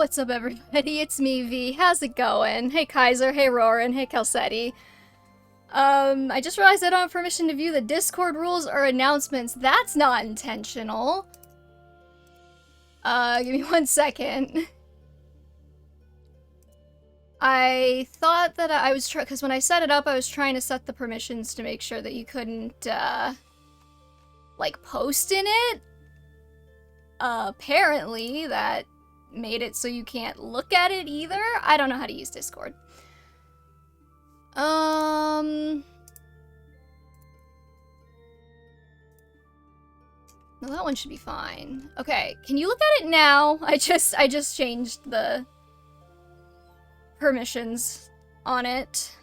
What's up, everybody? It's me, V. How's it going? Hey, Kaiser. Hey, Roran. Hey, Calcetti. I just realized I don't have permission to view the Discord rules or announcements. That's not intentional. Give me 1 second. I thought that I was because when I set it up, I was trying to set the permissions to make sure that you couldn't, like, post in it. Apparently, that made it so you can't look at it either. I don't know how to use Discord. No, that one should be fine. Okay, can you look at it now? I just changed the permissions on it.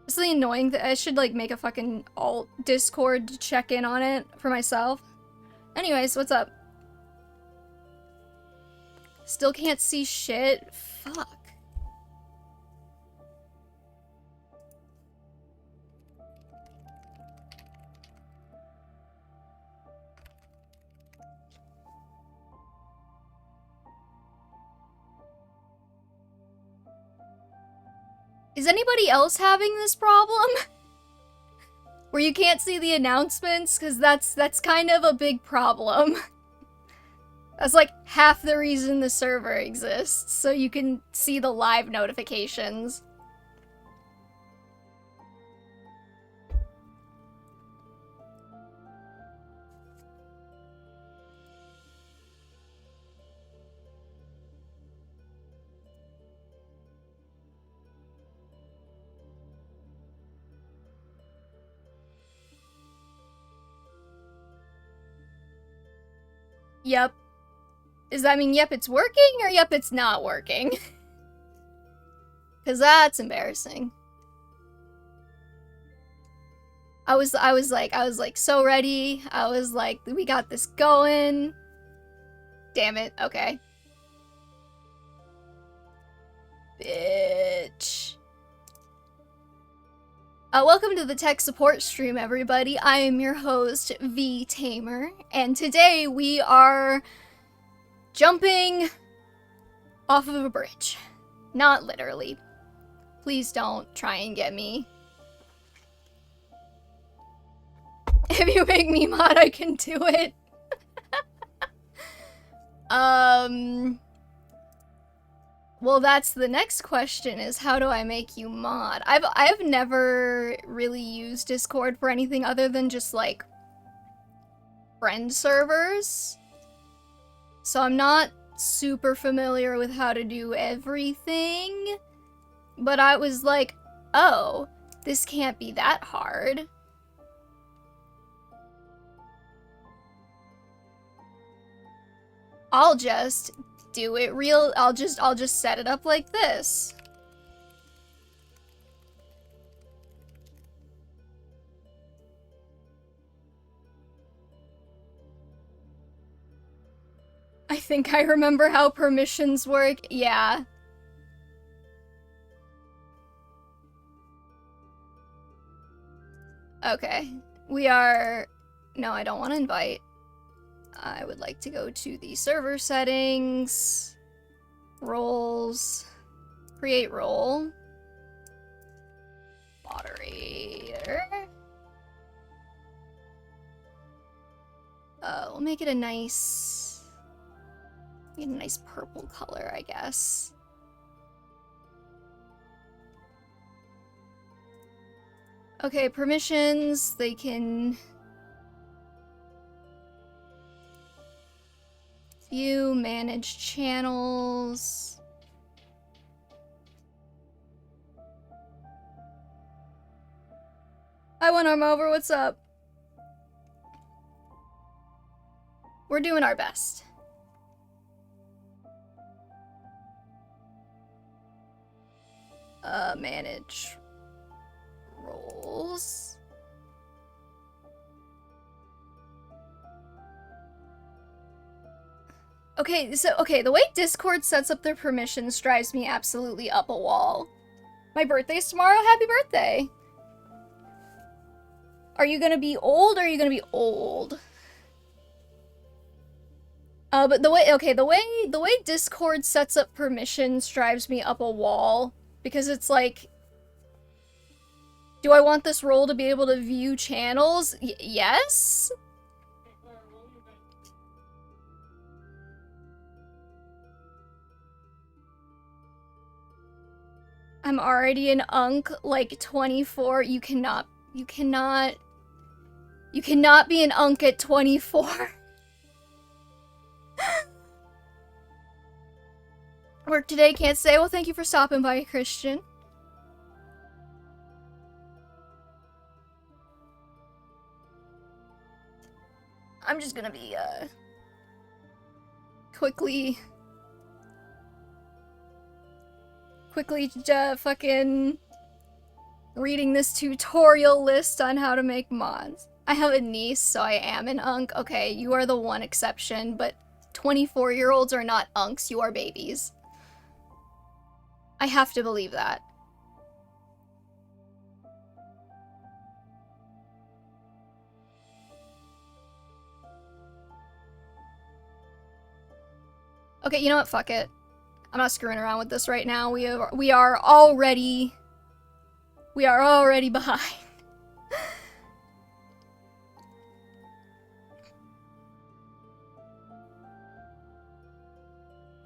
It's really annoying that I should like make a fucking alt Discord to check in on it for myself. Anyways, what's up? Still can't see shit? Fuck. Is anybody else having this problem? Where you can't see the announcements? Because that's kind of a big problem. That's like half the reason the server exists, so you can see the live notifications. Yep. Does that mean yep, it's working, or yep, it's not working? Cause that's embarrassing. I was like so ready. I was like, we got this going. Damn it, okay. Bitch. Welcome to the tech support stream, everybody. I am your host, V Tamer, and today we are jumping off of a bridge. Not literally. Please don't try and get me. If you make me mod, I can do it. Well, that's the next question, is how do I make you mod? I've never really used Discord for anything other than just, like, friend servers. So I'm not super familiar with how to do everything. But I was like, oh, this can't be that hard. I'll just do it real. I'll just set it up like this. I think I remember how permissions work. Yeah. Okay. We are... No, I don't want to invite. I would like to go to the server settings, roles, create role, moderator. We'll make it a nice purple color, I guess. Okay, permissions, they can view, manage channels. Hi, One Arm Over, what's up? We're doing our best. Manage roles. Okay, the way Discord sets up their permissions drives me absolutely up a wall. My birthday's tomorrow, happy birthday! Are you gonna be old or are you gonna be old? But the way Discord sets up permissions drives me up a wall. Because it's like, do I want this role to be able to view channels? Yes? I'm already an unk, like 24. You cannot be an unk at 24. Work today, can't say. Well, thank you for stopping by, Christian. I'm just gonna be, quickly fucking reading this tutorial list on how to make mods. I have a niece, so I am an unk. Okay, you are the one exception, but 24-year-olds are not unks, you are babies. I have to believe that. Okay, you know what? Fuck it. I'm not screwing around with this right now. We are already behind.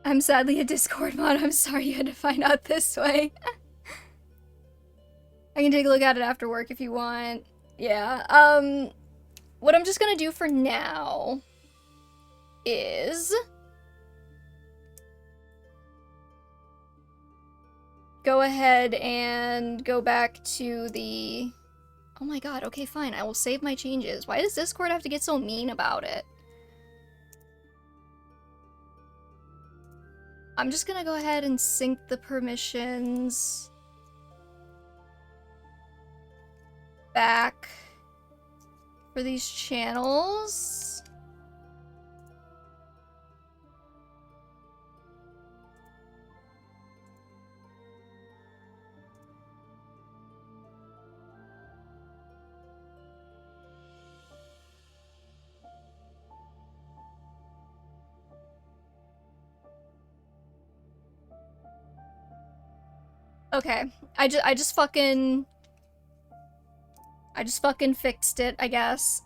I'm sadly a Discord mod. I'm sorry you had to find out this way. I can take a look at it after work if you want. Yeah, what I'm just gonna do for now is go ahead and go back to the... Oh my god, okay, fine. I will save my changes. Why does Discord have to get so mean about it? I'm just gonna go ahead and sync the permissions back for these channels. Okay, I just fucking fixed it, I guess.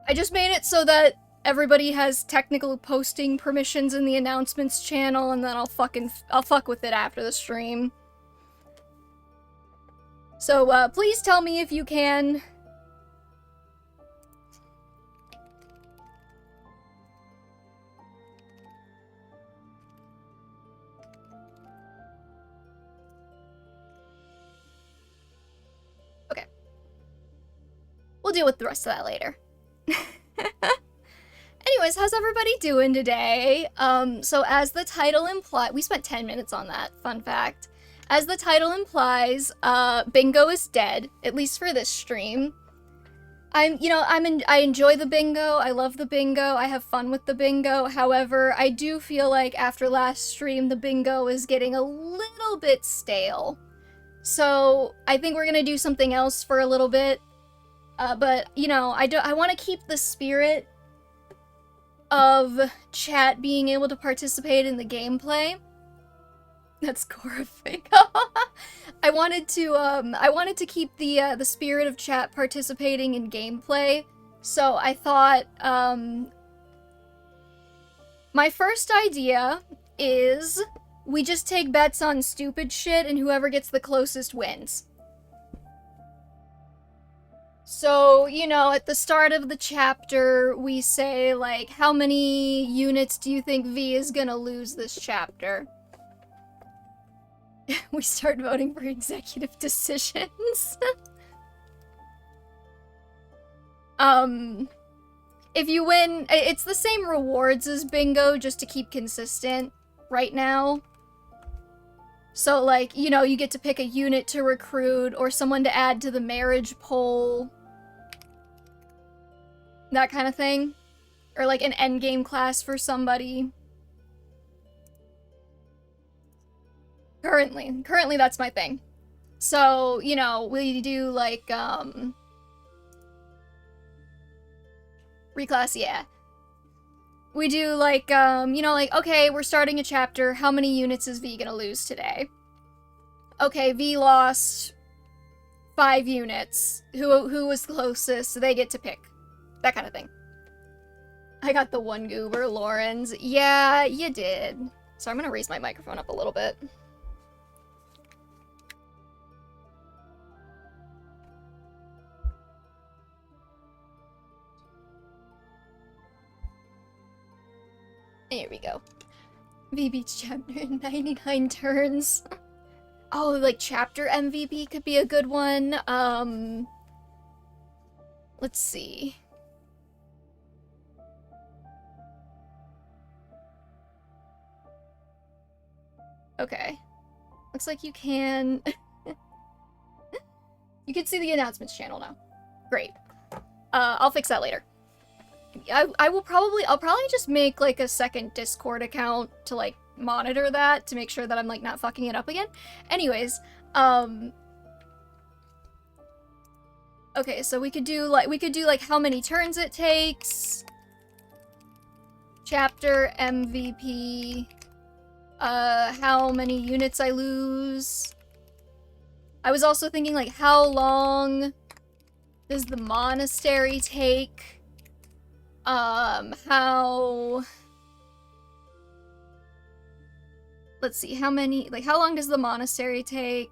I just made it so that everybody has technical posting permissions in the announcements channel, and then I'll fuck with it after the stream. So, please tell me if you can. We'll deal with the rest of that later. Anyways, how's everybody doing today? So as the title implies, we spent 10 minutes on that, fun fact. As the title implies, bingo is dead, at least for this stream. I enjoy the bingo, I love the bingo, I have fun with the bingo. However, I do feel like after last stream, the bingo is getting a little bit stale. So I think we're gonna do something else for a little bit. But, you know, I want to keep the spirit of chat being able to participate in the gameplay. That's horrific. I wanted to keep the spirit of chat participating in gameplay. So I thought, my first idea is we just take bets on stupid shit and whoever gets the closest wins. So, you know, at the start of the chapter, we say, like, how many units do you think V is gonna lose this chapter? We start voting for executive decisions. If you win, it's the same rewards as bingo, just to keep consistent right now. So, like, you know, you get to pick a unit to recruit, or someone to add to the marriage poll. That kind of thing. Or like an endgame class for somebody. Currently that's my thing. So, you know, we do like, reclass, yeah. We do like, you know, like, okay, we're starting a chapter. How many units is V gonna lose today? Okay, V lost 5 units. Who was closest? So they get to pick. That kind of thing. I got the one goober, Lawrence. Yeah, you did. So I'm gonna raise my microphone up a little bit. There we go. V beats chapter in 99 turns. Oh, like chapter MVP could be a good one. Let's see. Okay. Looks like you can... You can see the announcements channel now. Great. I'll fix that later. I'll probably just make, like, a second Discord account to, like, monitor that to make sure that I'm, like, not fucking it up again. Anyways, okay, so we could do, like, how many turns it takes. Chapter MVP. How many units I lose. I was also thinking, like, how long does the monastery take? Let's see, how long does the monastery take?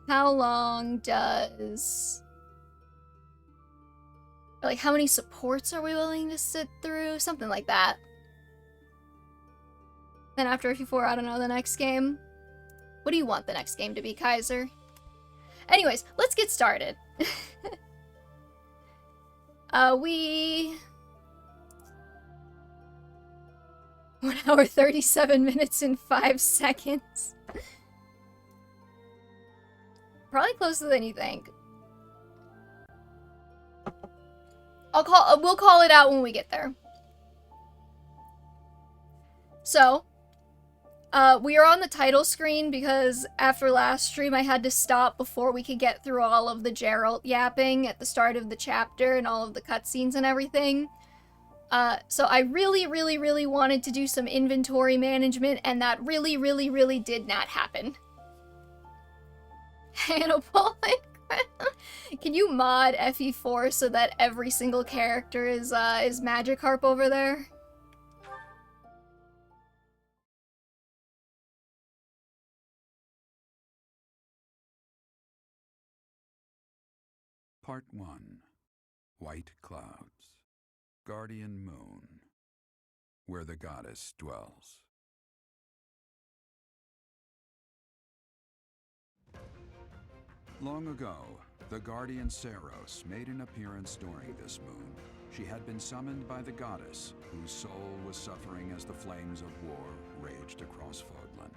How long does... Like, how many supports are we willing to sit through? Something like that. Then after FE4, I don't know, the next game. What do you want the next game to be, Kaiser? Anyways, let's get started. We... 1 hour 37 minutes and 5 seconds. Probably closer than you think. We'll call it out when we get there. So, we are on the title screen because after last stream I had to stop before we could get through all of the Geralt yapping at the start of the chapter and all of the cutscenes and everything. So I really wanted to do some inventory management, and that really did not happen. Hannibal, can you mod FE4 so that every single character is Magikarp over there? Part 1. White Clouds. Guardian Moon. Where the goddess dwells. Long ago, the guardian Saros made an appearance during this moon. She had been summoned by the goddess, whose soul was suffering as the flames of war raged across Fodlan.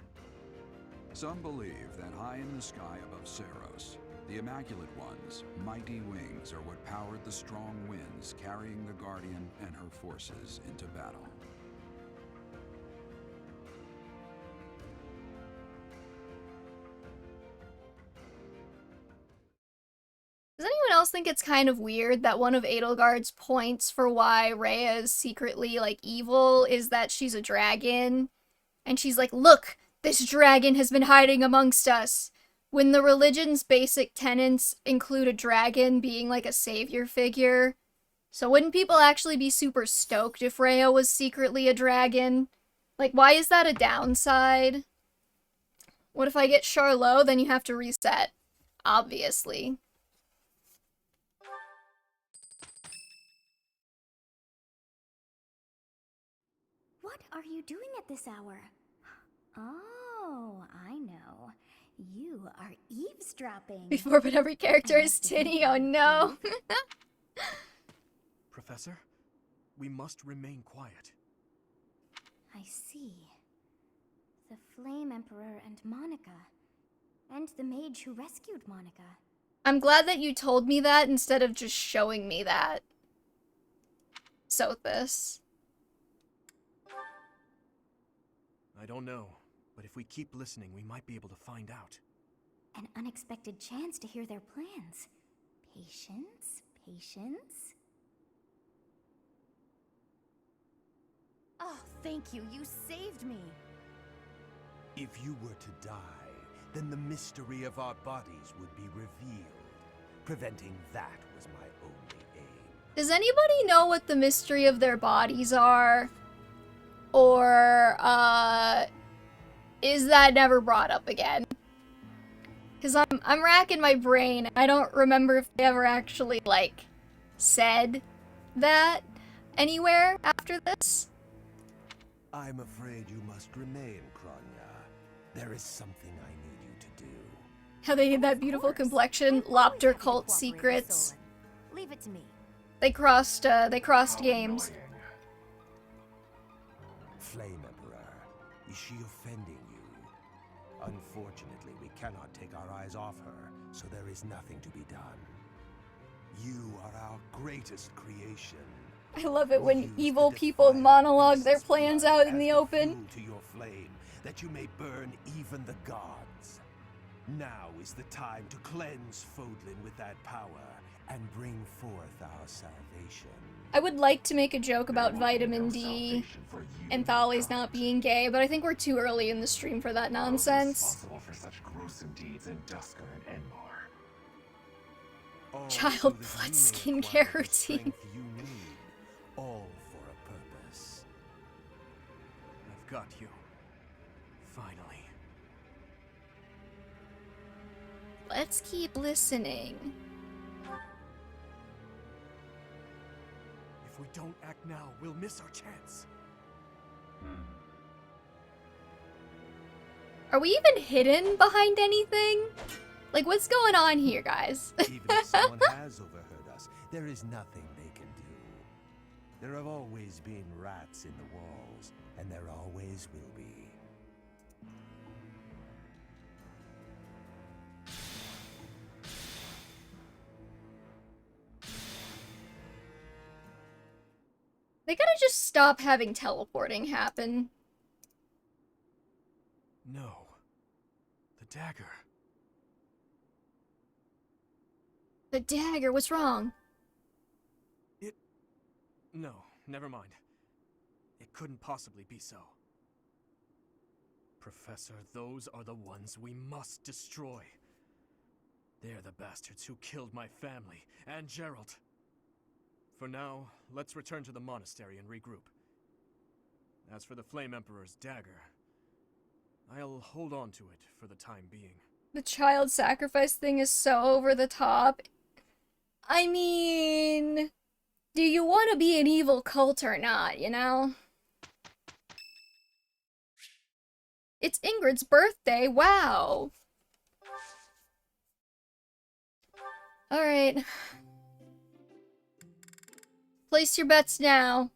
Some believe that high in the sky above Saros, the Immaculate One's mighty wings are what powered the strong winds carrying the Guardian and her forces into battle. Does anyone else think it's kind of weird that one of Edelgard's points for why Rhea is secretly, like, evil is that she's a dragon? And she's like, look, this dragon has been hiding amongst us. When the religion's basic tenets include a dragon being, like, a savior figure. So wouldn't people actually be super stoked if Rhea was secretly a dragon? Like, why is that a downside? What if I get Charlot, then you have to reset? Obviously. What are you doing at this hour? Oh, I know. You are eavesdropping. Before, but every character is Tinny, oh no. Professor, we must remain quiet. I see. The Flame Emperor and Monica. And the mage who rescued Monica. I'm glad that you told me that instead of just showing me that. Sothis. I don't know, but if we keep listening, we might be able to find out. An unexpected chance to hear their plans. Patience, patience. Oh, thank you. You saved me. If you were to die, then the mystery of our bodies would be revealed. Preventing that was my only aim. Does anybody know what the mystery of their bodies are? Or, is that never brought up again? Because I'm racking my brain. I don't remember if they ever actually, like, said that anywhere after this. I'm afraid you must remain, Kronya. There is something I need you to do. How they had that beautiful complexion, Lopter cult secrets. Leave it to me. They crossed games. Flame Emperor, is she offending you? Unfortunately, we cannot take our eyes off her, so there is nothing to be done. You are our greatest creation. I love it when evil people monologue their plans out in the open. To your flame, that you may burn even the gods. Now is the time to cleanse Fodlan with that power and bring forth our salvation. I would like to make a joke about vitamin D and Thali's not being gay, but I think we're too early in the stream for that nonsense. For such gruesome deeds in Dusker and Enmar. All Child so that blood you may skincare acquire the routine. strength you need, all for a purpose. I've got you. Finally. Let's keep listening. If we don't act now, we'll miss our chance. Are we even hidden behind anything? Like, what's going on here, guys? Even if someone has overheard us, there is nothing they can do. There have always been rats in the walls, and there always will be. They gotta just stop having teleporting happen. No. The dagger. The dagger, what's wrong? No, never mind. It couldn't possibly be so. Professor, those are the ones we must destroy. They're the bastards who killed my family and Gerald. For now, let's return to the monastery and regroup. As for the Flame Emperor's dagger, I'll hold on to it for the time being. The child sacrifice thing is so over the top. I mean, do you want to be an evil cult or not, you know? It's Ingrid's birthday, wow! Alright. Place your bets now.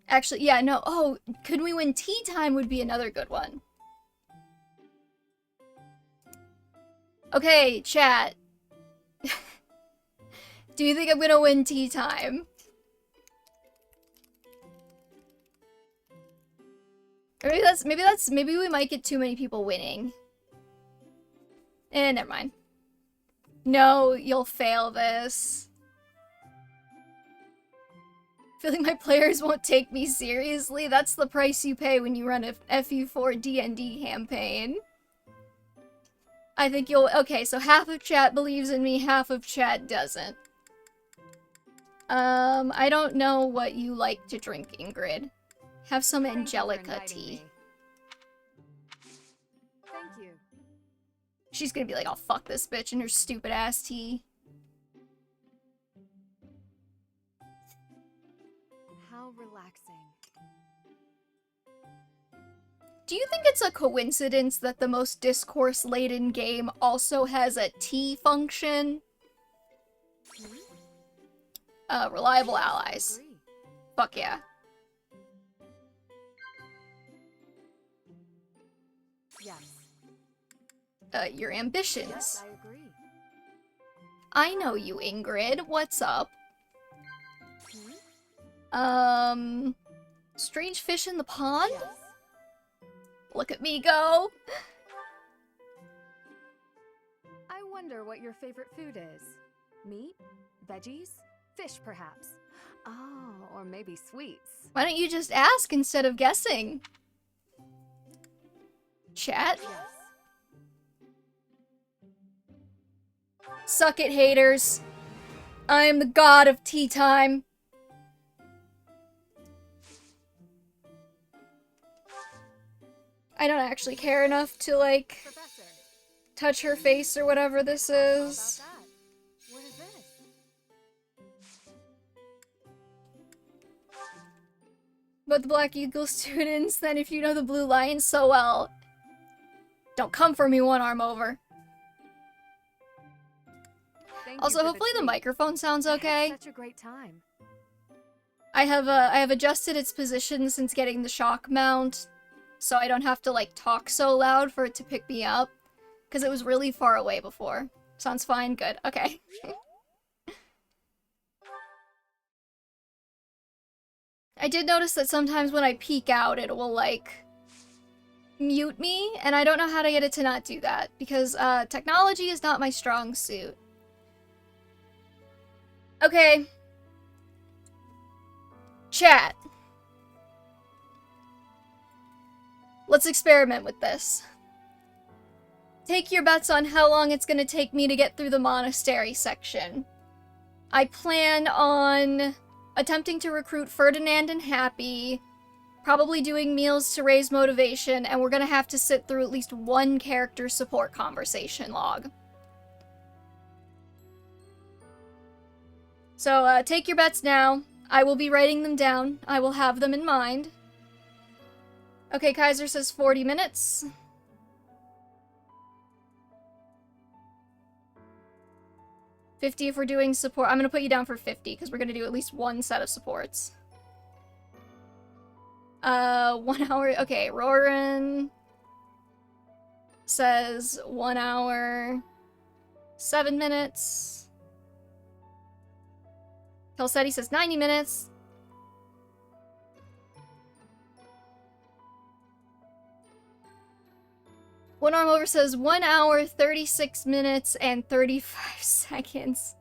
Actually, yeah, no, oh, could we win tea time would be another good one. Okay, chat. Do you think I'm gonna win tea time? Or maybe we might get too many people winning. Never mind. No, you'll fail this. Feeling my players won't take me seriously? That's the price you pay when you run a FE4 D&D campaign. I think you'll- okay, so half of chat believes in me, half of chat doesn't. I don't know what you like to drink, Ingrid. Have some Angelica tea. Thank you. She's gonna be like, oh, fuck this bitch and her stupid ass tea. How relaxing. Do you think it's a coincidence that the most discourse-laden game also has a tea function? Reliable allies. Agree. Fuck yeah. Yes. Your ambitions. Yes, I agree. I know you, Ingrid. What's up? Strange fish in the pond? Yes. Look at me go. wonder what your favorite food is. Meat? Veggies? Fish, perhaps? Oh, or maybe sweets. Why don't you just ask instead of guessing? Chat? Yes. Suck it, haters. I am the god of tea time. I don't actually care enough to, like, Professor, touch her face or whatever this how about is. that? What is this? But the Black Eagle students, then if you know the Blue Lions so well, don't come for me one arm over. Thank you Also, for the hopefully the treat. microphone sounds I had okay. such a great time. I have adjusted its position since getting the shock mount, so I don't have to like talk so loud for it to pick me up, because it was really far away before. Sounds fine, good, okay. I did notice that sometimes when I peek out, it will like mute me, and I don't know how to get it to not do that, because technology is not my strong suit. Okay. Chat. Let's experiment with this. Take your bets on how long it's gonna take me to get through the monastery section. I plan on attempting to recruit Ferdinand and Happy, probably doing meals to raise motivation, and we're gonna have to sit through at least one character support conversation log. So, take your bets now. I will be writing them down. I will have them in mind. Okay, Kaiser says 40 minutes. $50 if we're doing support. I'm gonna put you down for 50 because we're gonna do at least one set of supports. 1 hour. Okay, Roran says 1 hour, 7 minutes. Kelsetti says 90 minutes. One Arm Over says 1 hour, 36 minutes, and 35 seconds.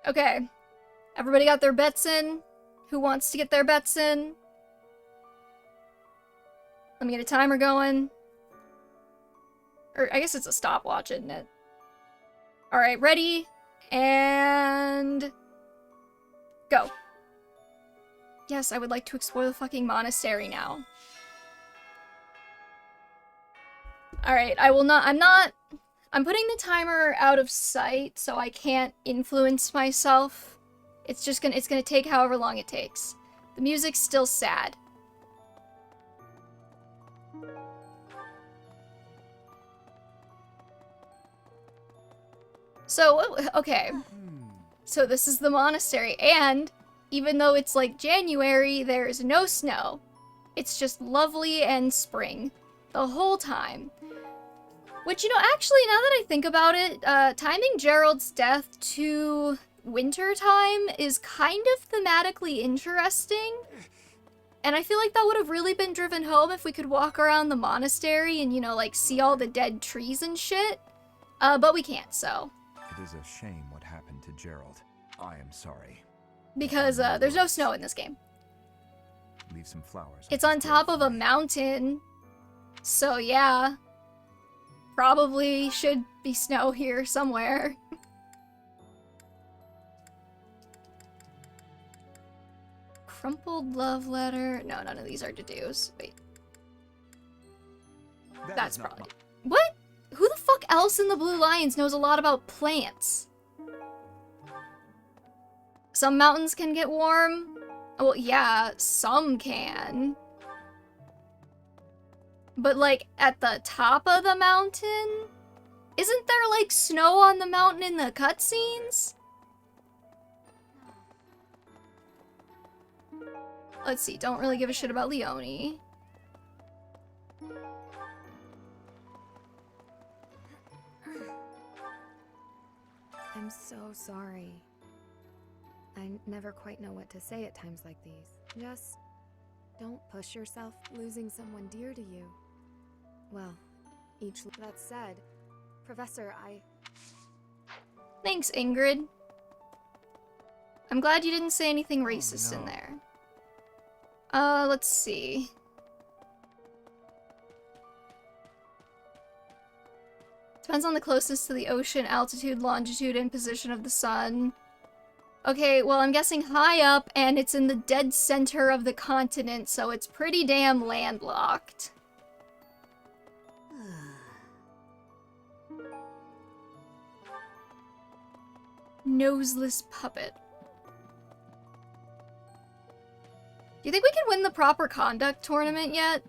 Okay. Everybody got their bets in? Who wants to get their bets in? Let me get a timer going. Or, I guess it's a stopwatch, isn't it? Alright, ready? And... go. Yes, I would like to explore the fucking monastery now. Alright, I'm putting the timer out of sight, so I can't influence myself. It's gonna take however long it takes. The music's still sad. So, okay. So this is the monastery, and even though it's like January, there's no snow. It's just lovely and spring the whole time. Which, you know, actually, now that I think about it, timing Gerald's death to winter time is kind of thematically interesting. And I feel like that would have really been driven home if we could walk around the monastery and, you know, like, see all the dead trees and shit. But we can't, so. It is a shame what happened to Gerald. I am sorry. Because, there's no snow in this game. Leave some flowers. It's on top of a mountain. So, yeah. Probably should be snow here somewhere. Crumpled love letter. No, none of these are to-dos. Wait. That's probably... What? Who the fuck else in the Blue Lions knows a lot about plants? Some mountains can get warm. Well, yeah, some can. But, like, at the top of the mountain? Isn't there, like, snow on the mountain in the cutscenes? Let's see, don't really give a shit about Leone. I'm so sorry. I never quite know what to say at times like these. Just don't push yourself, losing someone dear to you. Well, that said, Professor, Thanks, Ingrid. I'm glad you didn't say anything racist in there. Let's see. Depends on the closest to the ocean, altitude, longitude, and position of the sun. Okay, well, I'm guessing high up, and it's in the dead center of the continent, so it's pretty damn landlocked. Noseless puppet. Do you think we can win the proper conduct tournament yet?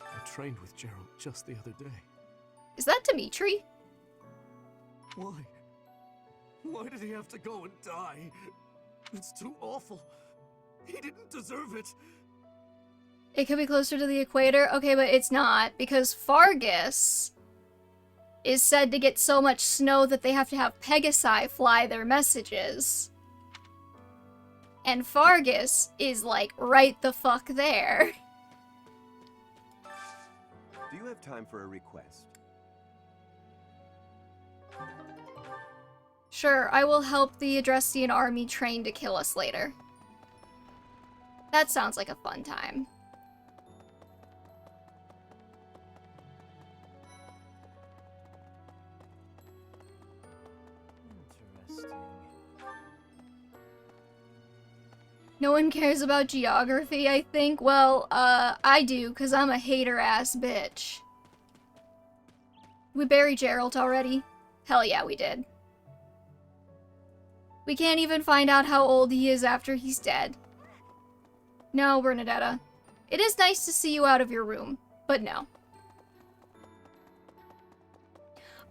I trained with Gerald just the other day. Is that Dimitri? Why? Why did he have to go and die? It's too awful. He didn't deserve it. It could be closer to the equator. Okay, but it's not, because Fargus is said to get so much snow that they have to have Pegasi fly their messages. And Fargus is, like, right the fuck there. Do you have time for a request? Sure, I will help the Adrestian army train to kill us later. That sounds like a fun time. Interesting. No one cares about geography, I think. Well, I do, because I'm a hater-ass bitch. We buried Gerald already? Hell yeah, we did. We can't even find out how old he is after he's dead. No, Bernadetta. It is nice to see you out of your room, but no.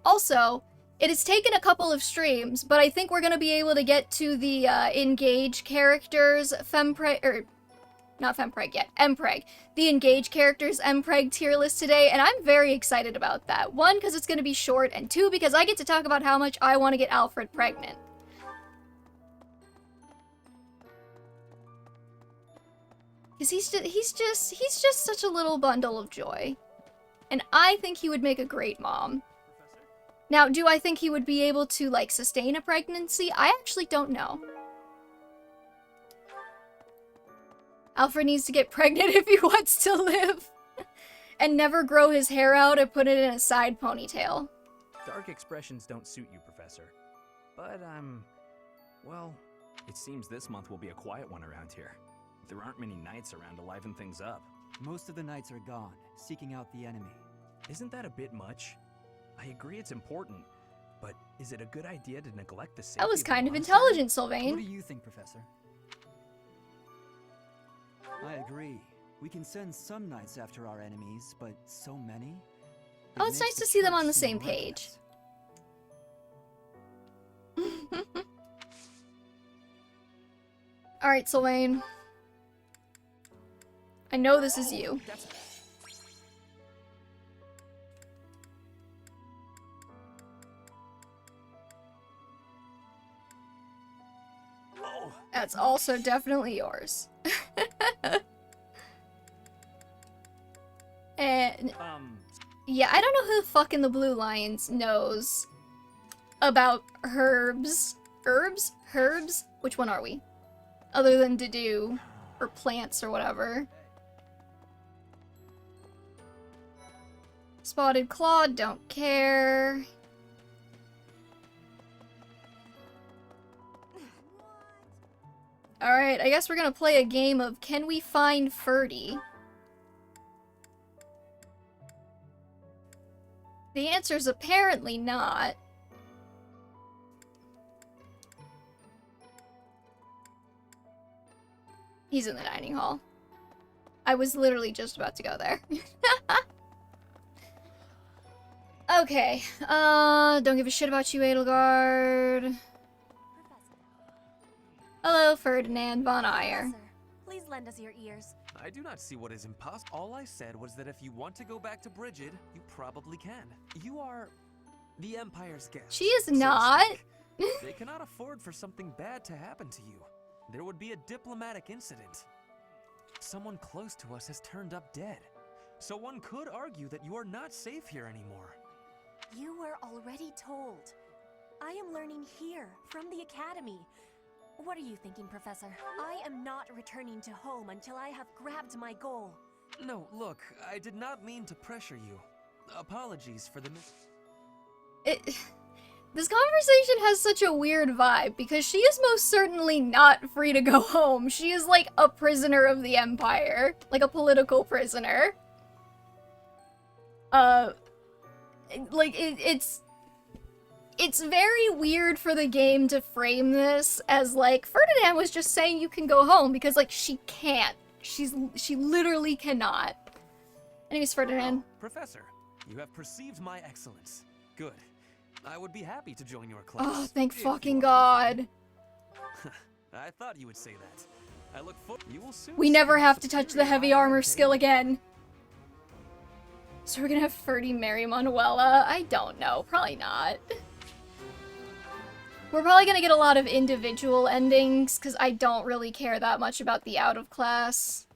Also, it has taken a couple of streams, but I think we're gonna be able to get to the Engage characters not Fempreg yet, Mpreg. The Engage characters Mpreg tier list today, and I'm very excited about that. One, because it's gonna be short, and two, because I get to talk about how much I want to get Alfred pregnant. Because he's just such a little bundle of joy. And I think he would make a great mom. Now, do I think he would be able to, like, sustain a pregnancy? I actually don't know. Alfred needs to get pregnant if he wants to live. And never grow his hair out and put it in a side ponytail. Dark expressions don't suit you, Professor. But, well, it seems this month will be a quiet one around here. There aren't many knights around to liven things up. Most of the knights are gone, seeking out the enemy. Isn't that a bit much? I agree it's important, but is it a good idea to neglect the safety That was of the kind of monastery? intelligent, What Sylvain. do you think, Professor? I agree. We can send some knights after our enemies, but so many? Oh, it's nice to see them on the same page. Alright, Sylvain. I know this is you. That's also definitely yours. And yeah, I don't know who the fuck in the Blue Lions knows about herbs. Herbs? Herbs? Which one are we? Other than Dedue, or plants, or whatever. Spotted Claw, don't care. Alright, I guess we're gonna play a game of Can We Find Ferdy? The answer's apparently not. He's in the dining hall. I was literally just about to go there. Okay, don't give a shit about you, Edelgard. Hello, Ferdinand von Eyre. Professor, please lend us your ears. I do not see what is impossible. All I said was that if you want to go back to Brigid, you probably can. You are the Empire's guest. She is so to not. speak. They cannot afford for something bad to happen to you. There would be a diplomatic incident. Someone close to us has turned up dead. So one could argue that you are not safe here anymore. You were already told. I am learning here, from the academy. What are you thinking, Professor? I am not returning to home until I have grabbed my goal. No, look, I did not mean to pressure you. Apologies for the This conversation has such a weird vibe, because she is most certainly not free to go home. She is like a prisoner of the Empire. Like a political prisoner. It's very weird for the game to frame this as like, Ferdinand was just saying you can go home, because like, she can't. She literally cannot. Anyways, Ferdinand. Professor, you have perceived my excellence. Good. I would be happy to join your class. Oh, thank fucking God. I thought you would say that. I look forward. You will soon. We never have to touch the heavy armor skill again. So we're gonna have Ferdy marry Manuela? I don't know. Probably not. We're probably gonna get a lot of individual endings, because I don't really care that much about the out-of-class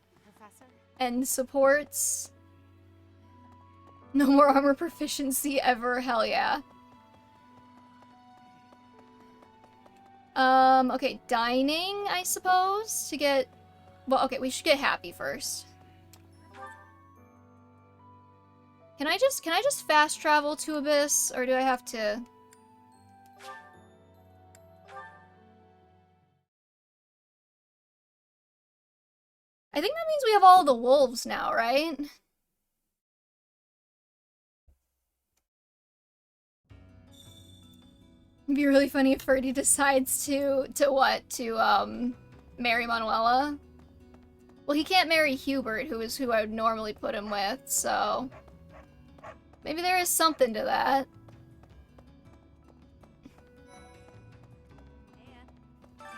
end supports. No more armor proficiency ever, hell yeah. Okay, dining, I suppose, to get... Well, okay, we should get happy first. Can I just fast travel to Abyss, or do I have to... I think that means we have all the wolves now, right? It'd be really funny if Ferdy decides to marry Manuela. Well, he can't marry Hubert, who is who I would normally put him with, so... Maybe there is something to that.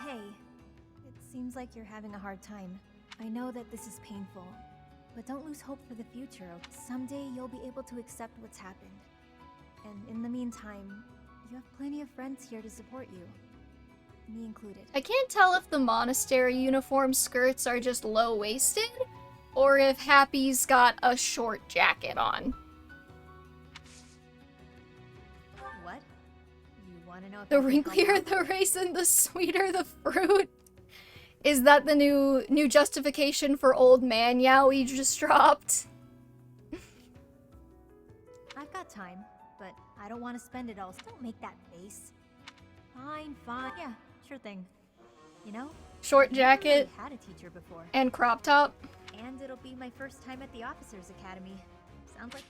Hey, it seems like you're having a hard time. I know that this is painful, but don't lose hope for the future. Someday you'll be able to accept what's happened. And in the meantime, you have plenty of friends here to support you. Me included. I can't tell if the monastery uniform skirts are just low-waisted, or if Happy's got a short jacket on. What? You want to know if The wrinklier the raisin, the sweeter the fruit. Is that the new justification for old man yaoi just dropped? I've got time, but I don't want to spend it all. So don't make that face. Fine, fine. Yeah, sure thing. You know? Short jacket. I had a teacher before. And crop top. And it'll be my first time at the Officers Academy. Sounds like...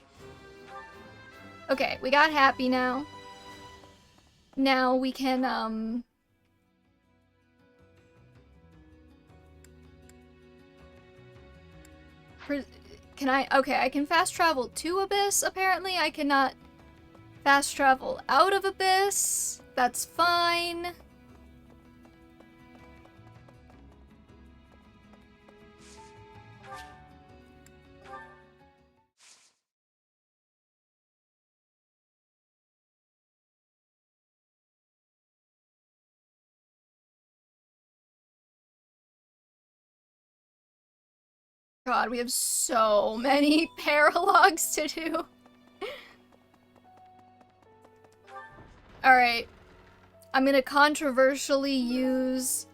Okay, we got Happy now. Now we can, Can I? Okay, I can fast travel to Abyss, apparently. I cannot fast travel out of Abyss. That's fine. God, we have so many paralogs to do. Alright. I'm gonna controversially use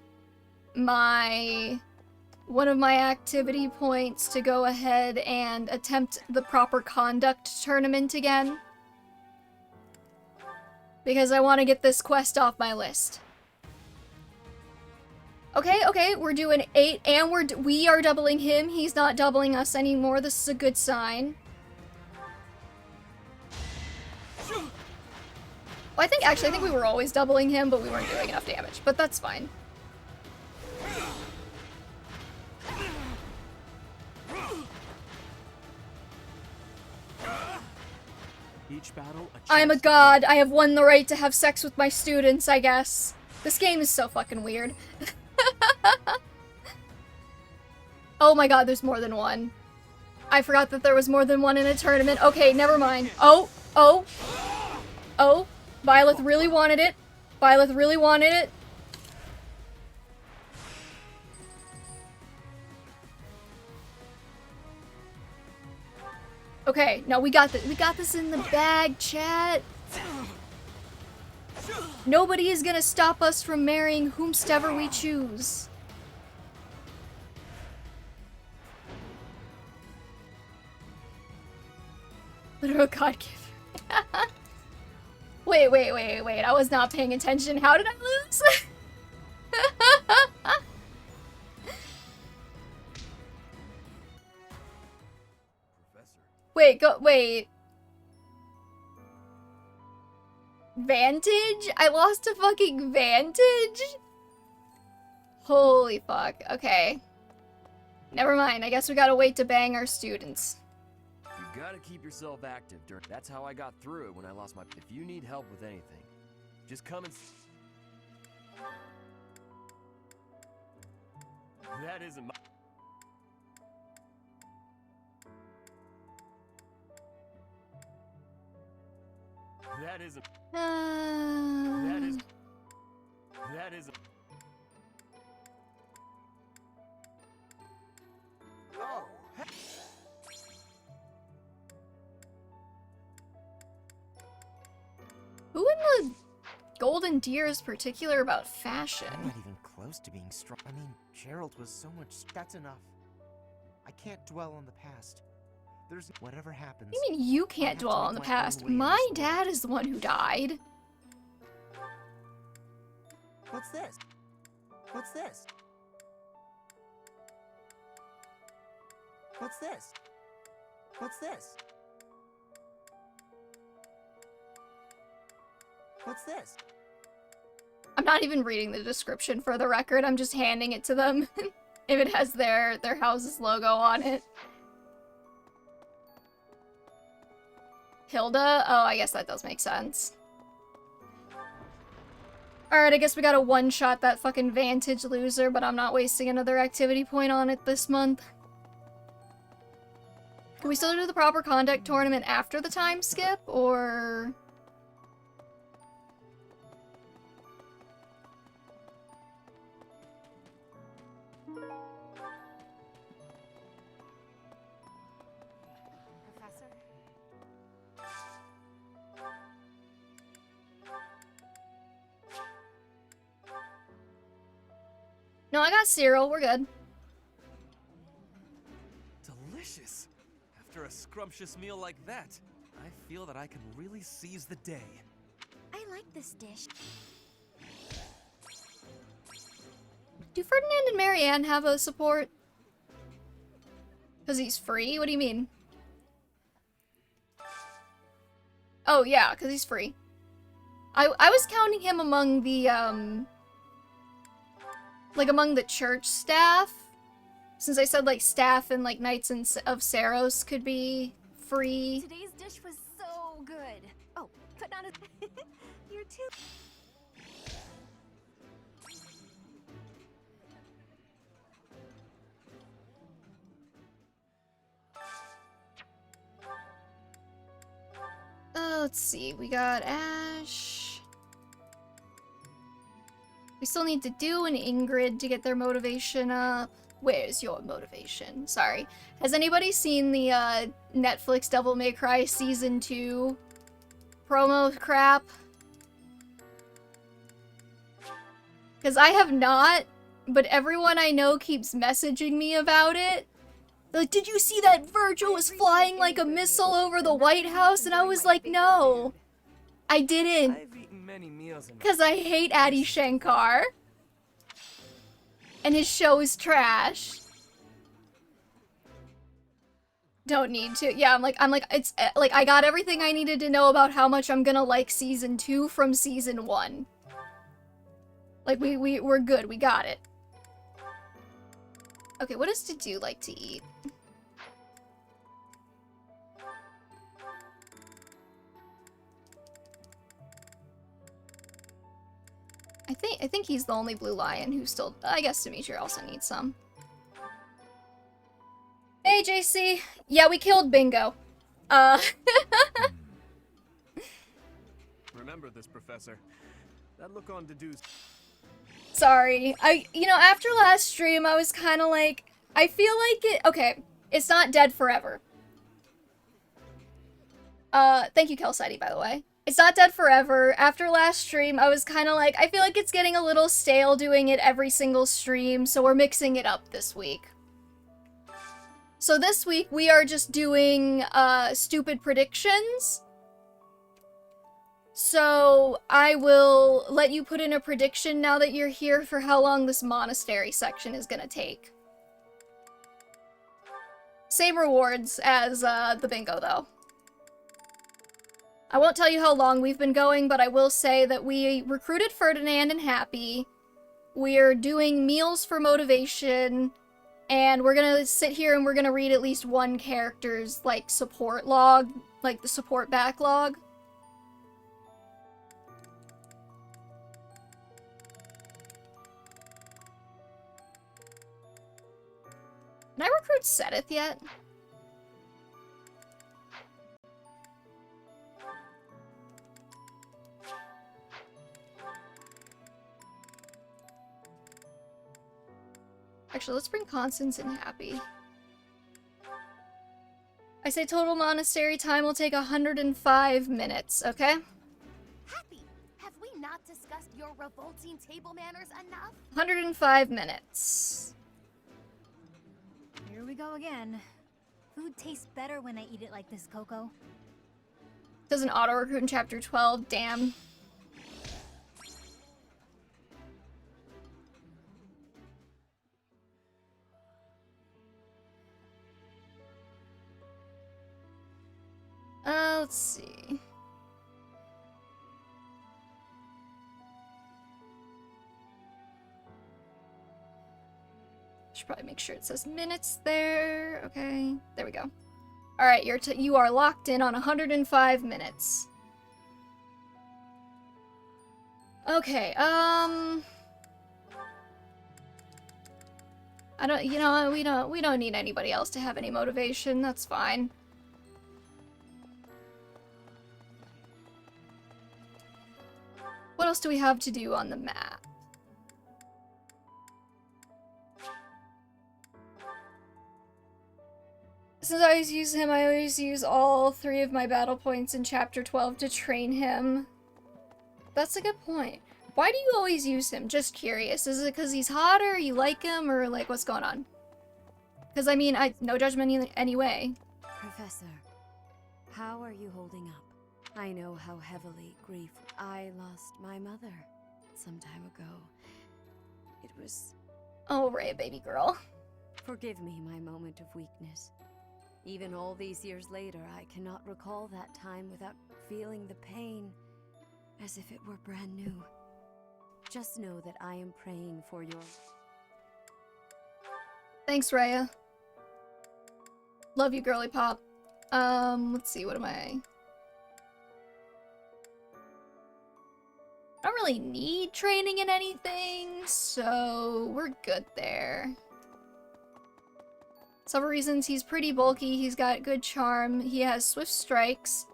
one of my activity points to go ahead and attempt the proper conduct tournament again. Because I want to get this quest off my list. Okay, we're doing 8, and we are doubling him. He's not doubling us anymore. This is a good sign. Well, I think we were always doubling him, but we weren't doing enough damage. But that's fine. Each battle, I'm a god. I have won the right to have sex with my students, I guess. This game is so fucking weird. Oh my god, there's more than one. I forgot that there was more than one in a tournament. Okay, never mind. Oh, Violet really wanted it. Violet really wanted it. Okay, no, we got this. We got this in the bag, chat. Nobody is gonna stop us from marrying whomstever we choose. Literal God gift. Wait. I was not paying attention. How did I lose? Wait. Vantage? I lost a fucking vantage? Holy fuck. Okay. Never mind. I guess we gotta wait to bang our students. You gotta keep yourself active during. That's how I got through it when I lost my. If you need help with anything, just come and. That isn't my. That isn't. That is. That isn't. Oh. Who in the Golden Deer is particular about fashion? I'm not even close to being strong. I mean, Gerald was so much. That's enough. I can't dwell on the past. There's whatever happens. You mean you can't dwell on the past? My dad is the one who died. What's this? What's this? What's this? What's this? What's this? I'm not even reading the description for the record. I'm just handing it to them if it has their house's logo on it. Hilda? Oh, I guess that does make sense. Alright, I guess we gotta one-shot that fucking Vantage loser, but I'm not wasting another activity point on it this month. Can we still do the proper conduct tournament after the time skip, or...? Professor? No, I got cereal. We're good. Delicious. After a scrumptious meal like that, I feel that I can really seize the day. I like this dish. Do Ferdinand and Marianne have a support? Because he's free? What do you mean? Oh, yeah, because he's free. I was counting him among the, like, among the church staff. Since I said, like, staff and, like, Knights of Saros could be free. Today's dish was so good. Oh, but not as... You're too... Let's see. We got Ash. We still need to do an Ingrid to get their motivation up. Where's your motivation? Sorry. Has anybody seen the Netflix Devil May Cry Season 2 promo crap? Because I have not, but everyone I know keeps messaging me about it. Like, did you see that Virgil was flying like a missile over the White House? And I was like, no, I didn't. Because I hate Adi Shankar. And his show is trash. Don't need to. Yeah, I'm like, it's, like, I got everything I needed to know about how much I'm gonna like Season 2 from Season 1. Like, we're good, we got it. Okay, what does Dedu like to eat? I think he's the only blue lion who still... I guess Dimitri also needs some. Hey, JC! Yeah, we killed Bingo. Remember this, Professor. That look on Dedue's. Sorry. You know, after last stream, I was kind of like, I feel like okay, it's not dead forever. Thank you, Kelsidy, by the way. It's not dead forever. After last stream, I was kind of like, I feel like it's getting a little stale doing it every single stream, so we're mixing it up this week. So this week, we are just doing, stupid predictions. So, I will let you put in a prediction now that you're here for how long this monastery section is gonna take. Same rewards as, the bingo, though. I won't tell you how long we've been going, but I will say that we recruited Ferdinand and Happy. We're doing meals for motivation, and we're gonna sit here and we're gonna read at least one character's, like, support log, like the support backlog. Can I recruit Sedith yet? Actually, let's bring Constance and Happy. I say total monastery time will take 105 minutes, okay? Happy, have we not discussed your revolting table manners enough? 105 minutes. Here we go again. Food tastes better when I eat it like this, Coco. Doesn't auto-recruit in chapter 12, damn. Let's see. Should probably make sure it says minutes there. Okay, there we go. All right, you are locked in on 105 minutes. Okay, I don't, you know, we don't need anybody else to have any motivation. That's fine. What else do we have to do on the map? Since I always use him, I always use all 3 of my battle points in chapter 12 to train him. That's a good point. Why do you always use him? Just curious. Is it because he's hot, or you like him, or like what's going on? Because I mean, no judgment anyway. Professor, how are you holding up? I know how heavily grief. I lost my mother some time ago. It was... Oh, Rhea, baby girl. Forgive me my moment of weakness. Even all these years later, I cannot recall that time without feeling the pain as if it were brand new. Just know that I am praying for your... Thanks, Rhea. Love you, girly pop. Let's see, what am I... I don't really need training in anything, so we're good there. Several reasons: he's pretty bulky, he's got good charm, he has swift strikes,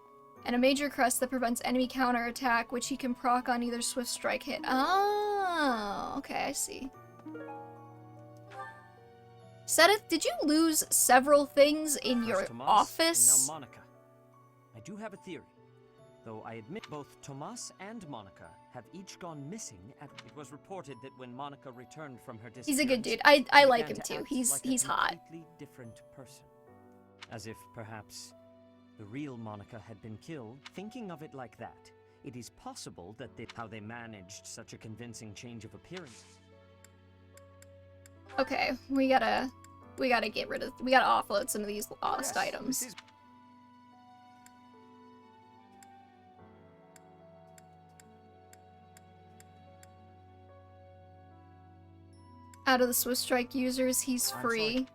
and a major crest that prevents enemy counterattack, which he can proc on either swift strike hit. Oh, okay, I see. Sedith, did you lose several things in your Tomas, office? and now Monica. I do have a theory. Though I admit both Tomas and Monica have each gone missing at... It was reported that when Monica returned from her disappearance... He's a good dude. I like him too. He's hot. A completely different person. As if, perhaps, the real Monica had been killed. Thinking of it like that, it is possible that how they managed such a convincing change of appearance. Okay, we gotta get rid of... We gotta offload some of these lost items. Out of the Swift Strike users, he's free.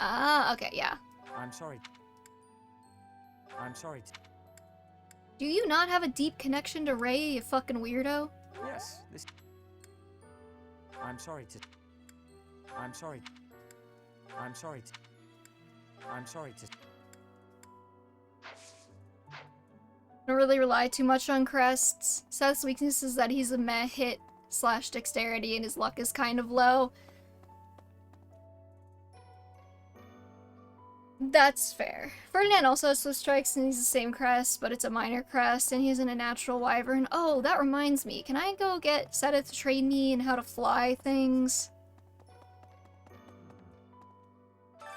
Ah, okay, yeah. I'm sorry. I'm sorry. Do you not have a deep connection to Ray, you fucking weirdo? Yes, this... I'm sorry to... I'm sorry. I'm sorry to... I'm sorry to... Don't really rely too much on crests. Seth's weakness is that he's a meh hit / dexterity and his luck is kind of low. That's fair. Ferdinand also has Swift Strikes and he's the same crest, but it's a minor crest and he isn't a natural wyvern. Oh, that reminds me. Can I go get Seta to train me in how to fly things?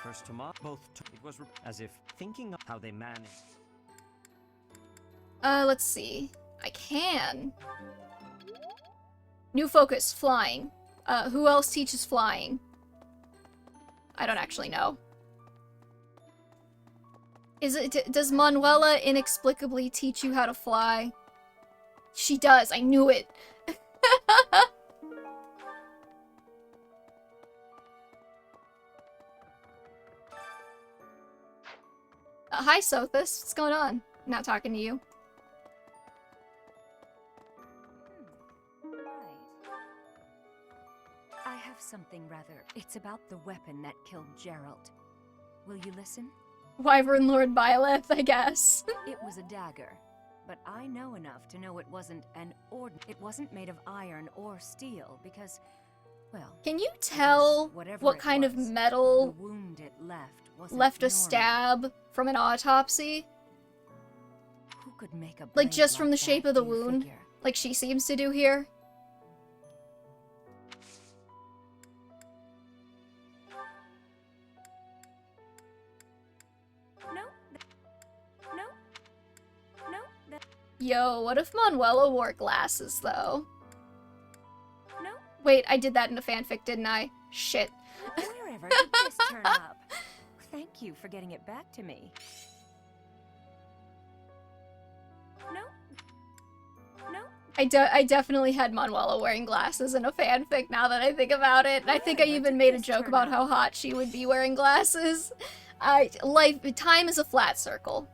First Tomas, it was as if thinking of how they managed. Let's see. I can. New focus, flying. Who else teaches flying? I don't actually know. Does Manuela inexplicably teach you how to fly? She does, I knew it. Hi Sothis, what's going on? Not talking to you. I have something rather. It's about the weapon that killed Gerald. Will you listen? Wyvern Lord Byleth, I guess. It was a dagger, but I know enough to know it wasn't it wasn't made of iron or steel because, well... Can you tell what kind of metal the wound it left a stab from an autopsy? Who could make a like just from the shape of the wound? Like she seems to do here? Yo, what if Manuela wore glasses, though? No. Wait, I did that in a fanfic, didn't I? Shit. Wherever did this turn up? Thank you for getting it back to me. No. No. I definitely had Manuela wearing glasses in a fanfic now that I think about it. And I think I even made a joke about how hot she would be wearing glasses. Time is a flat circle.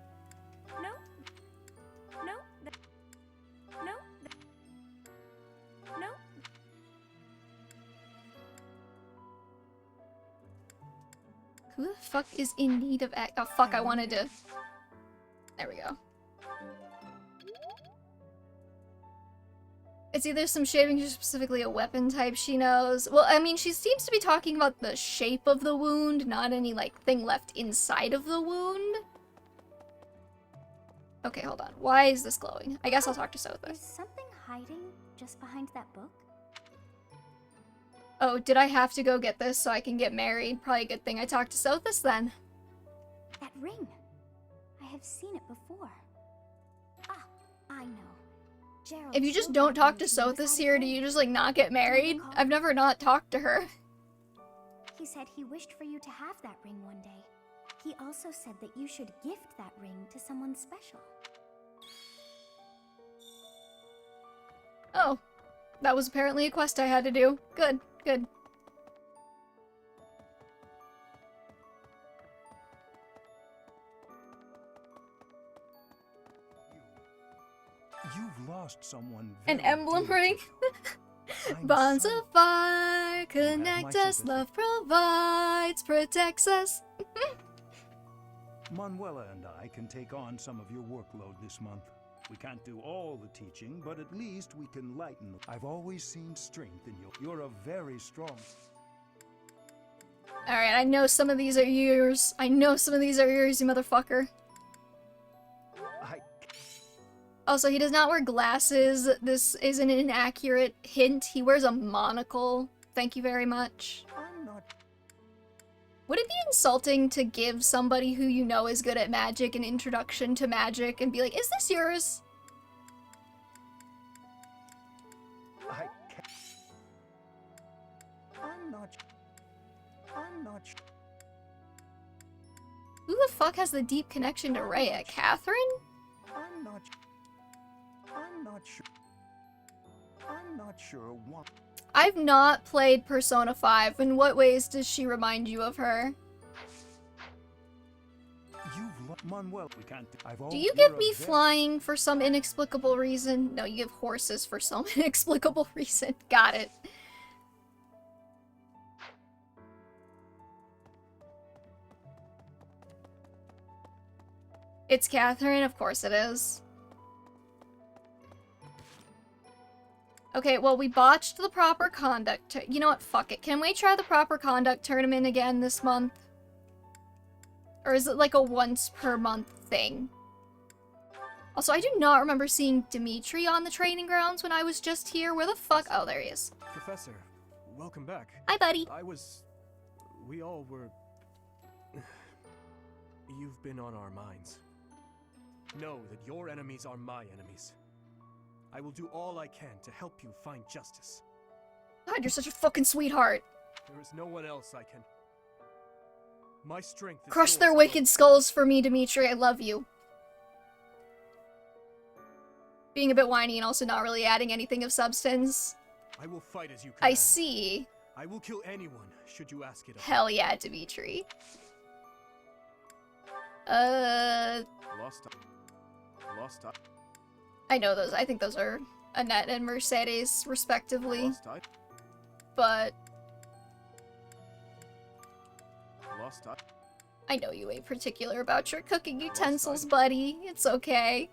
Who the fuck is in need of oh fuck, I wanted to... There we go. It's either some shaving or specifically a weapon type she knows. Well, I mean, she seems to be talking about the shape of the wound, not any, like, thing left inside of the wound. Okay, hold on. Why is this glowing? I guess I'll talk to Sothis. Is something hiding just behind that book? Oh, did I have to go get this so I can get married? Probably a good thing I talked to Sothis then. That ring. I have seen it before. Ah, I know. Gerald, if you just don't talk to Sothis here, do you just, like, not get married? I've never not talked to her. He said he wished for you to have that ring one day. He also said that you should gift that ring to someone special. Oh. That was apparently a quest I had to do. Good, good. You've lost someone An emblem ring? Bonds of fire connect us, love provides, protects us. Manuela and I can take on some of your workload this month. We can't do all the teaching, but at least we can lighten. I've always seen strength in you. You're a very strong... Alright, I know some of these are yours. I know some of these are yours, you motherfucker. Also, he does not wear glasses. This is an inaccurate hint. He wears a monocle. Thank you very much. I'm not... Would it be insulting to give somebody who you know is good at magic an introduction to magic and be like, is this yours? I'm not sure. Who the fuck has the deep connection to Rhea? Catherine? I'm not sure what... I've not played Persona 5. In what ways does she remind you of her? Manuel, we can't... Do you give me flying for some inexplicable reason? No, you give horses for some inexplicable reason. Got it. It's Catherine, of course it is. Okay, well, we botched the proper conduct. You know what? Fuck it. Can we try the proper conduct tournament again this month? Or is it like a once per month thing? Also, I do not remember seeing Dimitri on the training grounds when I was just here. Where the fuck? Oh, there he is. Professor, welcome back. Hi, buddy. We all were... You've been on our minds. Know that your enemies are my enemies. I will do all I can to help you find justice. God, you're such a fucking sweetheart. There is no one else I can... My strength is Crush yours their alone. wicked skulls for me, Dimitri. I love you. Being a bit whiny and also not really adding anything of substance. I will fight as you command. I see. I will kill anyone, should you ask it of me. Hell yeah, Dimitri. Lost. I know those. I think those are Annette and Mercedes, respectively. But... I know you ain't particular about your cooking utensils, buddy. It's okay.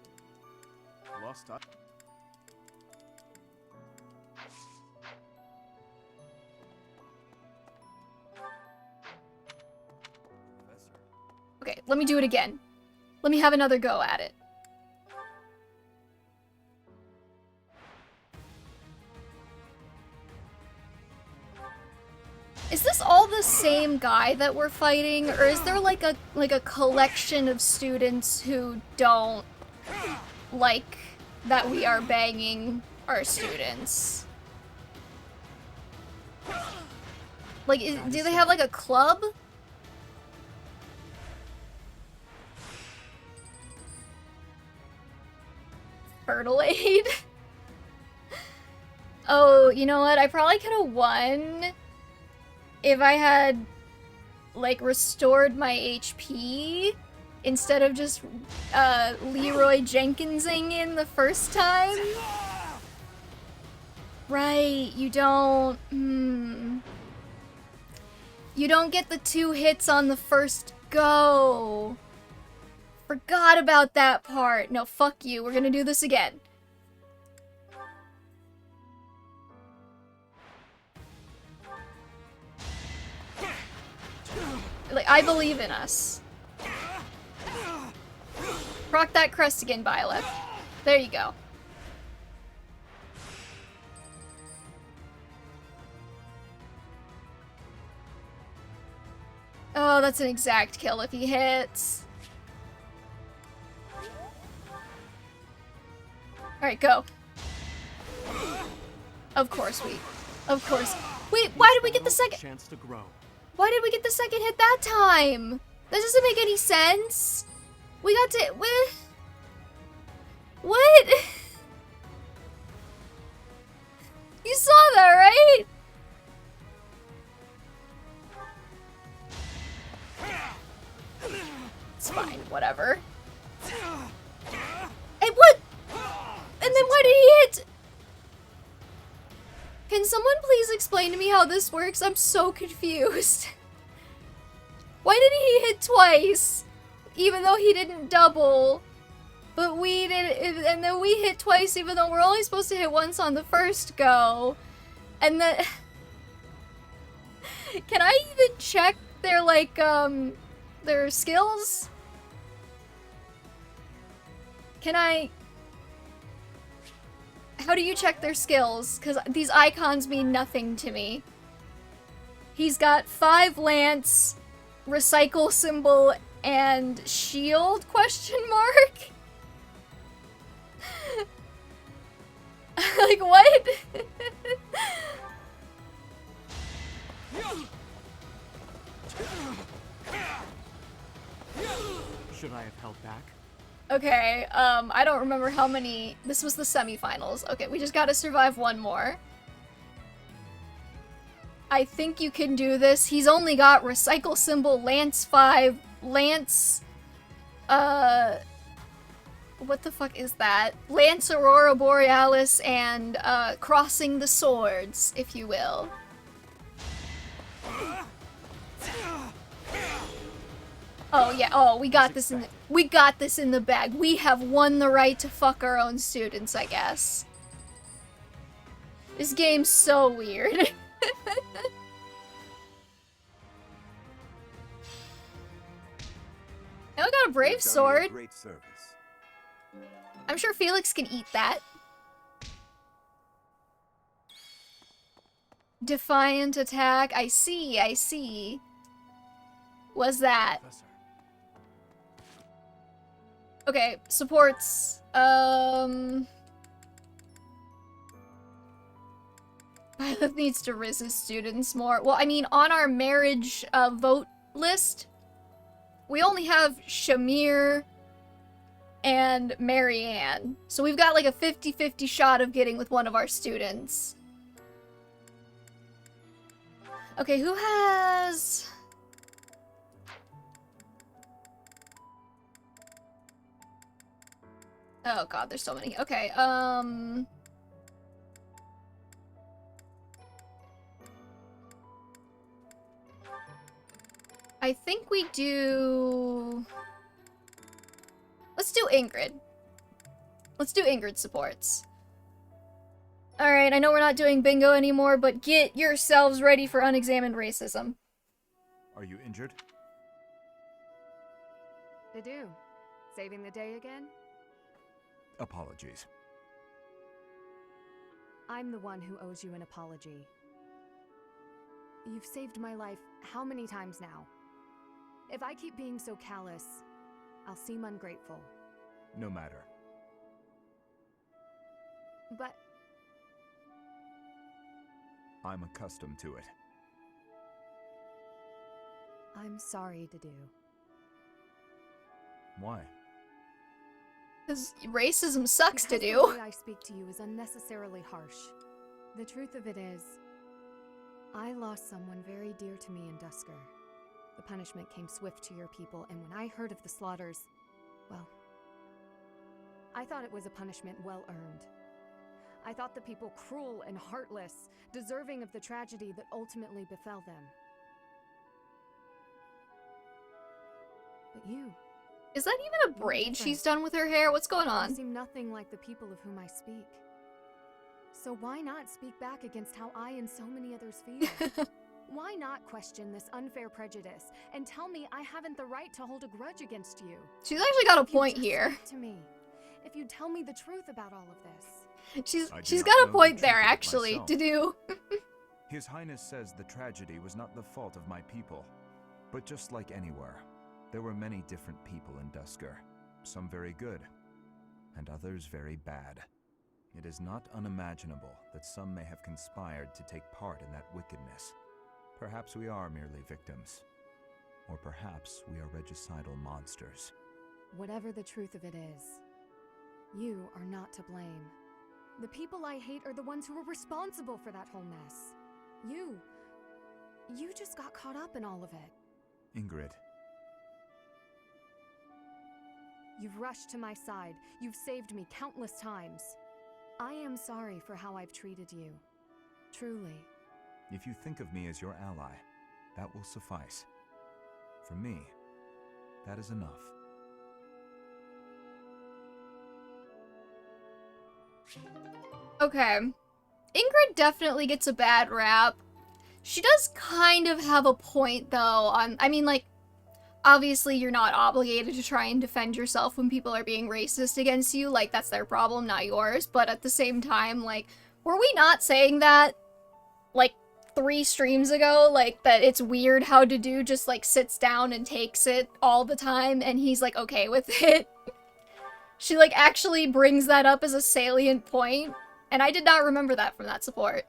Okay, let me do it again. Let me have another go at it. Is this all the same guy that we're fighting, or is there like a collection of students who don't like that we are banging our students? Like, do they have like a club? Fertile aid? Oh, you know what? I probably could have won if I had, like, restored my HP instead of just, Leroy Jenkinsing in the first time. Right, you don't, You don't get the 2 hits on the first go. Forgot about that part. No, fuck you. We're gonna do this again. Like, I believe in us. Proc that crest again, Byleth. There you go. Oh, that's an exact kill if he hits. Alright, go. Of course. Wait, why did we get the second? Chance to grow. Why did we get the second hit that time? That doesn't make any sense. We got to... What? You saw that, right? It's fine, whatever. Hey, what? And then why did he hit? Can someone please explain to me how this works? I'm so confused. Why did he hit twice? Even though he didn't double. But we did, and then we hit twice even though we're only supposed to hit once on the first go. And then... Can I even check their, like, their skills? Can I... How do you check their skills? Because these icons mean nothing to me. He's got 5 lance, recycle symbol, and shield, question mark? Like, what? Should I have held back? Okay, I don't remember how many... This was the semifinals. Okay, we just gotta survive one more. I think you can do this. He's only got recycle symbol, lance 5, lance... What the fuck is that? Lance Aurora Borealis and, crossing the swords, if you will. Oh yeah, oh, we got this in the bag. We have won the right to fuck our own students, I guess. This game's so weird. Now I got a brave sword. Great service. I'm sure Felix can eat that. Defiant attack. I see, I see. Was that? Okay, supports. Violet needs to riz his students more. Well, I mean, on our marriage vote list, we only have Shamir and Marianne. So we've got like a 50-50 shot of getting with one of our students. Okay, who has... Oh god, there's so many. Okay, I think we do... Let's do Ingrid. Let's do Ingrid supports. Alright, I know we're not doing bingo anymore, but get yourselves ready for unexamined racism. Are you injured? They do. Saving the day again? Apologies. I'm the one who owes you an apology. You've saved my life how many times now? If I keep being so callous, I'll seem ungrateful. No matter. But I'm accustomed to it. I'm sorry to do. Why? Because racism sucks to do. The way I speak to you is unnecessarily harsh. The truth of it is, I lost someone very dear to me in Dusker. The punishment came swift to your people, and when I heard of the slaughters, well, I thought it was a punishment well earned. I thought the people cruel and heartless, deserving of the tragedy that ultimately befell them. But you... Is that even a braid she's done with her hair? What's going on? You seem nothing like the people of whom I speak. So why not speak back against how I and so many others feel? Why not question this unfair prejudice and tell me I haven't the right to hold a grudge against you? She's actually got a point If you'd here. just speak to me, if you tell me the truth about all of this. She's got a point there, actually, myself. to do. His Highness says the tragedy was not the fault of my people. But just like anywhere, there were many different people in Dusker. Some very good, and others very bad. It is not unimaginable that some may have conspired to take part in that wickedness. Perhaps we are merely victims. Or perhaps we are regicidal monsters. Whatever the truth of it is, you are not to blame. The people I hate are the ones who were responsible for that whole mess. You just got caught up in all of it. Ingrid. You've rushed to my side. You've saved me countless times. I am sorry for how I've treated you. Truly. If you think of me as your ally, that will suffice. For me, that is enough. Okay. Ingrid definitely gets a bad rap. She does kind of have a point, though, on... I mean, like, obviously you're not obligated to try and defend yourself when people are being racist against you. Like, that's their problem, not yours. But at the same time, like, were we not saying that, like, 3 streams ago? Like, that it's weird how Dudu just, like, sits down and takes it all the time, and he's, like, okay with it. She, like, actually brings that up as a salient point, and I did not remember that from that support.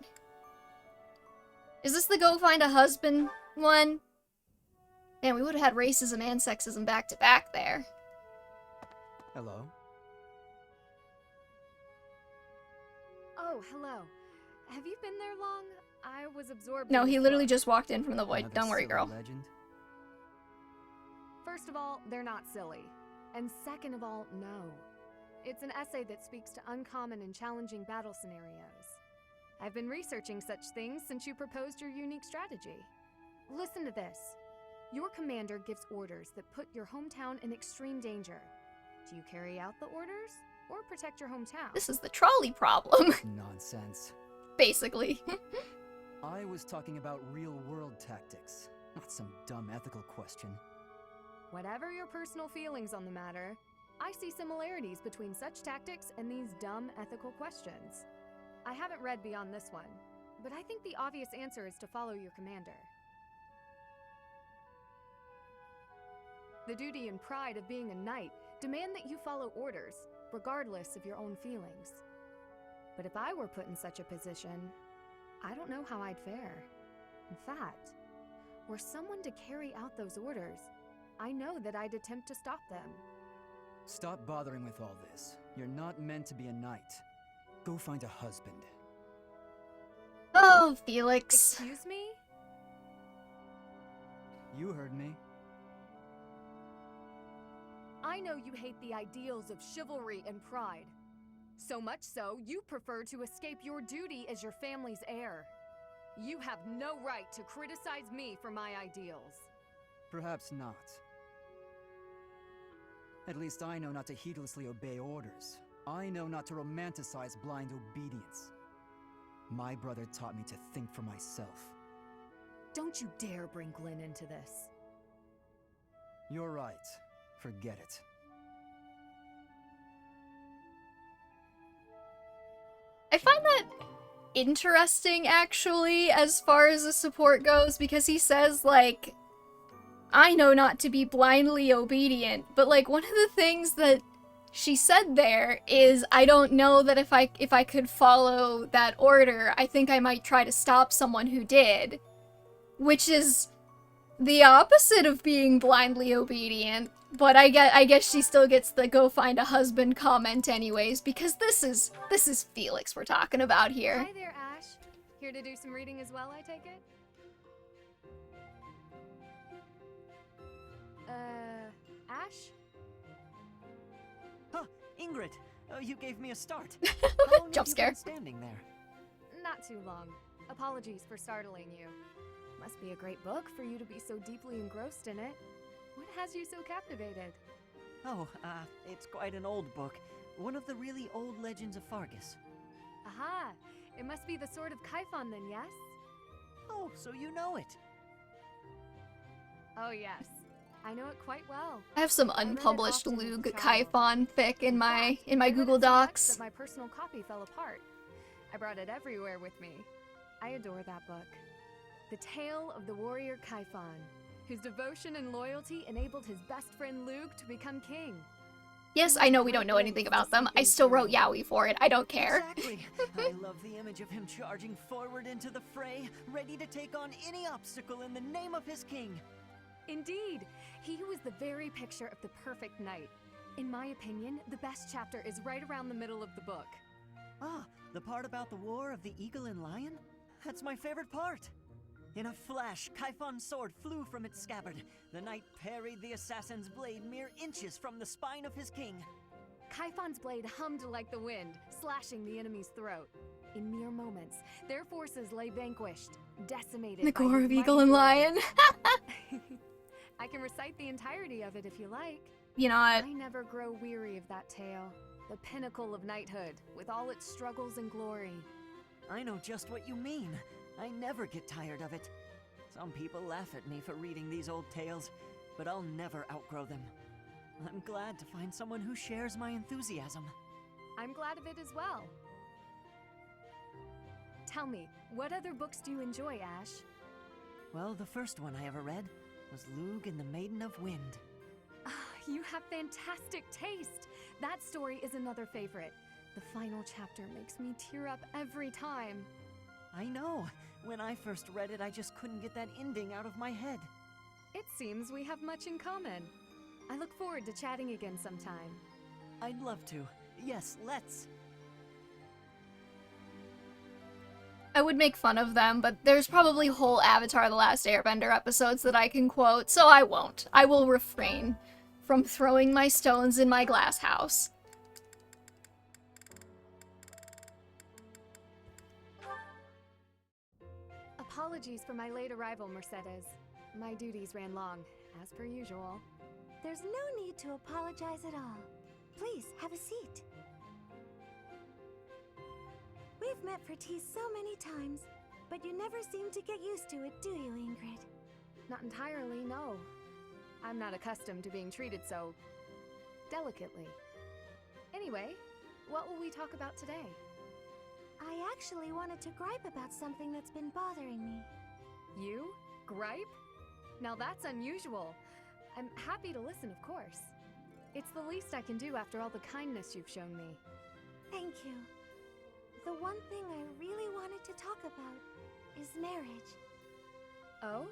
Is this the go find a husband one? Man, we would have had racism and sexism back to back there. Hello? Oh, hello. Have you been there long? I was absorbed. No, in he this literally book. just walked in from the void. Another Don't worry, silly girl. Legend? First of all, they're not silly. And second of all, no. It's an essay that speaks to uncommon and challenging battle scenarios. I've been researching such things since you proposed your unique strategy. Listen to this. Your commander gives orders that put your hometown in extreme danger. Do you carry out the orders or protect your hometown? This is the trolley problem. Nonsense. Basically. I was talking about real-world tactics, not some dumb ethical question. Whatever your personal feelings on the matter, I see similarities between such tactics and these dumb ethical questions. I haven't read beyond this one, but I think the obvious answer is to follow your commander. The duty and pride of being a knight demand that you follow orders, regardless of your own feelings. But if I were put in such a position, I don't know how I'd fare. In fact, were someone to carry out those orders, I know that I'd attempt to stop them. Stop bothering with all this. You're not meant to be a knight. Go find a husband. Oh, Felix. Excuse me? You heard me. I know you hate the ideals of chivalry and pride. So much so, you prefer to escape your duty as your family's heir. You have no right to criticize me for my ideals. Perhaps not. At least I know not to heedlessly obey orders. I know not to romanticize blind obedience. My brother taught me to think for myself. Don't you dare bring Glenn into this. You're right. Forget it. I find that interesting, actually, as far as the support goes, because he says, like, I know not to be blindly obedient, but, like, one of the things that she said there is, I don't know that if I could follow that order, I think I might try to stop someone who did. Which is the opposite of being blindly obedient, but I guess she still gets the go find a husband comment anyways, because this is Felix we're talking about here. Hi there, Ash. Here to do some reading as well, I take it? Ash? Huh, Ingrid, you gave me a start. Jump scare. Standing there. Not too long. Apologies for startling you. Must be a great book for you to be so deeply engrossed in it. What has you so captivated? Oh, it's quite an old book. One of the really old legends of Fargus. Aha! It must be the Sword of Kaifon then, yes? Oh, so you know it. Oh yes. I know it quite well. I have some unpublished Lug Kaifon fic in my Google Docs. That my personal copy fell apart. I brought it everywhere with me. I adore that book. The tale of the warrior Kaifon, whose devotion and loyalty enabled his best friend Lug to become king. Yes, I know we don't know anything about them. I still wrote Yaoi for it. I don't care. Exactly. I love the image of him charging forward into the fray, ready to take on any obstacle in the name of his king. Indeed, he was the very picture of the perfect knight. In my opinion, the best chapter is right around the middle of the book. Ah, the part about the war of the eagle and lion? That's my favorite part. In a flash, Kaifon's sword flew from its scabbard. The knight parried the assassin's blade mere inches from the spine of his king. Kaifon's blade hummed like the wind, slashing the enemy's throat. In mere moments, their forces lay vanquished, decimated. The gore of eagle and lion. I can recite the entirety of it if you like. You know what? I never grow weary of that tale. The pinnacle of knighthood, with all its struggles and glory. I know just what you mean. I never get tired of it. Some people laugh at me for reading these old tales, but I'll never outgrow them. I'm glad to find someone who shares my enthusiasm. I'm glad of it as well. Tell me, what other books do you enjoy, Ash? Well, the first one I ever read was Lug and the Maiden of Wind. You have fantastic taste! That story is another favorite. The final chapter makes me tear up every time. I know. When I first read it, I just couldn't get that ending out of my head. It seems we have much in common. I look forward to chatting again sometime. I'd love to. Yes, let's. I would make fun of them, but there's probably whole Avatar The Last Airbender episodes that I can quote, so I won't. I will refrain from throwing my stones in my glass house. Apologies for my late arrival, Mercedes. My duties ran long, as per usual. There's no need to apologize at all. Please, have a seat. We've met for tea so many times, but you never seem to get used to it, do you, Ingrid? Not entirely, no. I'm not accustomed to being treated so delicately. Anyway, what will we talk about today? I actually wanted to gripe about something that's been bothering me. You? Gripe? Now that's unusual. I'm happy to listen, of course. It's the least I can do after all the kindness you've shown me. Thank you. The one thing I really wanted to talk about is marriage. Oh?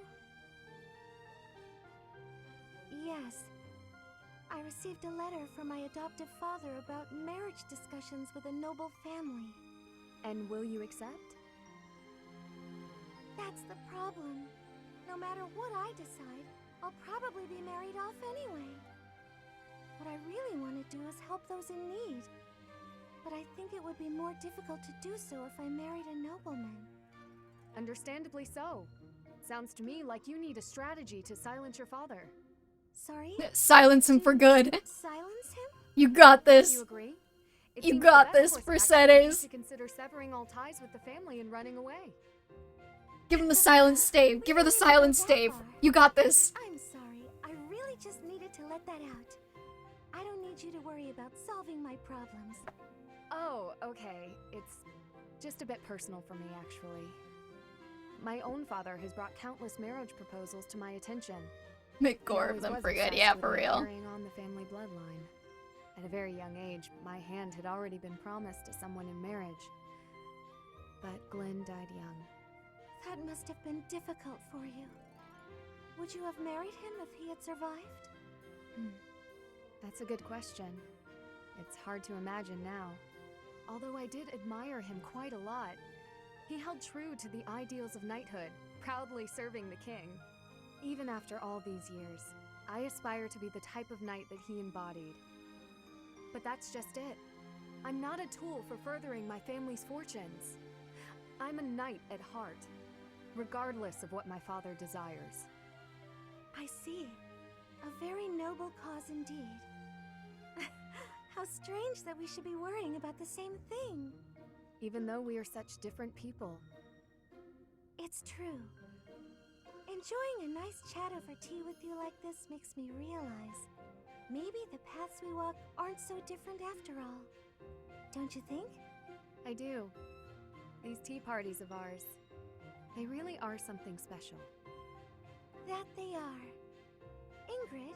Yes. I received a letter from my adoptive father about marriage discussions with a noble family. And will you accept? That's the problem. No matter what I decide, I'll probably be married off anyway. What I really want to do is help those in need. But I think it would be more difficult to do so if I married a nobleman. Understandably so. Sounds to me like you need a strategy to silence your father. Sorry? Silence him for good. Silence him? You got this. You agree? It You seems got the this, best course of action would be Mercedes. to consider severing all ties with the family and running away. Give him the silence stave. Give her the silence stave. You got this. I'm sorry. I really just needed to let that out. I don't need you to worry about solving my problems. Oh, okay. It's just a bit personal for me, actually. My own father has brought countless marriage proposals to my attention. Make He gore of always them was for good. obsessed Yeah, with for me real. carrying on the family bloodline. At a very young age, my hand had already been promised to someone in marriage. But Glenn died young. That must have been difficult for you. Would you have married him if he had survived? That's a good question. It's hard to imagine now. Although I did admire him quite a lot. He held true to the ideals of knighthood, proudly serving the king. Even after all these years, I aspire to be the type of knight that he embodied. But that's just it. I'm not a tool for furthering my family's fortunes. I'm a knight at heart, regardless of what my father desires. I see. A very noble cause indeed. How strange that we should be worrying about the same thing. Even though we are such different people. It's true. Enjoying a nice chat over tea with you like this makes me realize maybe the paths we walk aren't so different after all. Don't you think? I do. These tea parties of ours, they really are something special. That they are. Ingrid,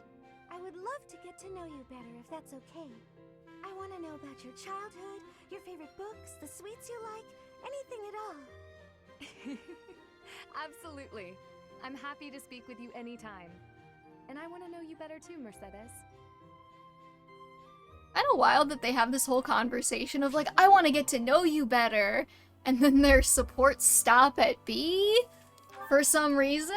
I would love to get to know you better if that's okay. I want to know about your childhood, your favorite books, the sweets you like, anything at all. Absolutely. I'm happy to speak with you anytime. And I want to know you better too, Mercedes. Kind of wild that they have this whole conversation of like, I want to get to know you better, and then their supports stop at B for some reason.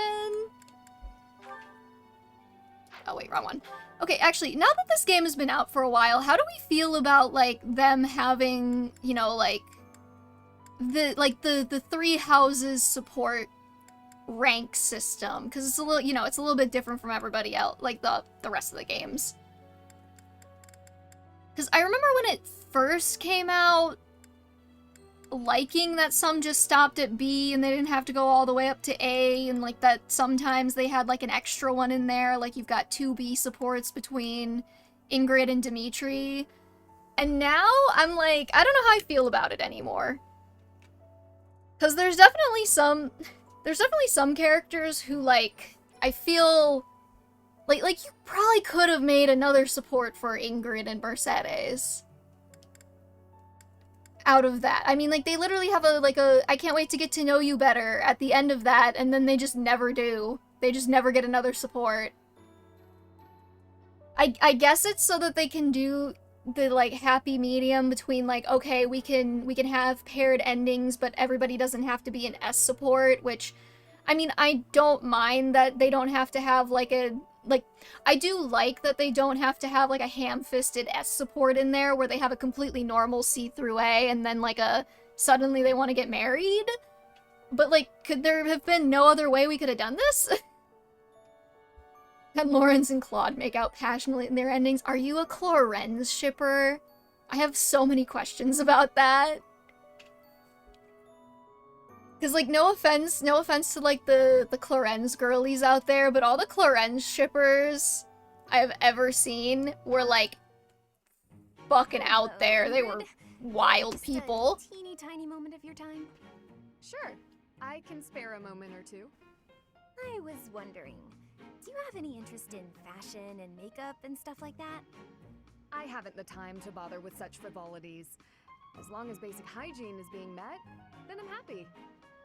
Oh wait, wrong one. Okay, actually, now that this game has been out for a while, how do we feel about like them having, you know, like the three houses support rank system? Because it's a little, you know, it's a little bit different from everybody else, like the rest of the games. Because I remember when it first came out, liking that some just stopped at B and they didn't have to go all the way up to A, and like that sometimes they had like an extra one in there, like you've got 2 B supports between Ingrid and Dimitri. And now I'm like, I don't know how I feel about it anymore. Because there's definitely some characters who like, I feel like you probably could have made another support for Ingrid and Mercedes out of that. I mean, like, they literally have a I can't wait to get to know you better at the end of that, and then they just never do. They just never get another support. I guess it's so that they can do the, like, happy medium between, like, okay, we can have paired endings, but everybody doesn't have to be an S support, which, I mean, I don't mind that they don't have to have, like, I do like that they don't have to have, like, a ham-fisted S support in there where they have a completely normal C through A and then, like, suddenly they want to get married. But, like, could there have been no other way we could have done this? And Lawrence and Claude make out passionately in their endings. Are you a Clorenz shipper? I have so many questions about that. Cause like no offense to like the Clarence girlies out there, but all the Clarence shippers I've ever seen were like fucking out there. They were wild people. Just a teeny tiny moment of your time. Sure, I can spare a moment or two. I was wondering, do you have any interest in fashion and makeup and stuff like that? I haven't the time to bother with such frivolities. As long as basic hygiene is being met, then I'm happy.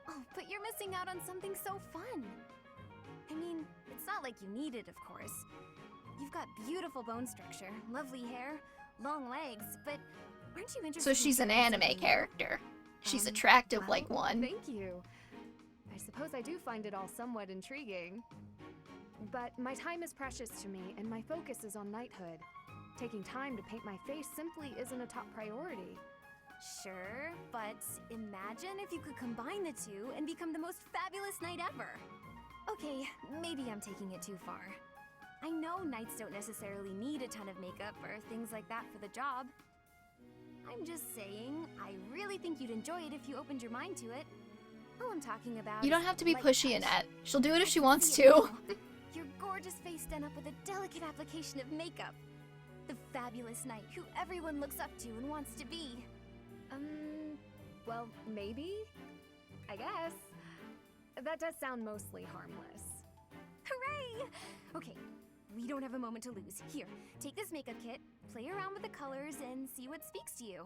Oh, but you're missing out on something so fun. I mean, it's not like you need it, of course. You've got beautiful bone structure, lovely hair, long legs, but aren't you interested So she's in an trying anime something new? character. She's attractive like Well, one. Thank you. I suppose I do find it all somewhat intriguing. But my time is precious to me, and my focus is on knighthood. Taking time to paint my face simply isn't a top priority. Sure, but imagine if you could combine the two and become the most fabulous knight ever. Okay, maybe I'm taking it too far. I know knights don't necessarily need a ton of makeup or things like that for the job. I'm just saying, I really think you'd enjoy it if you opened your mind to it. All I'm talking about You don't is have to be light pushy, touch. Annette. She'll do it if she I can wants see it to. now. Your gorgeous face done up with a delicate application of makeup. The fabulous knight who everyone looks up to and wants to be. Well, maybe? I guess. That does sound mostly harmless. Hooray! Okay, we don't have a moment to lose. Here, take this makeup kit, play around with the colors, and see what speaks to you.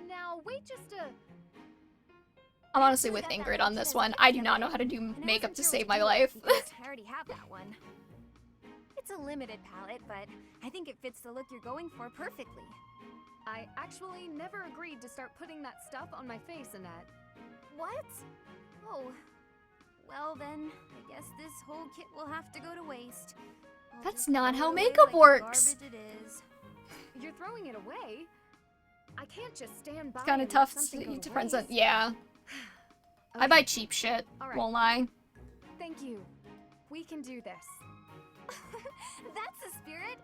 Now, wait just a... I'm honestly with Ingrid on this one. I do not know how to do makeup to save my life. I already have that one. It's a limited palette, but I think it fits the look you're going for perfectly. I actually never agreed to start putting that stuff on my face, Annette. What? Oh, well then, I guess this whole kit will have to go to waste. I'll That's just not throw how it away makeup like the works. garbage it is. You're throwing it away? I can't just stand by It's kind of and let tough something go to friends on. waste. Yeah. I buy cheap shit, All right. won't lie. Thank you. We can do this. That's the spirit!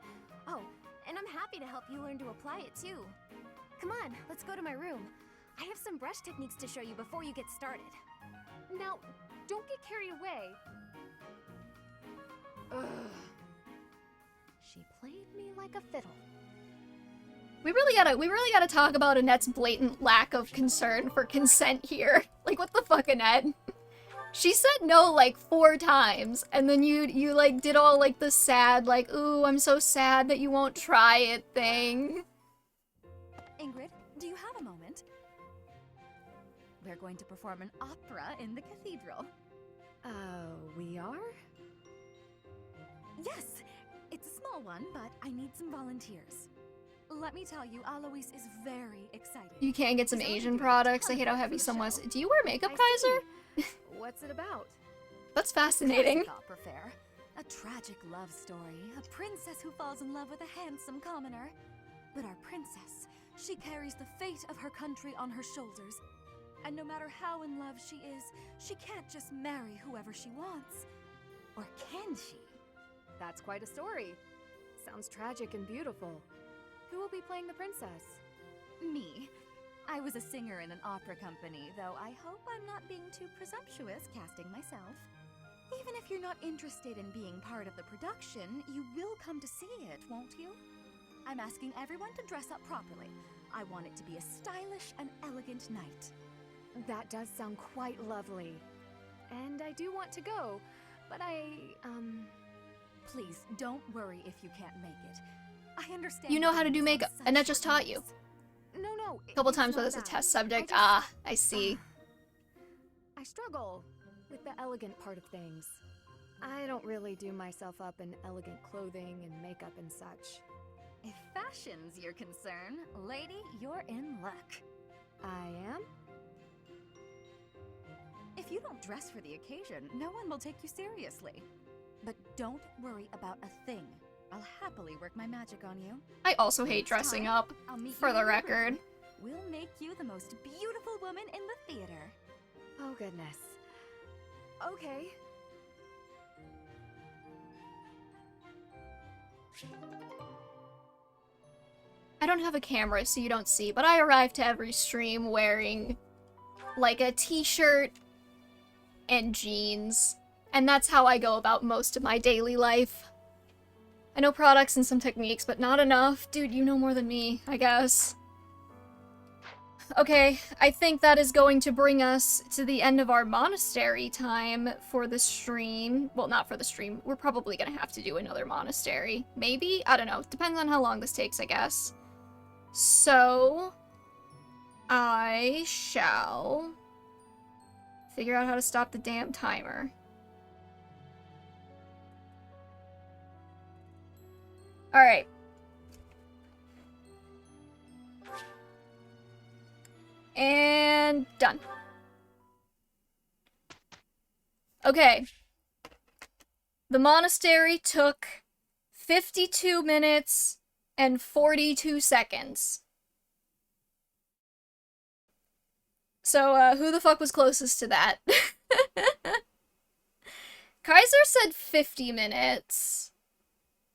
Oh, and I'm happy to help you learn to apply it too. Come on, let's go to my room. I have some brush techniques to show you before you get started. Now, don't get carried away. Ugh. She played me like a fiddle. We really gotta talk about Annette's blatant lack of concern for consent here. Like, what the fuck, Annette? She said no like 4 times, and then you like did all like the sad, like, ooh, I'm so sad that you won't try it thing. Ingrid, do you have a moment? We're going to perform an opera in the cathedral. We are? Yes, it's a small one, but I need some volunteers. Let me tell you, Alois is very excited. You can get some He's already Asian doing a products. ton I hate of how work heavy for the some was. show. Do you wear makeup, Kaiser? What's it about? That's fascinating. Classic opera fair. A tragic love story. A princess who falls in love with a handsome commoner. But our princess, she carries the fate of her country on her shoulders. And no matter how in love she is, she can't just marry whoever she wants. Or can she? That's quite a story. Sounds tragic and beautiful. Who will be playing the princess? Me. I was a singer in an opera company, though I hope I'm not being too presumptuous casting myself. Even if you're not interested in being part of the production, you will come to see it, won't you? I'm asking everyone to dress up properly. I want it to be a stylish and elegant night. That does sound quite lovely. And I do want to go, but Please, don't worry if you can't make it. I understand. You know how to do it's on makeup. such Annette just short taught you. No, A couple it's times not when it's a that. test subject. I see. I struggle with the elegant part of things. I don't really do myself up in elegant clothing and makeup and such. If fashion's your concern, lady, you're in luck. I am? If you don't dress for the occasion, no one will take you seriously. But don't worry about a thing. I'll happily work my magic on you. I also When hate it's dressing time, up, I'll meet for you the in your record. room. We'll make you the most beautiful woman in the theater. Oh, goodness. Okay. I don't have a camera, so you don't see, but I arrive to every stream wearing like a t-shirt and jeans. And that's how I go about most of my daily life. I know products and some techniques, but not enough. Dude, you know more than me, I guess. Okay, I think that is going to bring us to the end of our monastery time for the stream. Well, not for the stream. We're probably gonna have to do another monastery. Maybe? I don't know. Depends on how long this takes, I guess. So, I shall figure out how to stop the damn timer. Alright. And done. Okay. The monastery took 52 minutes and 42 seconds. So, who the fuck was closest to that? Kaiser said 50 minutes.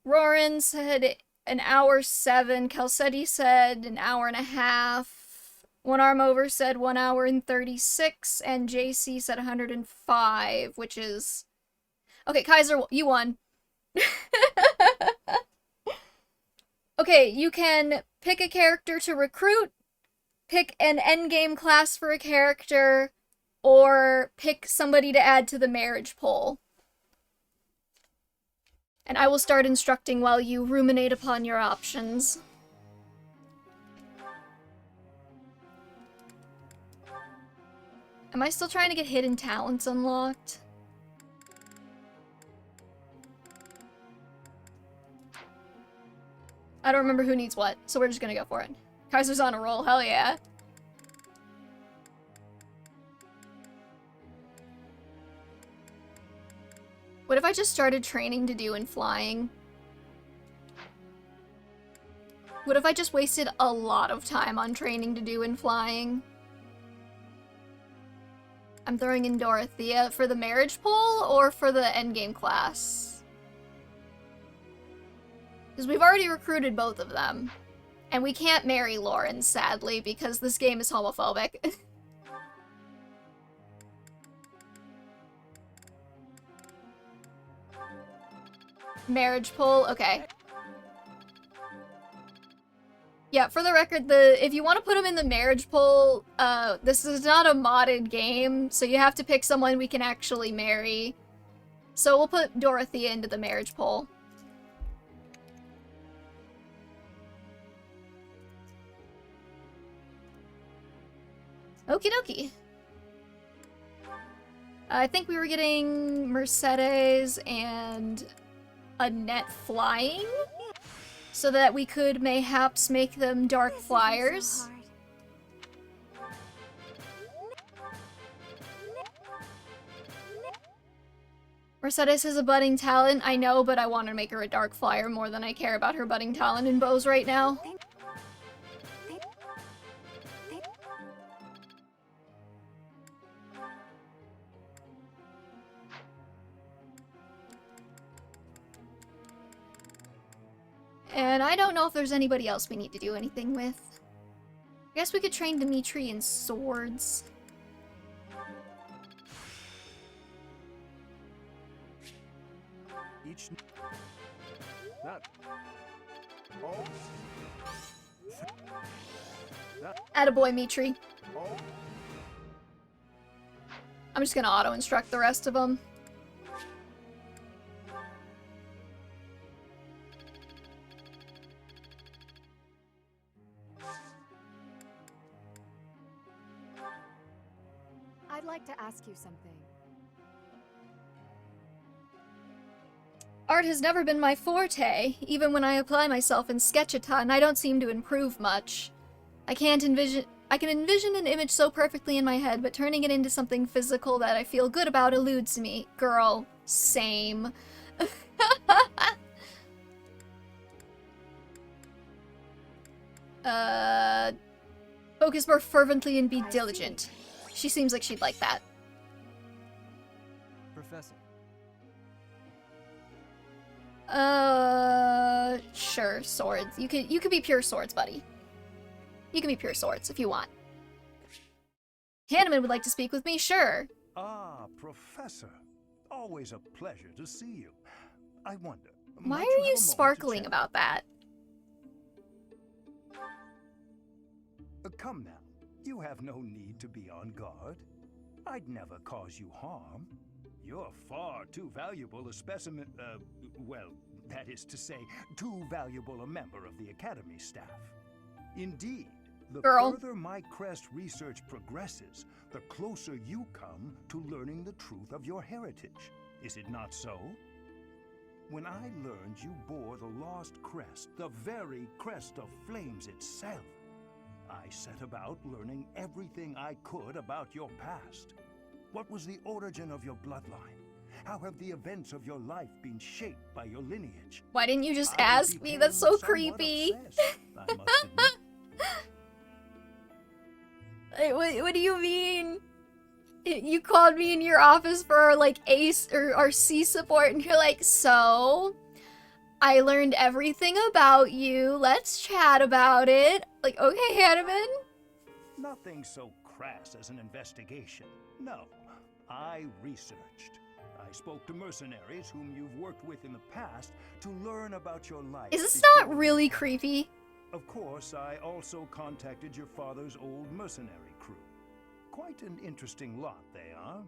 Roran said an hour 7. Calcetti said an hour and a half. One Arm Over said 1 hour and 36, and JC said 105, which is... Okay, Kaiser, you won. Okay, you can pick a character to recruit, pick an endgame class for a character, or pick somebody to add to the marriage poll. And I will start instructing while you ruminate upon your options. Am I still trying to get hidden talents unlocked? I don't remember who needs what, so we're just gonna go for it. Kaiser's on a roll, hell yeah. What if I just started training to do in flying? What if I just wasted a lot of time on training to do in flying? I'm throwing in Dorothea for the marriage poll or for the endgame class? Because we've already recruited both of them. And we can't marry Lauren, sadly, because this game is homophobic. Marriage poll, okay. Yeah, for the record, if you want to put them in the marriage poll, this is not a modded game, so you have to pick someone we can actually marry. So we'll put Dorothea into the marriage poll. Okie dokie. I think we were getting Mercedes and Annette flying, so that we could mayhaps make them dark flyers. Mercedes is a budding talent, I know, but I want to make her a dark flyer more than I care about her budding talent in bows right now. And I don't know if there's anybody else we need to do anything with. I guess we could train Dimitri in swords. Each... Attaboy, Mitri. I'm just gonna auto-instruct the rest of them. I'd like to ask you something. Art has never been my forte. Even when I apply myself and sketch a ton, I don't seem to improve much. I can envision an image so perfectly in my head, but turning it into something physical that I feel good about eludes me. Girl, same. Focus more fervently and be diligent. She seems like she'd like that. Professor. Sure, swords. You could be pure swords, buddy. You can be pure swords if you want. Hanneman would like to speak with me, sure. Ah, Professor. Always a pleasure to see you. I wonder, Why might are have you a moment to sparkling chat? about that? Come now, you have no need to be on guard. I'd never cause you harm. You're far too valuable a specimen, well, that is to say, too valuable a member of the Academy staff. Indeed, the further my crest research progresses, the closer you come to learning the truth of your heritage. Is it not so? When I learned you bore the lost crest, the very crest of flames itself, I set about learning everything I could about your past. What was the origin of your bloodline? How have the events of your life been shaped by your lineage? Why didn't you just ask me? That's so creepy. I must admit. What do you mean? You called me in your office for like ACE or RC support and you're like, so I learned everything about you. Let's chat about it. Like, okay, Hanneman. Nothing so crass as an investigation. No, I researched. I spoke to mercenaries whom you've worked with in the past to learn about your life. Is this not really creepy? Of course, I also contacted your father's old mercenary crew. Quite an interesting lot they are.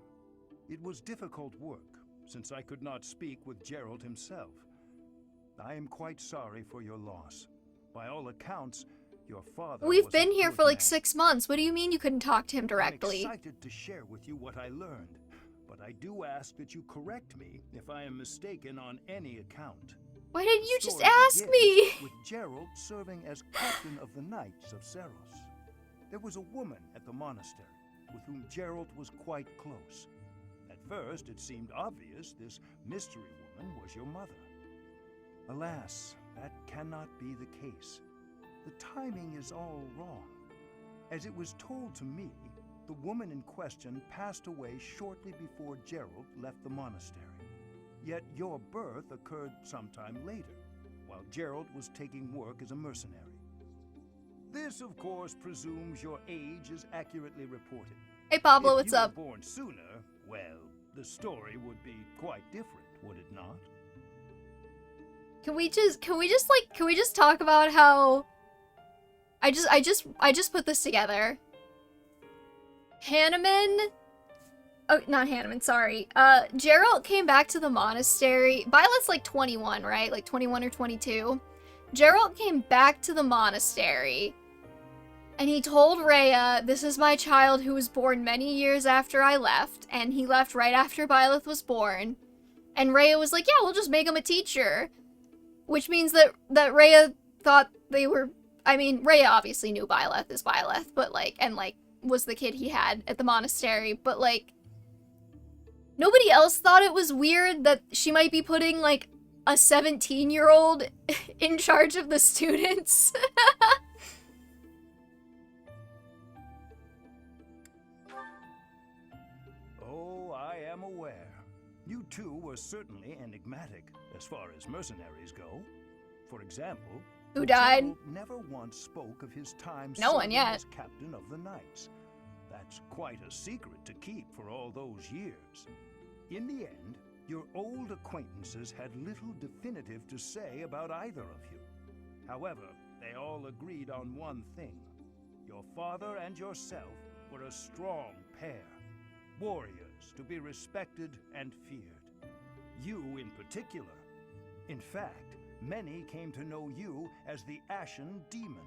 It was difficult work, since I could not speak with Gerald himself. I am quite sorry for your loss. By all accounts, your father We've was been a here good for like man. 6 months. What do you mean you couldn't talk to him directly? I'm excited to share with you what I learned, but I do ask that you correct me if I am mistaken on any account. Why didn't you just Story ask begins me? with Gerald serving as captain of the Knights of Seros. There was a woman at the monastery with whom Gerald was quite close. At first, it seemed obvious this mystery woman was your mother. Alas, that cannot be the case. The timing is all wrong. As it was told to me, the woman in question passed away shortly before Gerald left the monastery. Yet your birth occurred sometime later, while Gerald was taking work as a mercenary. This, of course, presumes your age is accurately reported. Hey Pablo, If what's you were up? born sooner, well, the story would be quite different, would it not? Can we just talk about how I just put this together. Hanneman, oh, not Hanneman, sorry. Gerald came back to the monastery. Violet's like 21, right? Like 21 or 22. Gerald came back to the monastery and he told Rhea, this is my child who was born many years after I left, and he left right after Violet was born. And Rhea was like, yeah, we'll just make him a teacher. Which means that Rhea thought they were, I mean, Rhea obviously knew Byleth is Byleth, but like, and like, was the kid he had at the monastery, but like, nobody else thought it was weird that she might be putting like a 17-year-old in charge of the students. Oh, I am aware. You two were certainly enigmatic as far as mercenaries go. For example, Who died? Gerald never once spoke of his time No one serving yet. as captain of the Knights. That's quite a secret to keep for all those years. In the end, your old acquaintances had little definitive to say about either of you. However, they all agreed on one thing. Your father and yourself were a strong pair. Warriors to be respected and feared. You in particular. In fact, many came to know you as the Ashen Demon.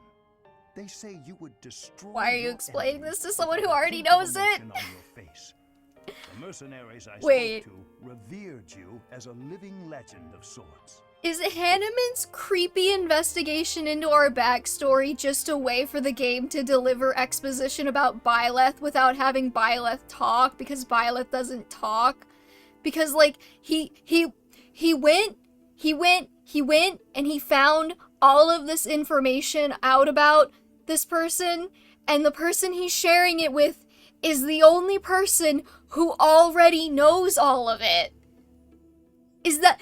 They say you would destroy. Why are you your explaining enemies this to someone with who a already hint of knows it? emotion on your face. The mercenaries I Wait. spoke to revered you as a living legend of sorts. Is Hanneman's creepy investigation into our backstory just a way for the game to deliver exposition about Byleth without having Byleth talk because Byleth doesn't talk? Because like he went and he found all of this information out about this person, and the person he's sharing it with is the only person who already knows all of it. Is that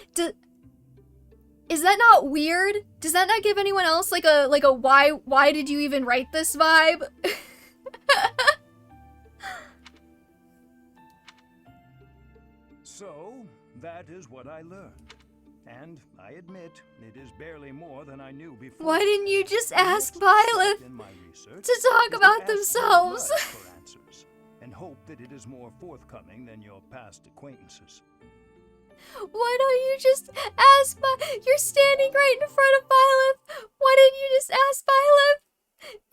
not weird? Does that not give anyone else like a why did you even write this vibe? So, that is what I learned. And I admit, it is barely more than I knew before. Why didn't you just The ask next Violet step in my research to talk is about ask themselves? blood for answers, and hope that it is more forthcoming than your past acquaintances. Why don't you just ask You're standing right in front of Violet. Why didn't you just ask Violet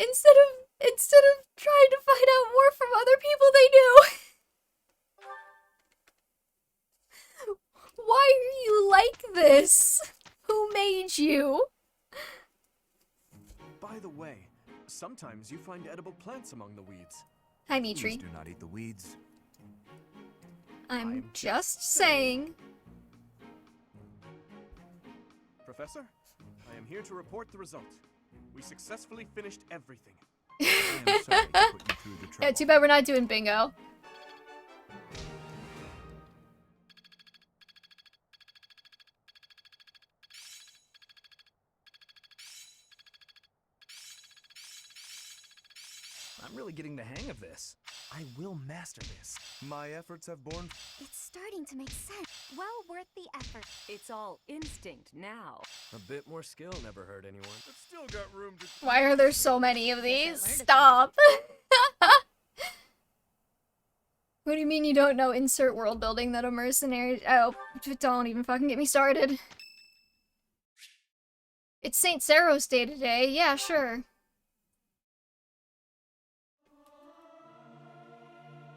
instead of trying to find out more from other people they knew? Why are you like this? Who made you? By the way, sometimes you find edible plants among the weeds. Hi, Dimitri. Please do not eat the weeds. I'm just saying. Professor, I am here to report the result. We successfully finished everything. I am sorry to put you through the trouble. Yeah, too bad we're not doing bingo. I'm really getting the hang of this. I will master this. My efforts have borne. It's starting to make sense. Well worth the effort. It's all instinct now. A bit more skill never hurt anyone. But still got room to. Why are there so many of these? Stop. What do you mean you don't know insert world building that a mercenary? Oh, don't even fucking get me started. It's St. Saros Day today. Yeah, sure.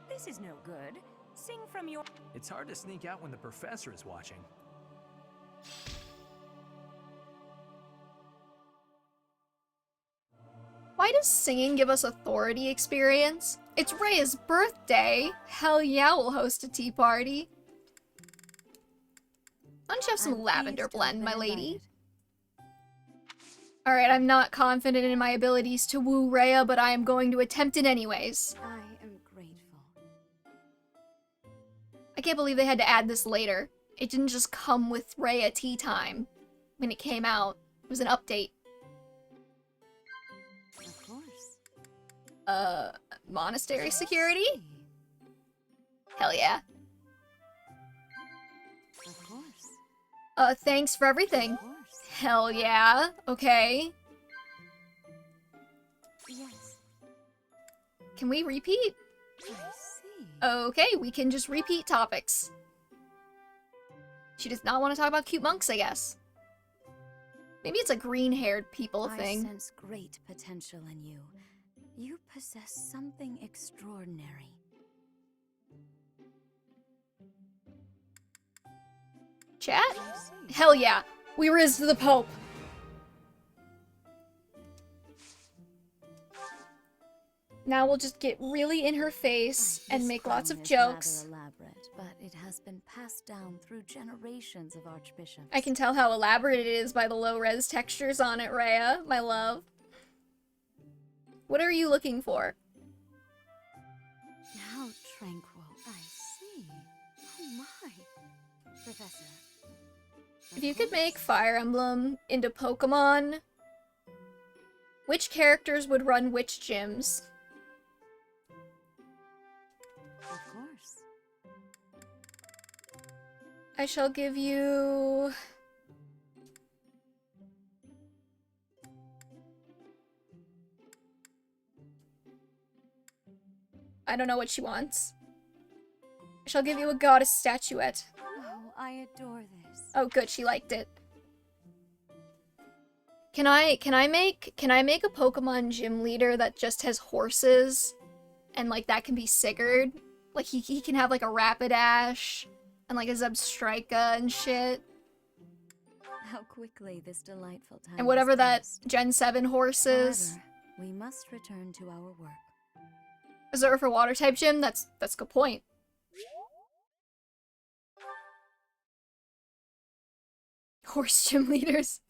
This is no good. Sing from your... It's hard to sneak out when the professor is watching. Why does singing give us authority experience? It's Rhea's birthday. Hell yeah, we'll host a tea party. Why don't you have some lavender blend, my lady? Alright, I'm not confident in my abilities to woo Rhea, but I am going to attempt it anyways. I am grateful. I can't believe they had to add this later. It didn't just come with Rhea tea time when it came out. It was an update. Of course. Monastery security? Hell yeah. Of course. Thanks for everything. Hell yeah. Okay. Yes. Can we repeat? I see. Okay, we can just repeat topics. She does not want to talk about cute monks, I guess. Maybe it's a green-haired people thing. I sense great potential in you. You possess something extraordinary. Chat? Hell yeah. We riz to the Pope. Now we'll just get really in her face and make lots of jokes. Rather elaborate, but it has been passed down through generations of archbishops. I can tell how elaborate it is by the low-res textures on it, Rhea, my love. What are you looking for? How tranquil. I see. Oh my. Professor. If you could make Fire Emblem into Pokemon, which characters would run which gyms? Of course. I shall give you... I don't know what she wants. I shall give you a goddess statuette. Oh, I adore this. Oh good, she liked it. Can I make a Pokemon gym leader that just has horses? And like that can be Sigurd? Like he can have like a Rapidash and like a Zebstrika and shit. How quickly this delightful time. And whatever has that passed. Gen 7 horse is. However, we must return to our work. Reserve for water type gym? That's a good point. Horse gym leaders.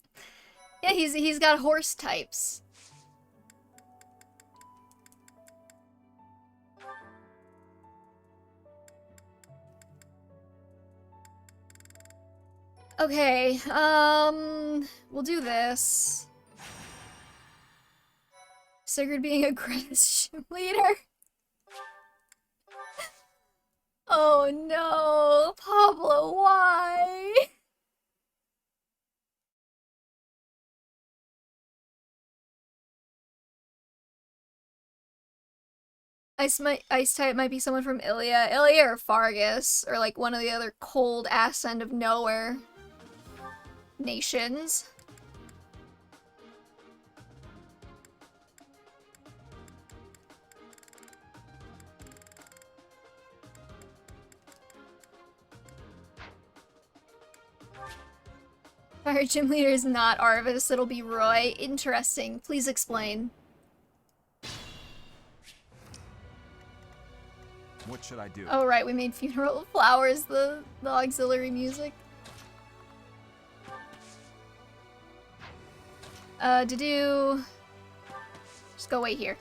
Yeah, he's got horse types. Okay, we'll do this. Sigurd being a grass gym leader. Oh no, Pablo, why? Ice type might be someone from Ilya or Fargus, or like one of the other cold ass end of nowhere nations. Fire gym leader is not Arvis, it'll be Roy. Interesting. Please explain. What should I do? Oh right, we made Funeral Flowers the auxiliary music. Just go wait here.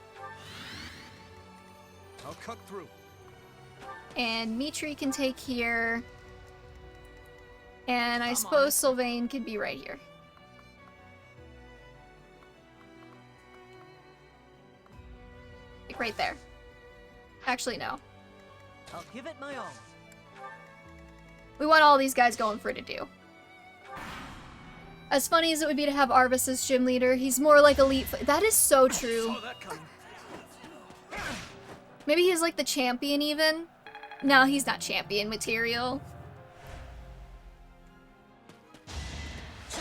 I'll cut through. And Dimitri can take here. And I suppose Sylvain could be right here. Like right there. Actually, no. I'll give it my all. We want all these guys going for it to do. As funny as it would be to have Arvis as gym leader, he's more like elite. That is so true. Maybe he's like the champion even. No, he's not champion material.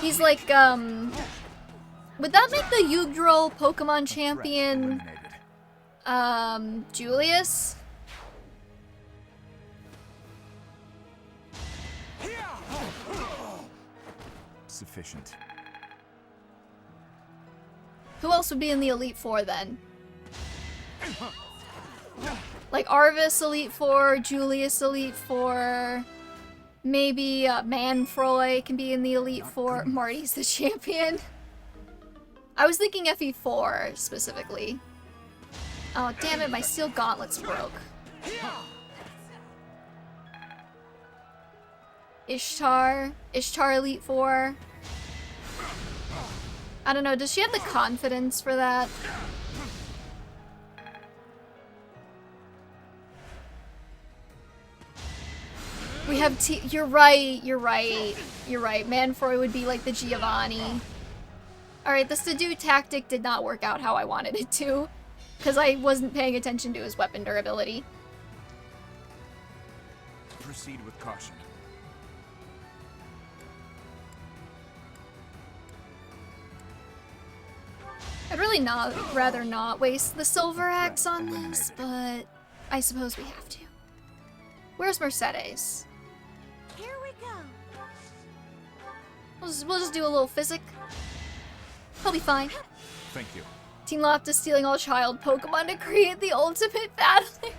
He's like, would that make the Yggdrasil Pokemon champion, Julius? Sufficient. Who else would be in the Elite Four then? Like Arvis Elite Four, Julius Elite Four, maybe Manfroy can be in the Elite Four. Marty's the champion. I was thinking FE4 specifically. Oh damn it, my steel gauntlets broke. Ishtar Elite Four. I don't know, does she have the confidence for that? We have you're right. Manfroy would be like the Giovanni. Alright, the Seduce tactic did not work out how I wanted it to. Because I wasn't paying attention to his weapon durability. Proceed with caution. I'd really rather not waste the silver axe on this, but I suppose we have to. Where's Mercedes? Here we go. We'll just do a little physic. He'll be fine. Thank you. Team Loptus stealing all child Pokemon to create the ultimate battler.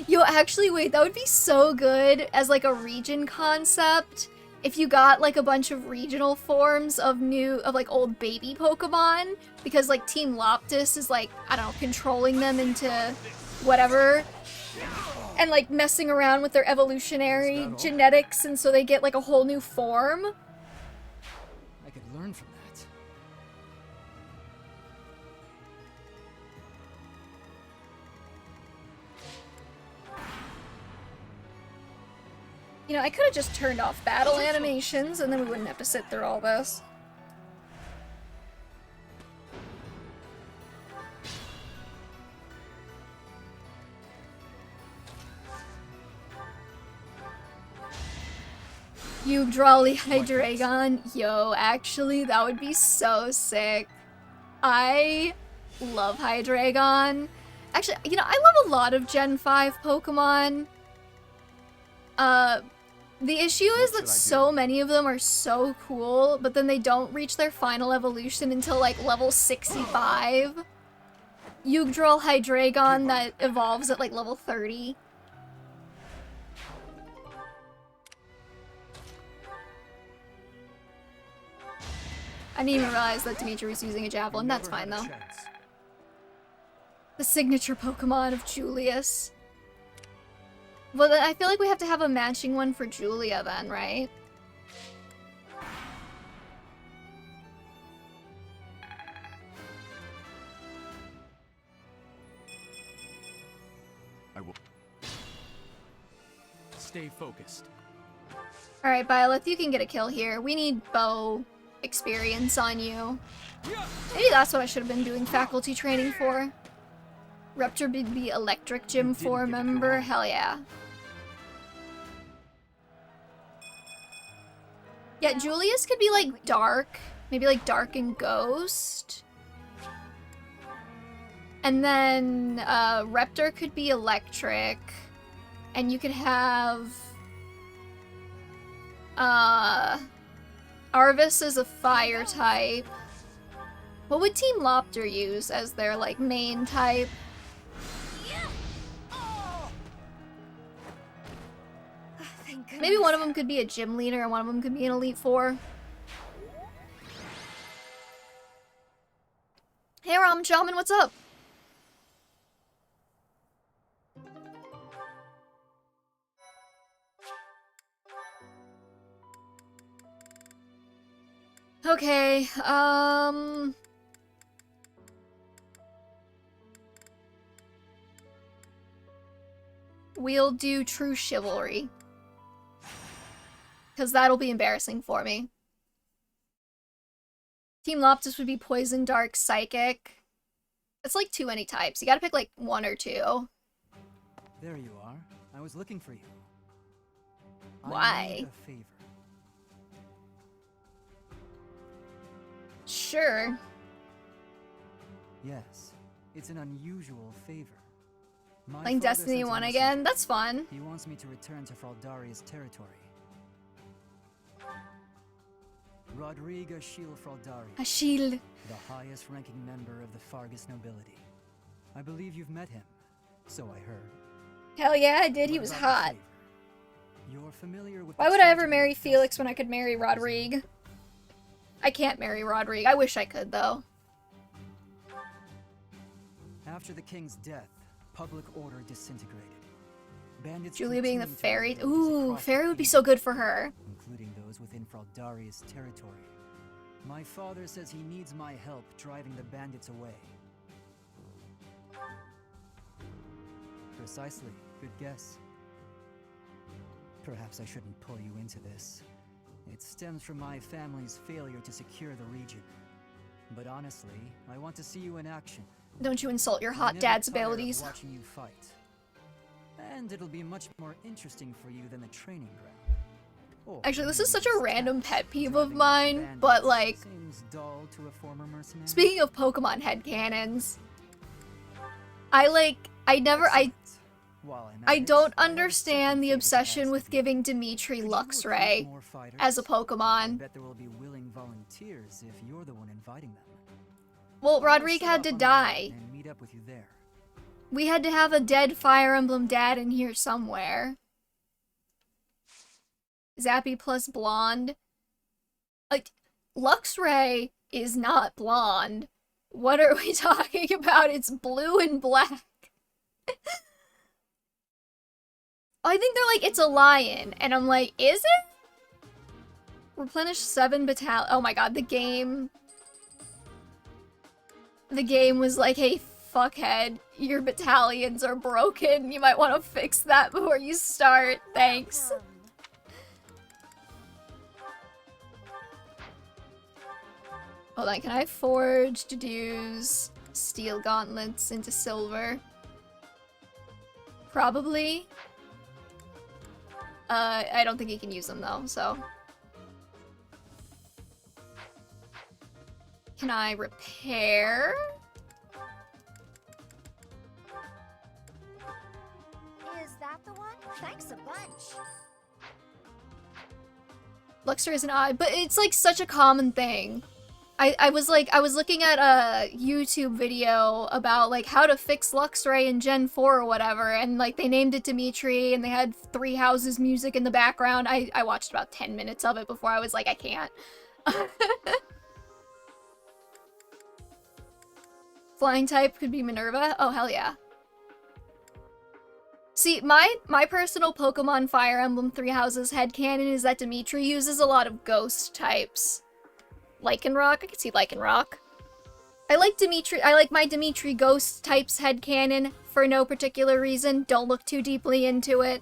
Yo, actually, wait, that would be so good as like a region concept. If you got like a bunch of regional forms of like old baby Pokemon, because like Team Loptus is like, I don't know, controlling them into whatever, and like messing around with their evolutionary genetics, and so they get like a whole new form. I could learn from that. You know, I could have just turned off battle animations and then we wouldn't have to sit through all this. Yggdrasil Hydreigon. Yo, actually, that would be so sick. I love Hydreigon. Actually, you know, I love a lot of Gen 5 Pokemon. The issue is that so many of them are so cool, but then they don't reach their final evolution until like level 65. Yggdrasil Hydreigon that evolves at like level 30. I didn't even realize that Dimitri was using a javelin. That's fine though. The signature Pokemon of Julius. Well, I feel like we have to have a matching one for Julia then, right? I will. stay focused. Alright, Byleth, you can get a kill here. We need bow experience on you. Maybe that's what I should have been doing faculty training for. Rupture would be Electric Gym 4 member. Hell yeah. Yeah, Julius could be like dark. Maybe like dark and ghost. And then Reptor could be electric. And you could have Arvis is a fire type. What would Team Lopter use as their like main type? Maybe one of them could be a gym leader and one of them could be an Elite Four. Hey Ram Shaman, what's up? Okay, we'll do True Chivalry. Because that'll be embarrassing for me. Team Loptus would be Poison, Dark, Psychic. It's like too many types. You gotta pick like one or two. There you are. I was looking for you. Why? I need a favor. Sure. Yes, it's an unusual favor. My Playing father Destiny sent a 1 messenger. again? That's fun. He wants me to return to Fraldaria's territory. Rodrigo Ashil Fraldari. Ashil. The highest ranking member of the Fargus nobility. I believe you've met him, so I heard. Hell yeah, I did. He What was about the hot. favor? You're familiar with Why the would I change ever in marry the Felix when I could marry Rodrigue? I can't marry Rodrigue. I wish I could, though. After the king's death, public order disintegrated. Bandits Julia being the continued to fairy. ravage Ooh, across fairy the would be kingdom, so good for her. including those within Fraldaria's territory. My father says he needs my help driving the bandits away. Precisely. Good guess. Perhaps I shouldn't pull you into this. It stems from my family's failure to secure the region. But honestly, I want to see you in action. Don't you insult your I hot never dad's tire of abilities. watching you fight. And it'll be much more interesting for you than the training ground. Or Actually, this is maybe such a just random cats pet peeve of driving mine, bandits but like, seems dull to a former mercenary. speaking of Pokemon headcanons, I While I'm at I it, don't I have a understand the second favor to obsession ask with you. giving Dimitri Could you Luxray recruit more fighters? as a I Pokemon. bet there will be willing volunteers if you're the one inviting them. Well, I'll Rodrigue set had off to on my die. own and meet up with you there. We had to have a dead Fire Emblem dad in here somewhere. Zappy plus blonde. Like, Luxray is not blonde. What are we talking about? It's blue and black. I think they're like, it's a lion. And I'm like, is it? Replenish 7 battalion. Oh my god, the game. The game was like, hey, fuckhead, your battalions are broken. You might want to fix that before you start. Thanks. Hold on, can I forge Dedue's steel gauntlets into silver? Probably. I don't think he can use them though, so. Can I repair? Is that the one? Thanks a bunch. Luxray is an odd, but it's like such a common thing. I was looking at a YouTube video about like how to fix Luxray in Gen 4 or whatever, and like they named it Dimitri and they had Three Houses music in the background. I watched about 10 minutes of it before I was like, I can't. Flying type could be Minerva. Oh, hell yeah. See, my personal Pokemon Fire Emblem Three Houses headcanon is that Dimitri uses a lot of ghost types. Lycanroc? I could see Lycanroc. I like my Dimitri ghost types headcanon for no particular reason. Don't look too deeply into it.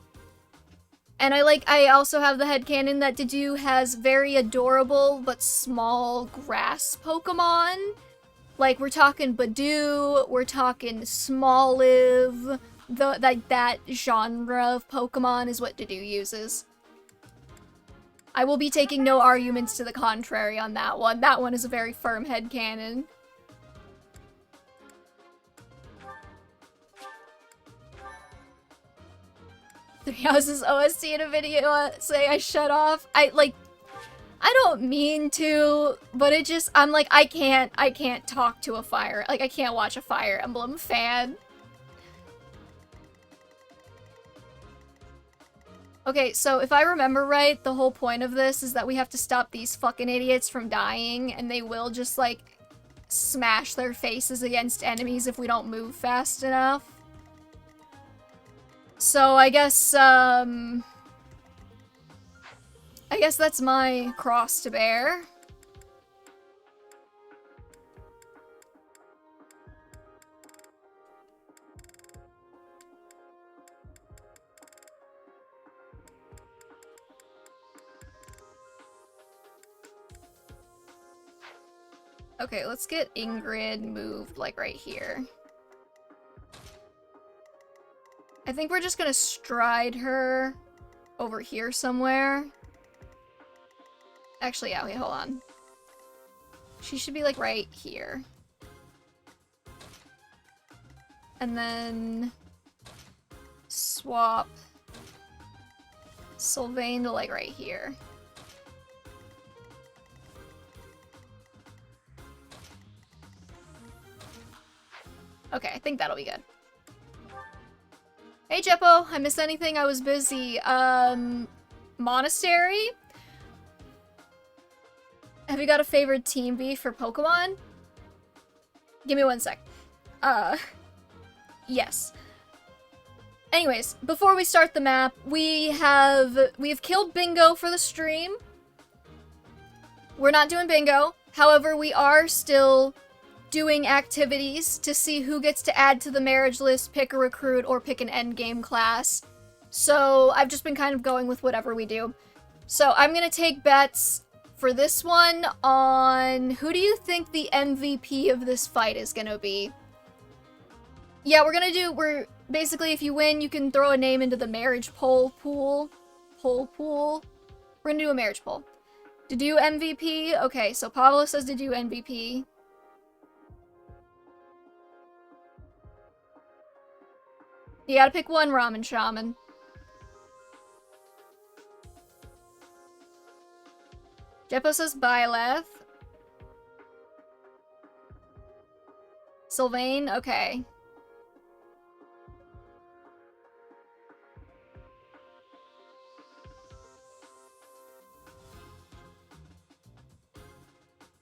And I also have the headcanon that Dedue has very adorable but small grass Pokemon. Like, we're talking Badoo, we're talking Smoliv, that genre of Pokemon is what Dedue uses. I will be taking no arguments to the contrary on that one. That one is a very firm headcanon. Three Houses OST in a video say I shut off. I don't mean to, but it just, I'm like, I can't talk to a Fire, like, I can't watch a Fire Emblem fan. Okay, so if I remember right, the whole point of this is that we have to stop these fucking idiots from dying, and they will just, like, smash their faces against enemies if we don't move fast enough. So I guess that's my cross to bear. Okay, let's get Ingrid moved, like, right here. I think we're just gonna stride her over here somewhere. Actually, yeah, wait, hold on. She should be, like, right here. And then swap Sylvain to, like, right here. Okay, I think that'll be good. Hey, Jeppo, I missed anything? I was busy. Monastery? Have you got a favorite team beef for Pokemon? Give me one sec. Yes. Anyways, before we start the map, we have killed Bingo for the stream. We're not doing Bingo. However, we are still doing activities to see who gets to add to the marriage list, pick a recruit, or pick an endgame class. So I've just been kind of going with whatever we do. So I'm gonna take bets for this one on who do you think the MVP of this fight is gonna be? Yeah, we're basically, if you win, you can throw a name into the marriage poll. We're gonna do a marriage poll. Dedue MVP? Okay, so Pablo says Dedue MVP. You gotta pick one, Ramen Shaman. Jeppo says Byleth. Sylvain? Okay.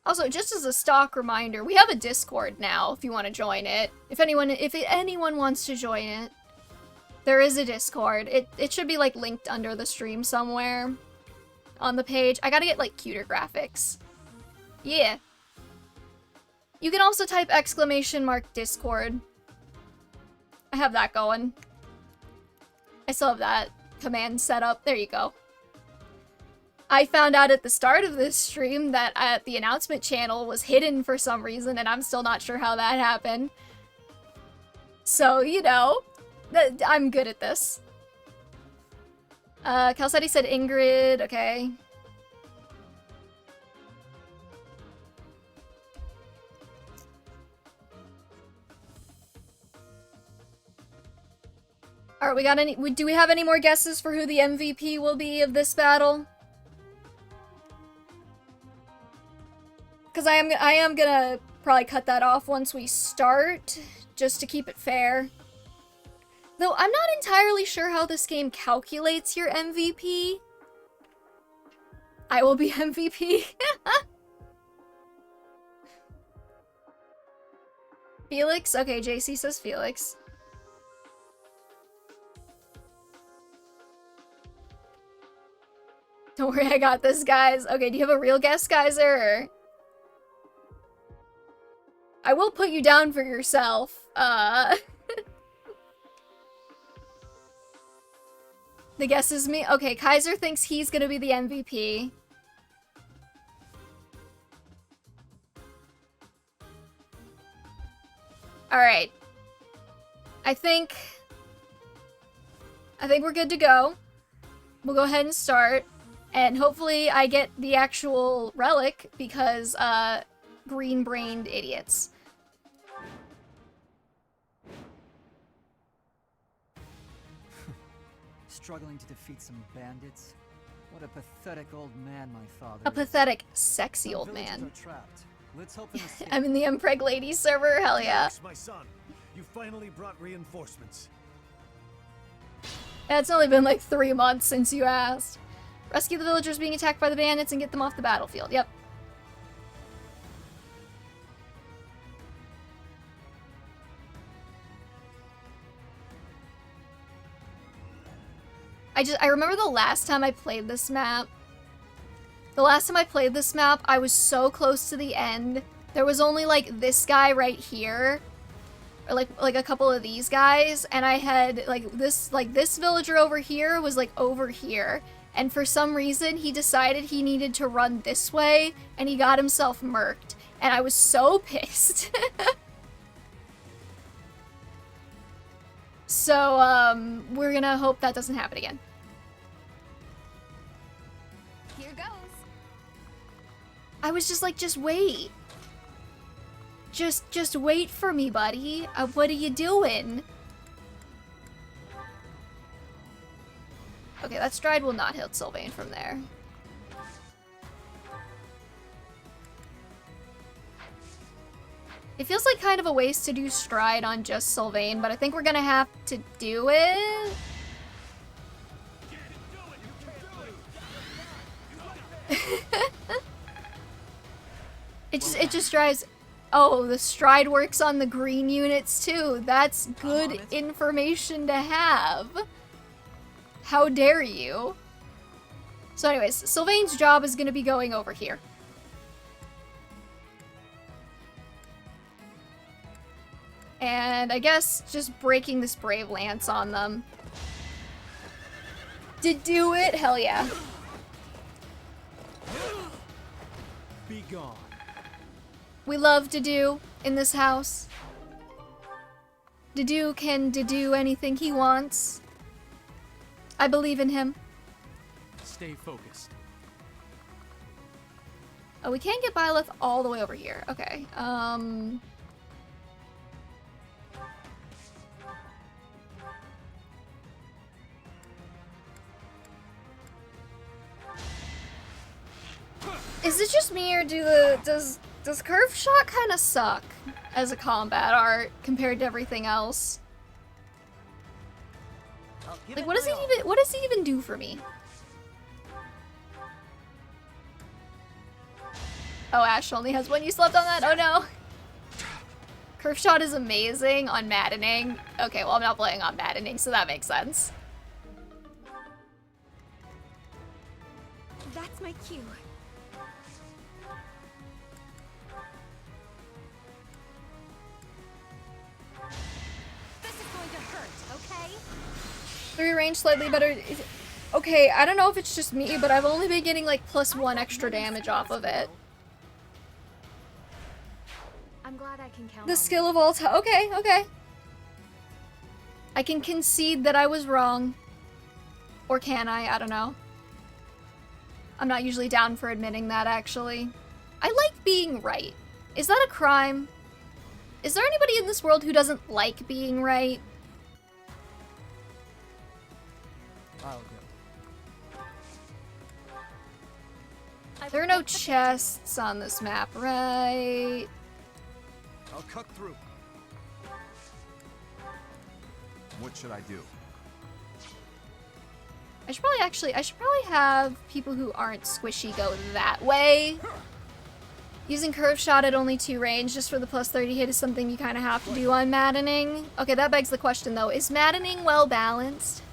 Also, just as a stock reminder, we have a Discord now if you want to join it. If anyone wants to join it. There is a Discord. It should be, like, linked under the stream somewhere on the page. I gotta get, like, cuter graphics. Yeah. You can also type !Discord. I have that going. I still have that command set up. There you go. I found out at the start of this stream that the announcement channel was hidden for some reason, and I'm still not sure how that happened. So, you know, I'm good at this. Calcetti said Ingrid, okay. Alright, do we have any more guesses for who the MVP will be of this battle? Because I am gonna probably cut that off once we start, just to keep it fair. Though I'm not entirely sure how this game calculates your MVP. I will be MVP. Felix? Okay, JC says Felix. Don't worry, I got this, guys. Okay, do you have a real guess, Geyser? Or... I will put you down for yourself. The guess is me. Okay, Kaiser thinks he's gonna be the MVP. Alright. I think we're good to go. We'll go ahead and start. And hopefully I get the actual relic because, green-brained idiots. Struggling to defeat some bandits? What a pathetic old man my father A is. pathetic, sexy Some old villagers man. are trapped. Let's help them escape. I'm in the Mpreg Ladies server, hell yeah. Thanks, my son. You finally brought reinforcements. It's only been like 3 months since you asked. Rescue the villagers being attacked by the bandits and get them off the battlefield. Yep. I remember the last time I played this map. I was so close to the end. There was only like this guy right here. Or like a couple of these guys, and I had like this villager over here was like over here, and for some reason he decided he needed to run this way, and he got himself murked, and I was so pissed. So we're gonna hope that doesn't happen again. Here goes. I was just like, just wait. Just wait for me, buddy. What are you doing? Okay, that stride will not hit Sylvain from there. It feels like kind of a waste to do stride on just Sylvain, but I think we're gonna have to do it. It just drives. Oh, the stride works on the green units too. That's good information to have. How dare you? So anyways, Sylvain's job is gonna be going over here. And I guess just breaking this Brave Lance on them. To do it? Hell yeah. Be gone. We love Dedue in this house. Dedue can do anything he wants. I believe in him. Stay focused. Oh, we can't get Byleth all the way over here. Okay. Is it just me, or does Curve Shot kind of suck as a combat art compared to everything else? Like, what does he even do for me? Oh, Ash only has one. You slept on that? Oh no. Curve Shot is amazing on Maddening. Okay, well I'm not playing on Maddening, so that makes sense. That's my cue. This is going to hurt, okay? 3 range slightly better. Okay, I don't know if it's just me, but I've only been getting like +1 extra damage off of it. I'm glad I can count The on skill of all time. Okay, okay. I can concede that I was wrong. Or can I? I don't know. I'm not usually down for admitting that, actually. I like being right. Is that a crime? Is there anybody in this world who doesn't like being right? I'll go. There are no chests on this map, right? I'll cut through. What should I do? I should probably have people who aren't squishy go that way. Using Curve Shot at only 2 range just for the +30 hit is something you kind of have to do on Maddening. Okay, that begs the question though, is Maddening well balanced?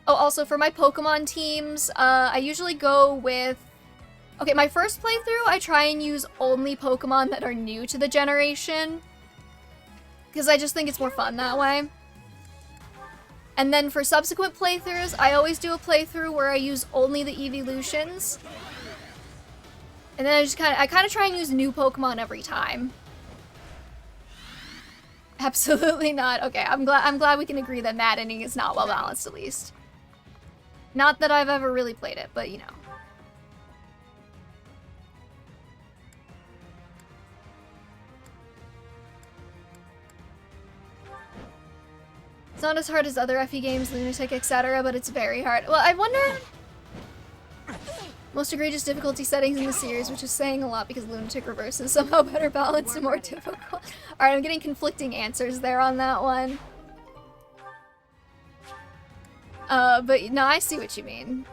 Oh, also for my Pokemon teams, I usually go with... Okay, my first playthrough, I try and use only Pokemon that are new to the generation. Because I just think it's more fun that way. And then for subsequent playthroughs, I always do a playthrough where I use only the evolutions. And then I kind of try and use new Pokemon every time. Absolutely not. Okay, I'm glad we can agree that maddening is not well balanced, at least. Not that I've ever really played it, but you know. It's not as hard as other FE games, Lunatic, etc., but it's very hard. Well, I wonder... Most egregious difficulty settings in the series, which is saying a lot because Lunatic Reverse is somehow better balanced and more difficult. Alright, I'm getting conflicting answers there on that one. But no, I see what you mean.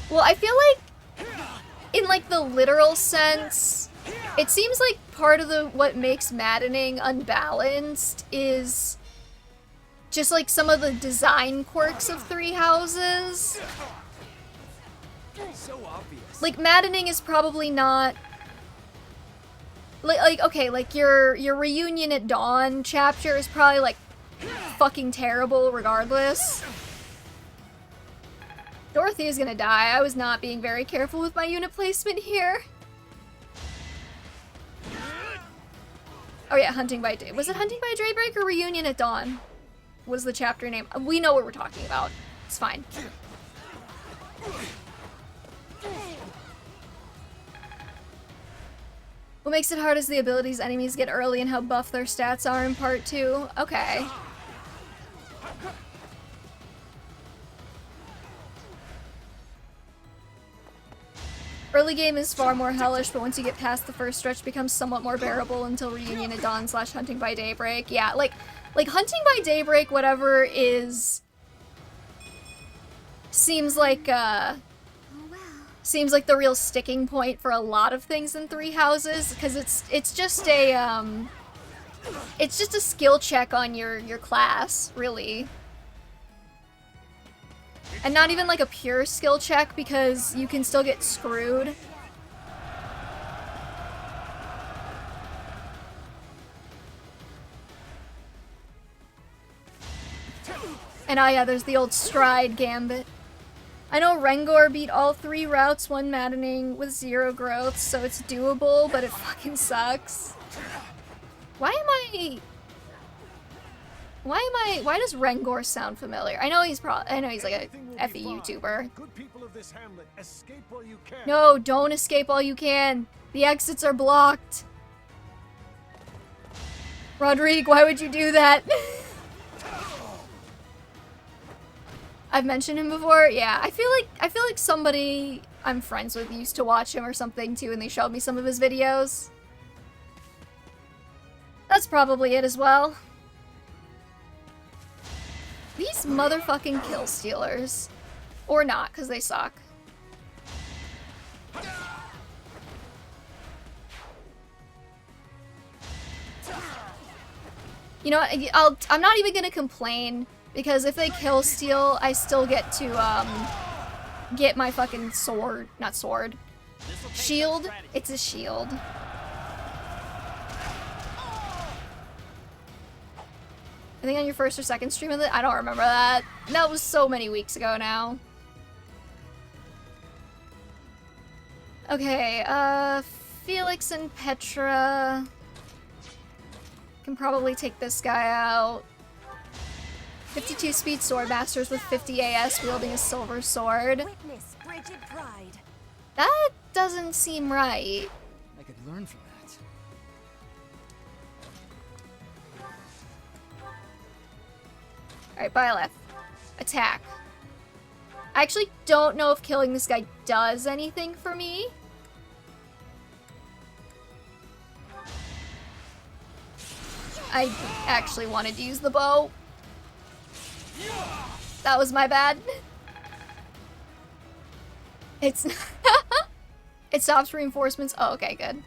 Well, I feel like, in like the literal sense, it seems like part of what makes maddening unbalanced is just like some of the design quirks of Three Houses. So obvious. Like maddening is probably not like okay, like your reunion at dawn chapter is probably like fucking terrible regardless. Dorothy is gonna die. I was not being very careful with my unit placement here. Oh yeah, Hunting by Day. Was it Hunting by Daybreak or Reunion at Dawn? Was the chapter name. We know what we're talking about. It's fine. What makes it hard is the abilities enemies get early and how buff their stats are in part 2. Okay. Early game is far more hellish, but once you get past the first stretch, it becomes somewhat more bearable until Reunion at Dawn / Hunting by Daybreak. Yeah, like Hunting by Daybreak, whatever, seems like the real sticking point for a lot of things in Three Houses, because it's just a skill check on your class, really. And not even like a pure skill check, because you can still get screwed. And oh yeah, there's the old stride gambit. I know Rengor beat all 3 routes, 1 maddening with 0 growth, so it's doable, but it fucking sucks. Why does Rengor sound familiar? I know he's like a FE YouTuber. No, don't escape while you can. The exits are blocked. Rodrigue, why would you do that? I've mentioned him before. Yeah, I feel like somebody I'm friends with used to watch him or something too, and they showed me some of his videos. That's probably it as well. These motherfucking kill stealers. Or not, because they suck. You know what, I'm not even gonna complain, because if they kill steal, I still get to, get my fucking sword. Not sword. Shield? It's a shield. I think on your first or second stream of it? I don't remember that. That was so many weeks ago now. Okay, Felix and Petra can probably take this guy out. 52 speed sword masters with 50 AS wielding a silver sword. Witness frigid pride. That doesn't seem right. I could learn from that. Alright, Byleth. Attack. I actually don't know if killing this guy does anything for me. I actually wanted to use the bow. That was my bad. It's... It stops reinforcements. Oh, okay, good.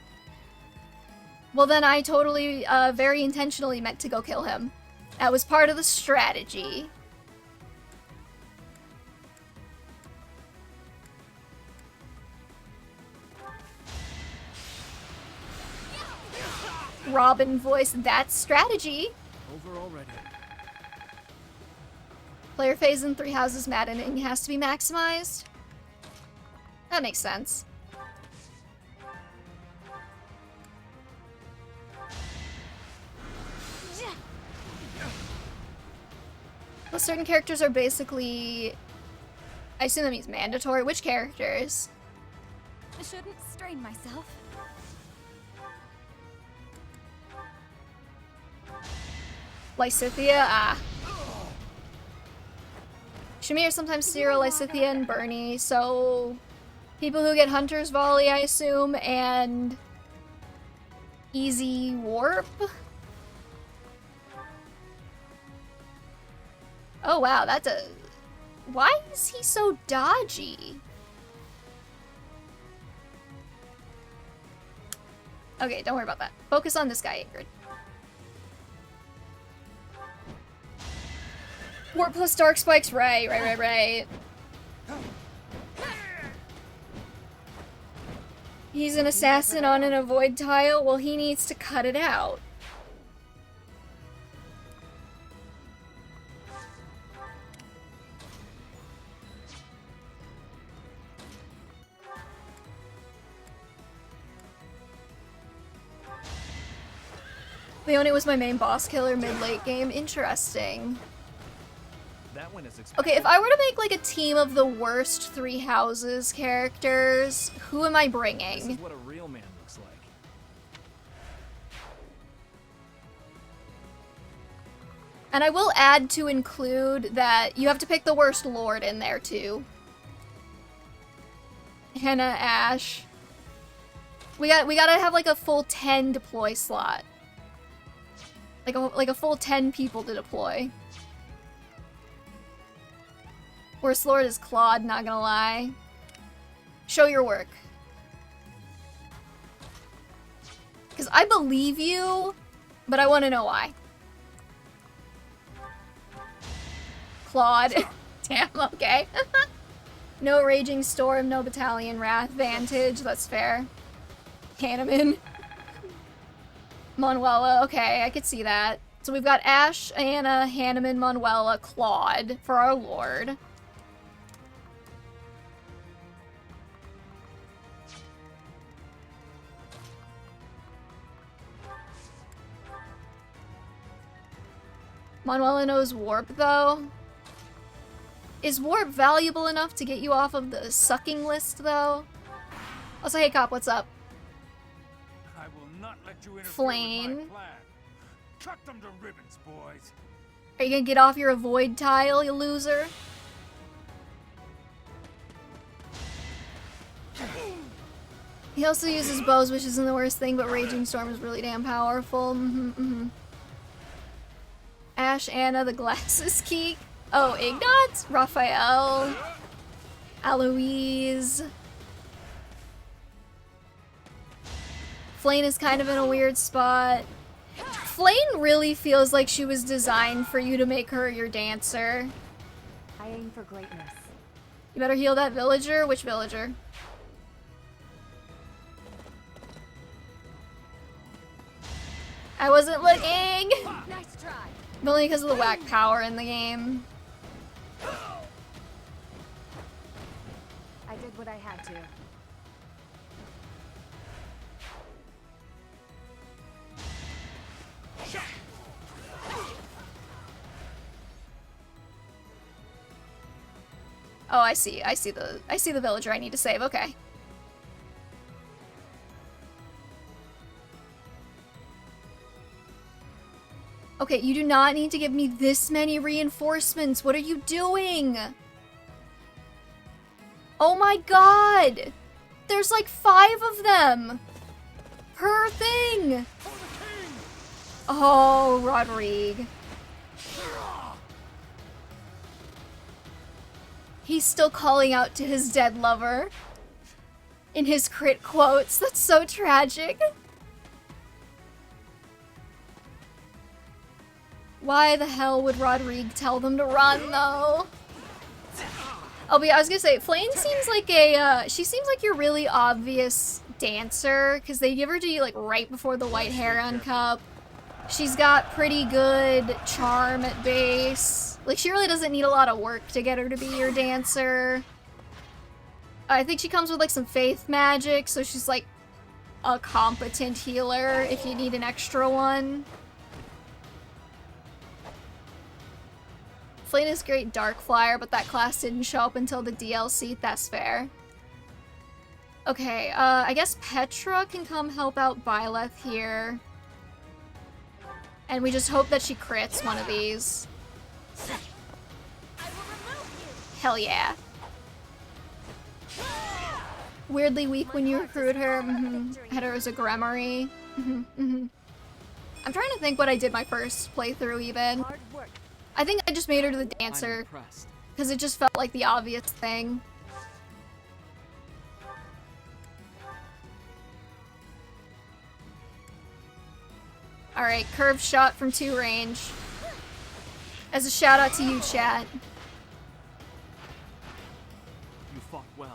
Well then I totally, very intentionally meant to go kill him. That was part of the strategy. Robin voice, that's strategy. Over already. Player phase in 3 houses maddening has to be maximized. That makes sense. Well, certain characters are basically... I assume that means mandatory. Which characters? I shouldn't strain myself. Lysithea? Ah. Shamir, sometimes Cyril, Lysithea, and Bernie, so... People who get Hunter's Volley, I assume, and... Easy Warp? Oh wow, that's a... Why is he so dodgy? Okay, don't worry about that. Focus on this guy, Ingrid. Warp plus Dark Spikes, right. He's an assassin on an avoid tile? Well, he needs to cut it out. Leone was my main boss killer mid-late game. Interesting. That one is Okay, if I were to make like a team of the worst 3 houses characters, who am I bringing? This is what a real man looks like. And I will add to include that you have to pick the worst lord in there too. Hannah, Ash. We gotta have like a full 10 deploy slot. Like a full 10 people to deploy. Worst lord is Claude, not gonna lie. Show your work. Because I believe you, but I want to know why. Claude. Damn, okay. No Raging Storm, no Battalion Wrath. Vantage, that's fair. Hanneman. Manuela, okay, I could see that. So we've got Ash, Anna, Hanneman, Manuela, Claude for our lord. Manuela knows Warp, though. Is Warp valuable enough to get you off of the sucking list, though? Also, hey, Cop, what's up? I will not let you interfere Flame. with my plan. Cut them to ribbons, boys. Are you gonna get off your avoid tile, you loser? He also uses bows, which isn't the worst thing, but Raging Storm is really damn powerful. Ash, Anna, the Glasses Geek. Oh, Ignatz, Raphael, Aloise. Flane is kind of in a weird spot. Flane really feels like she was designed for you to make her your dancer. I aim for greatness. You better heal that villager. Which villager? I wasn't looking! Nice try. Only because of the whack power in the game. I did what I had to. Oh, I see. I see the villager I need to save. Okay. Okay, you do not need to give me this many reinforcements. What are you doing? Oh my god! There's like 5 of them! Per thing! Oh, Rodrigue. He's still calling out to his dead lover. In his crit quotes. That's so tragic. Why the hell would Rodrigue tell them to run, though? I was gonna say, Flane seems like she seems like your really obvious dancer, because they give her to you, like, right before the White Heron Cup. She's got pretty good charm at base. Like, she really doesn't need a lot of work to get her to be your dancer. I think she comes with, like, some faith magic, so she's, like, a competent healer if you need an extra one. Flame is great Dark Flyer, but that class didn't show up until the DLC. That's fair. Okay, I guess Petra can come help out Byleth here. And we just hope that she crits one of these. Hell yeah. Weirdly weak when you recruit her. Had her as a Gremory. I'm trying to think what I did my first playthrough even. I think I just made her to the dancer. Because it just felt like the obvious thing. Alright, curved shot from 2 range. As a shout out to you, chat. You fought well.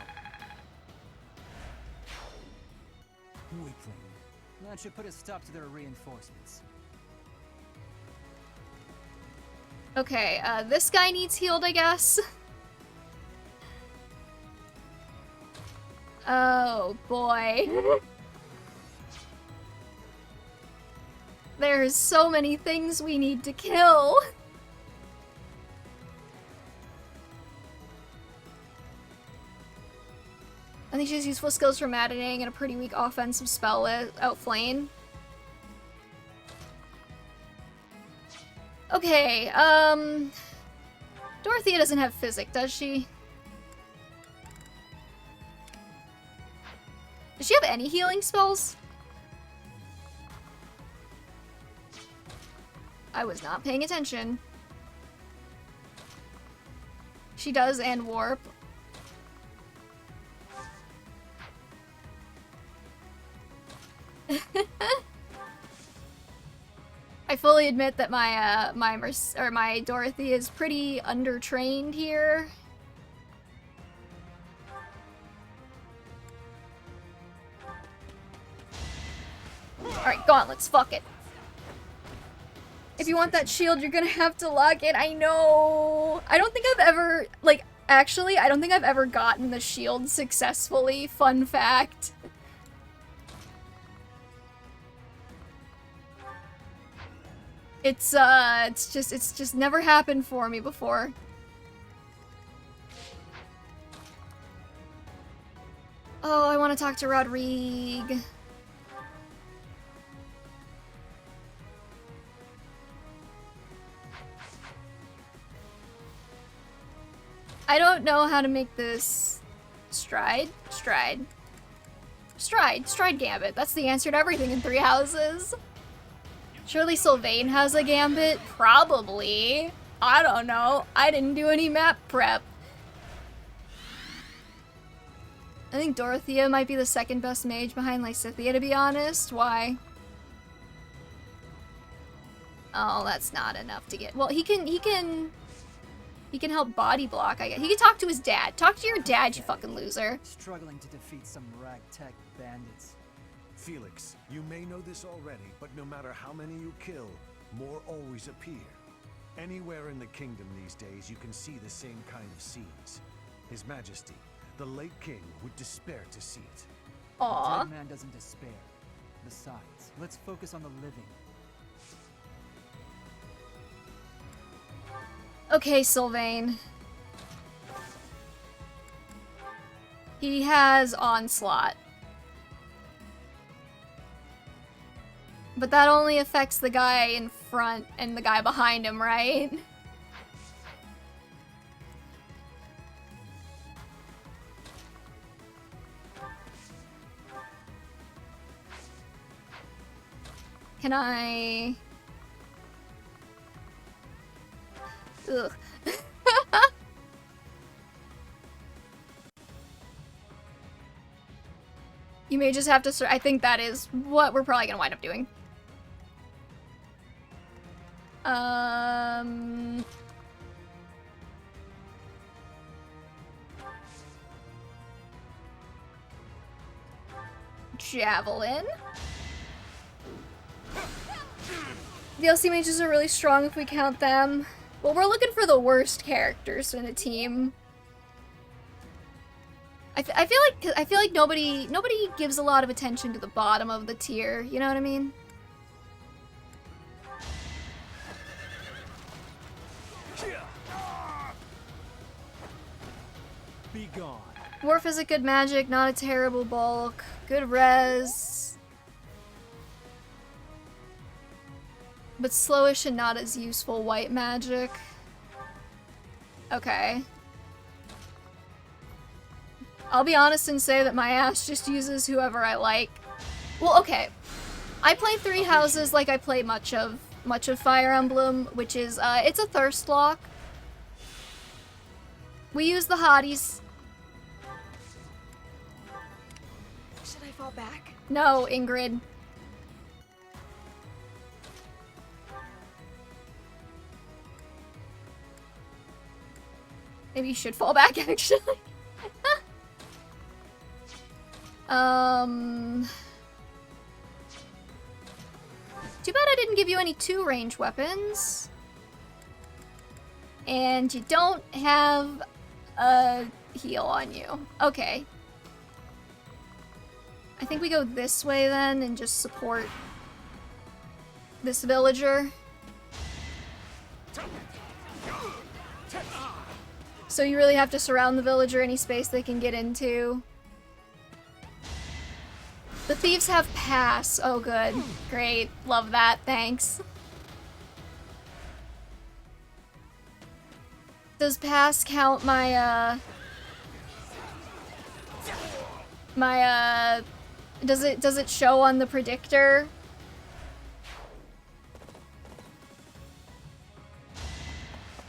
Weakling. That should put a stop to their reinforcements. Okay, this guy needs healed, I guess. Oh, boy. There's so many things we need to kill. I think she has useful skills for maddening and a pretty weak offensive spell with Outflame. Okay, Dorothea doesn't have Physic, does she? Does she have any healing spells? I was not paying attention. She does, and Warp. I fully admit that my Dorothy is pretty undertrained here. Alright, gauntlets, fuck it. If you want that shield, you're gonna have to lock it. I know. I don't think I've ever, like, actually, I don't think I've ever gotten the shield successfully. Fun fact. It's just never happened for me before. Oh, I want to talk to Rodrigue. I don't know how to make this stride gambit. That's the answer to everything in 3 houses. Surely Sylvain has a gambit? Probably. I don't know. I didn't do any map prep. I think Dorothea might be the second best mage behind Lysithea, to be honest. Why? Oh, that's not enough to get. Well, he can help body block, I guess. He can talk to his dad. Talk to your dad, you fucking loser. Struggling to defeat some ragtag bandits. Felix, you may know this already, but no matter how many you kill, more always appear. Anywhere in the kingdom these days, you can see the same kind of scenes. His Majesty, the late king, would despair to see it. Aww. The dead man doesn't despair. Besides, let's focus on the living. Okay, Sylvain. He has Onslaught. But that only affects the guy in front and the guy behind him, right? Can I... Ugh. You may just have to... I think that is what we're probably gonna wind up doing. Javelin. DLC mages are really strong if we count them. Well, we're looking for the worst characters in a team. I feel like nobody gives a lot of attention to the bottom of the tier. You know what I mean? Be gone. Warf is a good magic, not a terrible bulk. Good res. But slowish and not as useful white magic. Okay. I'll be honest and say that my ass just uses whoever I like. Well, okay. I play 3 houses like I play much of Fire Emblem, which is, it's a thirst lock. We use the hotties. Should I fall back? No, Ingrid. Maybe you should fall back, actually. Too bad I didn't give you any 2-range weapons. And you don't have a heal on you. Okay. I think we go this way then and just support this villager. So you really have to surround the villager any space they can get into. The thieves have pass. Oh, good. Great. Love that. Thanks. Does pass count my, does it show on the predictor?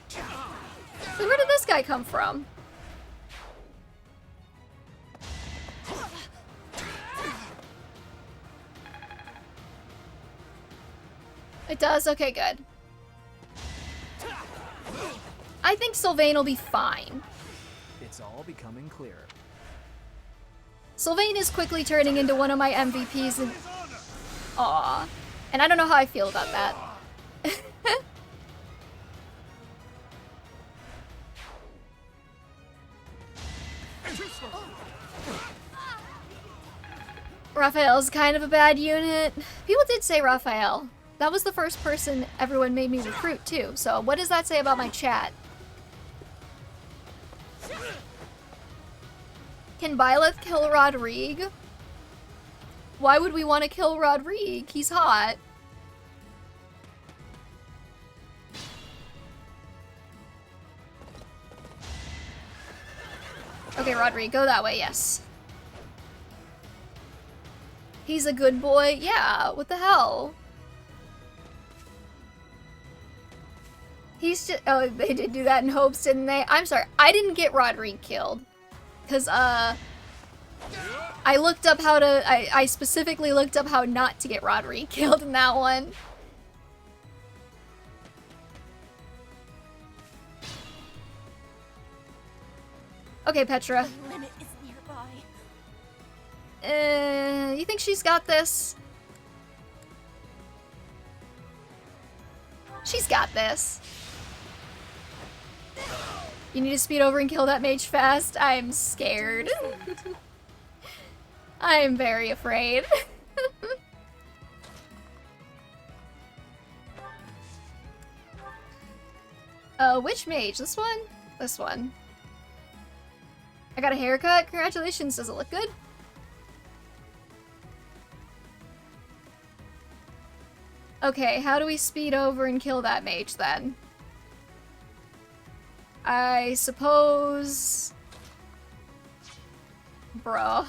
So where did this guy come from? It does? Okay, good. I think Sylvain will be fine. It's all becoming clearer. Sylvain is quickly turning into one of my MVPs and... Aw. And I don't know how I feel about that. Raphael's kind of a bad unit. People did say Raphael. That was the first person everyone made me recruit too, so what does that say about my chat? Can Byleth kill Rodrigue? Why would we want to kill Rodrigue? He's hot. Okay, Rodrigue, go that way, yes. He's a good boy? Yeah, what the hell? He's just- oh, they did do that in hopes, didn't they? I'm sorry, I didn't get Rodrigue killed. Cause, I looked up how to- I specifically looked up how not to get Rodrigue killed in that one. Okay, Petra. The limit is nearby. You think she's got this? She's got this. You need to speed over and kill that mage fast. I'm scared. I'm very afraid. Which mage? This one? This one. I got a haircut. Congratulations. Does it look good? Okay, how do we speed over and kill that mage then? I suppose... Bruh.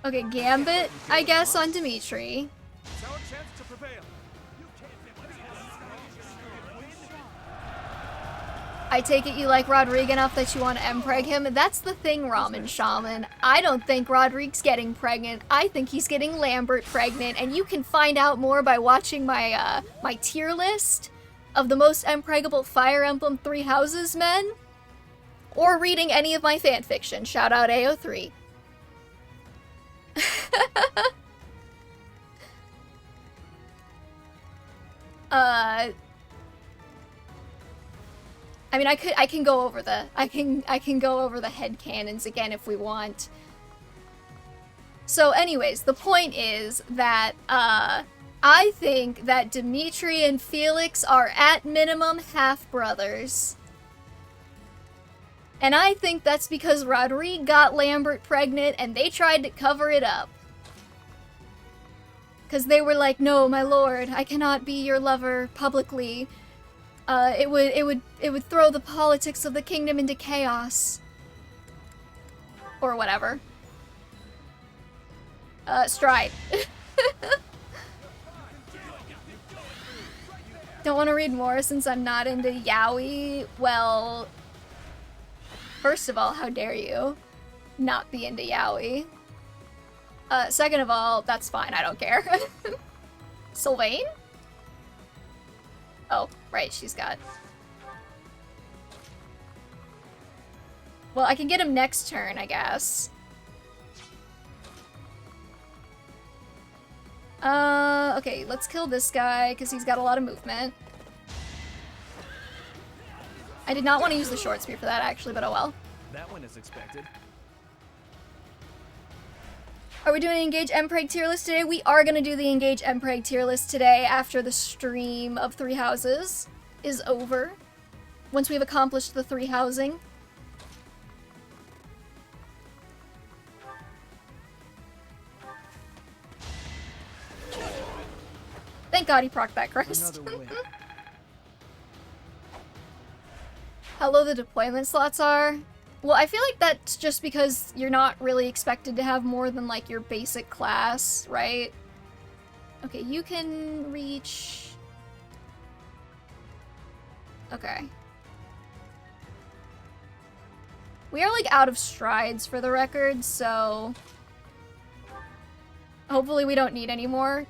Okay, Gambit, I guess, on Dimitri. I take it you like Rodrigue enough that you want to empreg him? That's the thing, Ramen Shaman. I don't think Rodrigue's getting pregnant. I think he's getting Lambert pregnant, and you can find out more by watching my, my tier list of the most empregable Fire Emblem 3 Houses men, or reading any of my fanfiction. Shout out AO3. I mean, I can go over the I can go over the headcanons again if we want. So anyways, the point is that I think that Dimitri and Felix are at minimum half-brothers. And I think that's because Rodrigue got Lambert pregnant and they tried to cover it up. Because they were like, no, my lord, I cannot be your lover publicly. It would throw the politics of the kingdom into chaos. Or whatever. Stride. Don't want to read more since I'm not into yaoi. Well, first of all, how dare you not be into yaoi? Second of all, that's fine, I don't care. Sylvain? Oh, right, she's got... Well, I can get him next turn, I guess. Okay, let's kill this guy, because he's got a lot of movement. I did not want to use the short spear for that, actually, but oh well. That went as expected. Are we doing an Engage Mpreg tier list today? We are going to do the Engage Mpreg tier list today after the stream of 3 houses is over. Once we've accomplished the 3 housing. Thank God he procced that crest. How low the deployment slots are? Well, I feel like that's just because you're not really expected to have more than, like, your basic class, right? Okay, you can reach... Okay. We are, like, out of strides for the record, so... Hopefully we don't need any more.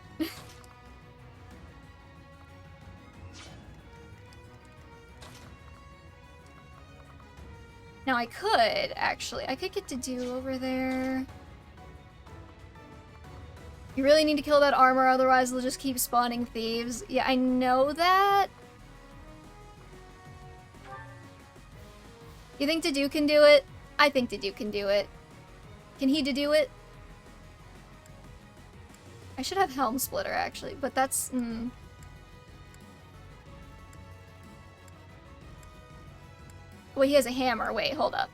Now I could, actually. I could get to do over there. You really need to kill that armor, otherwise they'll just keep spawning thieves. Yeah, I know that. You think Dedue can do it? I think Dedue can do it. Can he do it? I should have Helm Splitter, actually, but that's... Wait, he has a hammer. Wait, hold up.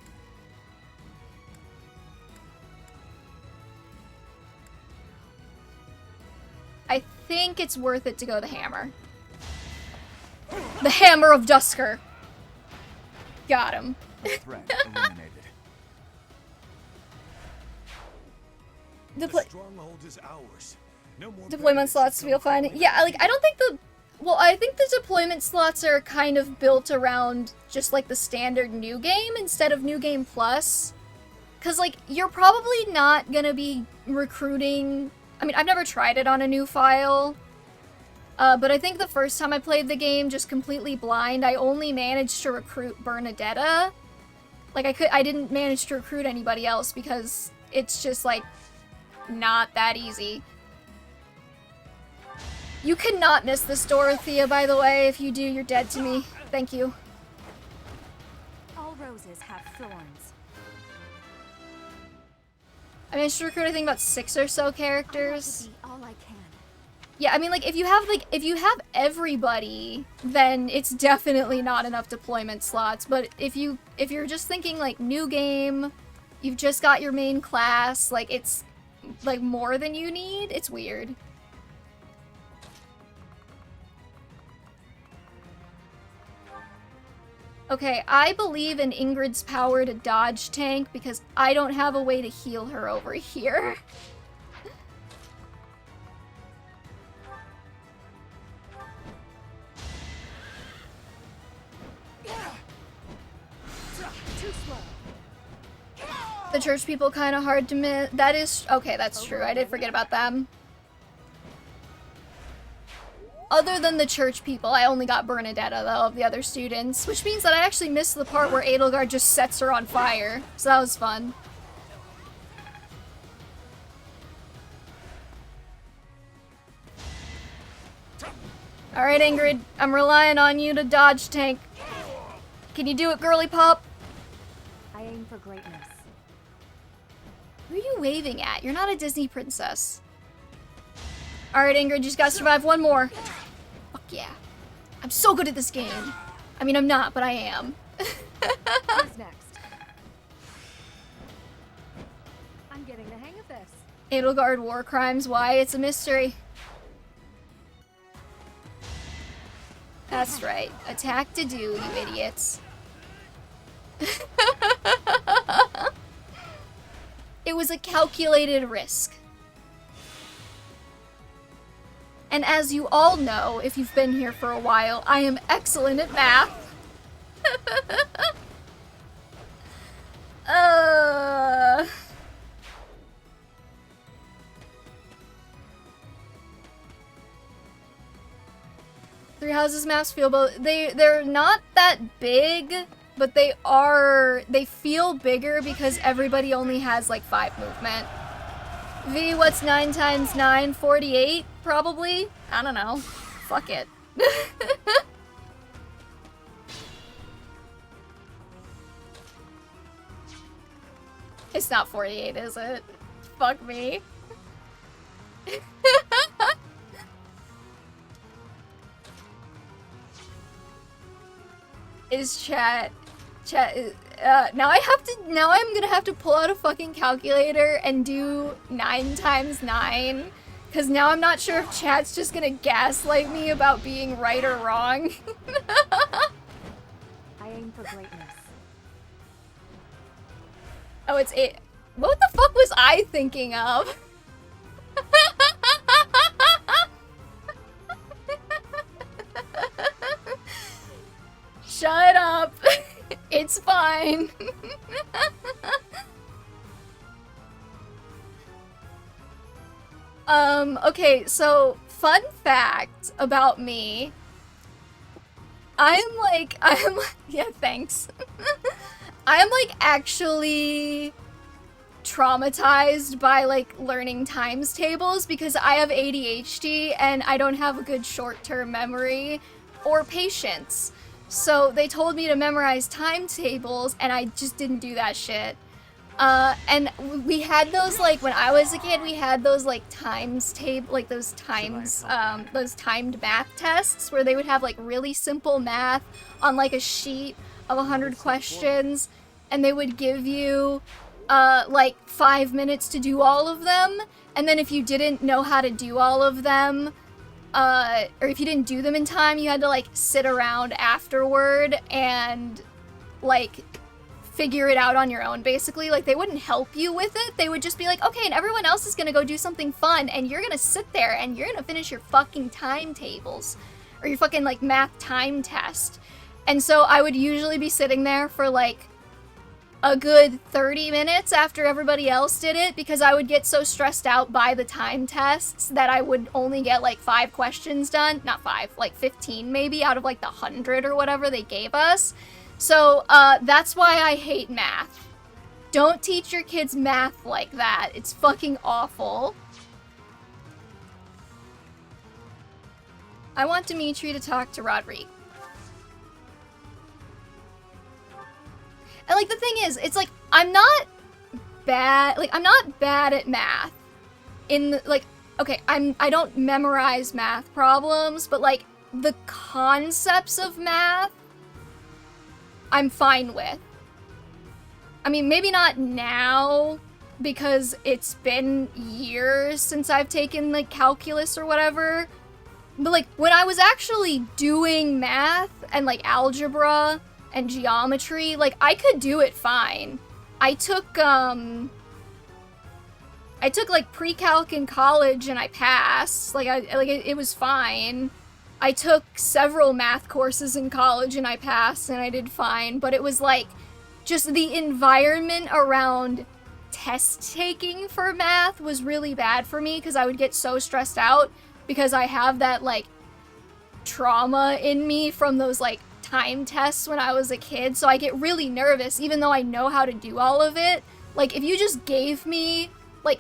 I think it's worth it to go the hammer. The Hammer of Dusker. Got him. Threat eliminated. The stronghold is ours. No more deployment slots feel fine. Yeah, like, I don't think the... Well, I think the deployment slots are kind of built around just, like, the standard New Game instead of New Game Plus. Because, like, you're probably not gonna be recruiting... I mean, I've never tried it on a new file. But I think the first time I played the game just completely blind, I only managed to recruit Bernadetta. Like, I didn't manage to recruit anybody else because it's just, like, not that easy. You cannot miss this, Dorothea, by the way. If you do, you're dead to me. Thank you. All roses have thorns. I managed to recruit, I think, about 6 or so characters. All I can. Yeah, I mean, like, if you have everybody, then it's definitely not enough deployment slots. But if you're just thinking, like, new game, you've just got your main class, like, it's, like, more than you need, it's weird. Okay, I believe in Ingrid's power to dodge tank because I don't have a way to heal her over here. The church people kind of hard to miss. That is... Okay, that's true. I did forget about them. Other than the church people, I only got Bernadetta, though, of the other students. Which means that I actually missed the part where Edelgard just sets her on fire. So that was fun. Alright, Ingrid, I'm relying on you to dodge tank. Can you do it, girly pop? I aim for greatness. Who are you waving at? You're not a Disney princess. Alright, Ingrid, you just gotta survive one more. Fuck yeah. I'm so good at this game. I mean, I'm not, but I am. Who's next? I'm getting the hang of this. Edelgard war crimes, why? It's a mystery. That's right. Attack to do, you idiots. It was a calculated risk. And as you all know, if you've been here for a while, I am excellent at math. Three Houses maps feel both. They're not that big, but they feel bigger because everybody only has like 5 movement. V, what's 9 times 9? 48, probably? I don't know. Fuck it. It's not 48, is it? Fuck me. Is chat now I'm gonna have to pull out a fucking calculator and do 9 times 9, because now I'm not sure if chat's just gonna gaslight me about being right or wrong. I aim for greatness. Oh, it's 8. What the fuck was I thinking of? Shut up. It's fine. Okay, so fun fact about me. Yeah, thanks. I'm like actually traumatized by like learning times tables because I have ADHD and I don't have a good short-term memory or patience. So they told me to memorize timetables and I just didn't do that shit. And we had those, like, when I was a kid, we had those, like, those timed math tests where they would have, like, really simple math on, like, a sheet of 100 questions, and they would give you, like, 5 minutes to do all of them, and then if you didn't know how to do all of them, or if you didn't do them in time, you had to, like, sit around afterward and, like, figure it out on your own, basically. Like, they wouldn't help you with it. They would just be like, okay, and everyone else is gonna go do something fun, and you're gonna sit there, and you're gonna finish your fucking timetables. Or your fucking, like, math time test. And so I would usually be sitting there for, like, a good 30 minutes after everybody else did it, because I would get so stressed out by the time tests that I would only get, like, 5 questions done. Not 5, like 15 maybe, out of, like, the 100 or whatever they gave us. So, that's why I hate math. Don't teach your kids math like that. It's fucking awful. I want Dimitri to talk to Rodrigue. And, like, the thing is, it's like, I'm not bad at math. Okay, I don't memorize math problems, but, like, the concepts of math, I'm fine with. I mean, maybe not now, because it's been years since I've taken, like, calculus or whatever. But, like, when I was actually doing math and, like, algebra and geometry, like, I could do it fine. I took like, pre-calc in college and I passed. It was fine. I took several math courses in college and I passed and I did fine, but it was like just the environment around test taking for math was really bad for me because I would get so stressed out because I have that like trauma in me from those like time tests when I was a kid, so I get really nervous even though I know how to do all of it. Like if you just gave me like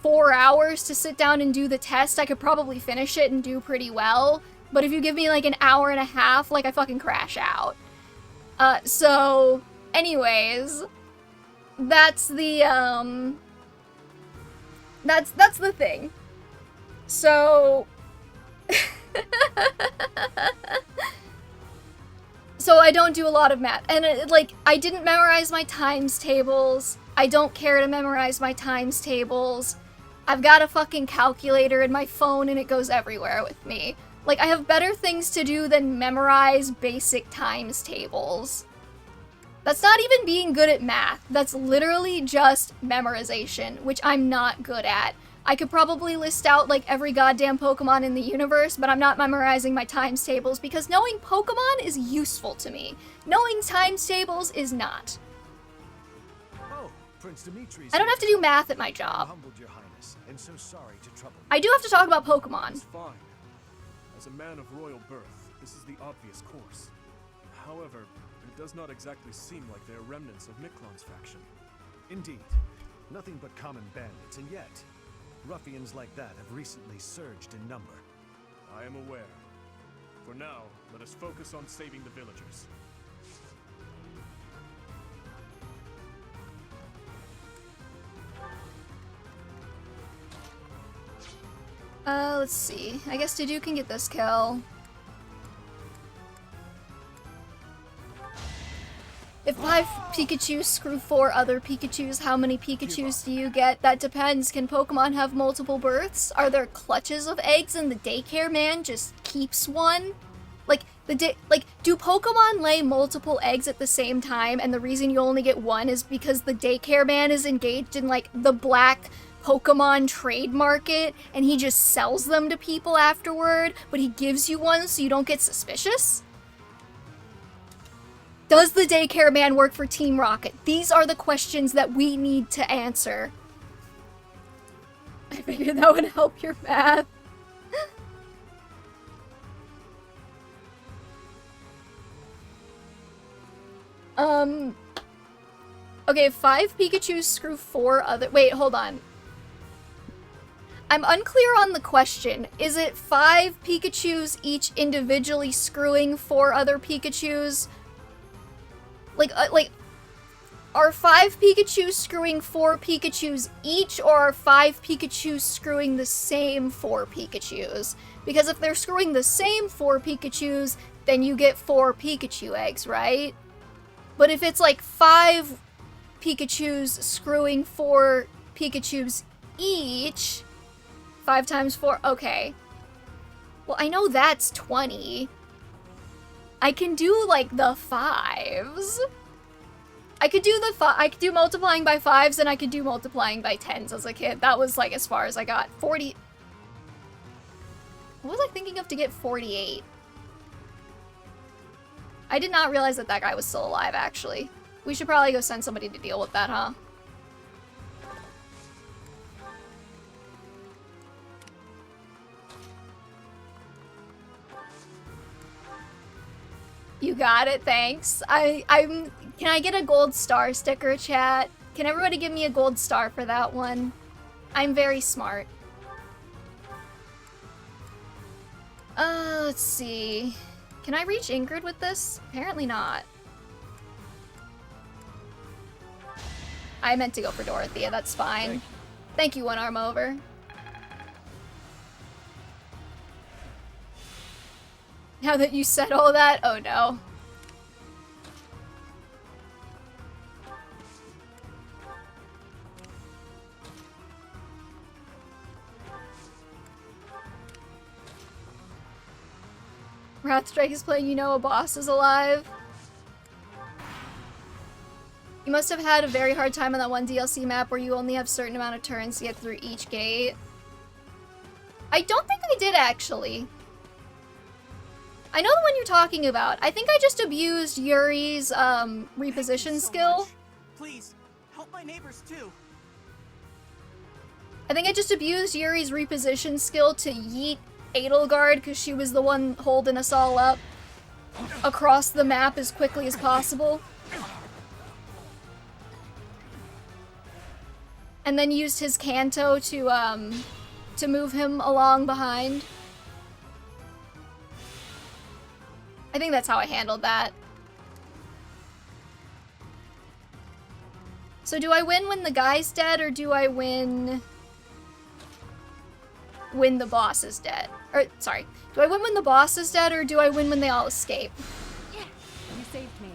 4 hours to sit down and do the test, I could probably finish it and do pretty well. But if you give me like an hour and a half, like I fucking crash out. So anyways, that's the that's the thing. So so I don't do a lot of math, and like I didn't memorize my times tables. I don't care to memorize my times tables. I've got a fucking calculator in my phone and it goes everywhere with me. Like, I have better things to do than memorize basic times tables. That's not even being good at math. That's literally just memorization, which I'm not good at. I could probably list out, like, every goddamn Pokemon in the universe, but I'm not memorizing my times tables because knowing Pokemon is useful to me. Knowing times tables is not. Oh, Prince Dimitri. I don't have to do math at my job. Humbled your highness, and so sorry to trouble you. I do have to talk about Pokemon. It's fine. As a man of royal birth, this is the obvious course. However, it does not exactly seem like they are remnants of Miklon's faction. Indeed. Nothing but common bandits, and yet, ruffians like that have recently surged in number. I am aware. For now, let us focus on saving the villagers. Let's see. I guess Dedue can get this kill. If 5 Pikachus screw 4 other Pikachus, how many Pikachus do you get? That depends. Can Pokemon have multiple births? Are there clutches of eggs and the daycare man just keeps one? Like, do Pokemon lay multiple eggs at the same time and the reason you only get one is because the daycare man is engaged in, like, the black Pokemon trade market and he just sells them to people afterward, but he gives you one so you don't get suspicious? Does the daycare man work for Team Rocket? These are the questions that we need to answer. I figured that would help your math. Okay, 5 Pikachus screw 4 other- wait, hold on. I'm unclear on the question. Is it 5 Pikachus each individually screwing 4 other Pikachus? Like, are 5 Pikachus screwing 4 Pikachus each, or are 5 Pikachus screwing the same 4 Pikachus? Because if they're screwing the same 4 Pikachus, then you get 4 Pikachu eggs, right? But if it's like 5 Pikachus screwing 4 Pikachus each, 5 times 4, okay. Well, I know that's 20. I can do, like, the 5s. I could do multiplying by 5s, and I could do multiplying by 10s as a kid. That was, like, as far as I got. 40... What was I thinking of to get 48? I did not realize that that guy was still alive, actually. We should probably go send somebody to deal with that, huh? You got it, thanks. Can I get a gold star sticker, chat? Can everybody give me a gold star for that one? I'm very smart. Let's see. Can I reach Ingrid with this? Apparently not. I meant to go for Dorothea, that's fine. Thank you, One Arm Over. Now that you said all that, oh no. Ratstrike is playing You Know a Boss is Alive. You must have had a very hard time on that one DLC map where you only have a certain amount of turns to get through each gate. I don't think I did, actually. I know the one you're talking about. I think I just abused Yuri's reposition skill. Please, help my neighbors too. I think I just abused Yuri's reposition skill to yeet Edelgard because she was the one holding us all up across the map as quickly as possible. And then used his Kanto to move him along behind. I think that's how I handled that. So do I win when the guy's dead, or do I win when the boss is dead? Or, sorry, do I win when the boss is dead, or do I win when they all escape? You saved me.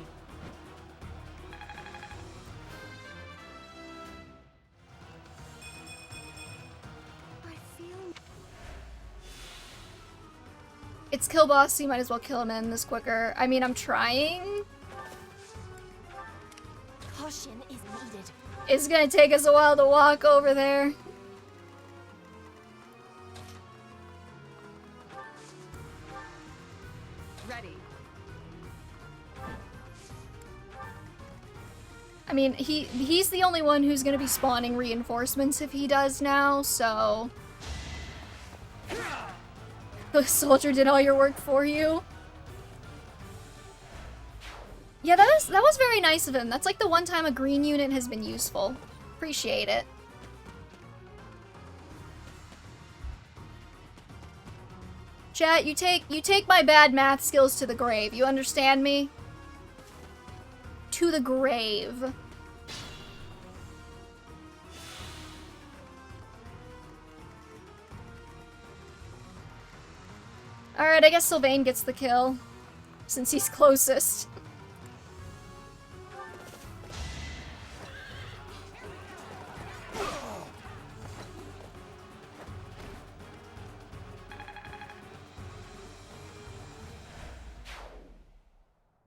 It's kill boss, so you might as well kill him in this quicker. I mean, I'm trying. Caution is needed. It's gonna take us a while to walk over there. Ready. I mean, he's the only one who's gonna be spawning reinforcements if he does now, so... The soldier did all your work for you. Yeah, that was very nice of him. That's like the one time a green unit has been useful. Appreciate it. Chat, you take my bad math skills to the grave. You understand me? To the grave. Alright, I guess Sylvain gets the kill, since he's closest.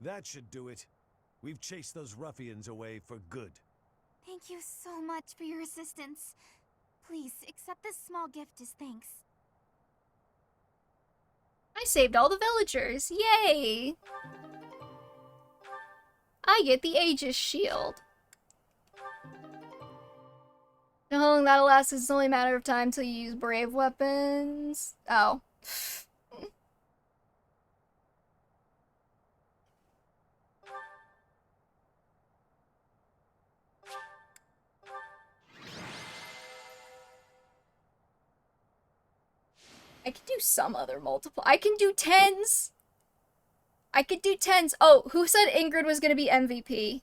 That should do it. We've chased those ruffians away for good. Thank you so much for your assistance. Please, accept this small gift as thanks. I saved all the villagers. Yay! I get the Aegis shield. How long that'll last is only a matter of time till you use brave weapons. Oh. I can do some other multiple. I can do 10s. I could do 10s. Oh, who said Ingrid was gonna be MVP?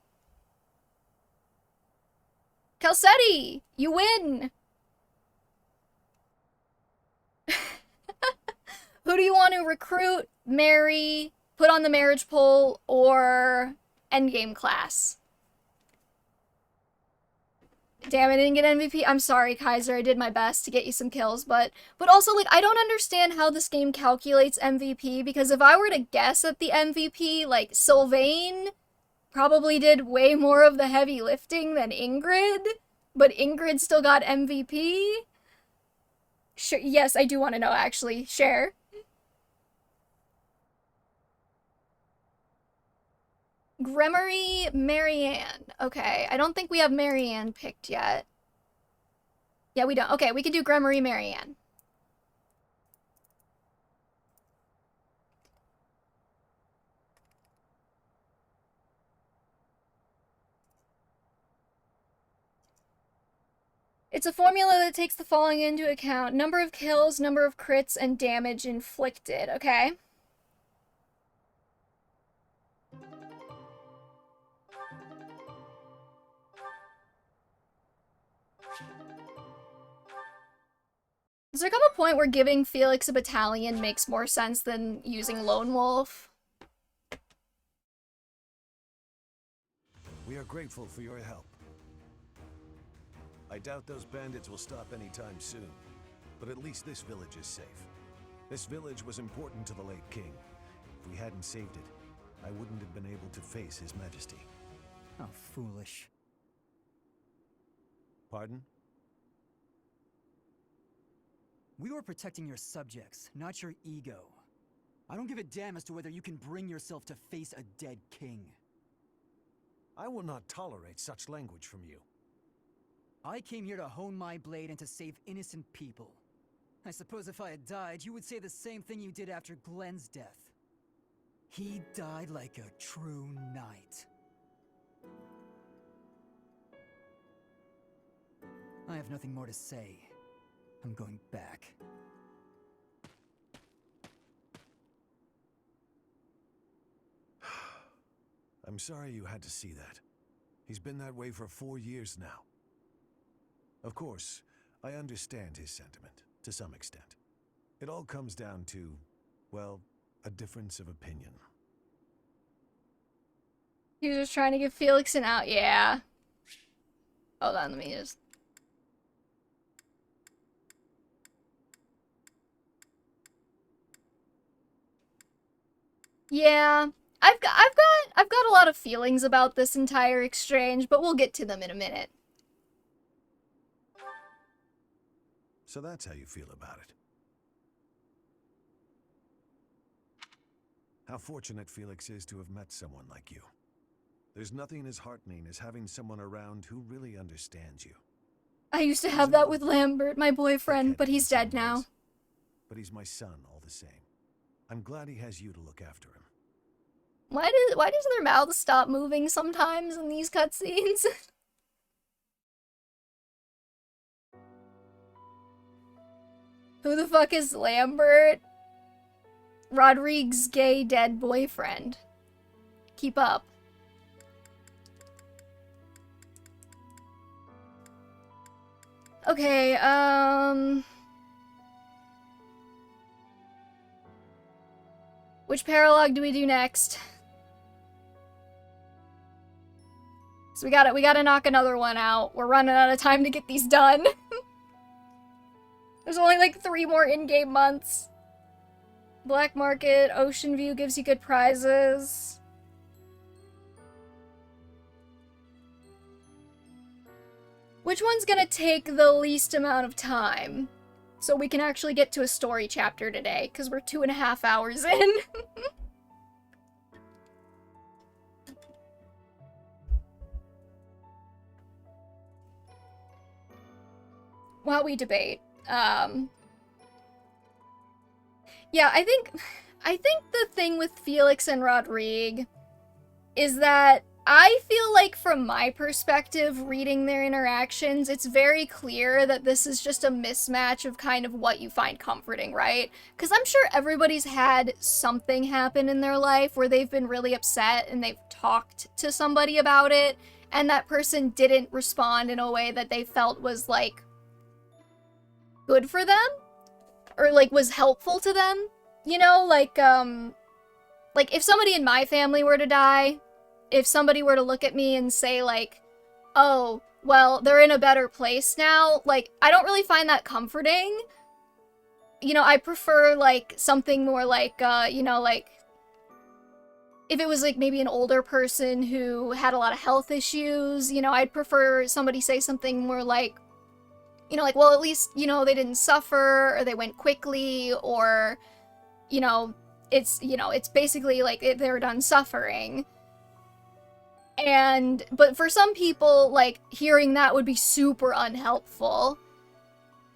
Calcetti, you win. Who do you want to recruit, marry, put on the marriage pole, or endgame class? Damn, I didn't get MVP. I'm sorry, Kaiser. I did my best to get you some kills, but also, like, I don't understand how this game calculates MVP, because if I were to guess at the MVP, like, Sylvain probably did way more of the heavy lifting than Ingrid, but Ingrid still got MVP? Sure, yes, I do want to know, actually. Share. Gremory, Marianne. Okay, I don't think we have Marianne picked yet. Yeah, we don't. Okay, we can do Gremory, Marianne. It's a formula that takes the following into account. Number of kills, number of crits, and damage inflicted. Okay. Does there come a point where giving Felix a battalion makes more sense than using Lone Wolf? We are grateful for your help. I doubt those bandits will stop anytime soon, but at least this village is safe. This village was important to the late king. If we hadn't saved it, I wouldn't have been able to face his majesty. How foolish. Pardon? We were protecting your subjects, not your ego. I don't give a damn as to whether you can bring yourself to face a dead king. I will not tolerate such language from you. I came here to hone my blade and to save innocent people. I suppose if I had died, you would say the same thing you did after Glenn's death. He died like a true knight. I have nothing more to say. I'm going back. I'm sorry you had to see that. He's been that way for 4 years now. Of course, I understand his sentiment, to some extent. It all comes down to, well, a difference of opinion. He was just trying to get Felix an out, yeah. Hold on, let me just... Yeah, I've got a lot of feelings about this entire exchange, but we'll get to them in a minute. So that's how you feel about it. How fortunate Felix is to have met someone like you. There's nothing as heartening as having someone around who really understands you. I used to have that with Lambert, my boyfriend, but he's dead now. But he's my son all the same. I'm glad he has you to look after him. Why does their mouths stop moving sometimes in these cutscenes? Who the fuck is Lambert? Rodrigue's gay dead boyfriend. Keep up. Okay, which paralogue do we do next? So we gotta knock another one out. We're running out of time to get these done. There's only like 3 more in-game months. Black Market, Ocean View gives you good prizes. Which one's gonna take the least amount of time? So we can actually get to a story chapter today, because we're 2.5 hours in. While we debate, yeah, I think the thing with Felix and Rodrigue is that I feel like from my perspective, reading their interactions, it's very clear that this is just a mismatch of kind of what you find comforting, right? Because I'm sure everybody's had something happen in their life where they've been really upset and they've talked to somebody about it, and that person didn't respond in a way that they felt was, like, good for them? Or, like, was helpful to them? You know, like, if somebody in my family were to die, if somebody were to look at me and say, like, oh, well, they're in a better place now, like, I don't really find that comforting. You know, I prefer, like, something more like, you know, like, if it was, like, maybe an older person who had a lot of health issues, you know, I'd prefer somebody say something more like, you know, like, well, at least, you know, they didn't suffer, or they went quickly, or, you know, it's basically, like, they're done suffering. But for some people, like, hearing that would be super unhelpful.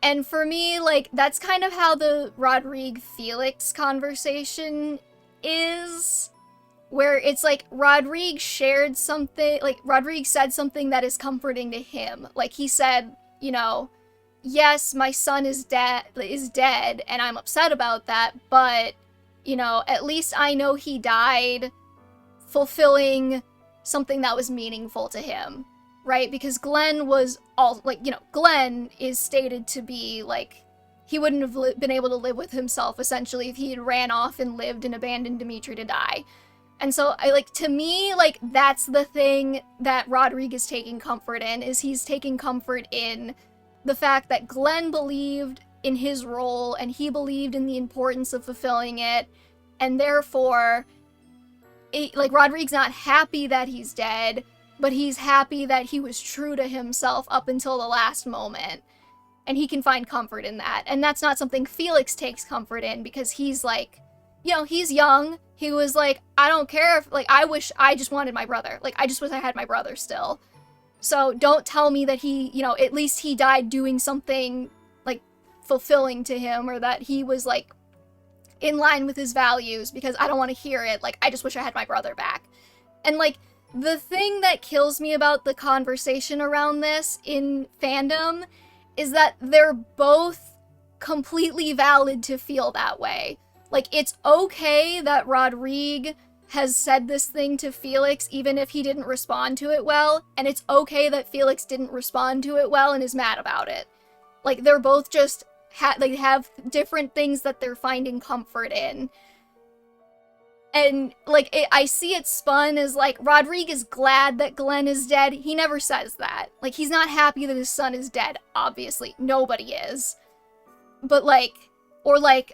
And for me, like, that's kind of how the Rodrigue-Felix conversation is, where it's like, Rodrigue shared something, like, Rodrigue said something that is comforting to him. Like, he said, you know, yes, my son is dead, and I'm upset about that, but, you know, at least I know he died fulfilling something that was meaningful to him, right? Because Glenn was all, like, you know, Glenn is stated to be, like, he wouldn't have been able to live with himself, essentially, if he had ran off and lived and abandoned Dimitri to die. And so, to me, like, that's the thing that Rodrigue is taking comfort in, is he's taking comfort in the fact that Glenn believed in his role, and he believed in the importance of fulfilling it, and therefore, Rodrigue's not happy that he's dead, but he's happy that he was true to himself up until the last moment. And he can find comfort in that. And that's not something Felix takes comfort in, because he's like, you know, he's young. He was like, I don't care if, like, I just wanted my brother. Like, I just wish I had my brother still. So don't tell me that he, you know, at least he died doing something, like, fulfilling to him, or that he was, like, in line with his values, because I don't want to hear it. Like, I just wish I had my brother back. And, like, the thing that kills me about the conversation around this in fandom is that they're both completely valid to feel that way. Like, it's okay that Rodrigue has said this thing to Felix even if he didn't respond to it well, and it's okay that Felix didn't respond to it well and is mad about it. Like, they're both just have different things that they're finding comfort in. And, like, I see it spun as, like, Rodrigue is glad that Glenn is dead. He never says that. Like, he's not happy that his son is dead, obviously. Nobody is. But, like, or, like,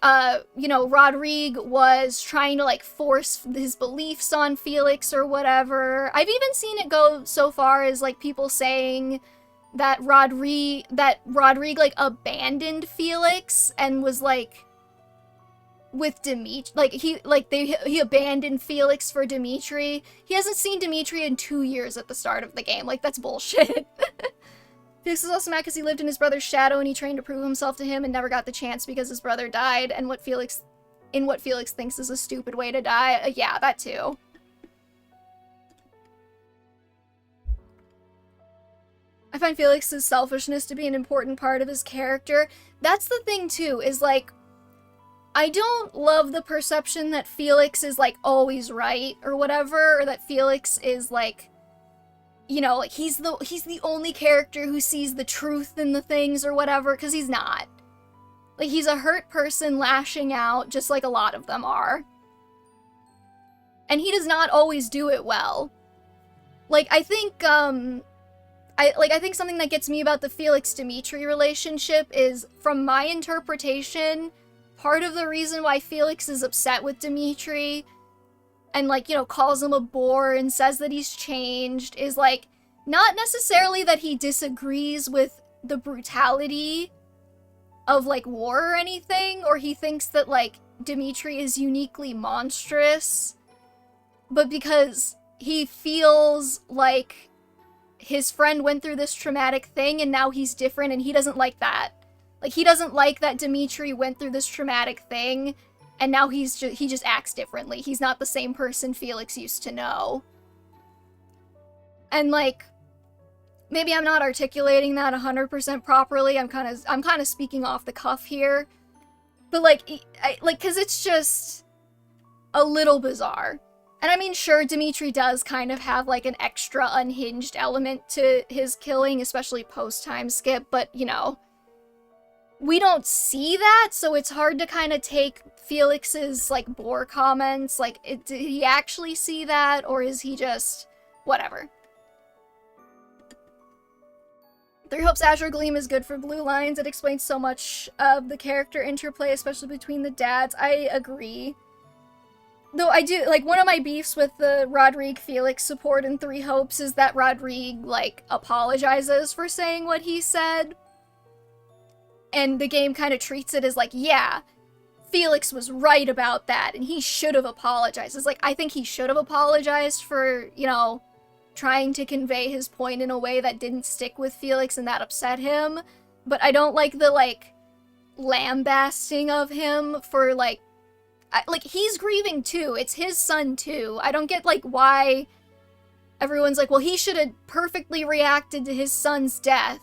you know, Rodrigue was trying to, like, force his beliefs on Felix or whatever. I've even seen it go so far as, like, people saying that Rodrigue, like, abandoned Felix and was, like, with Dimitri, like, he abandoned Felix for Dimitri. He hasn't seen Dimitri in 2 years at the start of the game. Like, that's bullshit. Felix is also mad because he lived in his brother's shadow and he trained to prove himself to him and never got the chance because his brother died, and what Felix thinks is a stupid way to die. Yeah, that too. I find Felix's selfishness to be an important part of his character. That's the thing too, is, like, I don't love the perception that Felix is, like, always right or whatever, or that Felix is, like, you know, like, he's the only character who sees the truth in the things or whatever, because he's not. Like, he's a hurt person lashing out, just like a lot of them are. And he does not always do it well. Like, I think, I think something that gets me about the Felix-Dimitri relationship is, from my interpretation, part of the reason why Felix is upset with Dimitri and, like, you know, calls him a bore and says that he's changed is, like, not necessarily that he disagrees with the brutality of, like, war or anything, or he thinks that, like, Dimitri is uniquely monstrous, but because he feels like his friend went through this traumatic thing and now he's different and he doesn't like that. Like, he doesn't like that Dimitri went through this traumatic thing, and now he just acts differently. He's not the same person Felix used to know. And, like, maybe I'm not articulating that 100% properly. I'm kind of speaking off the cuff here. But, like, cause it's just a little bizarre. And I mean, sure, Dimitri does kind of have, like, an extra unhinged element to his killing, especially post-time skip, but, you know, we don't see that, so it's hard to kind of take Felix's, like, bore comments. Like, did he actually see that, or is he just whatever? Three Hopes Azure Gleam is good for blue lines. It explains so much of the character interplay, especially between the dads. I agree. Though I do, like, one of my beefs with the Rodrigue Felix support in Three Hopes is that Rodrigue, like, apologizes for saying what he said. And the game kind of treats it as, like, yeah, Felix was right about that, and he should have apologized. It's like, I think he should have apologized for, you know, trying to convey his point in a way that didn't stick with Felix and that upset him. But I don't like the, like, lambasting of him for, like, he's grieving too. It's his son too. I don't get, like, why everyone's like, well, he should have perfectly reacted to his son's death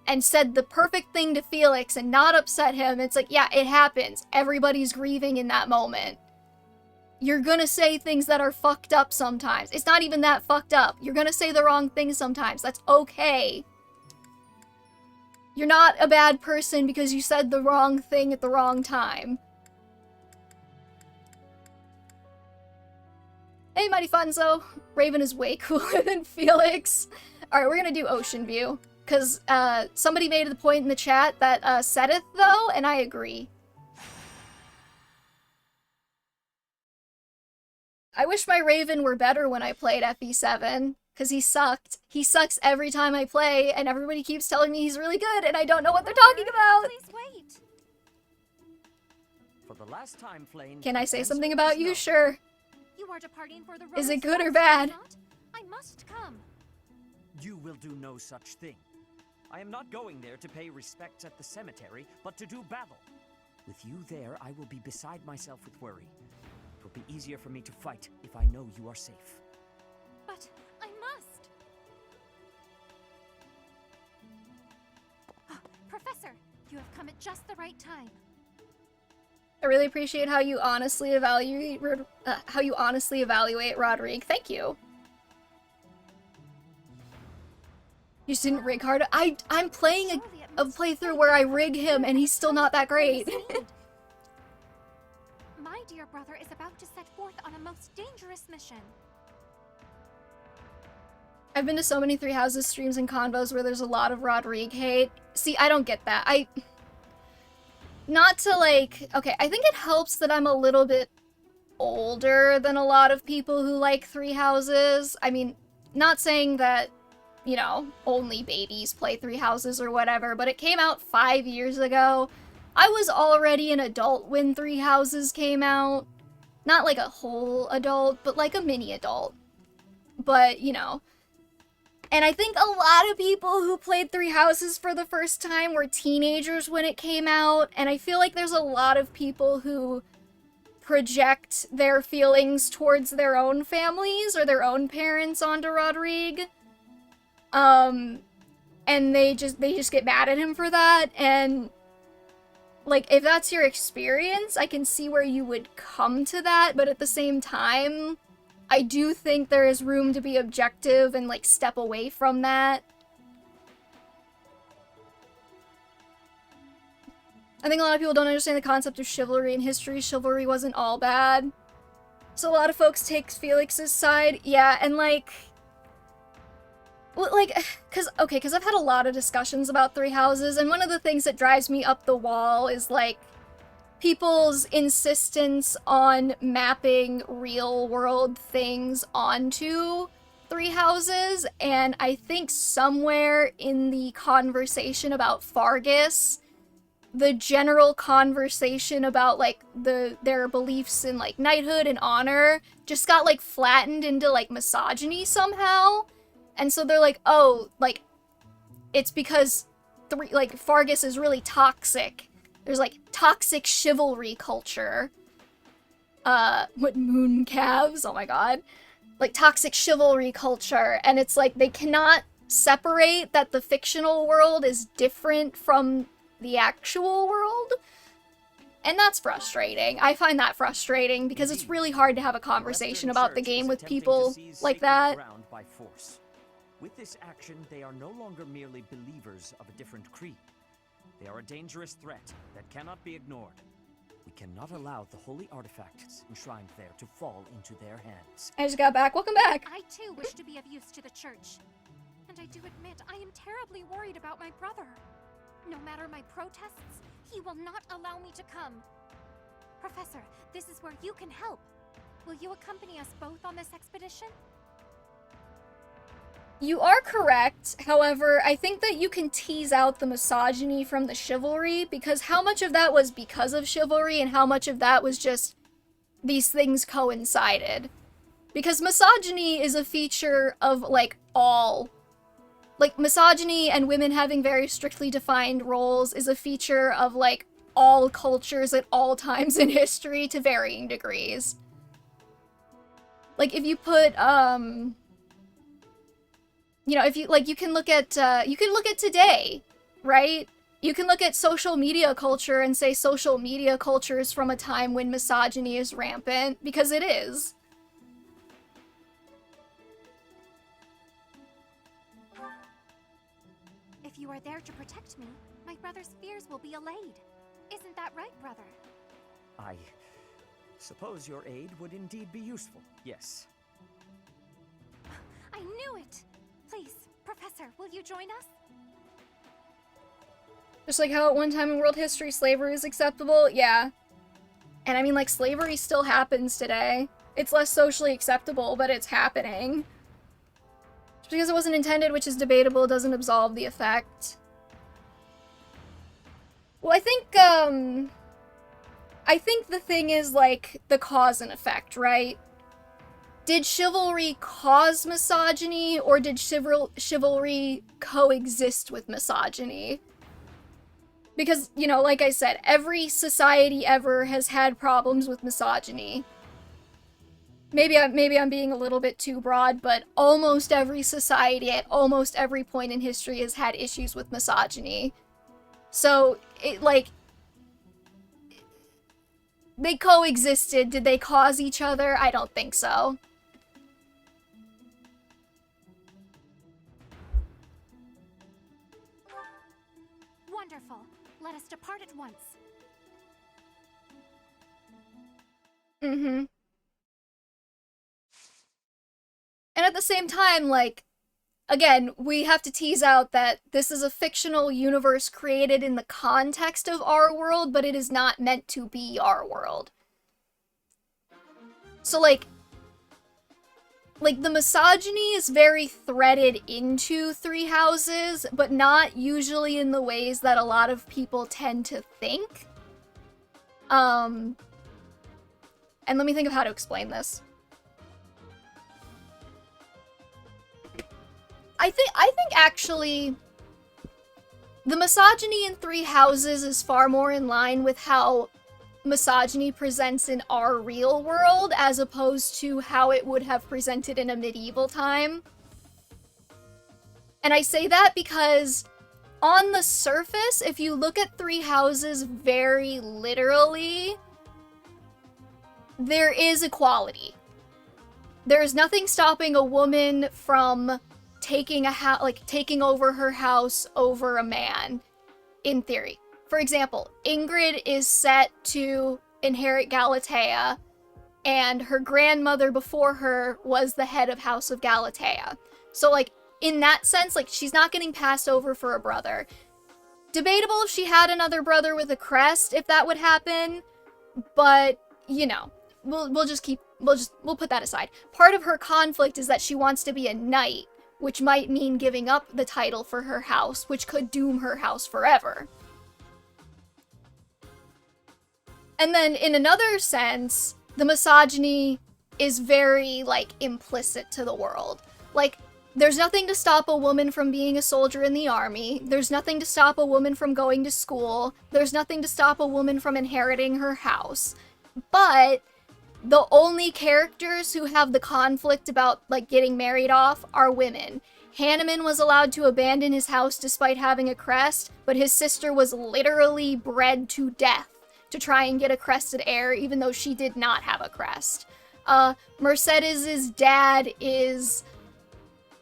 and said the perfect thing to Felix and not upset him. It's like, yeah, it happens. Everybody's grieving in that moment. You're gonna say things that are fucked up sometimes. It's not even that fucked up. You're gonna say the wrong thing sometimes. That's okay. You're not a bad person because you said the wrong thing at the wrong time. Hey, Mighty Funzo. Raven is way cooler than Felix. Alright, we're gonna do Ocean View. Because somebody made the point in the chat that Seteth, though, and I agree. I wish my Raven were better when I played FE7, because he sucked. He sucks every time I play, and everybody keeps telling me he's really good, and I don't know what they're talking about! Please wait. For the last time, Flame, Can I say something about you? Sure. You are departing for the road. Is it good or bad? I must come. You will do no such thing. I am not going there to pay respects at the cemetery, but to do battle. With you there, I will be beside myself with worry. It will be easier for me to fight if I know you are safe. But I must. Professor, you have come at just the right time. I really appreciate how you honestly evaluate honestly evaluate Rodrigue. Thank you. You just didn't rig hard. I'm playing a playthrough where I rig him and he's still not that great. My dear brother is about to set forth on a most dangerous mission. I've been to so many Three Houses streams and convos where there's a lot of Rodrigue hate. See, I don't get that. Not to like... Okay, I think it helps that I'm a little bit older than a lot of people who like Three Houses. I mean, not saying that, you know, only babies play Three Houses or whatever, but it came out 5 years ago. I was already an adult when Three Houses came out. Not like a whole adult, but like a mini adult. But, you know. And I think a lot of people who played Three Houses for the first time were teenagers when it came out, and I feel like there's a lot of people who project their feelings towards their own families or their own parents onto Rodrigue. And they just get mad at him for that, and like, if that's your experience, I can see where you would come to that, but at the same time, I do think there is room to be objective and, like, step away from that. I think a lot of people don't understand the concept of chivalry in history. Chivalry wasn't all bad. So a lot of folks take Felix's side. Yeah, and, like... Well, like, cause I've had a lot of discussions about Three Houses, and one of the things that drives me up the wall is, like, people's insistence on mapping real-world things onto Three Houses, and I think somewhere in the conversation about Fargus, the general conversation about, like, their beliefs in, like, knighthood and honor just got, like, flattened into, like, misogyny somehow. And so they're like, oh, like, it's because Fargus is really toxic. There's, like, toxic chivalry culture. What, moon calves? Oh my god. Like, toxic chivalry culture. And it's like, they cannot separate that the fictional world is different from the actual world. And that's frustrating. I find that frustrating because it's really hard to have a conversation about the game with people like that. With this action, they are no longer merely believers of a different creed. They are a dangerous threat that cannot be ignored. We cannot allow the holy artifacts enshrined there to fall into their hands. I just got back. Welcome back. I too wish to be of use to the church. And I do admit I am terribly worried about my brother. No matter my protests, he will not allow me to come. Professor, this is where you can help. Will you accompany us both on this expedition? You are correct. However, I think that you can tease out the misogyny from the chivalry, because how much of that was because of chivalry and how much of that was just these things coincided. Because misogyny is a feature of, like, all... Like, misogyny and women having very strictly defined roles is a feature of, like, all cultures at all times in history to varying degrees. Like, if you put, you know, if you, like, you can look at today, right? You can look at social media culture and say social media culture is from a time when misogyny is rampant, because it is. If you are there to protect me, my brother's fears will be allayed. Isn't that right, brother? I suppose your aid would indeed be useful, yes. I knew it! Please, Professor, will you join us? Just like how at one time in world history slavery was acceptable, yeah. And I mean, like, slavery still happens today. It's less socially acceptable, but it's happening. Just because it wasn't intended, which is debatable, doesn't absolve the effect. Well, I think the thing is, like, the cause and effect, right? Did chivalry cause misogyny, or did chivalry coexist with misogyny? Because, you know, like I said, every society ever has had problems with misogyny. Maybe I'm being a little bit too broad, but almost every society at almost every point in history has had issues with misogyny. So, they coexisted. Did they cause each other? I don't think so. Wonderful. Let us depart at once. Mm-hmm. And at the same time, like, again, we have to tease out that this is a fictional universe created in the context of our world, but it is not meant to be our world. So, like, the misogyny is very threaded into Three Houses, but not usually in the ways that a lot of people tend to think. And let me think of how to explain this. I think actually the misogyny in Three Houses is far more in line with how misogyny presents in our real world as opposed to how it would have presented in a medieval time. And I say that because on the surface, if you look at Three Houses very literally, there is equality. There's nothing stopping a woman from taking taking over her house over a man, in theory. For example, Ingrid is set to inherit Galatea, and her grandmother before her was the head of House of Galatea. So, like, in that sense, like, she's not getting passed over for a brother. Debatable if she had another brother with a crest, if that would happen, but, you know, we'll put that aside. Part of her conflict is that she wants to be a knight, which might mean giving up the title for her house, which could doom her house forever. And then, in another sense, the misogyny is very, like, implicit to the world. Like, there's nothing to stop a woman from being a soldier in the army. There's nothing to stop a woman from going to school. There's nothing to stop a woman from inheriting her house. But the only characters who have the conflict about, like, getting married off are women. Hanneman was allowed to abandon his house despite having a crest, but his sister was literally bred to death to try and get a crested heir, even though she did not have a crest. Mercedes's dad is...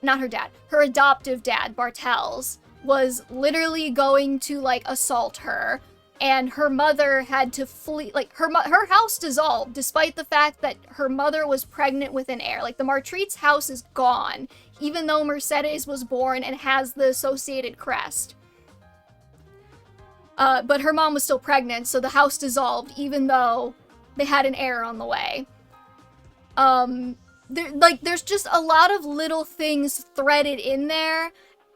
not her dad. Her adoptive dad, Bartels, was literally going to, like, assault her, and her mother had to flee. Like, her house dissolved, despite the fact that her mother was pregnant with an heir. Like, the Martritz house is gone, even though Mercedes was born and has the associated crest. But her mom was still pregnant, so the house dissolved, even though they had an heir on the way. There's just a lot of little things threaded in there,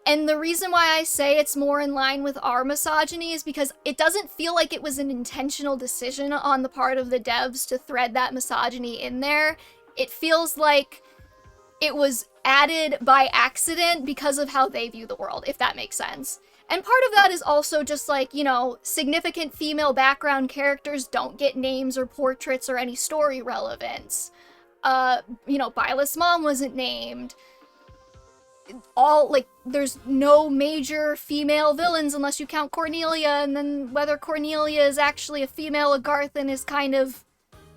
and the reason why I say it's more in line with our misogyny is because it doesn't feel like it was an intentional decision on the part of the devs to thread that misogyny in there. It feels like it was added by accident because of how they view the world, if that makes sense. And part of that is also just, like, you know, significant female background characters don't get names or portraits or any story relevance. You know, Byla's mom wasn't named. There's no major female villains unless you count Cornelia, and then whether Cornelia is actually a female Agarthan is kind of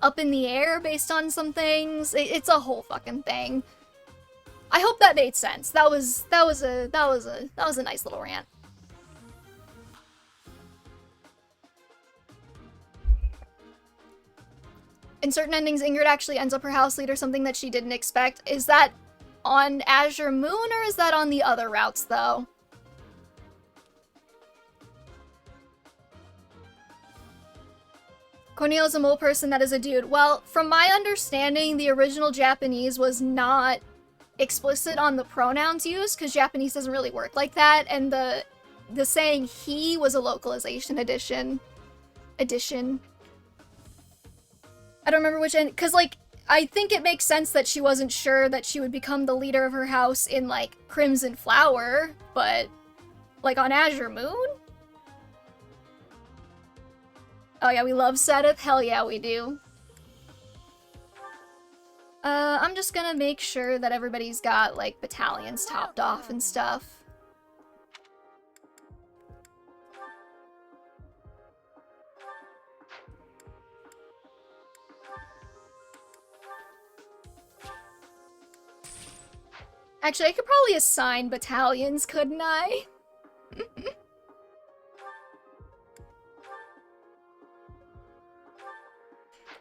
up in the air based on some things. It's a whole fucking thing. I hope that made sense. That was a nice little rant. In certain endings, Ingrid actually ends up her house leader, something that she didn't expect. Is that on Azure Moon, or is that on the other routes, though? Cornelia's a mole person that is a dude. Well, from my understanding, the original Japanese was not explicit on the pronouns used, because Japanese doesn't really work like that, and the saying he was a localization addition. I don't remember which end, because, like, I think it makes sense that she wasn't sure that she would become the leader of her house in, like, Crimson Flower, but, like, on Azure Moon? Oh yeah, we love Sedith? Hell yeah, we do. I'm just gonna make sure that everybody's got, like, battalions topped off and stuff. Actually, I could probably assign battalions, couldn't I?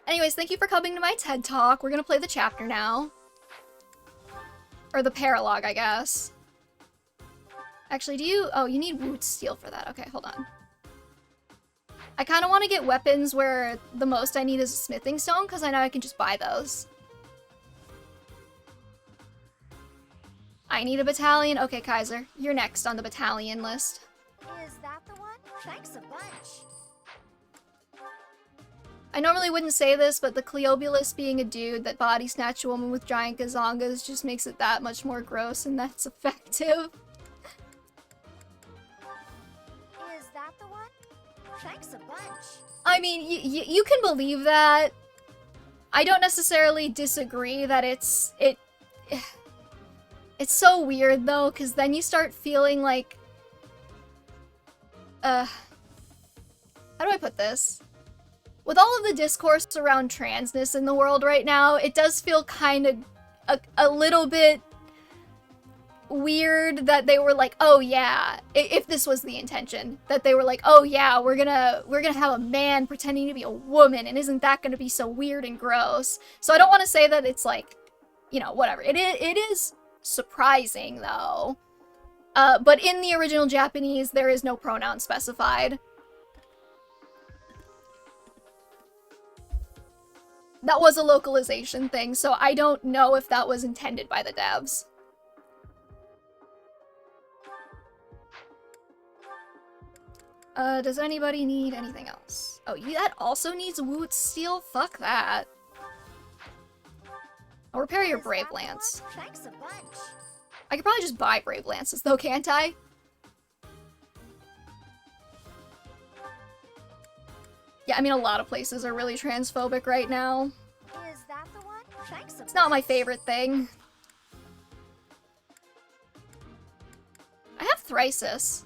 Anyways, thank you for coming to my TED Talk. We're gonna play the chapter now. Or the paralogue, I guess. Actually, do you... Oh, you need Woot Steel for that. Okay, hold on. I kind of want to get weapons where the most I need is a smithing stone, because I know I can just buy those. I need a battalion. Okay, Kaiser, you're next on the battalion list. Is that the one? Thanks a bunch. I normally wouldn't say this, but the Cleobulus being a dude that body snatched a woman with giant gazongas just makes it that much more gross, and that's effective. Is that the one? Thanks a bunch. I mean, you can believe that. I don't necessarily disagree that it's so weird though, because then you start feeling like, how do I put this? With all of the discourse around transness in the world right now, it does feel kind of a little bit weird that they were like, oh yeah, if this was the intention, that they were like, oh yeah, we're gonna have a man pretending to be a woman, and isn't that gonna be so weird and gross? So I don't want to say that it's like, you know, whatever. It is surprising though. But in the original Japanese, there is no pronoun specified. That was a localization thing, so I don't know if that was intended by the devs. Does anybody need anything else? Oh, that also needs Woot Steel? Fuck that. I'll repair your Brave Lance. Thanks a bunch. I could probably just buy Brave Lances though, can't I? Yeah, I mean, a lot of places are really transphobic right now. Is that the one? Thanks a It's not my favorite thing. I have Thrisis.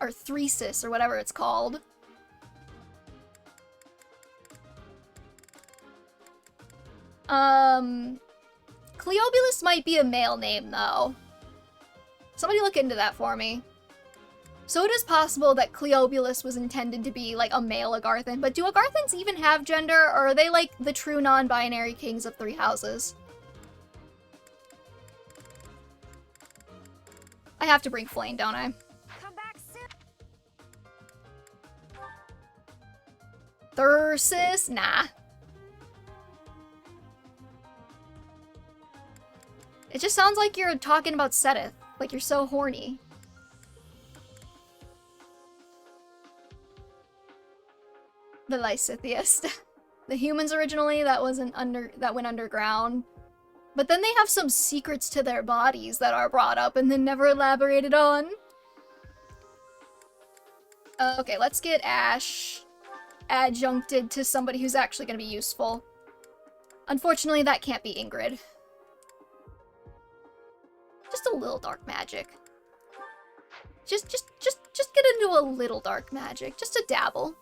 Or Thresis, or whatever it's called. Cleobulus might be a male name, though. Somebody look into that for me. So it is possible that Cleobulus was intended to be, like, a male Agarthan, but do Agarthans even have gender, or are they, like, the true non-binary kings of 3 houses? I have to bring Flame, don't I? Come back soon. Thursis? Nah. It just sounds like you're talking about Seteth. Like you're so horny. The Lysithiest. The humans originally, that went underground. But then they have some secrets to their bodies that are brought up and then never elaborated on. Okay, let's get Ash adjuncted to somebody who's actually going to be useful. Unfortunately, that can't be Ingrid. Just a little dark magic. Just get into a little dark magic. Just a dabble.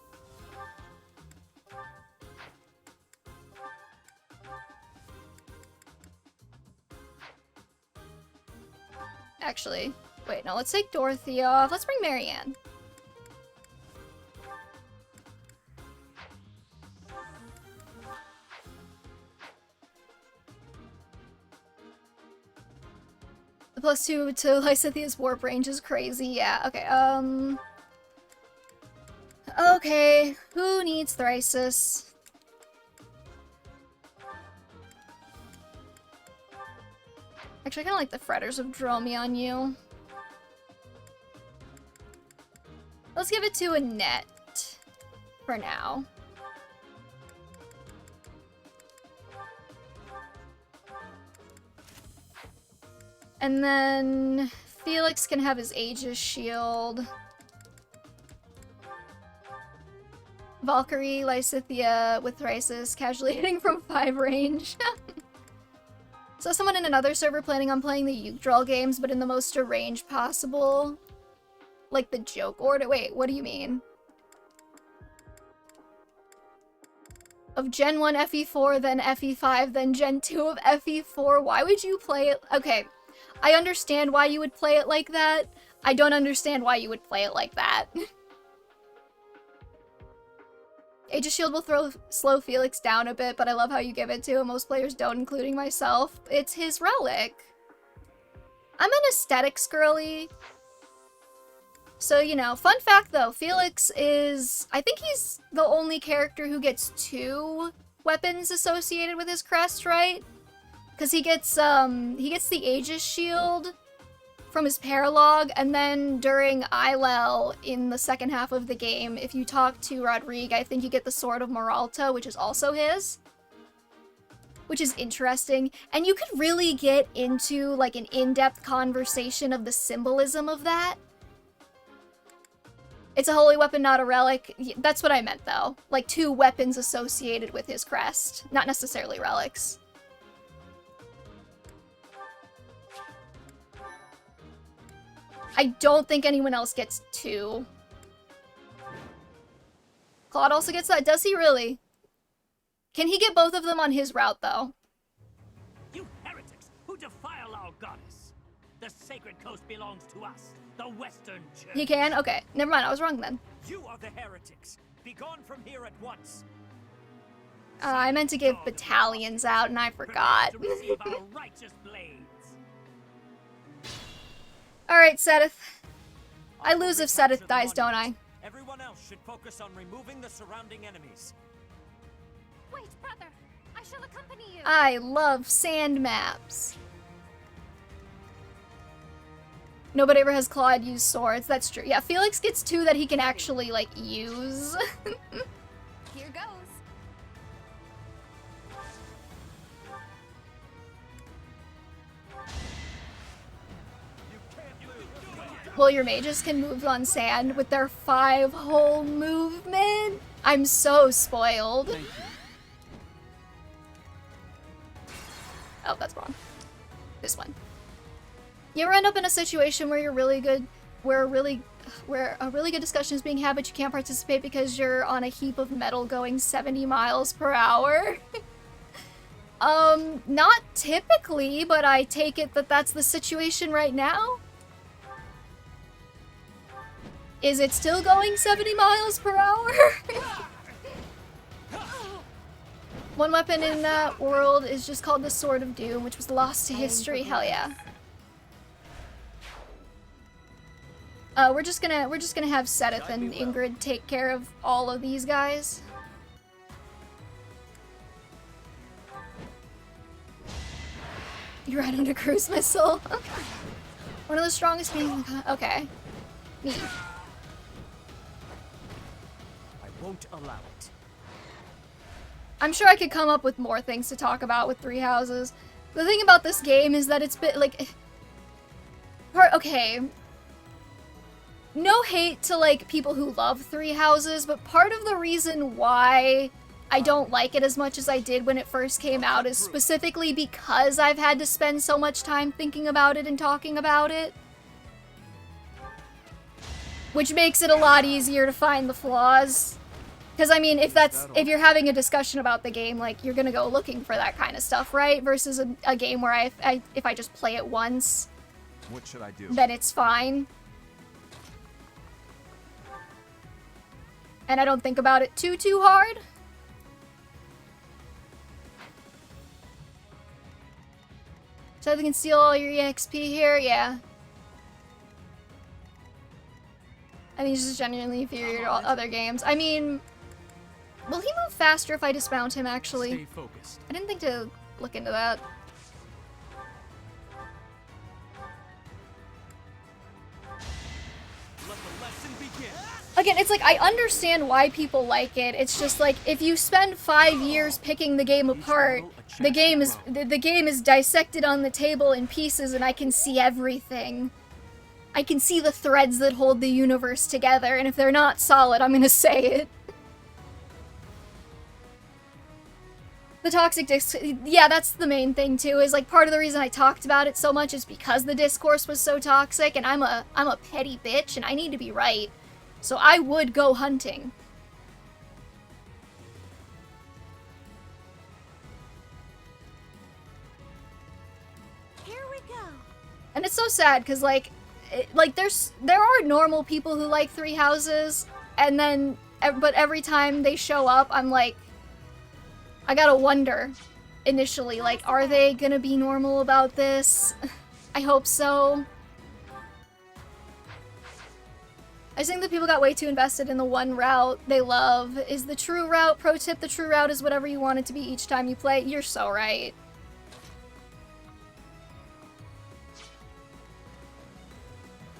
Actually, wait, no, let's take Dorothy off. Let's bring Marianne. The +2 to Lysithia's warp range is crazy. Yeah, okay, okay, who needs Thrisis? Actually, I kind of like the Fretters of Dromi on you. Let's give it to Annette for now. And then Felix can have his Aegis shield. Valkyrie, Lysithia with Thrisis, casually hitting from 5 range. So someone in another server planning on playing the Yggdrasil games, but in the most deranged possible? Like the joke order? Wait, what do you mean? of Gen 1 FE4, then FE5, then Gen 2 of FE4. Why would you play it? Okay, I understand why you would play it like that. I don't understand why you would play it like that. Aegis Shield will slow Felix down a bit, but I love how you give it to him. Most players don't, including myself. It's his relic. I'm an aesthetics girly. So, you know, fun fact though, Felix is, I think he's the only character who gets 2 weapons associated with his crest, right? Because he gets the Aegis Shield from his paralog, and then during ILL in the second half of the game, if you talk to Rodrigue, I think you get the Sword of Moralta, which is also his. Which is interesting, and you could really get into like an in-depth conversation of the symbolism of that. It's a holy weapon, not a relic. That's what I meant, though. Like, 2 weapons associated with his crest. Not necessarily relics. I don't think anyone else gets 2. Claude also gets that. Does he really? Can he get both of them on his route, though? You heretics who defile our goddess! The sacred coast belongs to us. The Western Church. He can? Okay. Never mind, I was wrong then. You are the heretics. Be gone from here at once. I meant to give battalions out and I forgot. To receive our righteous blades. Alright, Seteth. I lose if Seteth dies, don't I? Everyone else should focus on removing the surrounding enemies. Wait, brother. I shall accompany you. I love sand maps. Nobody ever has Claude use swords. That's true. Yeah, Felix gets 2 that he can actually, like, use. Here goes. Well, your mages can move on sand with their 5-hole movement. I'm so spoiled. Oh, that's wrong. This one. You ever end up in a situation where you're really good, where a really good discussion is being had, but you can't participate because you're on a heap of metal going 70 miles per hour? Not typically, but I take it that that's the situation right now. Is it still going 70 miles per hour? One weapon in that world is just called the Sword of Doom, which was lost to history. Hell yeah. We're just gonna have Seteth and Ingrid take care of all of these guys. You ride on a cruise missile. One of the strongest beings in the okay. Neat. I won't allow it. I'm sure I could come up with more things to talk about with Three Houses. The thing about this game is that it's been like okay. No hate to, like, people who love Three Houses, but part of the reason why I don't like it as much as I did when it first came out is specifically because I've had to spend so much time thinking about it and talking about it. Which makes it a lot easier to find the flaws. Because, I mean, if you're having a discussion about the game, like, you're gonna go looking for that kind of stuff, right? Versus a game where if I just play it once, what should I do? Then it's fine. And I don't think about it too hard. So they can steal all your EXP here? Yeah. I think he's just genuinely inferior to all other games. I mean, will he move faster if I dismount him, actually? Stay focused. I didn't think to look into that. Let the lesson begin. Again, it's like, I understand why people like it. It's just like, if you spend 5 years picking the game apart, the game is dissected on the table in pieces and I can see everything. I can see the threads that hold the universe together, and if they're not solid, I'm gonna say it. The toxic yeah, that's the main thing too, is like part of the reason I talked about it so much is because the discourse was so toxic, and I'm a petty bitch and I need to be right. So I would go hunting. sad because like there are normal people who like Three Houses, and then but every time they show up, I'm like, I gotta wonder initially, like, are they gonna be normal about this? I hope so. I just think that people got way too invested in the one route they love. Is the true route, pro tip, the true route is whatever you want it to be each time you play. You're so right.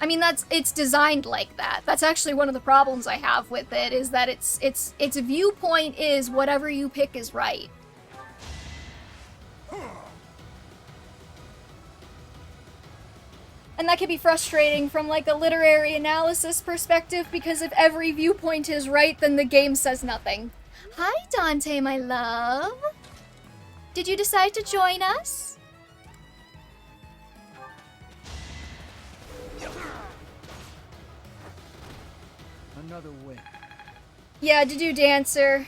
I mean, it's designed like that. That's actually one of the problems I have with it, is that its viewpoint is whatever you pick is right. And that can be frustrating from like a literary analysis perspective, because if every viewpoint is right, then the game says nothing. Hi, Dante, my love. Did you decide to join us? Another win. Yeah, did you, Dancer?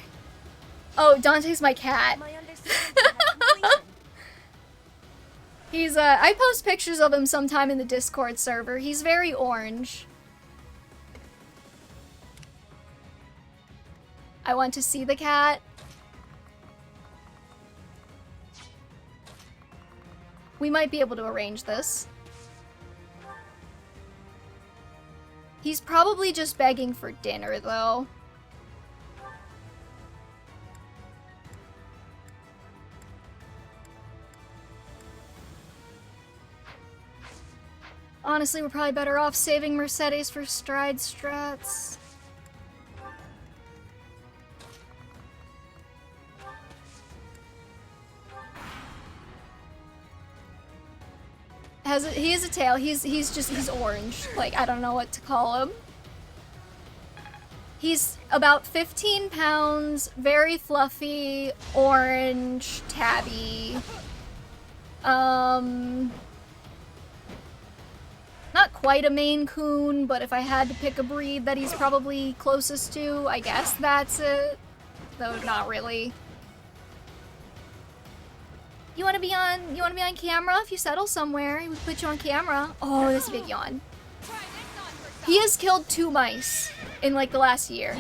Oh, Dante's my cat. He's, I post pictures of him sometime in the Discord server. He's very orange. I want to see the cat. We might be able to arrange this. He's probably just begging for dinner, though. Honestly, we're probably better off saving Mercedes for stride strats. He has a tail. He's orange. Like, I don't know what to call him. He's about 15 pounds, very fluffy, orange, tabby. Not quite a Maine Coon, but if I had to pick a breed that he's probably closest to, I guess that's it. Though not really. You wanna be on camera? If you settle somewhere, we put you on camera. Oh, this big yawn. He has killed 2 mice in like the last year.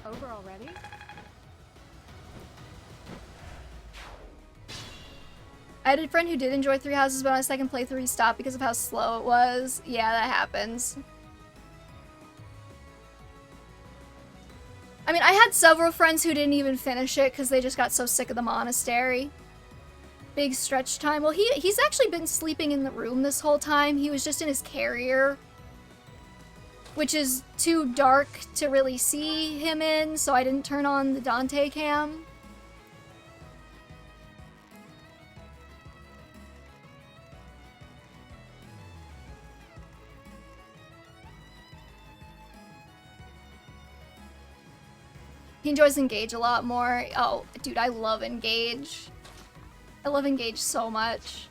Over already? I had a friend who did enjoy Three Houses, but on a second playthrough he stopped because of how slow it was. Yeah, that happens. I mean, I had several friends who didn't even finish it because they just got so sick of the monastery. Big stretch time. Well, he's actually been sleeping in the room this whole time. He was just in his carrier, which is too dark to really see him in, so I didn't turn on the Dante cam. He enjoys Engage a lot more. Oh, dude, I love Engage. I love Engage so much.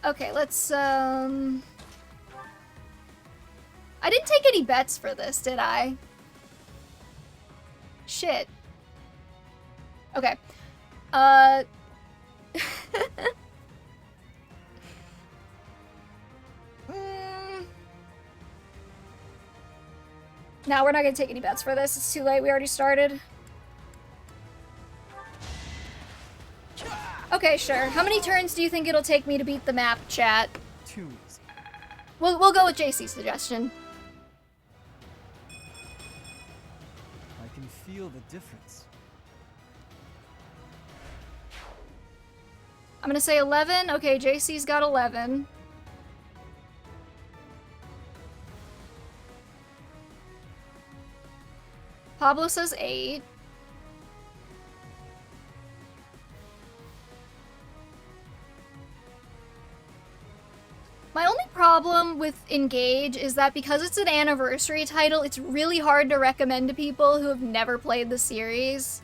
Okay, let's, I didn't take any bets for this, did I? Shit. Okay. No, we're not gonna take any bets for this. It's too late. We already started. Okay, sure. How many turns do you think it'll take me to beat the map, chat? 2 easy. We'll go with JC's suggestion. I can feel the difference. I'm gonna say 11. Okay, JC's got 11. Pablo says 8. My only problem with Engage is that because it's an anniversary title, it's really hard to recommend to people who have never played the series.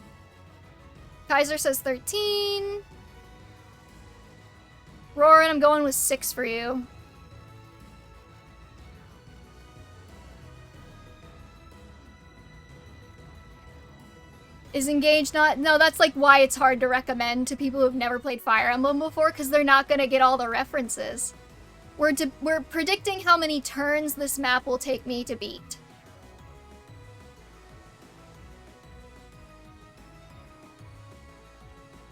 Kaiser says 13. Roran, I'm going with 6 for you. Is Engage not? No, that's like why it's hard to recommend to people who've never played Fire Emblem before, because they're not gonna get all the references. We're predicting how many turns this map will take me to beat.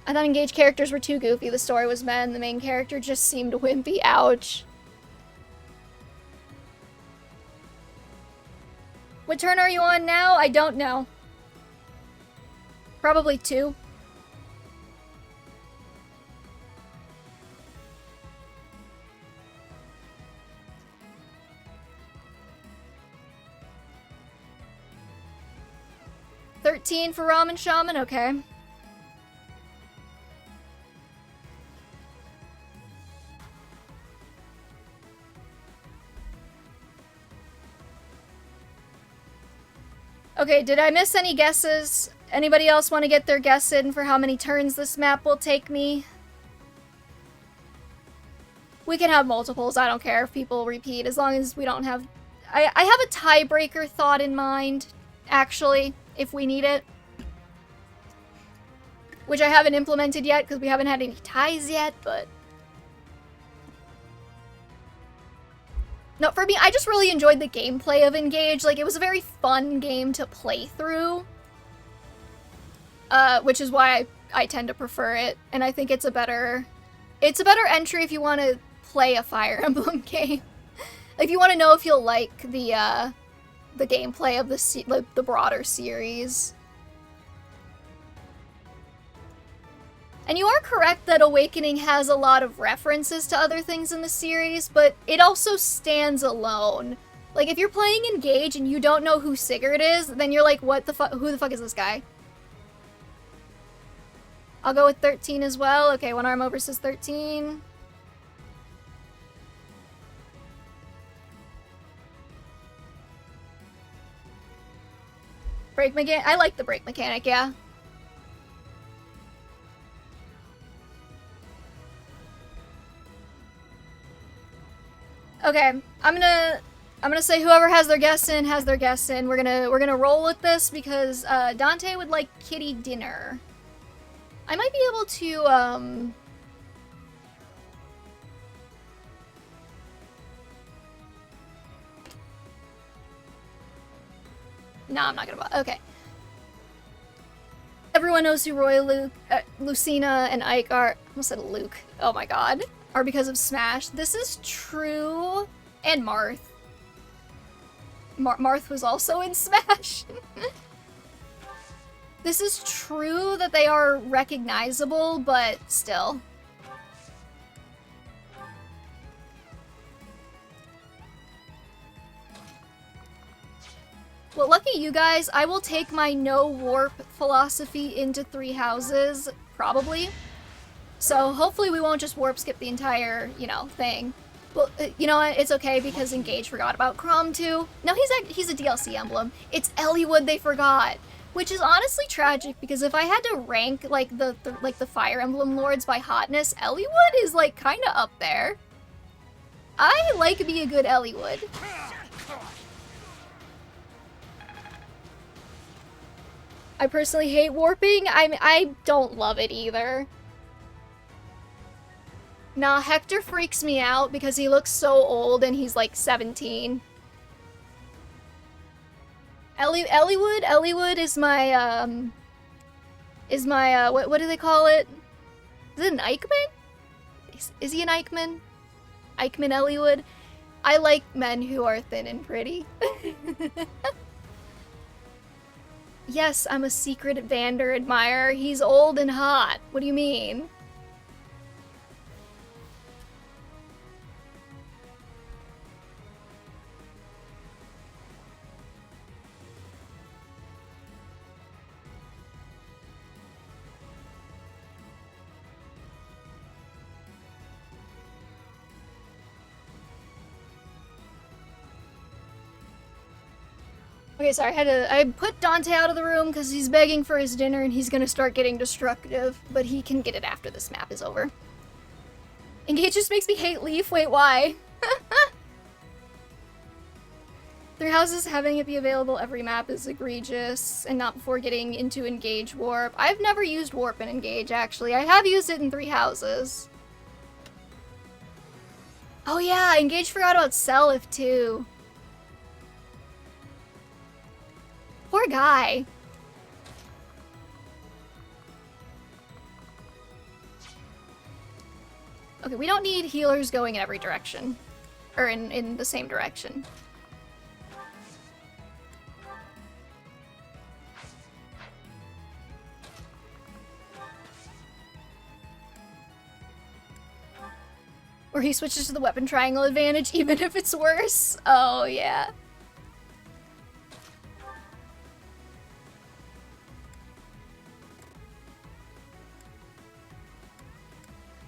I thought Engage characters were too goofy. The story was meh, and the main character just seemed wimpy. Ouch. What turn are you on now? I don't know. Probably 2. $13 for Ramen Shaman? Okay. Okay, did I miss any guesses? Anybody else want to get their guess in for how many turns this map will take me? We can have multiples, I don't care if people repeat, as long as we don't have... I have a tiebreaker thought in mind, actually, if we need it. Which I haven't implemented yet, because we haven't had any ties yet, but... No, for me, I just really enjoyed the gameplay of Engage. Like, it was a very fun game to play through. Which is why I tend to prefer it, and I think it's a better entry if you want to play a Fire Emblem game. If you want to know if you'll like the gameplay of the broader series. And you are correct that Awakening has a lot of references to other things in the series, but it also stands alone. Like, if you're playing Engage and you don't know who Sigurd is, then you're like, what the fuck? Who the fuck is this guy? I'll go with 13 as well. Okay, one arm over says 13. Break mechanic. I like the break mechanic, yeah. Okay, I'm gonna say whoever has their guess in has their guess in. We're gonna roll with this because Dante would like kitty dinner. I might be able to No, I'm not gonna. Okay. Everyone knows who Roy, Luke, Lucina, and Ike are. I almost said Luke. Oh my god. Are because of Smash. This is true. And Marth. Marth was also in Smash. This is true that they are recognizable, but still. Well, lucky you guys, I will take my no warp philosophy into 3 houses, probably. So hopefully we won't just warp skip the entire, you know, thing. Well, you know what? It's okay because Engage forgot about Chrom too. No, he's a DLC emblem. It's Eliwood they forgot, which is honestly tragic because if I had to rank like the Fire Emblem lords by hotness, Eliwood is like kind of up there. I like me a good Eliwood. I personally hate warping. I don't love it either. Nah, Hector freaks me out because he looks so old and he's like 17. Eliwood is my, what do they call it? Is it an Eichmann? Is he an Eichmann? Eichmann Eliwood? I like men who are thin and pretty. Yes, I'm a secret Vander admirer. He's old and hot. What do you mean? Okay, sorry, I put Dante out of the room because he's begging for his dinner and he's gonna start getting destructive, but he can get it after this map is over. Engage just makes me hate Leaf. Wait, why? Three Houses having it be available every map is egregious, and not before getting into Engage Warp. I've never used Warp in Engage, actually. I have used it in Three Houses. Oh yeah, Engage forgot about Seliph, too. Poor guy. Okay, we don't need healers going in every direction. Or in the same direction. Or he switches to the weapon triangle advantage even if it's worse. Oh, yeah.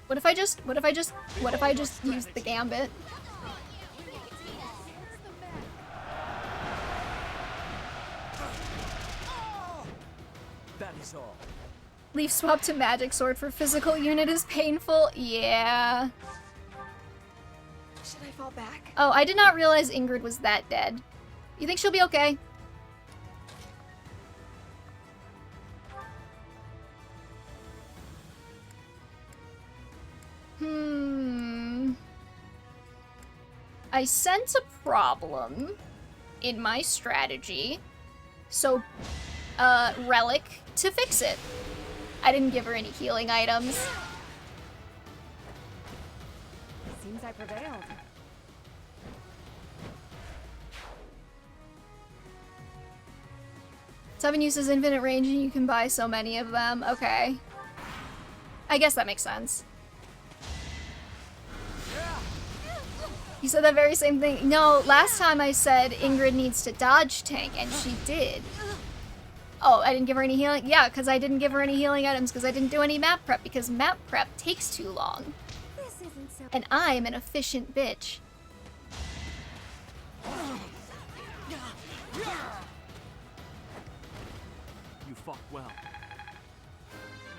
What if I just use the gambit? That is all. Leaf swap to magic sword for physical unit is painful. Yeah. Should I fall back? Oh, I did not realize Ingrid was that dead. You think she'll be okay? I sense a problem in my strategy, so, Relic to fix it. I didn't give her any healing items. Seems I prevailed. Seven uses infinite range and you can buy so many of them. Okay. I guess that makes sense. You said that very same thing. No, last time I said Ingrid needs to dodge tank, and she did. Oh, I didn't give her any healing? Yeah, because I didn't give her any healing items because I didn't do any map prep, because map prep takes too long. This isn't so. And I'm an efficient bitch. You fought well.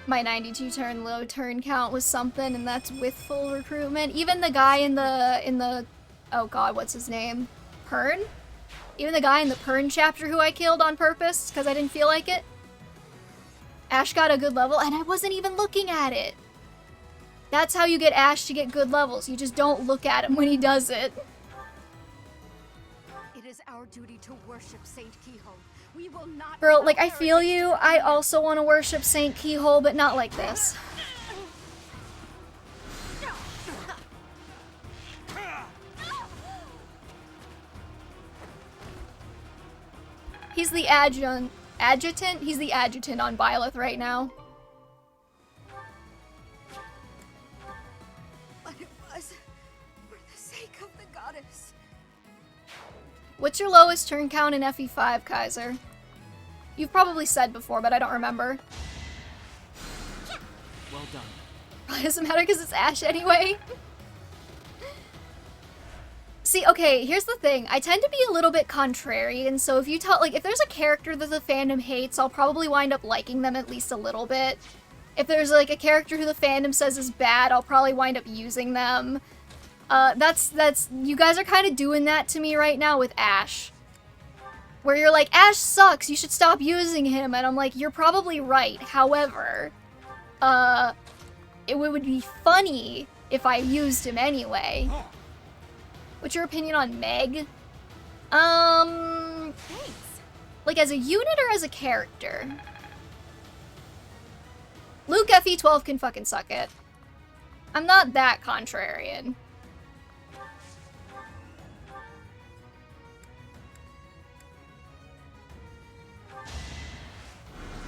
My 92 turn low turn count was something, and that's with full recruitment. Even the guy in the oh god, what's his name? Pern? Even the guy in the Pern chapter who I killed on purpose because I didn't feel like it. Ash got a good level, and I wasn't even looking at it. That's how you get Ash to get good levels. You just don't look at him when he does it. It is our duty to worship Saint Keyhole. We will not. Girl, like, I feel you. I also want to worship Saint Keyhole, but not like this. He's the adjutant? He's the adjutant on Byleth right now. But it was for the sake of the goddess. What's your lowest turn count in FE5, Kaiser? You've probably said before, but I don't remember. Well done. Probably doesn't matter because it's Ash anyway. See, okay, here's the thing. I tend to be a little bit contrarian, so if you tell, like, if there's a character that the fandom hates, I'll probably wind up liking them at least a little bit. If there's, like, a character who the fandom says is bad, I'll probably wind up using them. You guys are kind of doing that to me right now with Ash. Where you're like, Ash sucks, you should stop using him, and I'm like, you're probably right. However, it would be funny if I used him anyway. What's your opinion on Meg? Thanks. Like as a unit or as a character? Luke FE12 can fucking suck it. I'm not that contrarian.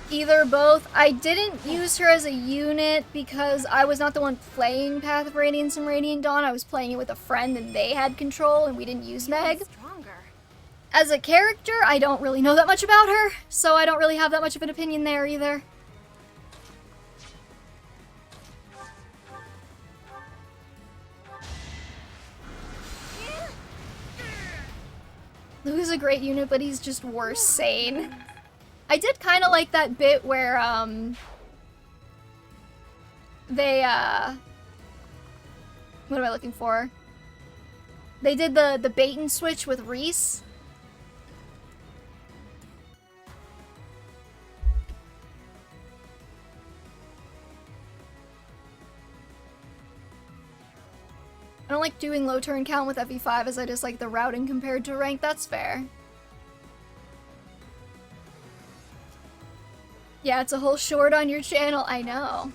Either both. I didn't use her as a unit because I was not the one playing Path of Radiance and Radiant Dawn. I was playing it with a friend and they had control and we didn't use Meg. As a character, I don't really know that much about her, so I don't really have that much of an opinion there either. Luke is a great unit, but he's just worse sane. I did kind of like that bit where, they, what am I looking for? They did the bait and switch with Reese, I don't like doing low turn count with FE5 as I dislike the routing compared to rank. That's fair. Yeah, it's a whole short on your channel. I know.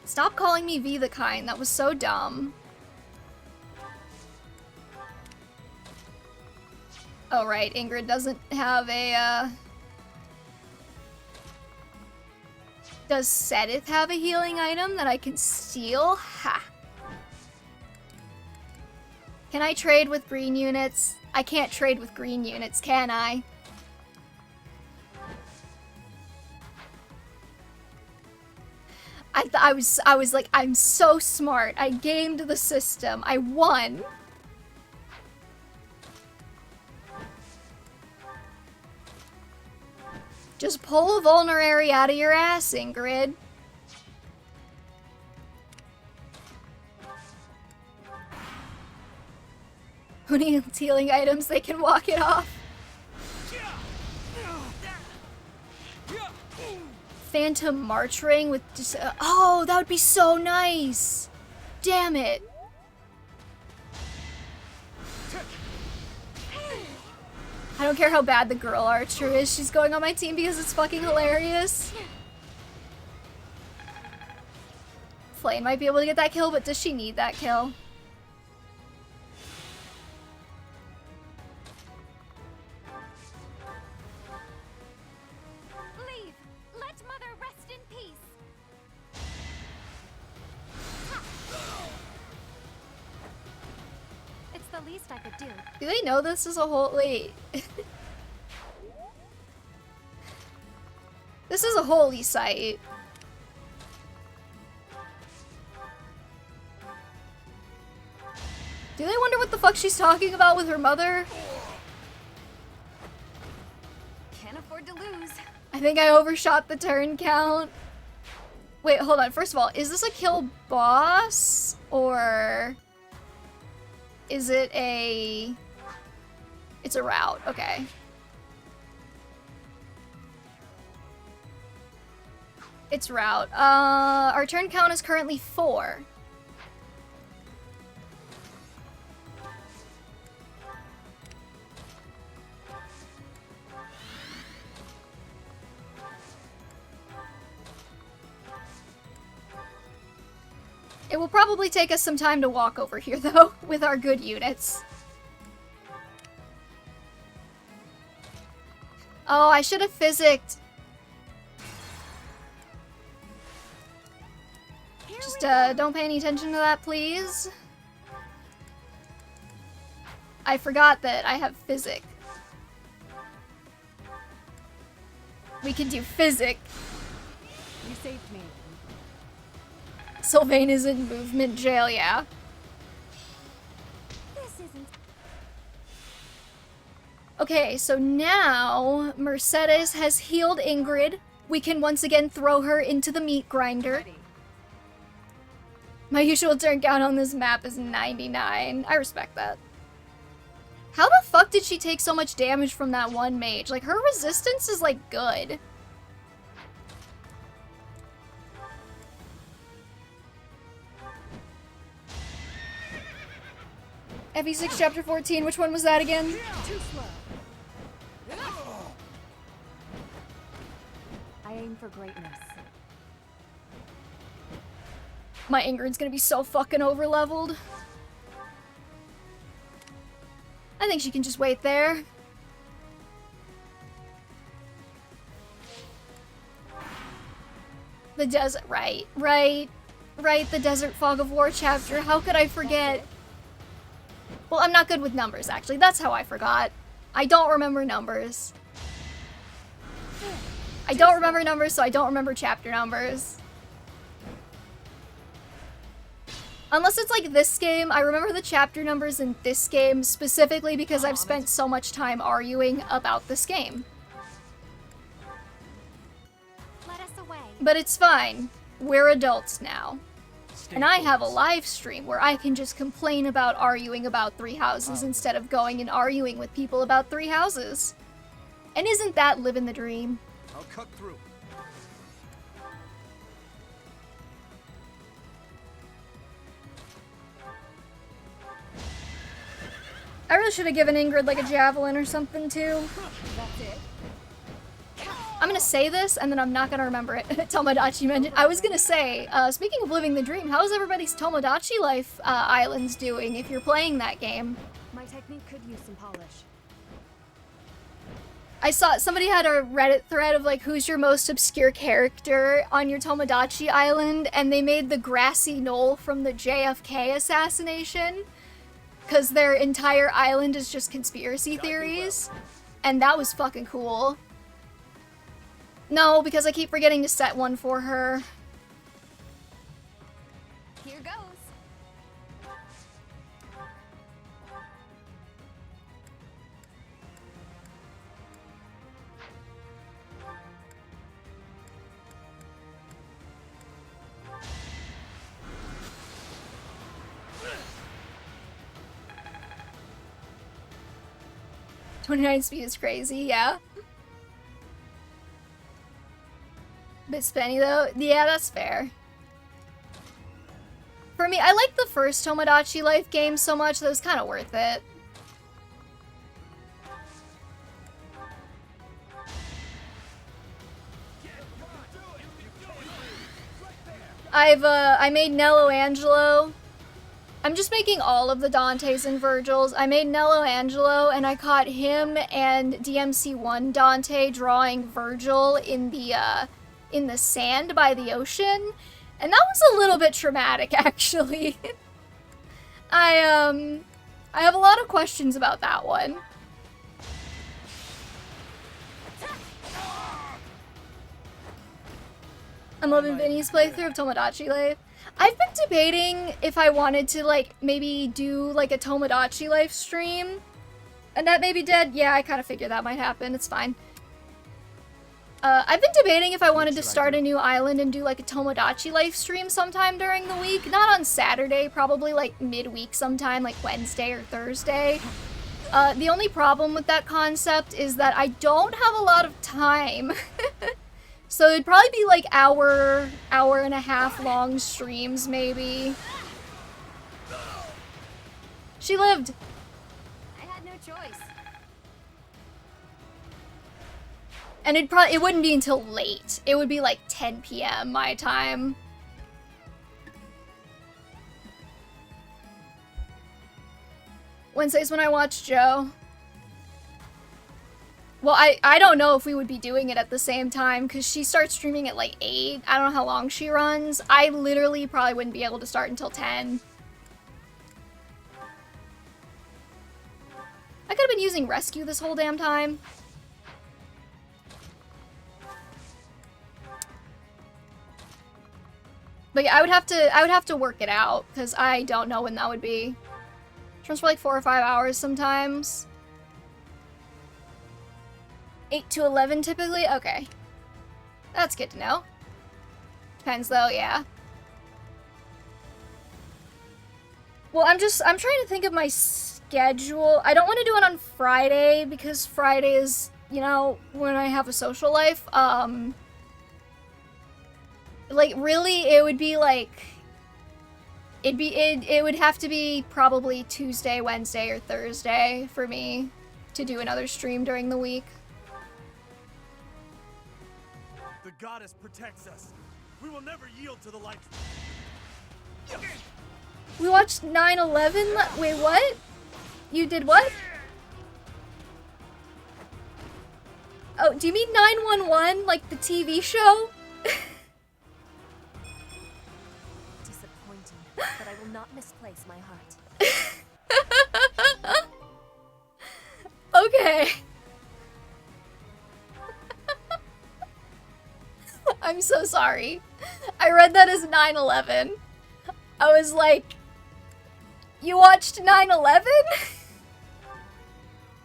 Stop calling me V the Kind. That was so dumb. Oh, right. Ingrid doesn't have a, Does Sedith have a healing item that I can steal? Ha! Can I trade with green units? I can't trade with green units, can I? I was like, I'm so smart. I gamed the system. I won. Just pull a vulnerary out of your ass, Ingrid. Who needs healing items? They can walk it off. Phantom March Ring with just, oh, that would be so nice. Damn it. I don't care how bad the girl archer is. She's going on my team because it's fucking hilarious. Flame might be able to get that kill, but does she need that kill? Leave! Let Mother rest in peace! It's the least I could do. Do they know this is a whole... Wait. This is a holy site. Do they wonder what the fuck she's talking about with her mother? Can't afford to lose. I think I overshot the turn count. Wait, hold on. First of all, is this a kill boss? Or... is it a... It's a route. Okay. It's route. Our turn count is currently 4. It will probably take us some time to walk over here, though, with our good units. Oh, I should have physicked. Just, don't pay any attention to that, please. I forgot that I have physic. We can do physic. You saved me. Sylvain is in movement jail, yeah. This isn't... Okay, so now Mercedes has healed Ingrid. We can once again throw her into the meat grinder. My usual turn count on this map is 99. I respect that. How the fuck did she take so much damage from that one mage? Like, her resistance is, like, good. FE6 chapter 14, which one was that again? Too slow. I aim for greatness. My Ingrid's gonna be so fucking overleveled. I think she can just wait there. The desert, right, the Desert Fog of War chapter. How could I forget? Well, I'm not good with numbers, actually. That's how I forgot. I don't remember numbers. I don't remember numbers, so I don't remember chapter numbers. Unless it's like this game, I remember the chapter numbers in this game specifically because I've spent so much time arguing about this game. Let us away. But it's fine. We're adults now. And I have a live stream where I can just complain about arguing about 3 houses instead of going and arguing with people about 3 houses. And isn't that living the dream? I'll cut through. I really should have given Ingrid like a javelin or something too. That's it. I'm gonna say this and then I'm not gonna remember it. Tomodachi mentioned. I was gonna say, speaking of living the dream, how's everybody's Tomodachi Life islands doing if you're playing that game? My technique could use some polish. I saw somebody had a Reddit thread of like, who's your most obscure character on your Tomodachi Island, and they made the grassy knoll from the JFK assassination, because their entire island is just conspiracy theories, and that was fucking cool. No, because I keep forgetting to set one for her. Here goes. .29 speed is crazy, yeah. Bit spenny though. Yeah, that's fair. For me, I like the first Tomodachi Life game so much that it was kind of worth it. I made Nello Angelo. I'm just making all of the Dantes and Virgils. I made Nello Angelo, and I caught him and DMC1 Dante drawing Virgil in the sand by the ocean, and that was a little bit traumatic, actually. I have a lot of questions about that one. I'm loving Vinny's playthrough of Tomodachi Life. I've been debating if I wanted to, like, maybe do, like, a Tomodachi Life stream. Annette may be dead. Yeah, I kind of figured that might happen. It's fine. I've been debating if I wanted to start a new island and do, like, a Tomodachi Life stream sometime during the week. Not on Saturday, probably, like, midweek sometime, like Wednesday or Thursday. The only problem with that concept is that I don't have a lot of time. So it'd probably be like hour and a half long streams, maybe. She lived. I had no choice. And it wouldn't be until late. It would be like 10 p.m. my time. Wednesday's when I watch Joe. Well, I don't know if we would be doing it at the same time, because she starts streaming at like 8. I don't know how long she runs. I literally probably wouldn't be able to start until 10. I could have been using rescue this whole damn time. But yeah, I would have to work it out, because I don't know when that would be. Streams for like 4 or 5 hours sometimes. 8 to 11 typically? Okay. That's good to know. Depends though, yeah. Well, I'm trying to think of my schedule. I don't want to do it on Friday because Friday is, you know, when I have a social life. Like really it would be like it would have to be probably Tuesday, Wednesday, or Thursday for me to do another stream during the week. The goddess protects us. We will never yield to the light. We watched 9/11. Wait, what? You did what? Oh, do you mean 911, like the TV show? Disappointing, but I will not misplace my heart. Okay. I'm so sorry. I read that as 9/11. I was like, you watched 9/11?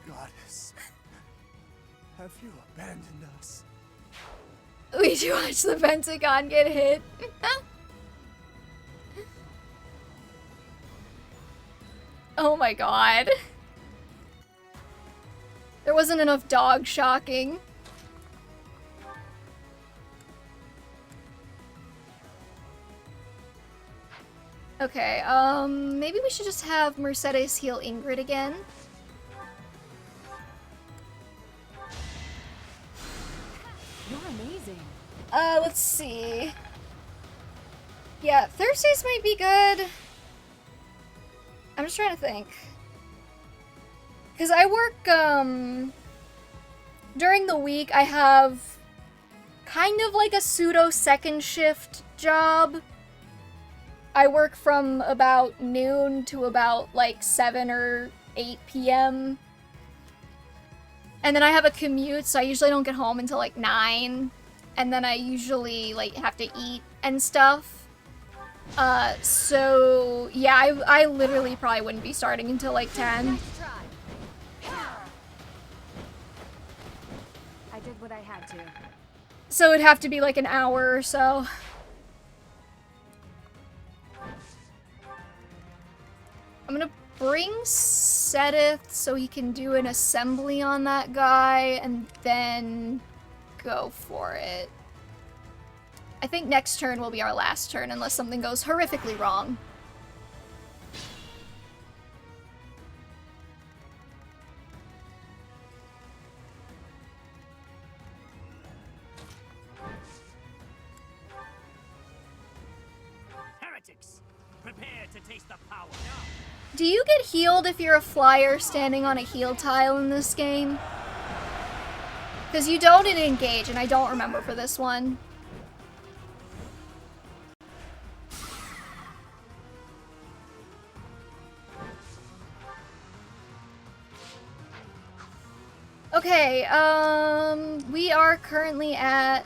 Goddess, have you abandoned us? We do watch the Pentagon get hit. Oh my god. There wasn't enough dog shocking. Okay, maybe we should just have Mercedes heal Ingrid again. amazing. Let's see. Yeah, Thursdays might be good. I'm just trying to think. Because I work, during the week, I have kind of like a pseudo second shift job. I work from about noon to about like 7 or 8 p.m. And then I have a commute, so I usually don't get home until like 9. And then I usually like have to eat and stuff. So yeah, I literally probably wouldn't be starting until like 10. I did what I had to. So it'd have to be like an hour or so. I'm gonna bring Sedith so he can do an assembly on that guy and then go for it. I think next turn will be our last turn unless something goes horrifically wrong. Heretics, prepare to taste the power. Do you get healed if you're a flyer standing on a heal tile in this game? Because you don't in Engage, and I don't remember for this one. Okay, we are currently at...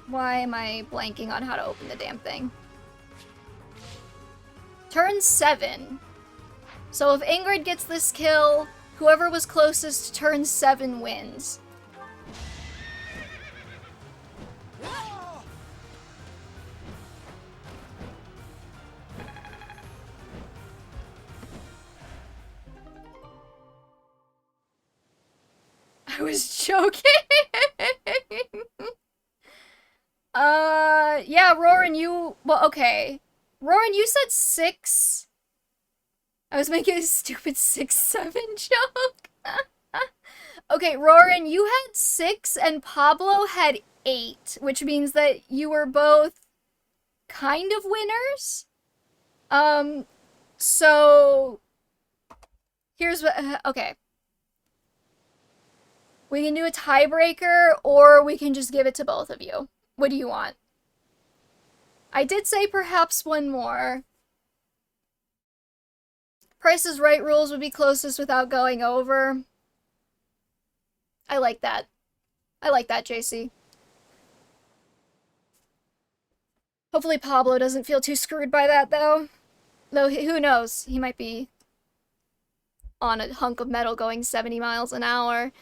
Why am I blanking on how to open the damn thing? Turn 7. So if Ingrid gets this kill, whoever was closest to turn 7 wins. I was joking. Yeah, Roran, you... Well, okay. Roran, you said 6. I was making a stupid 6-7 joke. Okay, Roran, you had 6 and Pablo had 8, which means that you were both kind of winners. So... Here's what... Okay. We can do a tiebreaker, or we can just give it to both of you. What do you want? I did say perhaps one more. Price is Right rules would be closest without going over. I like that. I like that, JC. Hopefully Pablo doesn't feel too screwed by that, though. Though, who knows? He might be on a hunk of metal going 70 miles an hour.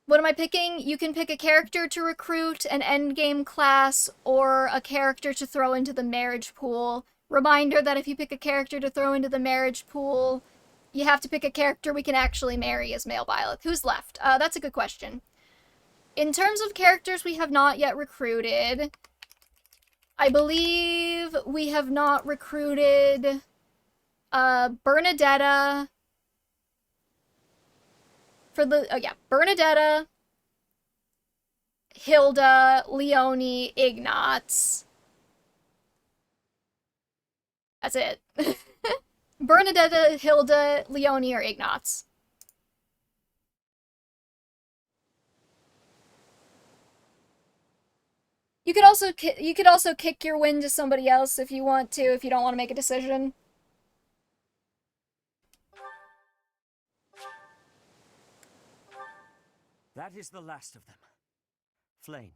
What am I picking? You can pick a character to recruit, an endgame class, or a character to throw into the marriage pool. Reminder that if you pick a character to throw into the marriage pool, you have to pick a character we can actually marry as male Byleth. Who's left? That's a good question. In terms of characters we have not yet recruited, I believe we have not recruited Bernadetta. For the, oh yeah, Bernadetta, Hilda, Leone, Ignatz. That's it. Bernadetta, Hilda, Leone, or Ignatz. You could also kick your win to somebody else if you want to, if you don't want to make a decision. That is the last of them. Flame,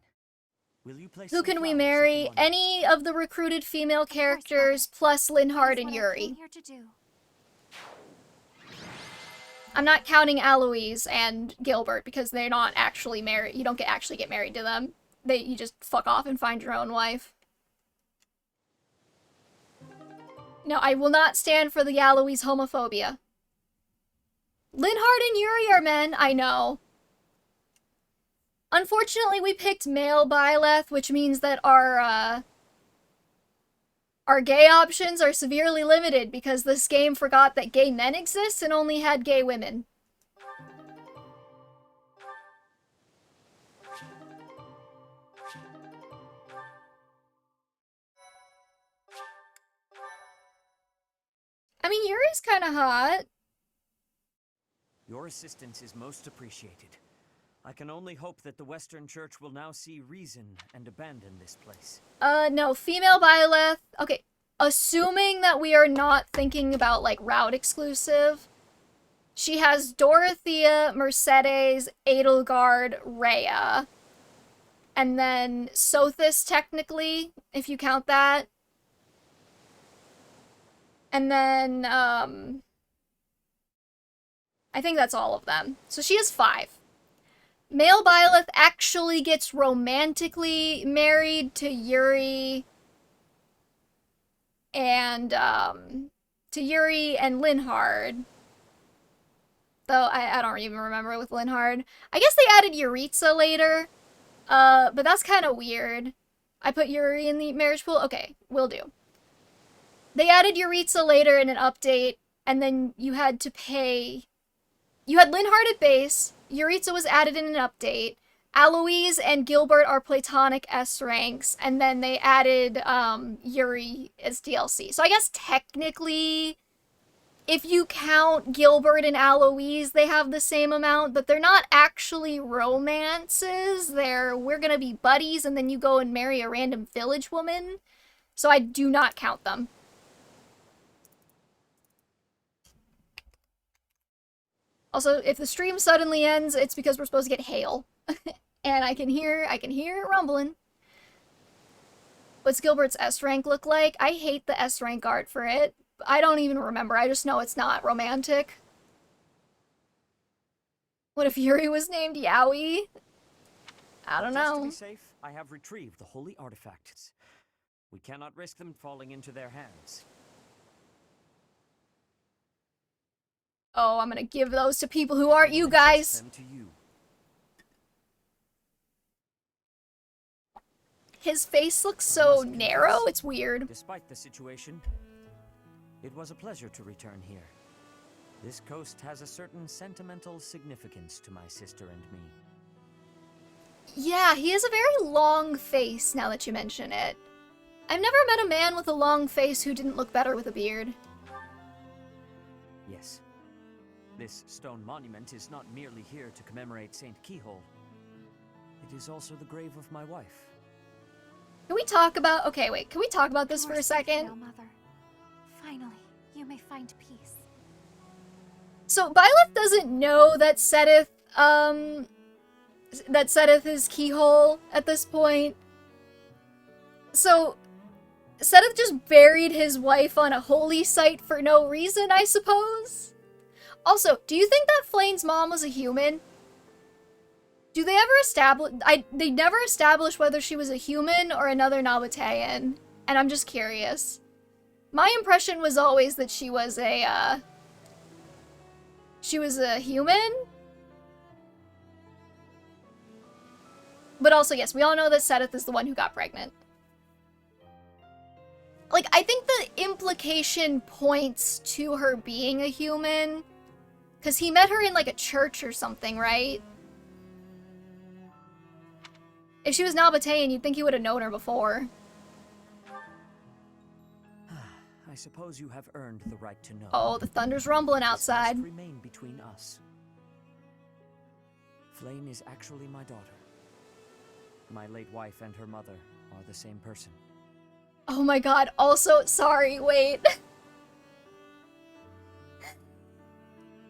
will you place Who some can we flowers at the marry? monument? Any of the recruited female characters, plus Linhard and Yuri. I'm not counting Eloise and Gilbert because they're not actually married. You don't actually get married to them. You just fuck off and find your own wife. No, I will not stand for the Eloise homophobia. Linhard and Yuri are men, I know. Unfortunately, we picked male Byleth, which means that our gay options are severely limited because this game forgot that gay men exist and only had gay women. I mean, Yuri's kind of hot. Your assistance is most appreciated. I can only hope that the Western Church will now see reason and abandon this place. No, female Byleth. Okay, assuming that we are not thinking about, like, route exclusive, she has Dorothea, Mercedes, Edelgard, Rhea. And then Sothis, technically, if you count that. And then, I think that's all of them. So she has 5. Male Byleth actually gets romantically married to Yuri and Linhard. Though I don't even remember with Linhard. I guess they added Yuritsa later. But that's kind of weird. I put Yuri in the marriage pool? Okay, will do. They added Yuritsa later in an update, and then you had to pay... You had Linhard at base, Yuritsa was added in an update, Aloise and Gilbert are platonic S ranks, and then they added Yuri as DLC. So I guess technically, if you count Gilbert and Aloise, they have the same amount, but they're not actually romances. We're gonna be buddies, and then you go and marry a random village woman. So I do not count them. Also, if the stream suddenly ends, it's because we're supposed to get hail. And I can hear it rumbling. What's Gilbert's S rank look like? I hate the S rank art for it. I don't even remember. I just know it's not romantic. What if Yuri was named Yowie? I don't know. Just to be safe, I have retrieved the holy artifacts. We cannot risk them falling into their hands. Oh, I'm gonna give those to people who aren't you guys. Them to you. His face looks so narrow, it's weird. Despite the situation, it was a pleasure to return here. This coast has a certain sentimental significance to my sister and me. Yeah, he has a very long face, now that you mention it. I've never met a man with a long face who didn't look better with a beard. Yes. This stone monument is not merely here to commemorate Saint Keyhole. It is also the grave of my wife. Can we talk about... Okay, wait. Can we talk about this for a second? Now, Mother. Finally, you may find peace. So, Byleth doesn't know that Seteth is Keyhole at this point. So, Seteth just buried his wife on a holy site for no reason, I suppose? Also, do you think that Flayn's mom was a human? Do they ever establish... They never established whether she was a human or another Nabatean. And I'm just curious. My impression was always that she was a human? But also, yes, we all know that Seteth is the one who got pregnant. Like, I think the implication points to her being a human. Because he met her in, like, a church or something, right? If she was Nabatean, you'd think he would have known her before. I suppose you have earned the right to know. Oh, the thunder's rumbling outside. This must remain between us. Flayn is actually my daughter. My late wife and her mother are the same person. Oh my god, also, sorry, wait.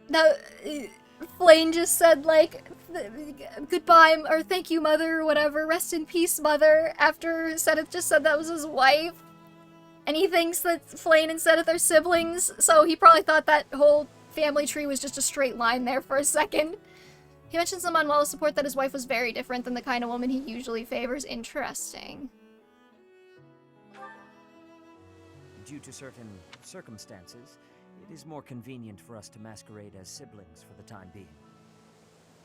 Now, Flayn just said, like, goodbye, or thank you, mother, or whatever, rest in peace, mother, after Seteth just said that was his wife. And he thinks that Flayn and Seteth are siblings, so he probably thought that whole family tree was just a straight line there for a second. He mentions in Manuela's support that his wife was very different than the kind of woman he usually favors. Interesting. Due to certain circumstances, it is more convenient for us to masquerade as siblings for the time being.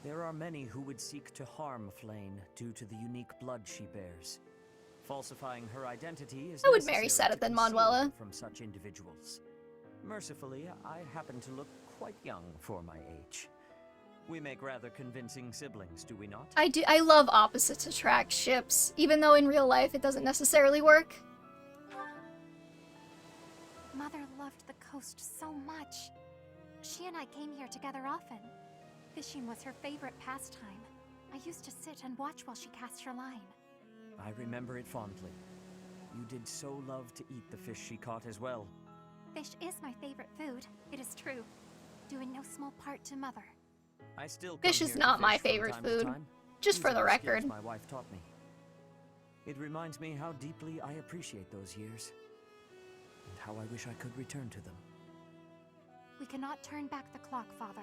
There are many who would seek to harm Flayn due to the unique blood she bears. Falsifying her identity is I would marry necessary Seteth to and conceal Manuela. her from such individuals. Mercifully, I happen to look quite young for my age. We make rather convincing siblings, do we not? I do. I love opposites attract ships, even though in real life it doesn't necessarily work. Mother loved the coast so much. She and I came here together often. Fishing was her favorite pastime. I used to sit and watch while she cast her line. I remember it fondly. You did so love to eat the fish she caught as well. Fish is my favorite food, it is true. Due in no small part to Mother. I still come Fish is here to not my fish from favorite time to food. time, Just for using the skills record. my wife taught me. It reminds me how deeply I appreciate those years, and how I wish I could return to them. We cannot turn back the clock, Father.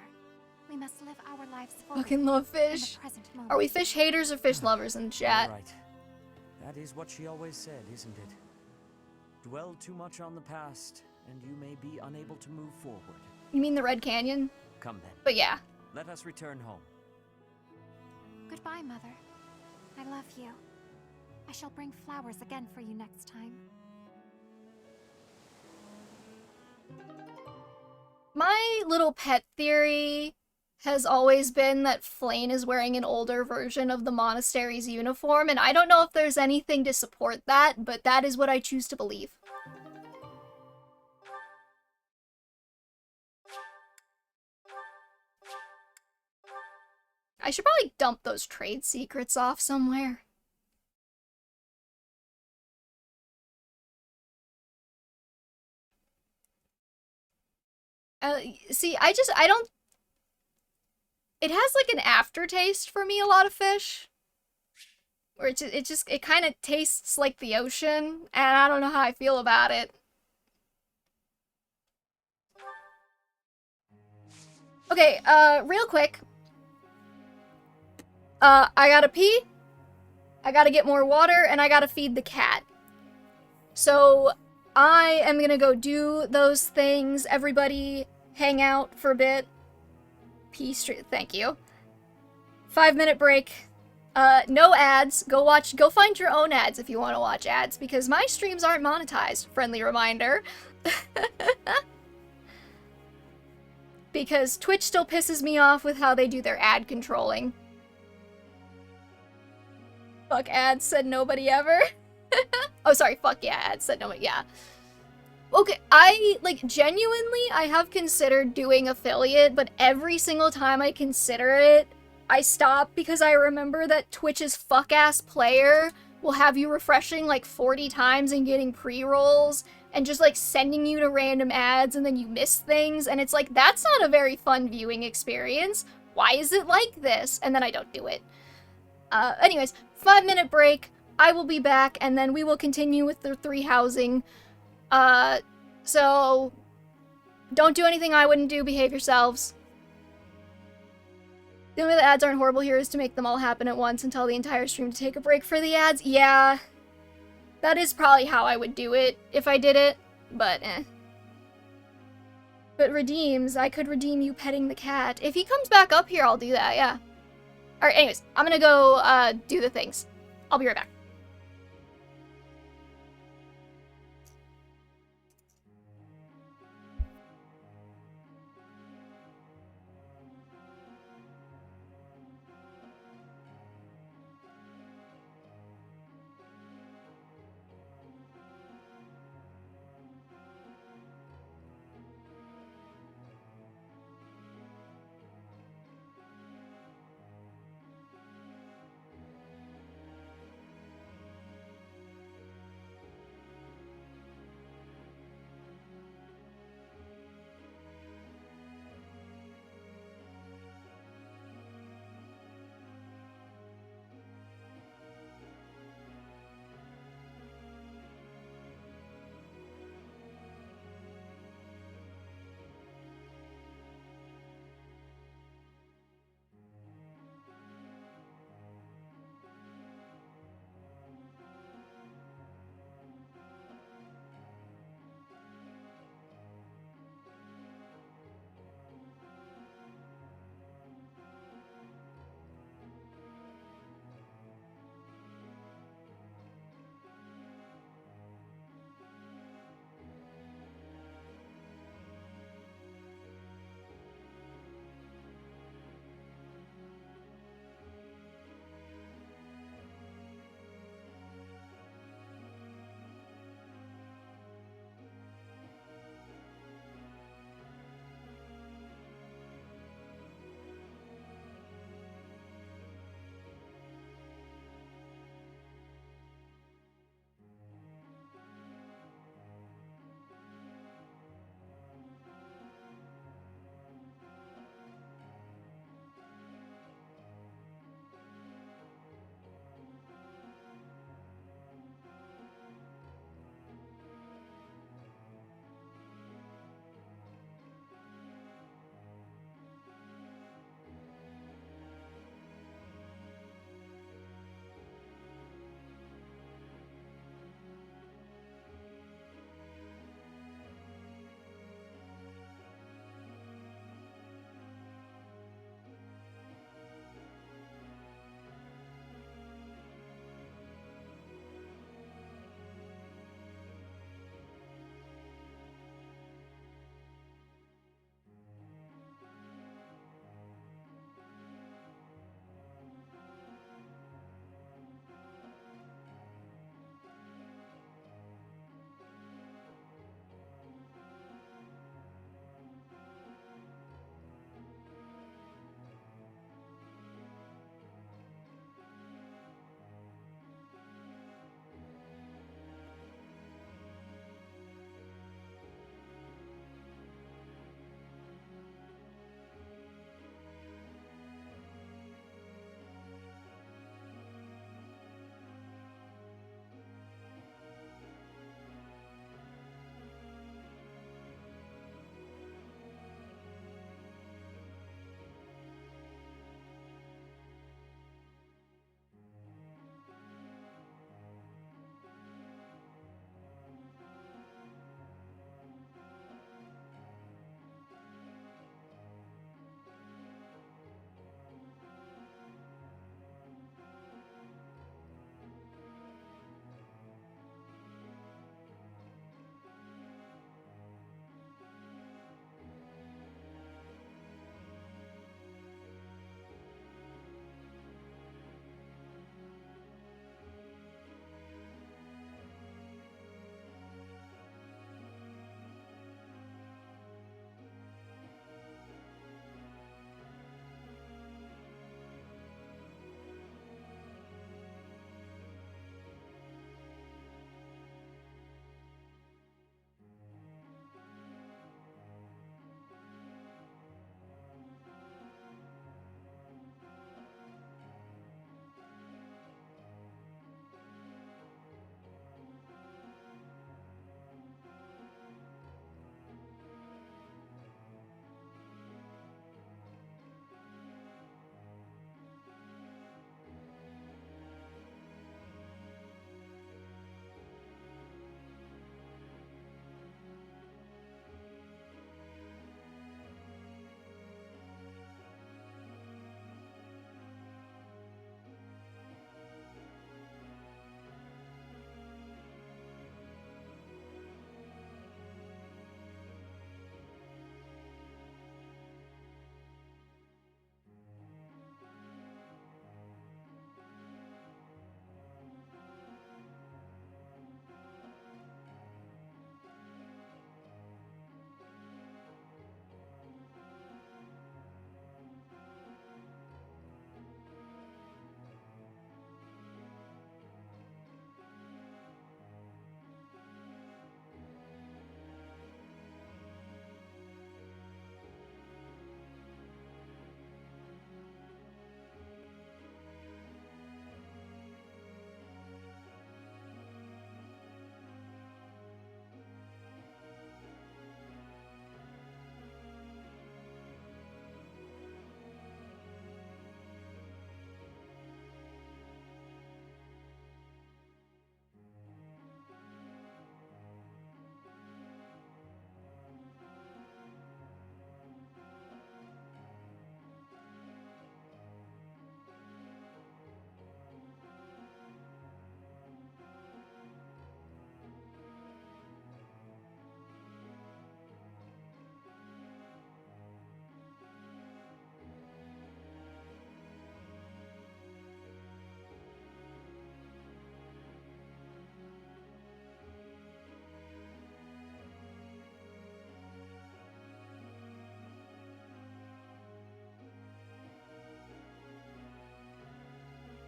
We must live our lives fully. Fucking love in the fish. present moment. Are we fish haters or fish lovers in the chat? You're right. That is what she always said, isn't it? Dwell too much on the past, and you may be unable to move forward. You mean the Red Canyon? Come then. But yeah. Let us return home. Goodbye, Mother. I love you. I shall bring flowers again for you next time. My little pet theory has always been that Flayn is wearing an older version of the monastery's uniform, and I don't know if there's anything to support that, but that is what I choose to believe. I should probably dump those trade secrets off somewhere. See, I don't... It has like an aftertaste for me, a lot of fish. Where it kind of tastes like the ocean, and I don't know how I feel about it. Okay, real quick. I gotta pee, I gotta get more water, and I gotta feed the cat. So, I am gonna go do those things. Everybody hang out for a bit. Pee street, thank you. 5-minute break. No ads. Go find your own ads if you want to watch ads, because my streams aren't monetized. Friendly reminder. Because Twitch still pisses me off with how they do their ad controlling. Fuck ads, said nobody ever. Oh, sorry, fuck yeah, ads, said nobody, yeah. Okay, genuinely, I have considered doing affiliate, but every single time I consider it, I stop because I remember that Twitch's fuck-ass player will have you refreshing like 40 times and getting pre-rolls, and just like sending you to random ads, and then you miss things, and it's like, that's not a very fun viewing experience. Why is it like this? And then I don't do it. Anyways, 5-minute break, I will be back, and then we will continue with the 3 housing. So, don't do anything I wouldn't do, behave yourselves. The only way the ads aren't horrible here is to make them all happen at once and tell the entire stream to take a break for the ads. Yeah, that is probably how I would do it if I did it, but eh. But redeems, I could redeem you petting the cat. If he comes back up here, I'll do that, yeah. Alright, anyways, I'm gonna go, do the things. I'll be right back.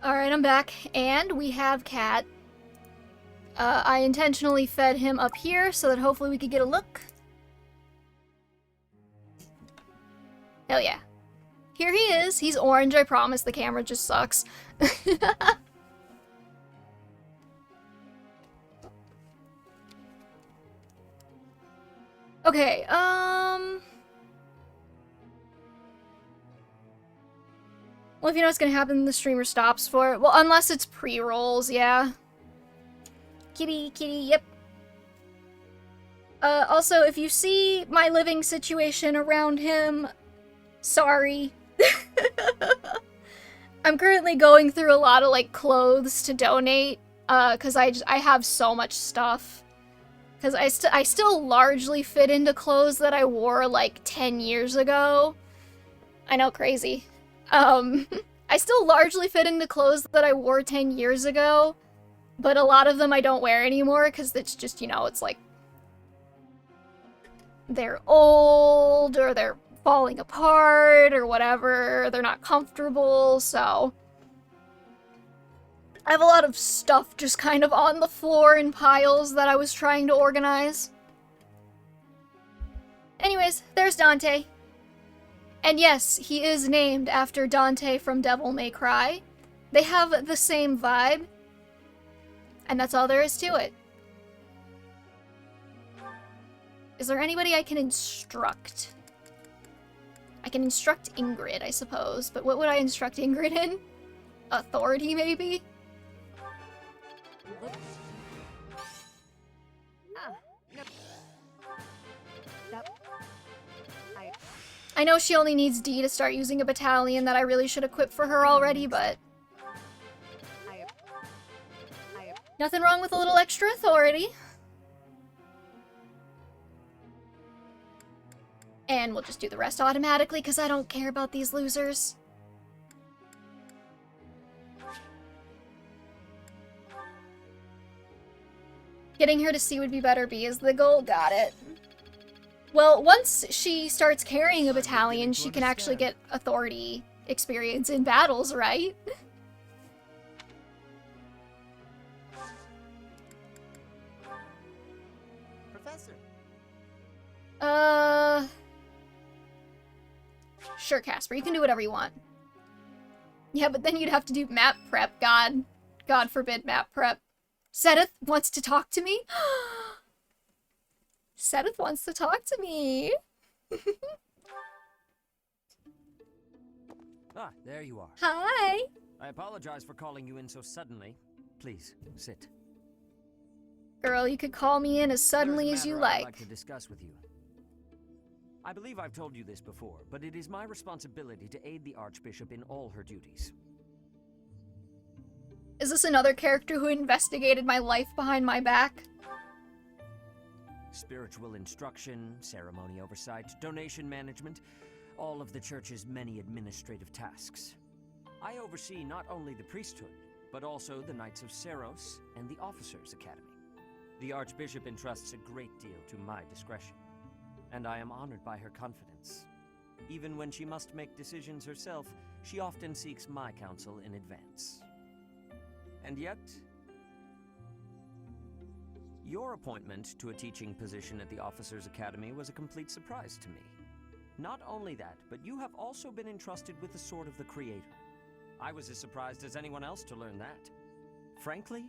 Alright, I'm back, and we have Cat. I intentionally fed him up here so that hopefully we could get a look. Hell yeah. Here he is. He's orange, I promise. The camera just sucks. Okay, well, if you know what's gonna happen, the streamer stops for it. Well, unless it's pre-rolls, yeah. Kitty, yep. Also, if you see my living situation around him, sorry. I'm currently going through a lot of, like, clothes to donate, because I have so much stuff. Because I still largely fit into clothes that I wore, like, 10 years ago. I know, crazy. I still largely fit into clothes that I wore 10 years ago, but a lot of them I don't wear anymore, because it's just, you know, it's like... they're old, or they're falling apart, or whatever, they're not comfortable, so... I have a lot of stuff just kind of on the floor in piles that I was trying to organize. Anyways, there's Dante. And yes, he is named after Dante from Devil May Cry. They have the same vibe. And that's all there is to it. Is there anybody I can instruct? I can instruct Ingrid, I suppose. But what would I instruct Ingrid in? Authority, maybe? I know she only needs D to start using a battalion that I really should equip for her already, but... nothing wrong with a little extra authority. And we'll just do the rest automatically, because I don't care about these losers. Getting her to C would be better B is the goal, got it. Well, once she starts carrying a battalion, she can actually get authority experience in battles, right? Professor. Sure, Casper, you can do whatever you want. Yeah, but then you'd have to do map prep, God forbid map prep. Sedith wants to talk to me? Sedith wants to talk to me. Ah, there you are. Hi. I apologize for calling you in so suddenly. Please, sit. Girl, you could call me in as suddenly as you I'd like. like to discuss with you. I believe I've told you this before, but it is my responsibility to aid the Archbishop in all her duties. Is this another character who investigated my life behind my back? Spiritual instruction, ceremony oversight, donation management, all of the church's many administrative tasks. I oversee not only the priesthood, but also the Knights of Seros and the Officers' Academy. The Archbishop entrusts a great deal to my discretion, and I am honored by her confidence. Even when she must make decisions herself, she often seeks my counsel in advance. And yet, your appointment to a teaching position at the Officers' Academy was a complete surprise to me. Not only that, but you have also been entrusted with the Sword of the Creator. I was as surprised as anyone else to learn that. Frankly,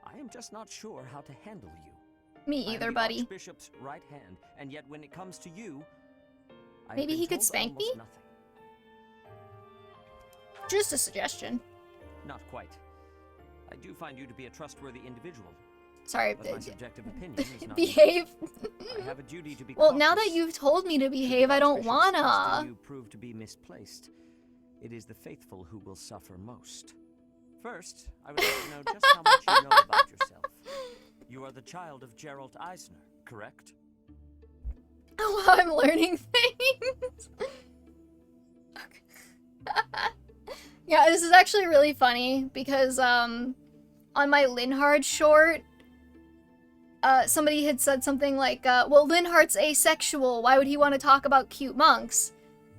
I am just not sure how to handle you. Me either, buddy. I am the Archbishop's right hand, and yet when it comes to you, maybe he could spank me? Nothing. Just a suggestion. Not quite. I do find you to be a trustworthy individual. Sorry, but my subjective opinion is not. Behave. I have a duty to be well, cautious. now that you've told me to behave, I don't wanna. You prove to be misplaced. It is the faithful who will suffer most. First, I would like to know just how much you know about yourself. You are the child of Gerald Eisner, correct? Oh, I'm learning things. Yeah, this is actually really funny because on my Linhard short, somebody had said something like, well, Linhardt's asexual, why would he want to talk about cute monks?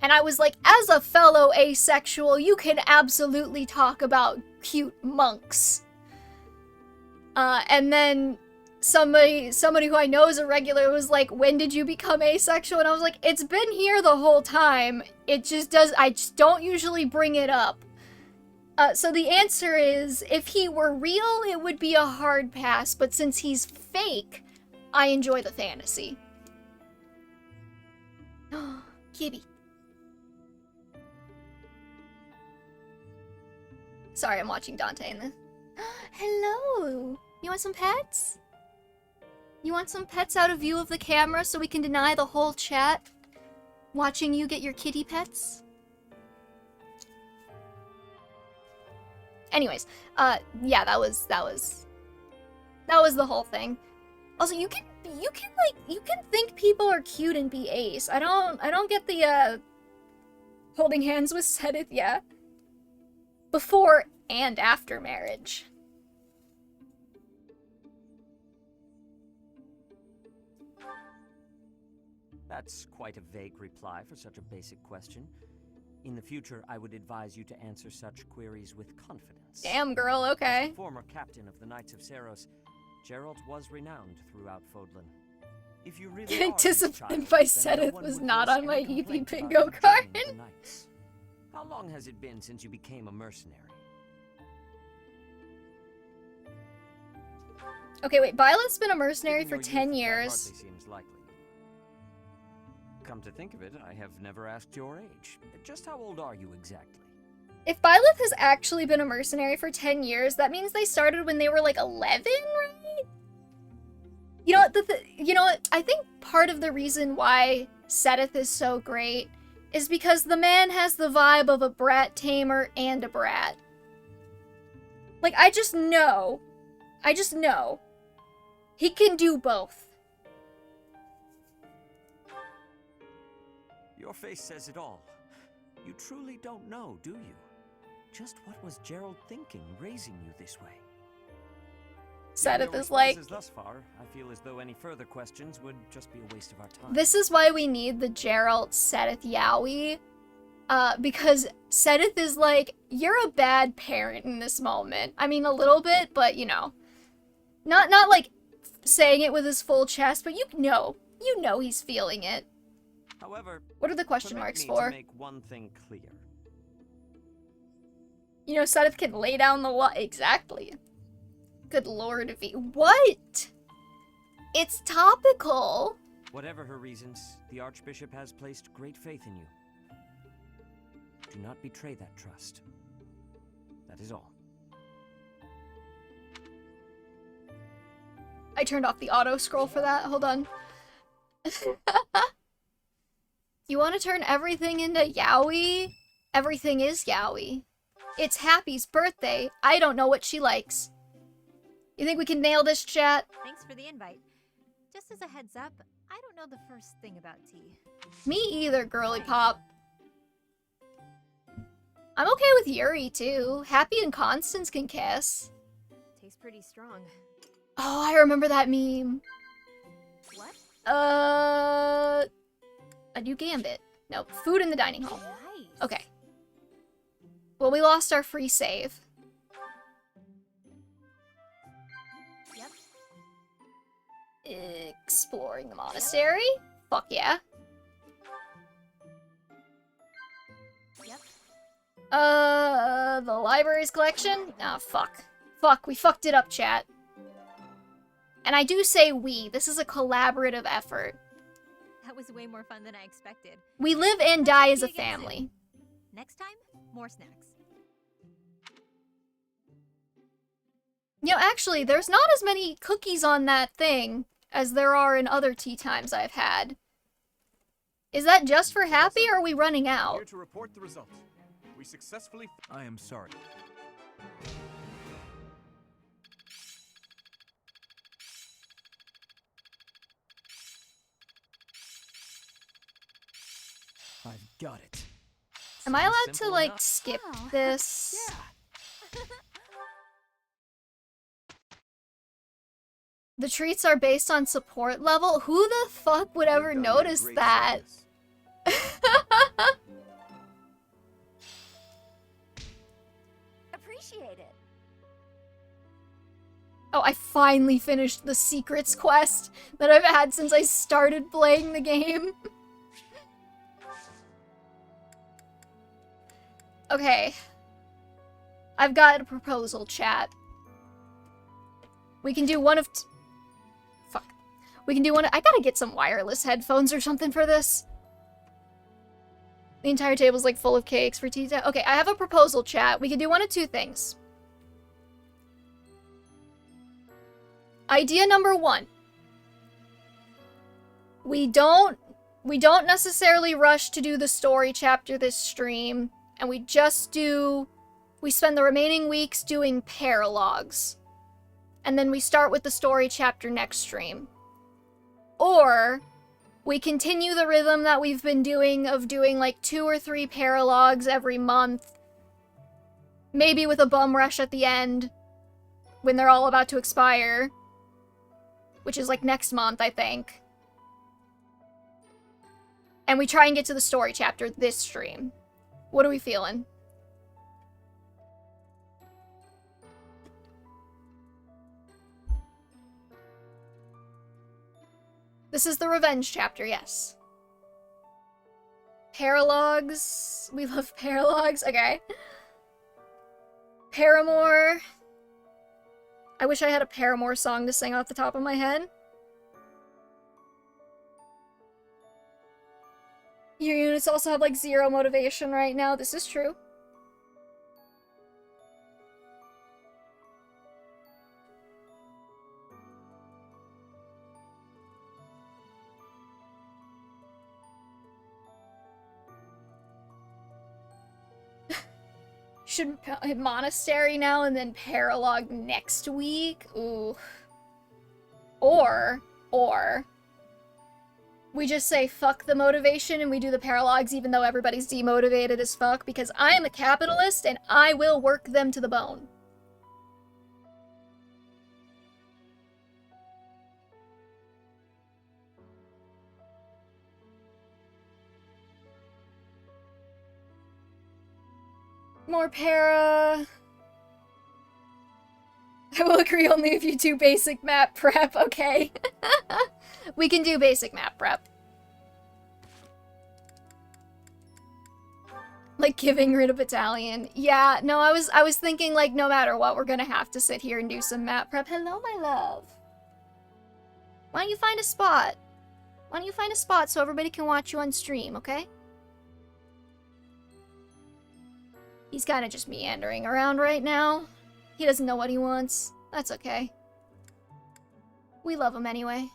And I was like, as a fellow asexual, you can absolutely talk about cute monks. And then somebody who I know is a regular was like, when did you become asexual? And I was like, it's been here the whole time. I just don't usually bring it up. So the answer is, if he were real, it would be a hard pass, but since he's fake, I enjoy the fantasy. Kibby. Sorry, I'm watching Dante in this. Hello! You want some pets? You want some pets out of view of the camera so we can deny the whole chat watching you get your kitty pets? Anyways, yeah, that was the whole thing. Also, you can think people are cute and be ace. I don't get the holding hands with Sedith, yeah. Before and after marriage. That's quite a vague reply for such a basic question. In the future, I would advise you to answer such queries with confidence. Damn, girl, okay. As the former captain of the Knights of Saros, Geralt was renowned throughout Fodlan. If you really are Disciplined by Sedith was not on my EP bingo card. How long has it been since you became a mercenary? Okay, wait, Violet's been a mercenary for 10 years. Hardly seems likely. Come to think of it, I have never asked your age. Just how old are you exactly? If Violet has actually been a mercenary for 10 years, that means they started when they were like 11, right? You know what, you know what, I think part of the reason why Sedith is so great is because the man has the vibe of a brat tamer and a brat. Like, I just know. He can do both. Your face says it all. You truly don't know, do you? Just what was Gerald thinking, raising you this way? Sedith is like... Thus far, I feel as though any further questions would just be a waste of our time. This is why we need the Geralt Sedith Yowie. Because Sedith is like, you're a bad parent in this moment. I mean, a little bit, but you know. Not like saying it with his full chest, but you know he's feeling it. However, what are the question marks for? To make one thing clear. You know, Sedith can lay down the law. Exactly. Good lord, V. What? It's topical. Whatever her reasons, the Archbishop has placed great faith in you. Do not betray that trust. That is all. I turned off the auto scroll for that. Hold on. You want to turn everything into yaoi? Everything is yaoi. It's Happy's birthday. I don't know what she likes. You think we can nail this, chat? Thanks for the invite. Just as a heads up, I don't know the first thing about tea. Me either, girly pop. I'm okay with Yuri, too. Happy and Constance can kiss. Tastes pretty strong. Oh, I remember that meme. What? A new gambit. Nope, food in the dining hall. Nice. Okay. Well, we lost our free save. Yep. Exploring the monastery? Fuck yeah. Yep. The library's collection? Ah, fuck. Fuck, we fucked it up, chat. And I do say we. This is a collaborative effort. That was way more fun than I expected. We live and die as a family. Next time, more snacks. You know, actually, there's not as many cookies on that thing as there are in other tea times I've had. Is that just for Happy, or are we running out? Here to report the results. We successfully... I am sorry. I've got it. Am I allowed to, like, skip this? Yeah. The treats are based on support level? Who the fuck would ever notice that? Oh, I finally finished the secrets quest that I've had since I started playing the game. Okay. I've got a proposal, chat. We can do one of... Fuck. We can do one... I gotta get some wireless headphones or something for this. The entire table's like full of cakes for tea time. Okay, I have a proposal, chat. We can do one of two things. Idea number 1. We don't necessarily rush to do the story chapter this stream, and we spend the remaining weeks doing paralogs. And then we start with the story chapter next stream. Or we continue the rhythm that we've been doing of doing like 2 or 3 paralogs every month. Maybe with a bum rush at the end when they're all about to expire. Which is like next month, I think. And we try and get to the story chapter this stream. What are we feeling? This is the revenge chapter, yes. Paralogs. We love paralogs. Okay. Paramore. I wish I had a Paramore song to sing off the top of my head. Your units also have like 0 motivation right now. This is true. Should hit Monastery now and then Paralog next week? Ooh. Or we just say fuck the motivation and we do the paralogs even though everybody's demotivated as fuck, because I'm a capitalist and I will work them to the bone. More para. I will agree only if you do basic map prep, okay. We can do basic map prep. Like giving rid of battalion. Yeah, no, I was thinking like no matter what, we're gonna have to sit here and do some map prep. Hello, my love. Why don't you find a spot? Why don't you find a spot so everybody can watch you on stream, okay? He's kind of just meandering around right now. He doesn't know what he wants. That's okay. We love him anyway.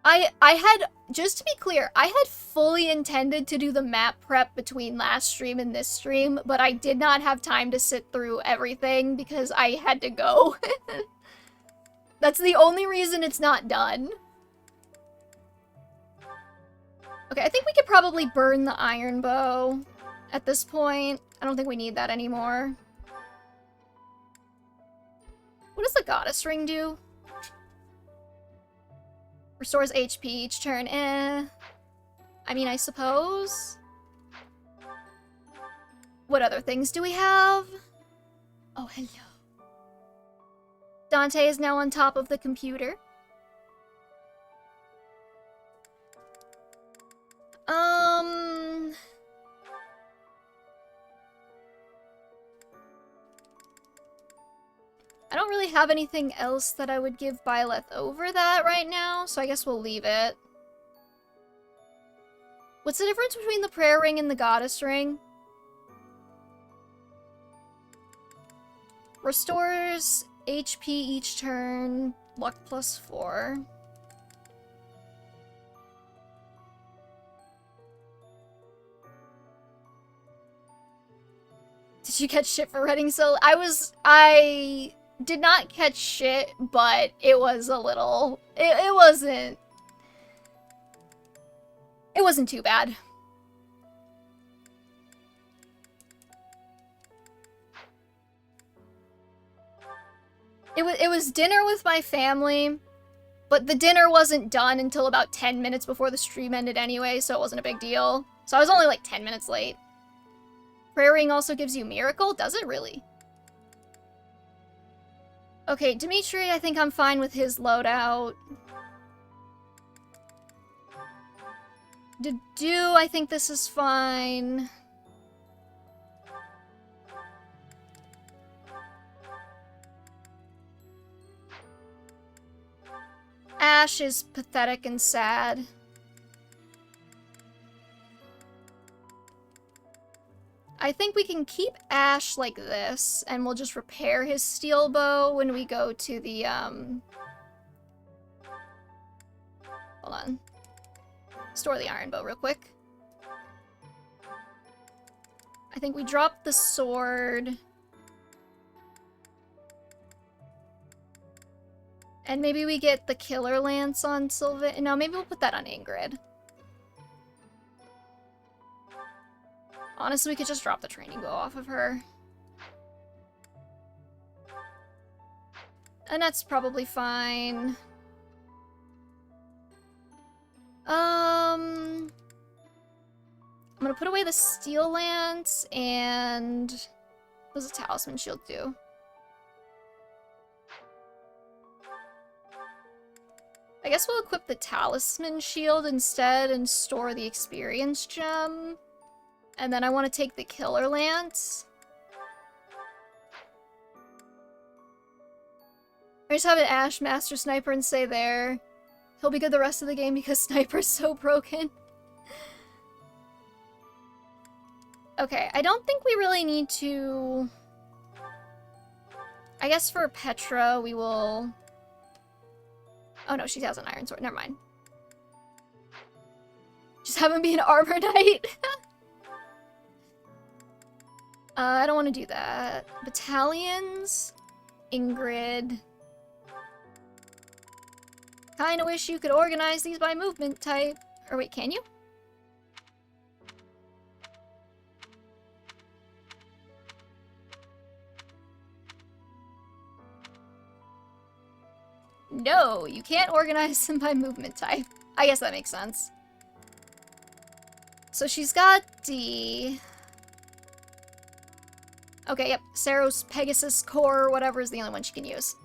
I had, just to be clear, I had fully intended to do the map prep between last stream and this stream, but I did not have time to sit through everything because I had to go. That's the only reason it's not done. Okay, I think we could probably burn the iron bow at this point. I don't think we need that anymore. What does the goddess ring do? Restores HP each turn. I mean, I suppose. What other things do we have? Oh, hello. Dante is now on top of the computer. I don't really have anything else that I would give Byleth over that right now, so I guess we'll leave it. What's the difference between the prayer ring and the goddess ring? Restores HP each turn, luck +4. Did you catch shit for running so? I did not catch shit, but it was a little, it wasn't too bad. It was dinner with my family, but the dinner wasn't done until about 10 minutes before the stream ended anyway, so it wasn't a big deal. So I was only like 10 minutes late. Prayer ring also gives you miracle? Does it really? Okay, Dimitri, I think I'm fine with his loadout. Dedu, I think this is fine. Ash is pathetic and sad. I think we can keep Ash like this, and we'll just repair his steel bow when we go to the, hold on. Store the iron bow real quick. I think we drop the sword. And maybe we get the killer lance on Sylvan. No, maybe we'll put that on Ingrid. Honestly, we could just drop the training bow off of her. And that's probably fine. I'm gonna put away the steel lance and what does a talisman shield do? I guess we'll equip the talisman shield instead and store the experience gem. And then I want to take the killer lance. I just have an Ash Master Sniper and stay there. He'll be good the rest of the game because Sniper's so broken. Okay, I don't think we really need to... I guess for Petra, we will... Oh no, she has an iron sword. Never mind. Just have him be an armor knight. I don't want to do that. Battalions. Ingrid. Kinda wish you could organize these by movement type. Or wait, can you? No, you can't organize them by movement type. I guess that makes sense. So she's got D. Okay, yep. Saros, Pegasus, Core, whatever is the only one she can use.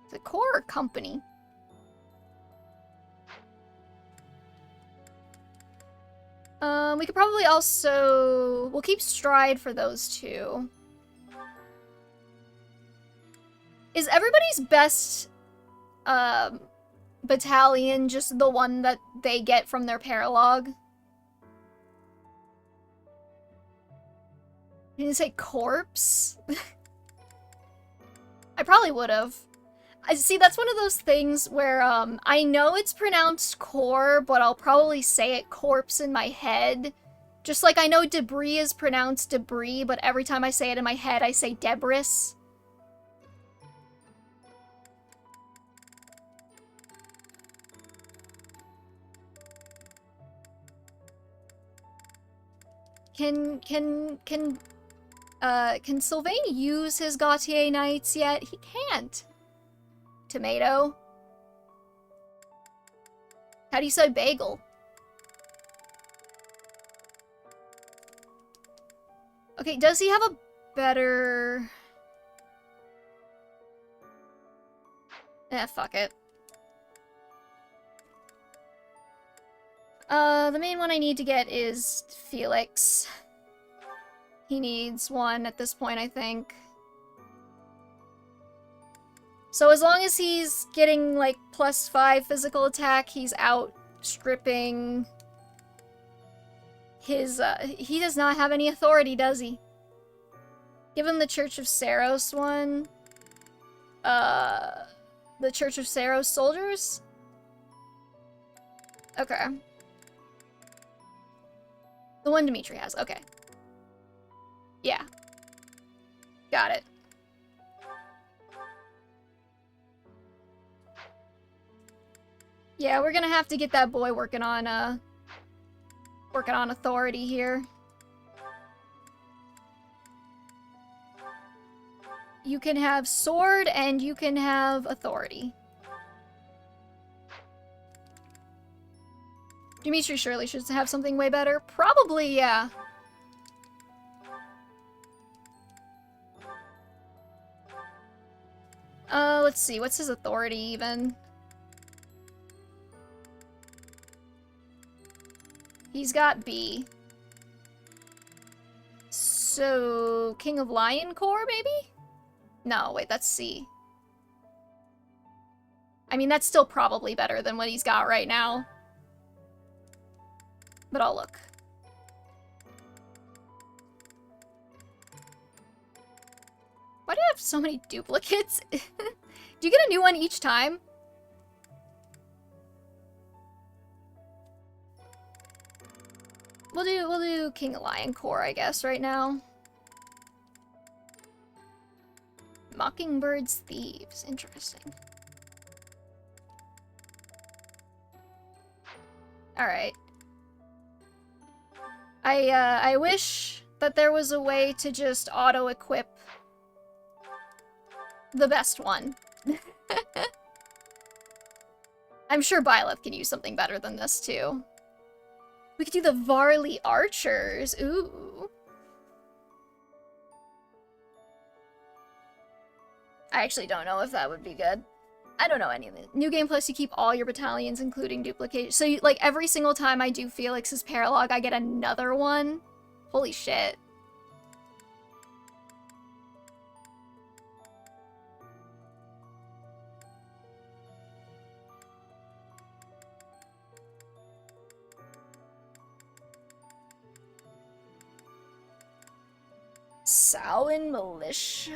Is it Core or Company? We could probably also... We'll keep Stride for those two. Is everybody's best battalion just the one that they get from their paralogue? Did you say corpse? I probably would have. I see, that's one of those things where I know it's pronounced core, but I'll probably say it corpse in my head. Just like I know debris is pronounced debris, but every time I say it in my head, I say debris. Can Sylvain use his Gautier Knights yet? He can't. Tomato. How do you say bagel? Okay, does he have a better... fuck it. The main one I need to get is Felix. He needs one at this point, I think. So as long as he's getting, like, +5 physical attack, he's outstripping his, he does not have any authority, does he? Give him the Church of Saros one. The Church of Saros soldiers? Okay. The one Dimitri has, okay. Yeah. Got it. Yeah, we're gonna have to get that boy working on authority here. You can have sword and you can have authority. Dimitri surely should have something way better. Probably, yeah. see, what's his authority even? He's got B. So, King of Lion Corps, maybe? No, wait, that's C. I mean, that's still probably better than what he's got right now. But I'll look. Why do I have so many duplicates? Do you get a new one each time? We'll do King of Lion Corps, I guess, right now. Mockingbird's Thieves. Interesting. Alright. I wish that there was a way to just auto-equip the best one. I'm sure Byleth can use something better than this, too. We could do the Varley Archers. Ooh. I actually don't know if that would be good. I don't know any of it. New Game Plus, you keep all your battalions, including duplication. So, you, like, every single time I do Felix's Paralog, I get another one? Holy shit. Samhain Militia...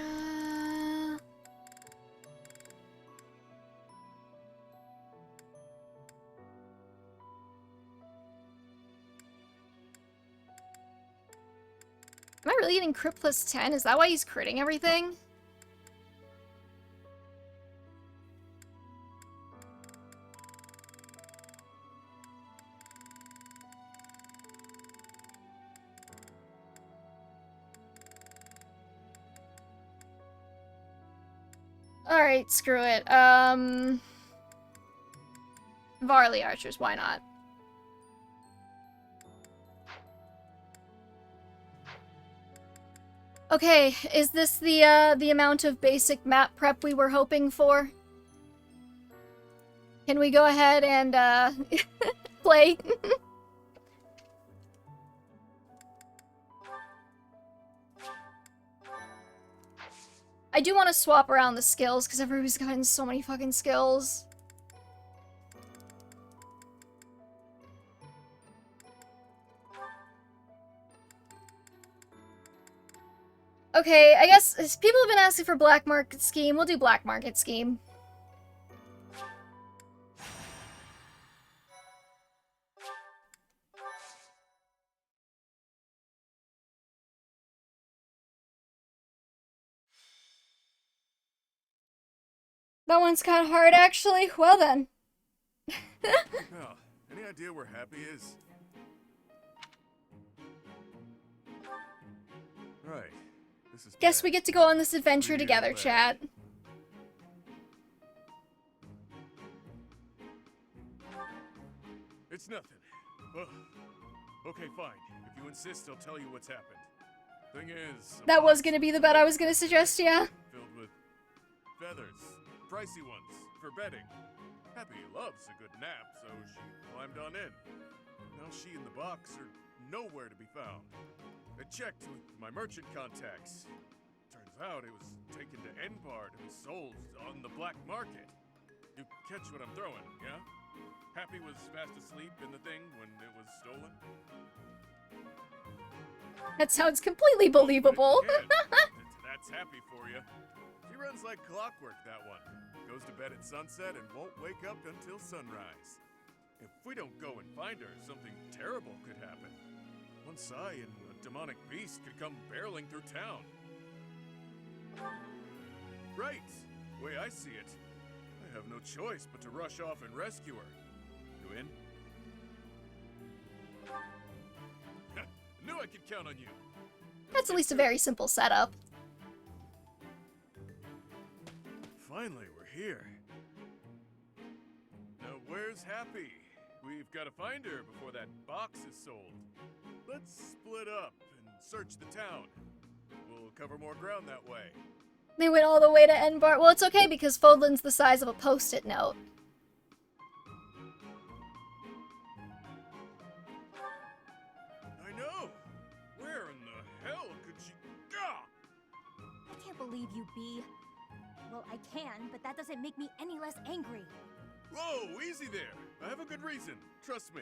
Am I really getting crit plus 10? Is that why he's critting everything? Alright, screw it. Varley Archers, why not? Okay, is this the amount of basic map prep we were hoping for? Can we go ahead and, play? I do want to swap around the skills, because everybody's gotten so many fucking skills. Okay, I guess people have been asking for Black Market Scheme. We'll do Black Market Scheme. That one's kind of hard, actually. Well then. Oh, any idea where Happy is? Right. This is Guess bad. we get to go on this adventure together, bad. chat. It's nothing. Well, okay, fine. If you insist, I'll tell you what's happened. Thing is, a That was box gonna be the bet I was gonna suggest, yeah. filled with feathers, pricey ones for bedding. Happy loves a good nap, so she climbed on in. Now she and the box are nowhere to be found. I checked with my merchant contacts. Turns out it was taken to Enbard and sold on the black market. You catch what I'm throwing, yeah? Happy was fast asleep in the thing when it was stolen. That sounds completely believable. That's Happy for you. She runs like clockwork, that one. Goes to bed at sunset and won't wake up until sunrise. If we don't go and find her, something terrible could happen. One sigh and a demonic beast could come barreling through town. Right. Way I see it, I have no choice but to rush off and rescue her. You in? Knew I could count on you. That's at least a very simple setup. Finally, we're here. Now, where's Happy? We've got to find her before that box is sold. Let's split up and search the town. We'll cover more ground that way. They went all the way to Enbar. Well, it's okay because Fodlan's the size of a post-it note. I know! Where in the hell could she... Gah! I can't believe you, Bee. Well, I can, but that doesn't make me any less angry. Whoa, easy there. I have a good reason. Trust me.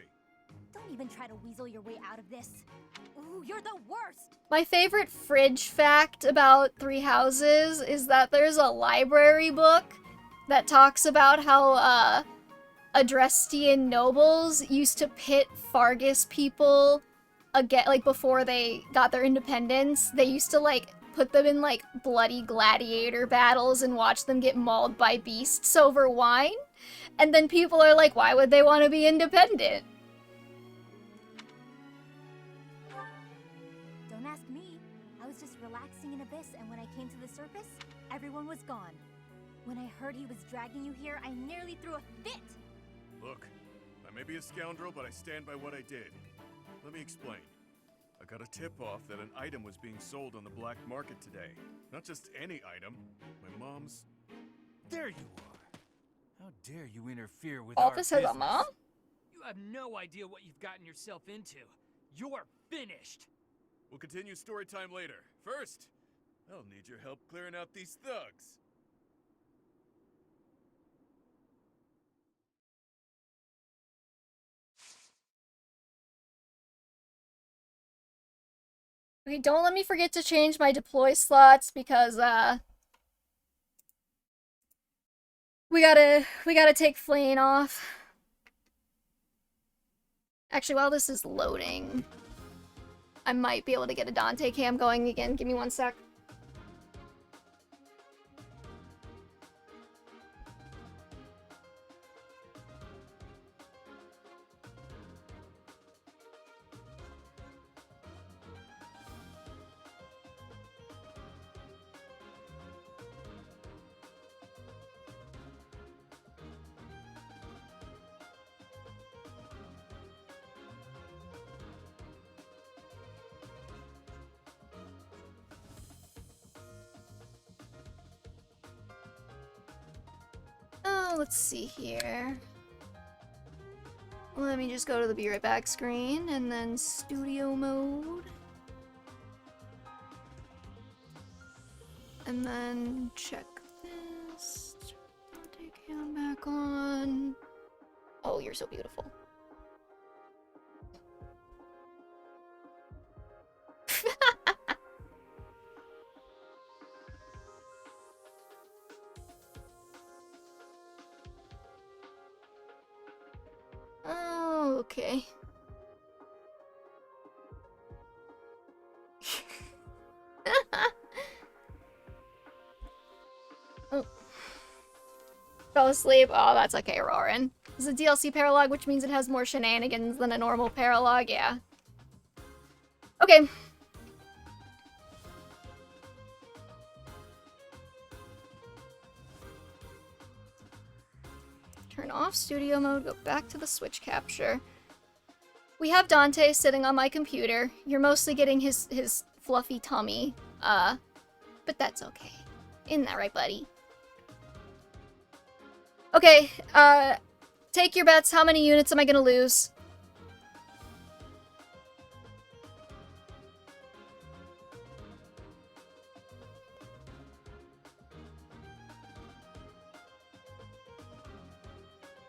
Don't even try to weasel your way out of this. Ooh, you're the worst! My favorite fridge fact about Three Houses is that there's a library book that talks about how, Adrestian nobles used to pit Fargus people again, like, before they got their independence. They used to, like, put them in, like, bloody gladiator battles and watch them get mauled by beasts over wine. And then people are like, why would they want to be independent? Don't ask me. I was just relaxing in Abyss, and when I came to the surface, everyone was gone. When I heard he was dragging you here, I nearly threw a fit! Look, I may be a scoundrel, but I stand by what I did. Let me explain. I got a tip-off that an item was being sold on the black market today. Not just any item. My mom's... There you are. How dare you interfere with Office our has a business? mom? You have no idea what you've gotten yourself into. You're finished. We'll continue story time later. First, I'll need your help clearing out these thugs. Okay, don't let me forget to change my deploy slots because, we gotta take Flane off. Actually, while this is loading, I might be able to get a Dante cam going again. Give me one sec. Oh, let's see here. Let me just go to the Be Right Back screen and then studio mode. And then check this. Dante cam back on. Oh, you're so beautiful. Oh, okay. Oh. Fell asleep. Oh, that's okay, Rorin. This is a DLC paralog, which means it has more shenanigans than a normal paralog, yeah. Okay. Turn off studio mode, go back to the switch capture. We have Dante sitting on my computer. You're mostly getting his fluffy tummy, but that's okay. Isn't that right, buddy? Okay, take your bets. How many units am I gonna lose?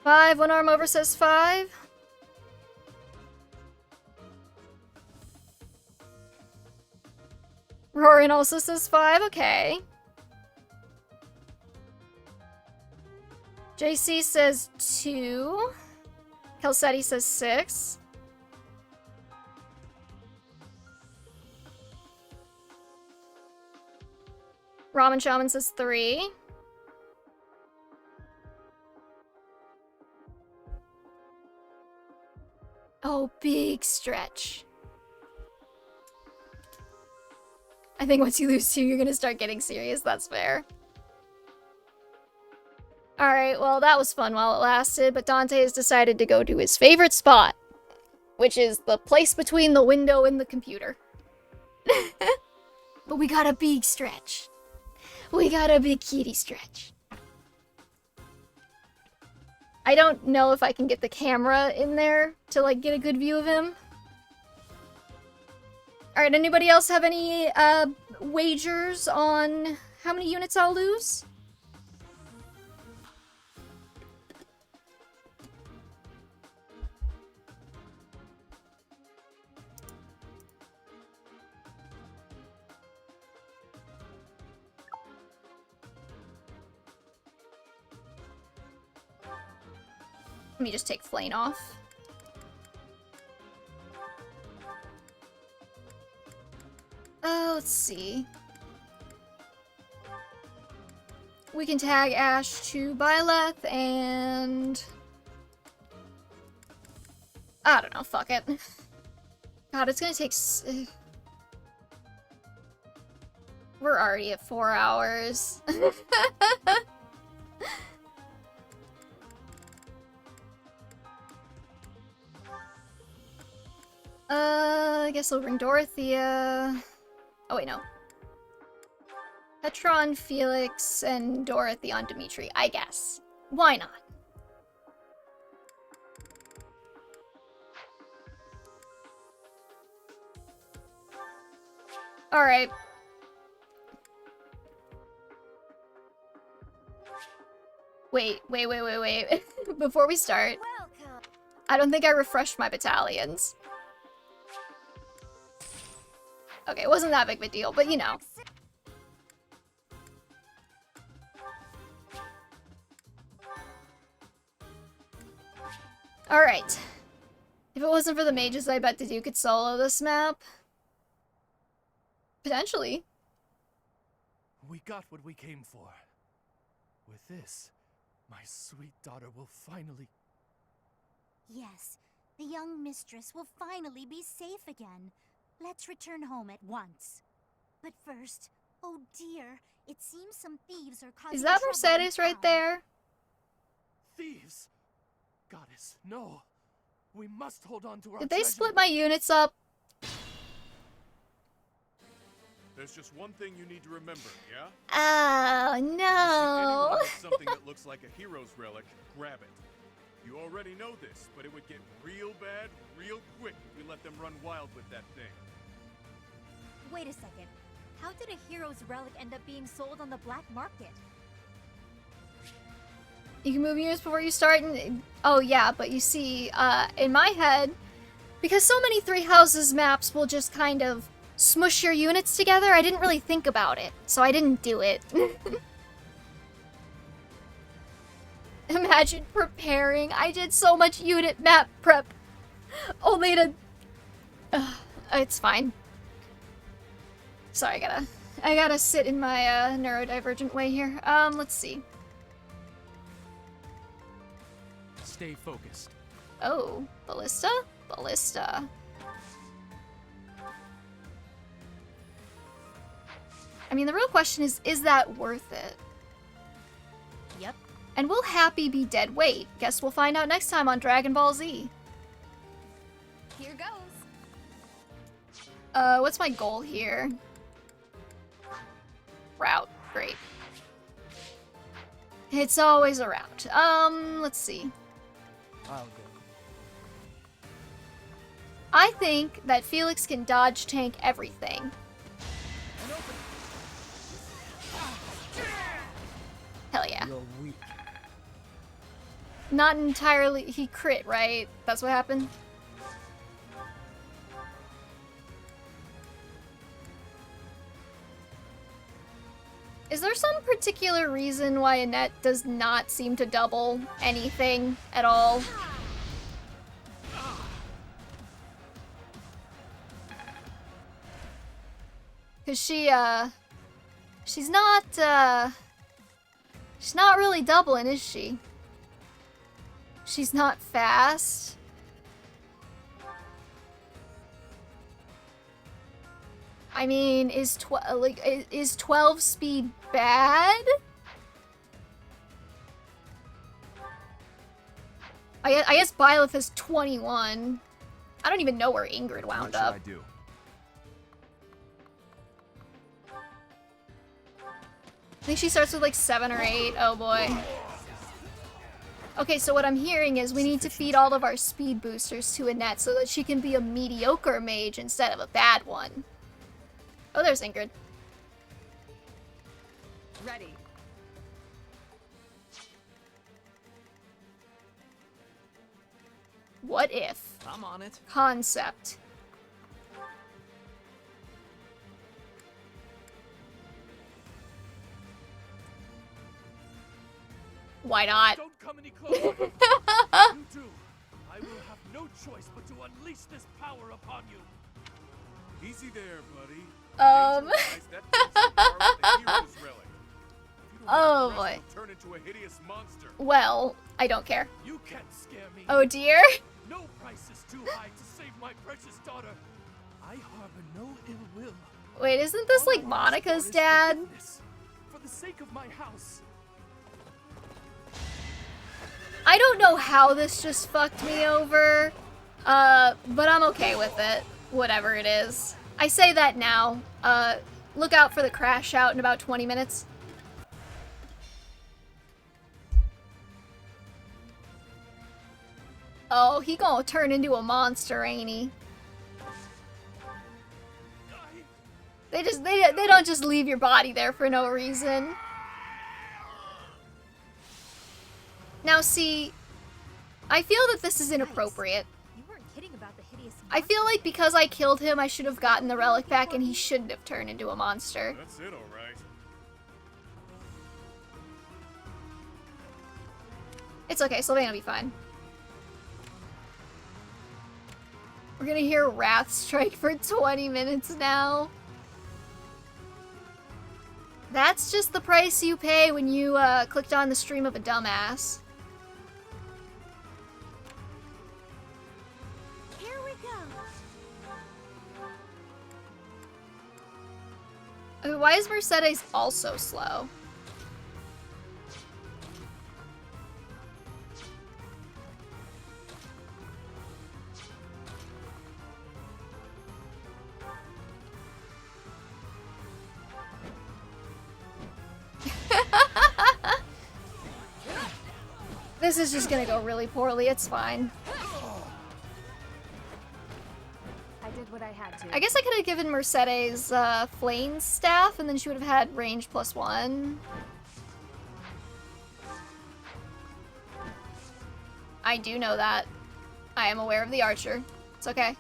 Five. One arm over says 5. Rorin also says 5. Okay. JC says 2. Kelsetti says 6. Ramen Shaman says 3. Oh, big stretch. I think once you lose 2, you're gonna start getting serious. That's fair. Alright, well, that was fun while it lasted, but Dante has decided to go to his favorite spot, which is the place between the window and the computer. But we got a big stretch. We got a big kitty stretch. I don't know if I can get the camera in there to, like, get a good view of him. Alright, anybody else have any, wagers on how many units I'll lose? Let me just take Flane off. Let's see. We can tag Ash to Byleth and... I don't know, fuck it. God, it's gonna take... We're already at 4 hours. I guess I'll bring Dorothea. Oh wait, no. Petron, Felix, and Dorothy on Dimitri, I guess. Why not? Alright. Wait. Before we start, I don't think I refreshed my battalions. Okay, it wasn't that big of a deal, but you know. Alright. If it wasn't for the mages, I bet the Duke could solo this map. Potentially. We got what we came for. With this, my sweet daughter will finally... Yes, the young mistress will finally be safe again. Let's return home at once. But first, oh dear, it seems some thieves are causing Is that trouble Mercedes in right town. there? Thieves! Goddess, no! We must hold on to our Did they treasure. split my units up? There's just one thing you need to remember, yeah? Oh, You see no. anyone with something that looks like a hero's relic, grab it. You already know this, but it would get real bad, real quick if we let them run wild with that thing. Wait a second. How did a hero's relic end up being sold on the black market? You can move units before you start and... Oh yeah, but you see, in my head, because so many Three Houses maps will just kind of smush your units together, I didn't really think about it, so I didn't do it. Imagine preparing. I did so much unit map prep, only to... it's fine. Sorry, I gotta sit in my neurodivergent way here. Let's see. Stay focused. Oh, Ballista? Ballista. I mean, the real question is that worth it? Yep. And will Happy be dead weight? Guess we'll find out next time on Dragon Ball Z. Here goes. What's my goal here? Route. Great. It's always a route. Let's see. I'll go. I think that Felix can dodge tank everything. Hell yeah. You're weak. Not entirely. He crit, right? That's what happened? Is there some particular reason why Annette does not seem to double anything at all? Cause she's not really doubling, is she? She's not fast. I mean, is 12 speed bad? I guess Byleth is 21. I don't even know where Ingrid wound up. What should I do? I think she starts with like 7 or 8. Oh boy. Okay, so what I'm hearing is we need to feed all of our speed boosters to Annette so that she can be a mediocre mage instead of a bad one. Oh, there's Ingrid. Ready. What if? I'm on it. Concept. Why not? Don't come any closer. You do. I will have no choice but to unleash this power upon you. Easy there, buddy. Oh boy. Turn into a hideous monster. Well, I don't care. You can't scare me. Oh dear. No price is too high to save my precious daughter. I harbor no ill will. Wait, isn't this like Monica's dad? For the sake of my house. I don't know how this just fucked me over, but I'm okay with it. Whatever it is. I say that now. Look out for the crash out in about 20 minutes. Oh, he gonna turn into a monster, ain't he? They don't just leave your body there for no reason. Now see, I feel that this is inappropriate. You weren't kidding about the hideous I feel like because I killed him, I should have gotten the relic back and he shouldn't have turned into a monster. That's it, all right. It's okay, Sylvain will be fine. We're gonna hear Wrath Strike for 20 minutes now. That's just the price you pay when you clicked on the stream of a dumbass. Here we go. Okay, why is Mercedes also slow? This is just gonna go really poorly, it's fine. I did what I had to. I guess I could have given Mercedes Flame's staff and then she would have had range +1. I do know that. I am aware of the archer. It's okay.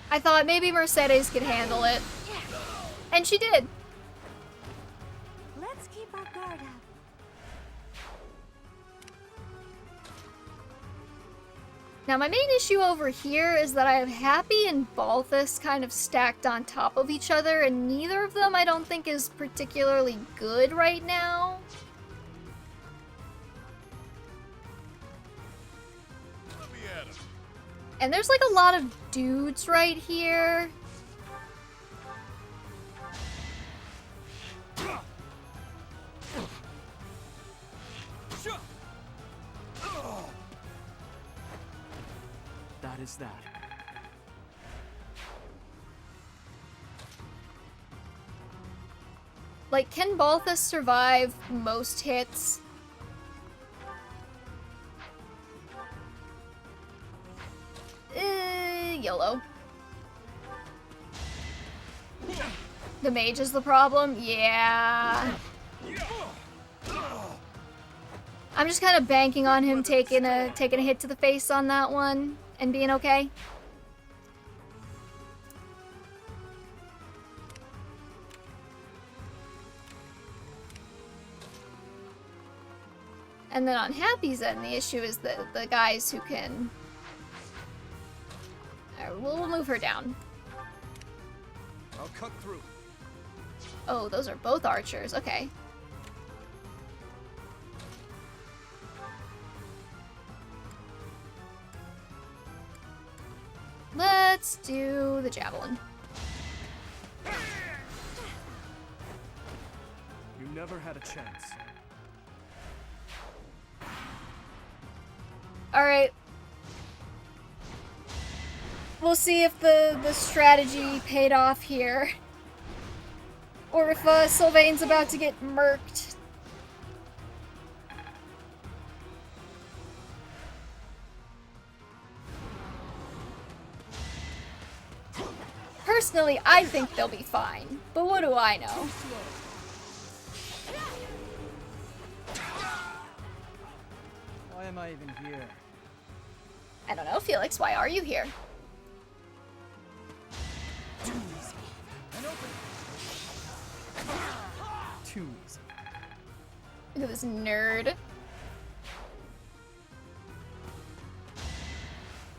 I thought maybe Mercedes could handle it. And she did. Let's keep our guard up. Now my main issue over here is that I have Happy and Balthus kind of stacked on top of each other, and neither of them I don't think is particularly good right now. Let me at him. And there's like a lot of dudes right here. That is that. Like, can Balthus survive most hits? YOLO. The mage is the problem? Yeah. I'm just kind of banking on him taking a hit to the face on that one and being okay. And then on Happy's end, the issue is the guys who can... Alright, we'll move her down. I'll cut through. Oh, those are both archers. Okay. Let's do the javelin. You never had a chance. Alright. We'll see if the strategy paid off here. Or if Sylvain's about to get murked. Personally, I think they'll be fine. But what do I know? Why am I even here? I don't know, Felix. Why are you here? Too easy. And open. Too easy. Look at this nerd.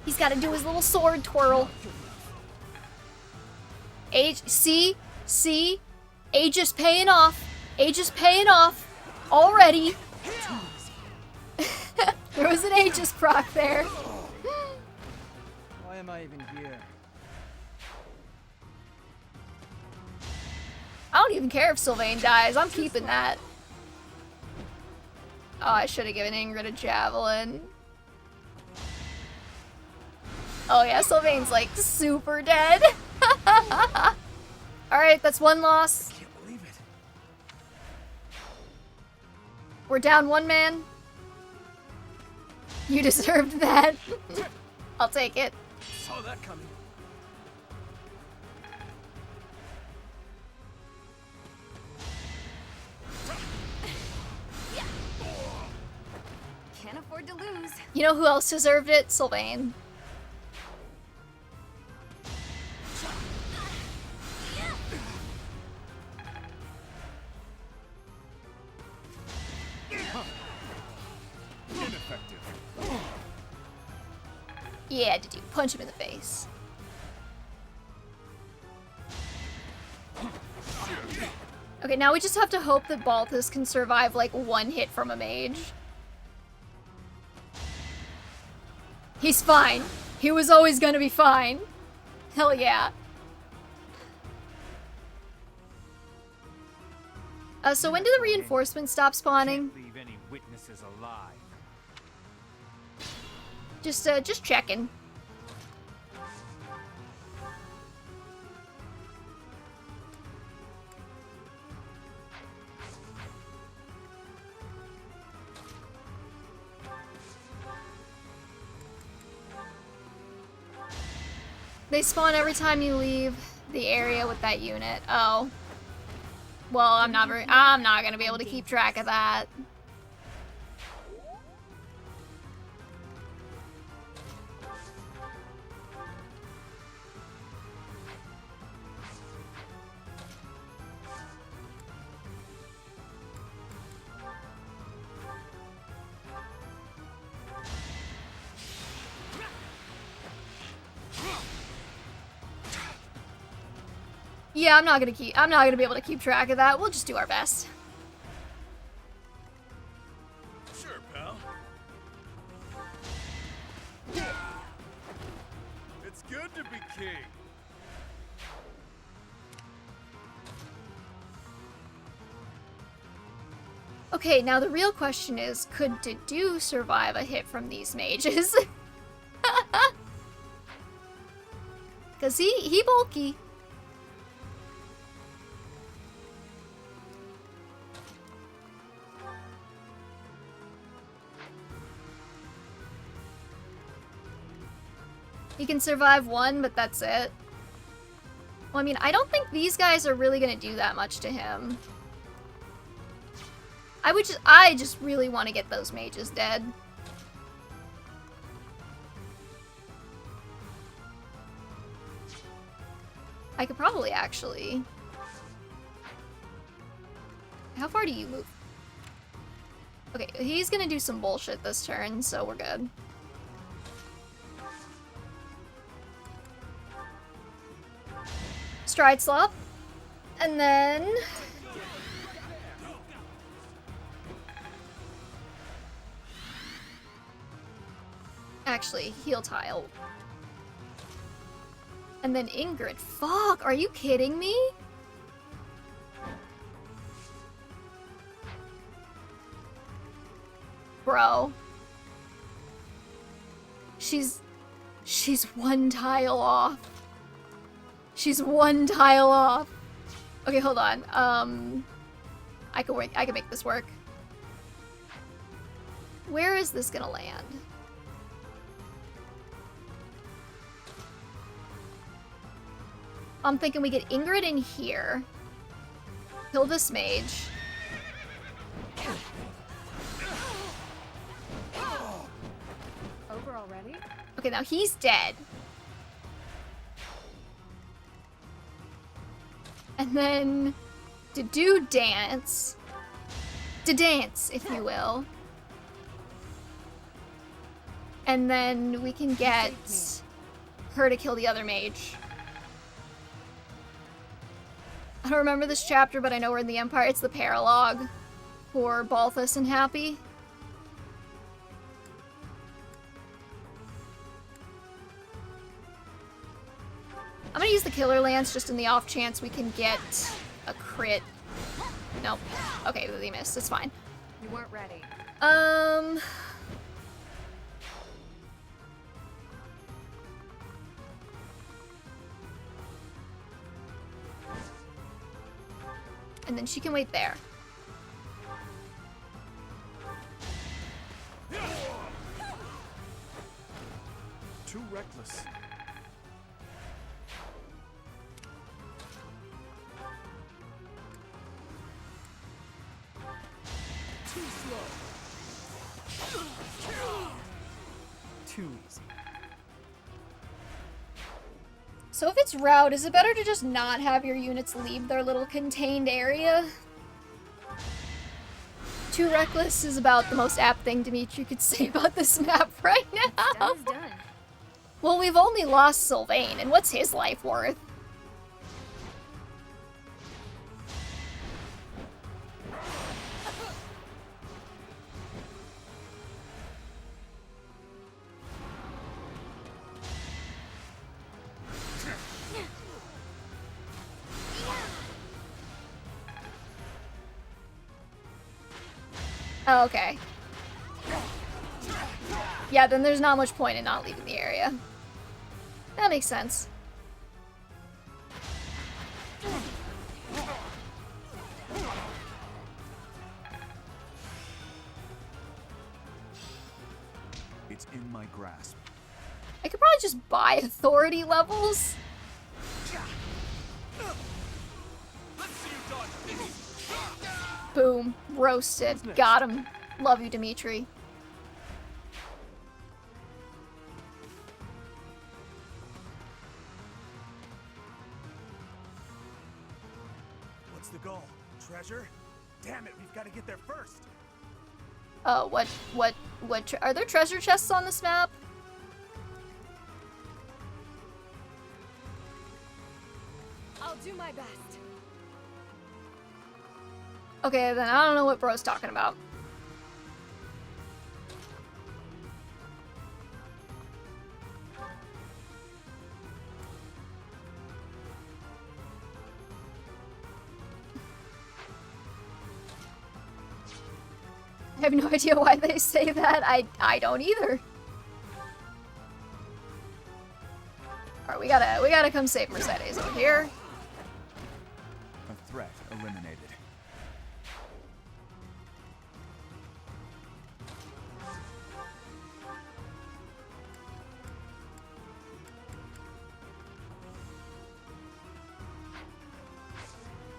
He's got to do his little sword twirl. Age, see? Age is paying off. Age is paying off. Already. There was an Aegis proc there. Why am I even here? I don't even care if Sylvain dies. I'm keeping that. Oh, I should have given Ingrid a javelin. Oh yeah, Sylvain's like super dead. Alright, that's one loss. Can't believe it. We're down one man. You deserved that. I'll take it. Saw that coming. Can't afford to lose. You know who else deserved it? Sylvain. Ineffective. Yeah, did you punch him in the face? Okay, now we just have to hope that Balthus can survive like one hit from a mage. He's fine. He was always gonna be fine. Hell yeah. So when do the reinforcements stop spawning? Leave any witnesses alive. Just checking. They spawn every time you leave the area with that unit. Oh. Well, I'm not gonna be able to keep track of that. Yeah, I'm not gonna be able to keep track of that. We'll just do our best. Sure, pal. It's good to be king. Okay, now the real question is, could Dedue survive a hit from these mages? Cause he bulky. He can survive one, but that's it. Well, I mean, I don't think these guys are really gonna do that much to him. I just really want to get those mages dead. I could probably actually... How far do you move? Okay, he's gonna do some bullshit this turn, so we're good. Stride slop. And then... Actually, heal tile. And then Ingrid. Fuck, are you kidding me? Bro. She's She's one tile off. She's one tile off. Okay, hold on. I can make this work. Where is this gonna land? I'm thinking we get Ingrid in here. Kill this mage. Over already? Okay, now he's dead. And then to do dance. To dance, if you will. And then we can get her to kill the other mage. I don't remember this chapter, but I know we're in the Empire. It's the paralogue for Balthus and Happy. I'm gonna use the Killer Lance just in the off chance we can get a crit. Nope. Okay, they missed. It's fine. You weren't ready. And then she can wait there. Too reckless. Too slow. Too easy. So if it's route, is it better to just not have your units leave their little contained area? Too reckless is about the most apt thing Dimitri could say about this map right now. Done. Well, we've only lost Sylvain, and what's his life worth? Oh, okay. Yeah, then there's not much point in not leaving the area. That makes sense. It's in my grasp. I could probably just buy authority levels. Boom. Roasted. Got him. Love you, Dimitri. What's the goal? Treasure? Damn it, we've got to get there first. Are there treasure chests on this map? I'll do my best. Okay, then I don't know what bro's talking about. I have no idea why they say that. I don't either. Alright, we gotta come save Mercedes over here. A threat eliminated.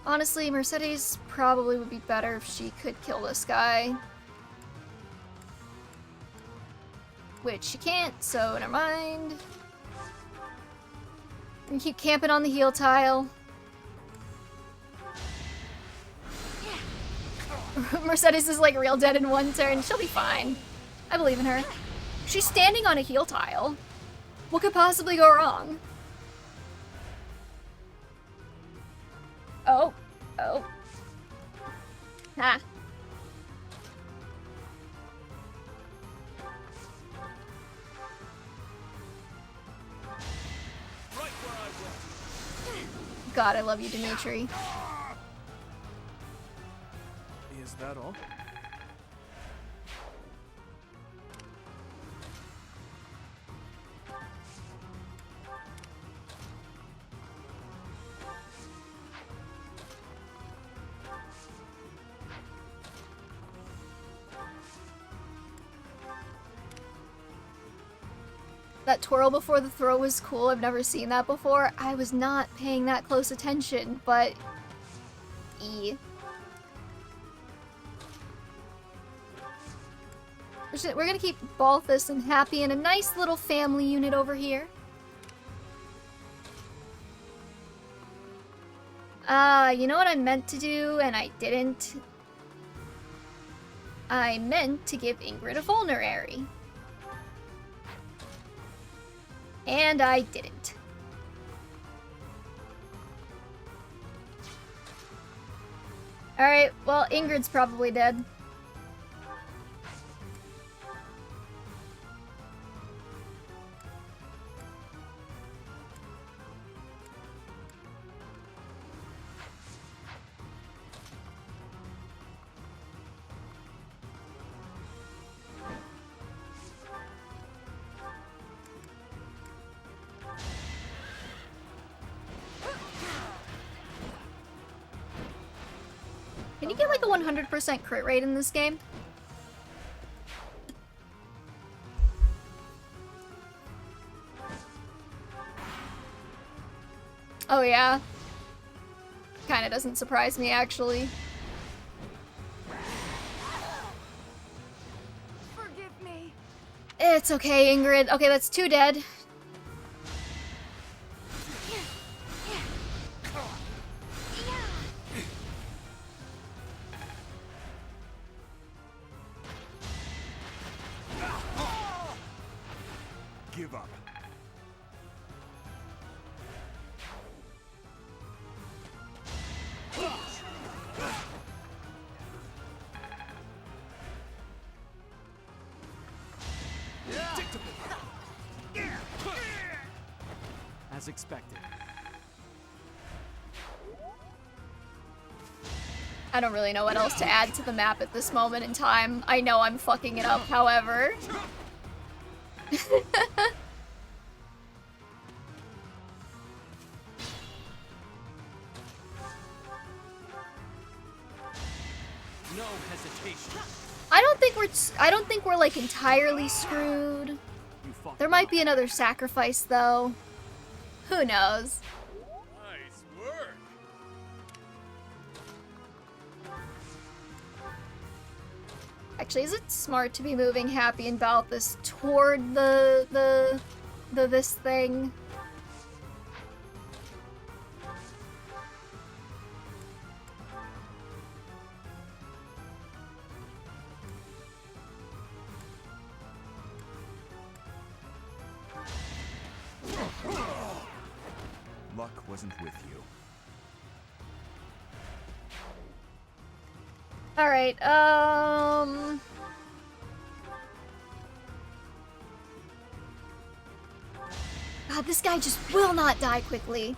Honestly, Mercedes probably would be better if she could kill this guy. Which she can't, so never mind. We can keep camping on the heel tile. Mercedes is like real dead in one turn. She'll be fine. I believe in her. She's standing on a heel tile. What could possibly go wrong? Oh. Oh. Ha. God, I love you, Dimitri. Is that all? that twirl before the throw was cool. I've never seen that before. I was not paying that close attention, but... We're gonna keep Balthus and Happy in a nice little family unit over here. You know what I meant to do, and I didn't? I meant to give Ingrid a vulnerary. And I didn't. Alright, well, Ingrid's probably dead. Can you get like a 100% crit rate in this game? Oh yeah. Kinda doesn't surprise me actually. Forgive me. It's okay, Ingrid. Okay, that's 2 dead. Give up. As expected. I don't really know what else to add to the map at this moment in time. I know I'm fucking it up, however. No hesitation. I don't think we're like entirely screwed. There might be another sacrifice though. Who knows? Nice work. Actually, is it smart to be moving Happy and Balthus toward the this thing? Luck wasn't with you. Alright, God, this guy just will not die quickly.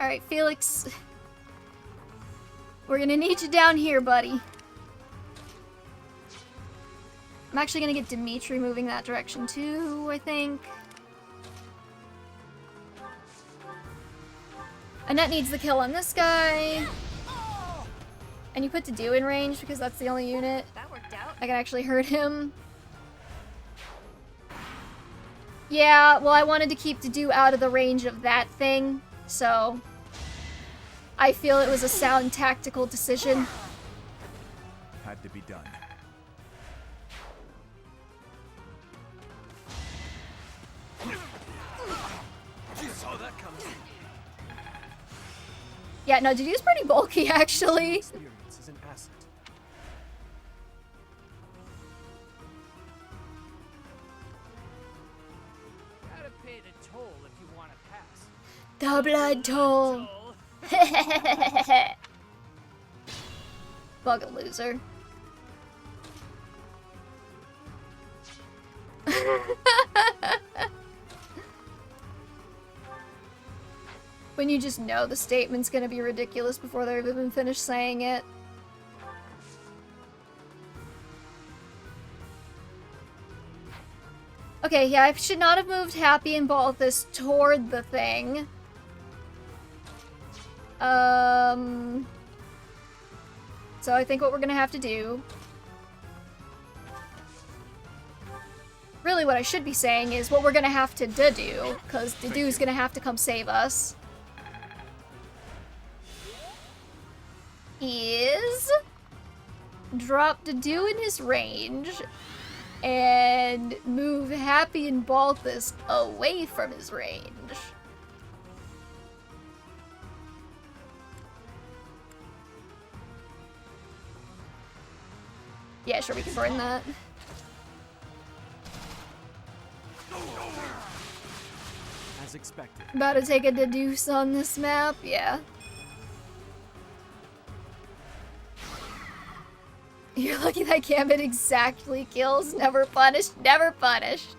Alright, Felix. We're gonna need you down here, buddy. I'm actually gonna get Dimitri moving that direction too, I think. Annette needs the kill on this guy. And you put Dedu in range because that's the only unit That worked out. that can actually hurt him. Yeah, well, I wanted to keep Dedu out of the range of that thing, so I feel it was a sound tactical decision. Had to be done. Saw that coming. Yeah, no, Dedu's pretty bulky, actually. Experience is an asset. Gotta pay the toll if you want to pass. The blood toll. Bug a loser. When you just know the statement's gonna be ridiculous before they've even finished saying it. Okay, yeah, I should not have moved Happy and Balthus toward the thing. So I think what we're gonna have to do... Really what I should be saying is what we're gonna have to do, because Dedu's gonna have to come save us. Is... drop Dedu in his range, and move Happy and Balthus away from his range. Yeah, sure, we can burn that. As expected. About to take a deduce on this map, yeah. You're lucky that Gambit exactly kills. Never punished, never punished.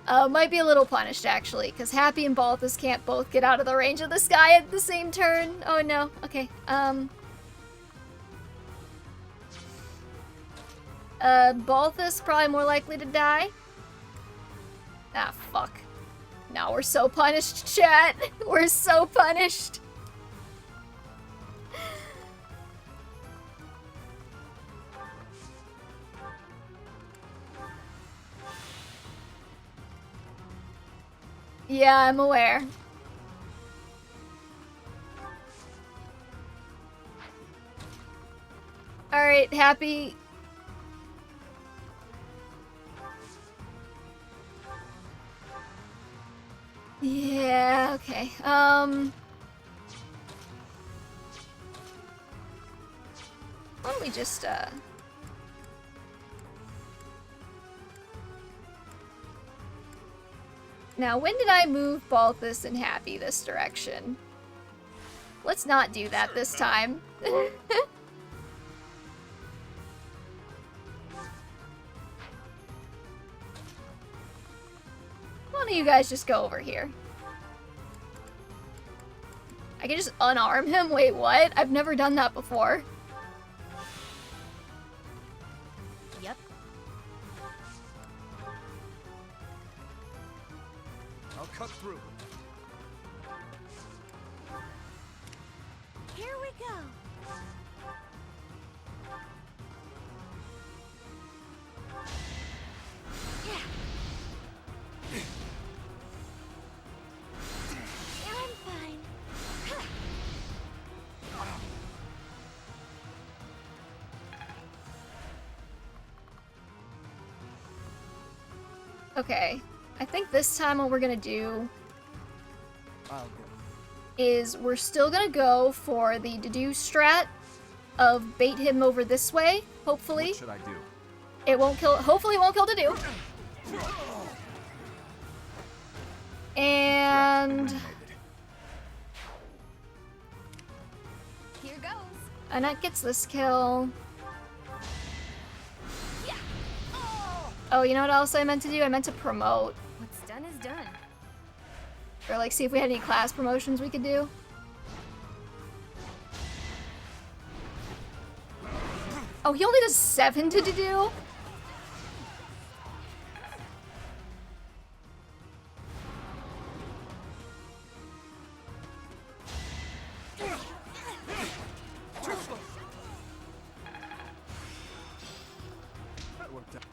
Might be a little punished, actually, because Happy and Balthus can't both get out of the range of this guy at the same turn. Oh, no. Okay, Balthus probably more likely to die. Ah, fuck. No, we're so punished, chat. We're so punished. Yeah, I'm aware. Alright, Happy. Yeah, okay. Why don't we just, Now, when did I move Balthus and Happy this direction? Let's not do that this time. Why don't you guys just go over here? I can just unarm him? Wait, what? I've never done that before. Yep. I'll cut through. Here we go. Yeah. I'm fine. Okay. I think this time what we're gonna do is we're still gonna go for the deduce strat of bait him over this way, hopefully. What should I do? It won't kill, hopefully it won't kill Dedu. And Here goes. Annette gets this kill. Oh, you know what else I meant to do? I meant to promote. What's done is done. Or like see if we had any class promotions we could do. Oh, he only does 7 to do? That worked out.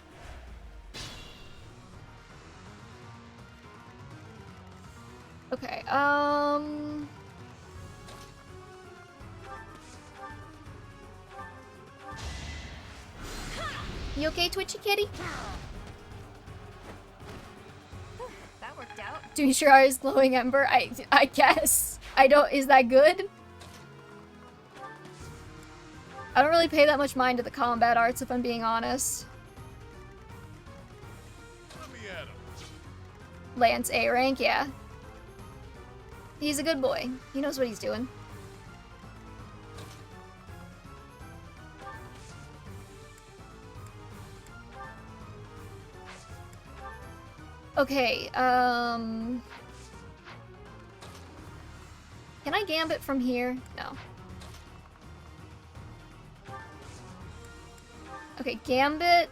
Okay, You okay, Twitchy Kitty? That worked out. Doing Shirai's glowing ember? I guess. I don't, is that good? I don't really pay that much mind to the combat arts, if I'm being honest. Let me at him. Lance A rank, yeah. He's a good boy. He knows what he's doing. Okay, can I gambit from here? No. Okay, gambit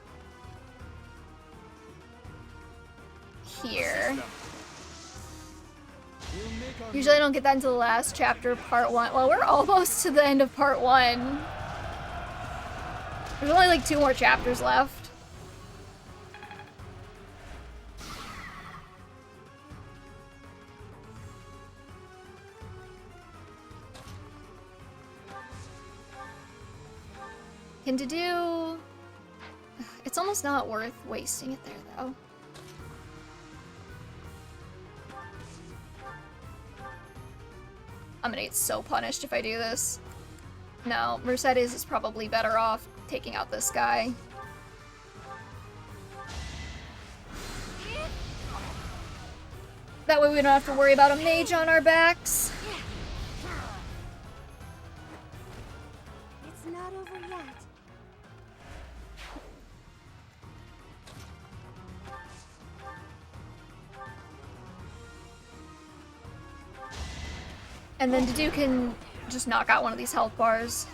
here. Usually I don't get that until the last chapter of part 1. Well, we're almost to the end of part 1. There's only like 2 more chapters left. Can to do... It's almost not worth wasting it there, though. I'm gonna get so punished if I do this. No, Mercedes is probably better off taking out this guy. That way we don't have to worry about a mage on our backs. It's not over yet. And then Dedu can just knock out one of these health bars.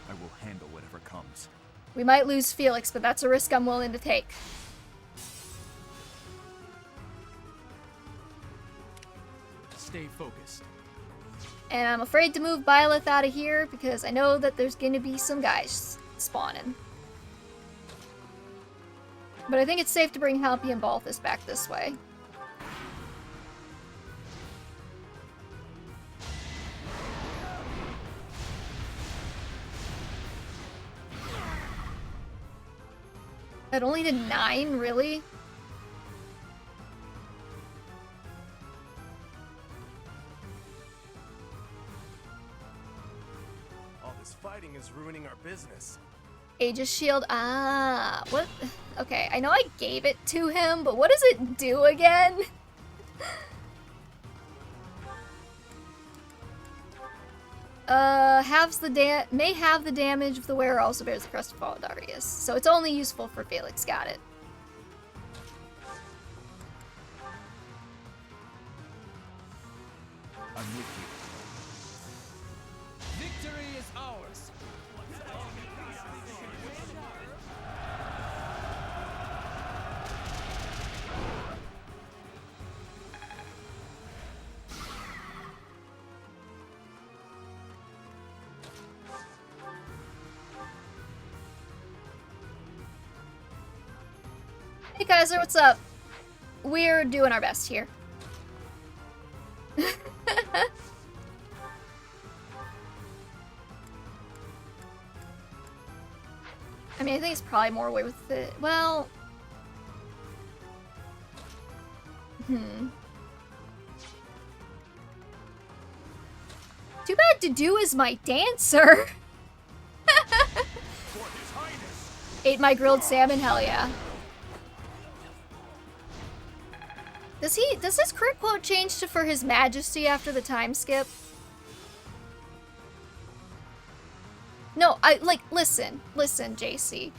I will handle whatever comes. We might lose Felix, but that's a risk I'm willing to take. Stay focused. And I'm afraid to move Byleth out of here because I know that there's gonna be some guys spawning. But I think it's safe to bring Halpy and Balthus back this way. That only did 9, really? All this fighting is ruining our business. Aegis Shield, ah, what? Okay, I know I gave it to him, but what does it do again? May have the damage if the wearer also bears the crest of Darius. So it's only useful for Felix, got it. I'm with you. Victory is ours. Hey Kaiser, what's up? We're doing our best here. I mean, I think it's probably more away with it. Well... Too bad Dedu is my dancer! Ate my grilled salmon, hell yeah. Does his crit quote change to for his majesty after the time skip? No, listen, JC.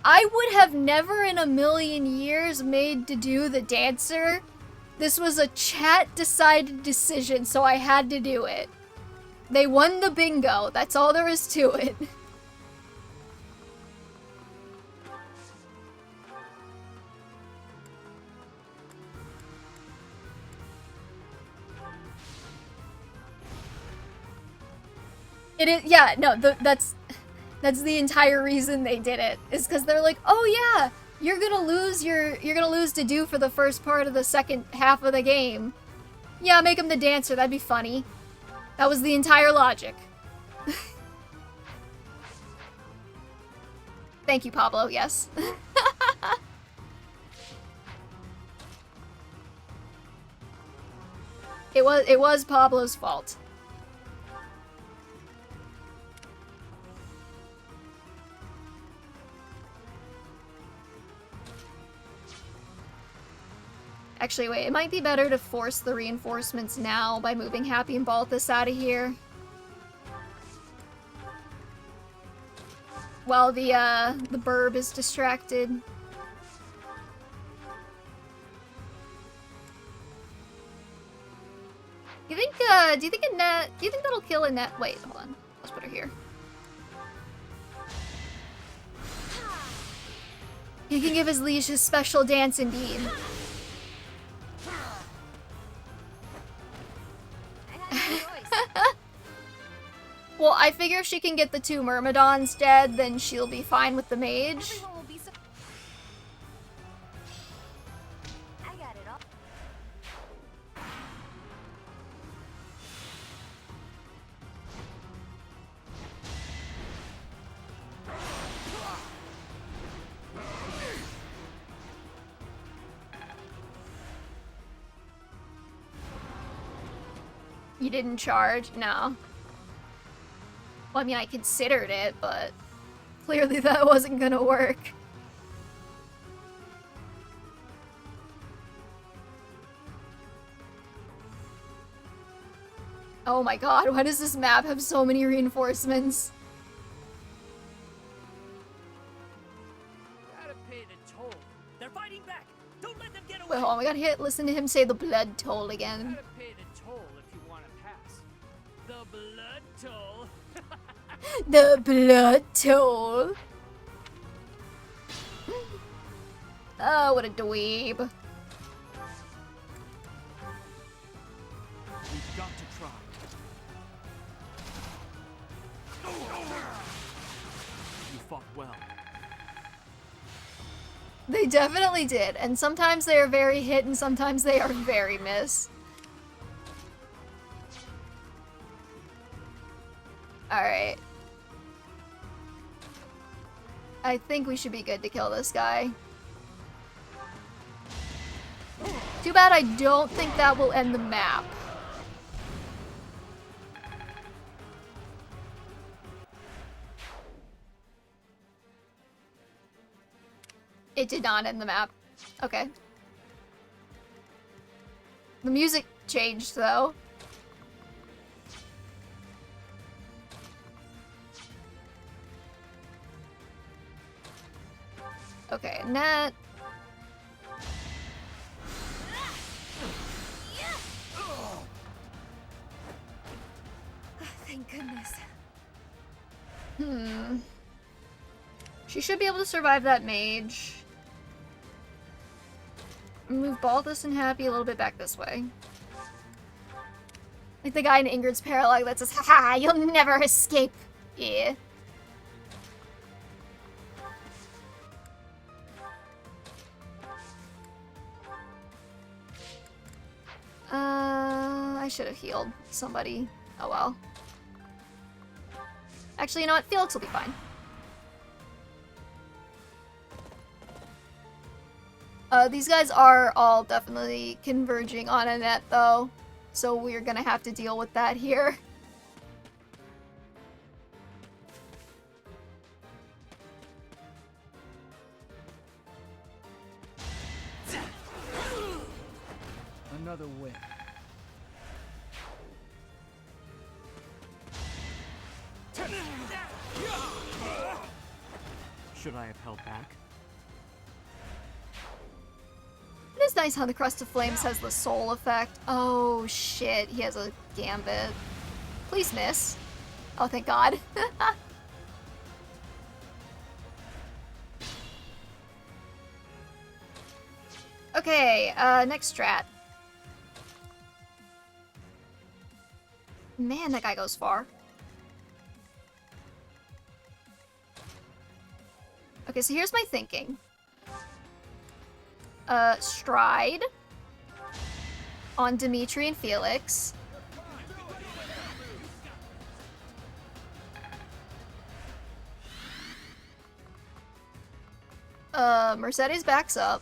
I would have never in a million years made Dedu the dancer. This was a chat-decided decision, so I had to do it. They won the bingo, that's all there is to it. It is, yeah, no, that's the entire reason they did it, is because they're like, oh yeah, you're gonna lose Dedu for the first part of the second half of the game. Yeah, make him the dancer, that'd be funny. That was the entire logic. Thank you, Pablo, yes. It was Pablo's fault. Actually, wait, it might be better to force the reinforcements now by moving Happy and Balthus out of here. While the burb is distracted. Do you think that'll kill a net? Wait, hold on. Let's put her here. He can give his leash his special dance indeed. Well, I figure if she can get the 2 Myrmidons dead, then she'll be fine with the mage. I got it all. You didn't charge? No. Well, I mean, I considered it, but clearly that wasn't gonna work. Oh my god, why does this map have so many reinforcements? Gotta pay the toll. They're fighting back. Don't let them get away. Wait, hold on, we gotta listen to him say the blood toll again. Gotta pay the toll if you want to pass. The blood toll. The blood toll. Oh, what a dweeb. We've got to try. You fought well. They definitely did, and sometimes they are very hit and sometimes they are very miss. Alright. I think we should be good to kill this guy. Too bad I don't think that will end the map. It did not end the map. Okay. The music changed, though. Okay, Nat. Thank goodness. She should be able to survive that mage. Move Balthus and Happy a little bit back this way. Like the guy in Ingrid's Paralog that says, haha, you'll never escape. Yeah. I should have healed somebody. Oh well. Actually, you know what? Felix will be fine. These guys are all definitely converging on Annette, though. So we're gonna have to deal with that here. Another win. Should I have held back? It is nice how the Crust of Flames has the soul effect. Oh shit, he has a gambit. Please miss. Oh, thank God. Okay, next strat. Man, that guy goes far. Okay, so here's my thinking. Stride on Dimitri and Felix. Mercedes backs up.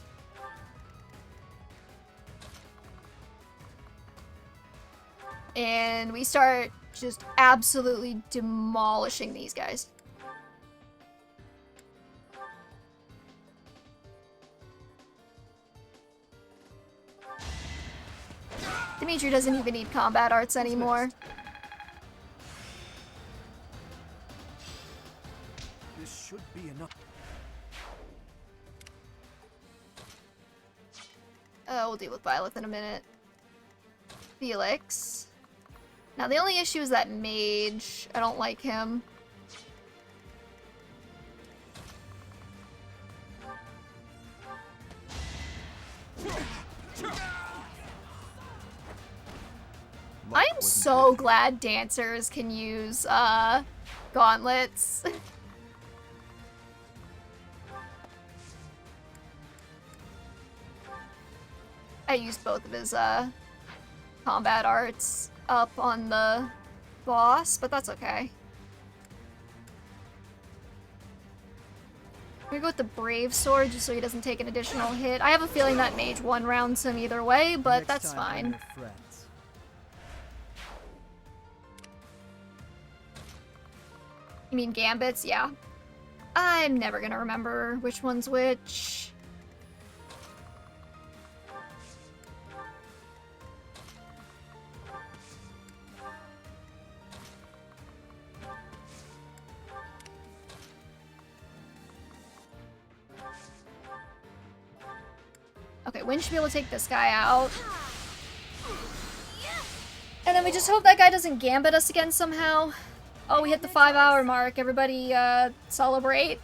And we start just absolutely demolishing these guys. Dimitri doesn't even need combat arts anymore. This should be enough. We'll deal with Violet in a minute. Felix. Now the only issue is that mage. I don't like him. I am so glad dancers can use, gauntlets. I used both of his, combat arts up on the boss, but that's okay. I'm gonna go with the Brave Sword just so he doesn't take an additional hit. I have a feeling that Mage one-rounds him either way, but that's fine. You mean Gambits? Yeah. I'm never gonna remember which one's which. Okay, Wynn should be able to take this guy out. And then we just hope that guy doesn't Gambit us again somehow. Oh, we hit the 5-hour mark. Everybody, celebrate.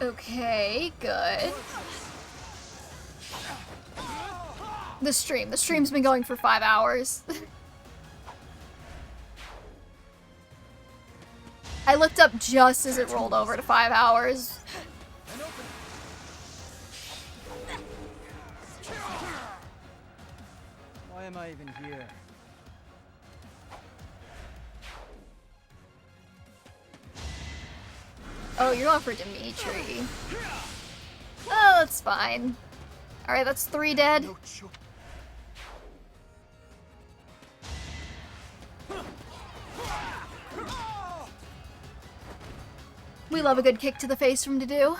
Okay, good. The stream's been going for 5 hours. I looked up just as it rolled over to 5 hours. Why am I even here? Oh, you're going for Dimitri. Oh, that's fine. Alright, that's 3 dead. We love a good kick to the face from Dedue.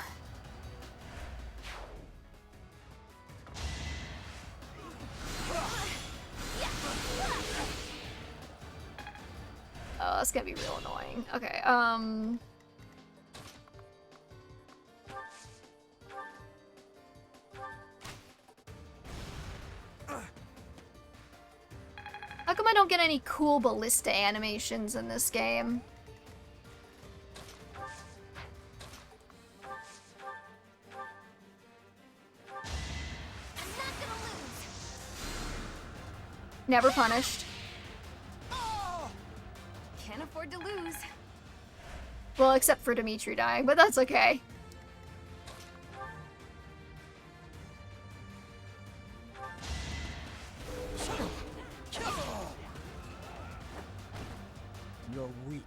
Oh, that's gonna be real annoying. Okay, how come I don't get any cool ballista animations in this game? Never punished. Can't afford to lose. Well, except for Dimitri dying, but that's okay. You're weak.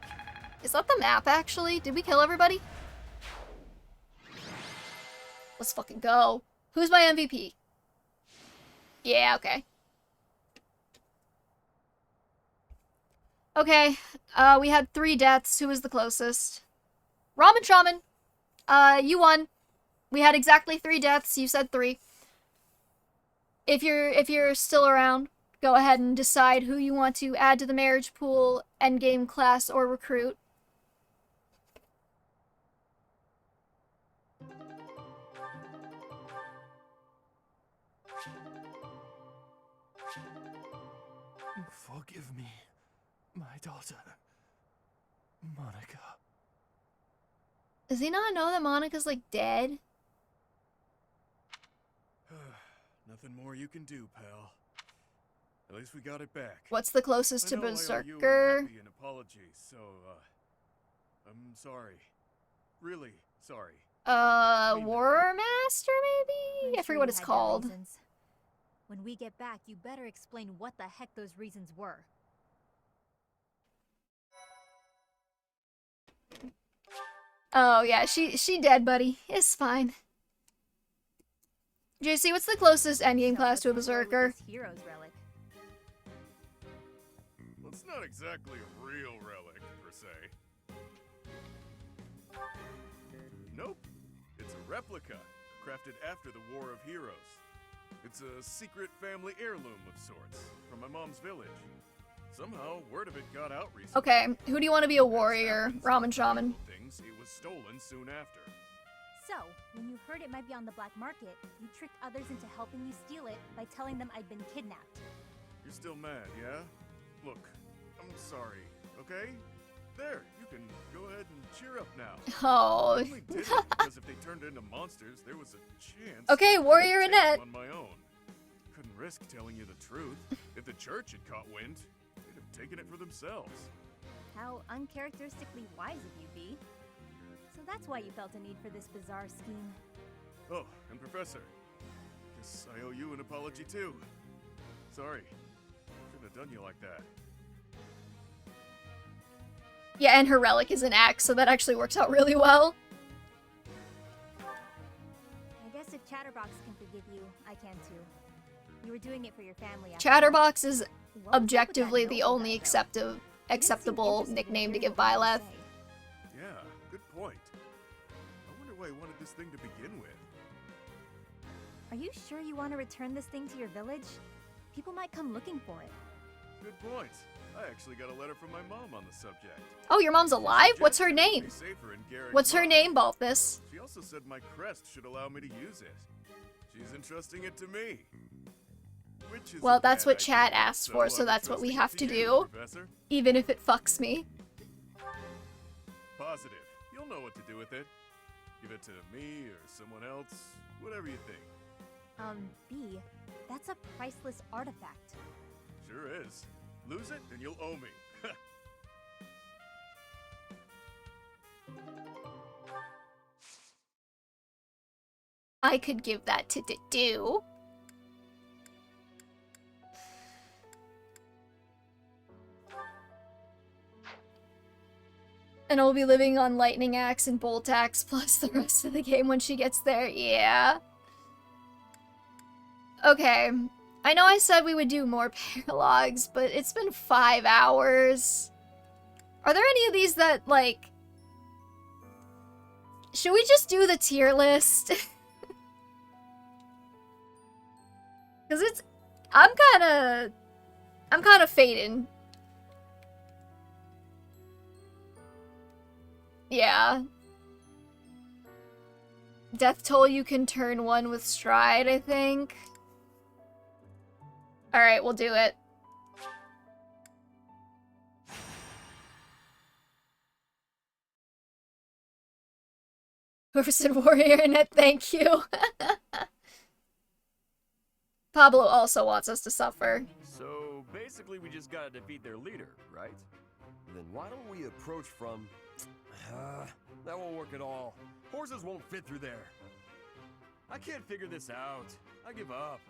Is that the map, actually? Did we kill everybody? Let's fucking go. Who's my MVP? Yeah, okay. Okay, we had 3 deaths. Who was the closest? Ramen Shaman. You won. We had exactly 3 deaths. You said 3. If you're still around, go ahead and decide who you want to add to the marriage pool, endgame class, or recruit. Forgive me, my daughter, Monica. Does he not know that Monica's, like, dead? Nothing more you can do, pal. At least we got it back. What's the closest to I know Berserker? I owe you and Happy an apology, so, I'm sorry. Really sorry. War Master, maybe? I forget what it's called. Reasons. When we get back, you better explain what the heck those reasons were. Oh, yeah, she dead, buddy. It's fine. JC, what's the closest endgame class to a Berserker? Hero's relic. Well, it's not exactly a real relic, per se. Nope. It's a replica, crafted after the War of Heroes. It's a secret family heirloom of sorts, from my mom's village. Somehow, word of it got out recently. Okay, who do you want to be a warrior? Ramen Shaman. Things, it was stolen soon after. So, when you heard it might be on the black market, you tricked others into helping you steal it by telling them I'd been kidnapped. You're still mad, yeah? Look, I'm sorry, okay? There, you can go ahead and cheer up now. Oh. I only did it because if they turned into monsters, there was a chance. Okay, I Warrior couldn't take Annette. them on my own. Couldn't risk telling you the truth. If the church had caught wind, they'd have taken it for themselves. How uncharacteristically wise of you, B. So that's why you felt a need for this bizarre scheme. Oh, and Professor, guess I owe you an apology too. Sorry, shouldn't have done you like that. Yeah, and her relic is an axe, so that actually works out really well. I guess if Chatterbox can forgive you, I can too. You were doing it for your family. Chatterbox is objectively the only acceptable nickname to give Byleth. Yeah, good point. I wonder why he wanted this thing to begin with. Are you sure you want to return this thing to your village? People might come looking for it. Good point. I actually got a letter from my mom on the subject. Oh, your mom's alive? What's her name? Be safer in Garrick What's her Mine. name, Balthus? She also said my crest should allow me to use it. She's entrusting it to me. Which is Well, a that's bad what chat idea, asked for, so I'm that's what we entrusting have it to you, do. Professor. Even if it fucks me. Positive. You'll know what to do with it. Give it to me or someone else. Whatever you think. B, that's a priceless artifact. Sure is. Lose it and you'll owe me. I could give that to do. And I'll be living on Lightning Axe and Bolt Axe plus the rest of the game when she gets there. Yeah. Okay. I know I said we would do more paralogs, but it's been 5 hours. Are there any of these that, like... Should we just do the tier list? Because it's... I'm kind of fading. Yeah. Death Toll you can turn 1 with Stride, I think. Alright, we'll do it. Whoever said Warrior Net, thank you. Pablo also wants us to suffer. So basically we just gotta defeat their leader, right? Then why don't we approach from... that won't work at all. Horses won't fit through there. I can't figure this out. I give up.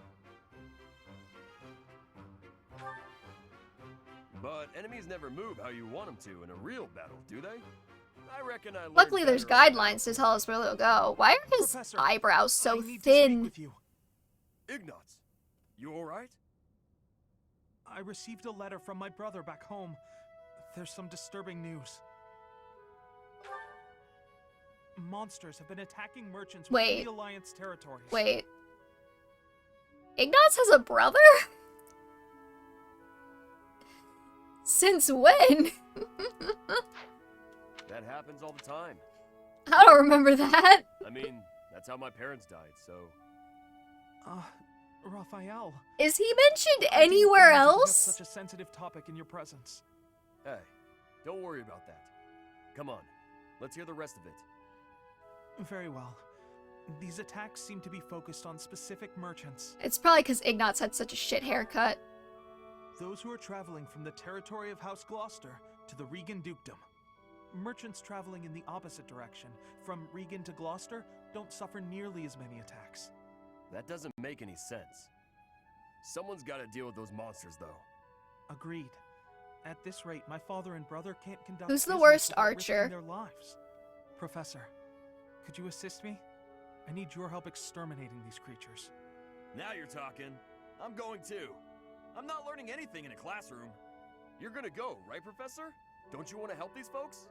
But enemies never move how you want them to in a real battle, do they? I reckon I learned Luckily there's better guidelines to tell us where they'll go. Why are his Professor, eyebrows so I need thin? To speak with you. Ignatz, you alright? I received a letter from my brother back home. There's some disturbing news. Monsters have been attacking merchants Wait. within the Alliance territories. Wait. Ignatz has a brother? Since when? That happens all the time. I don't remember that. I mean, that's how my parents died, so... Raphael. Is he mentioned anywhere I didn't think to have else? such a sensitive topic in your presence. Hey, don't worry about that. Come on, let's hear the rest of it. Very well. These attacks seem to be focused on specific merchants. It's probably because Ignatz had such a shit haircut. Those who are traveling from the territory of House Gloucester to the Regan Dukedom. Merchants traveling in the opposite direction, from Regan to Gloucester, don't suffer nearly as many attacks. That doesn't make any sense. Someone's got to deal with those monsters, though. Agreed. At this rate, my father and brother can't conduct Who's the business worst without risking archer? their lives. Professor, could you assist me? I need your help exterminating these creatures. Now you're talking. I'm going too. I'm not learning anything in a classroom. You're gonna go, right, Professor? Don't you want to help these folks?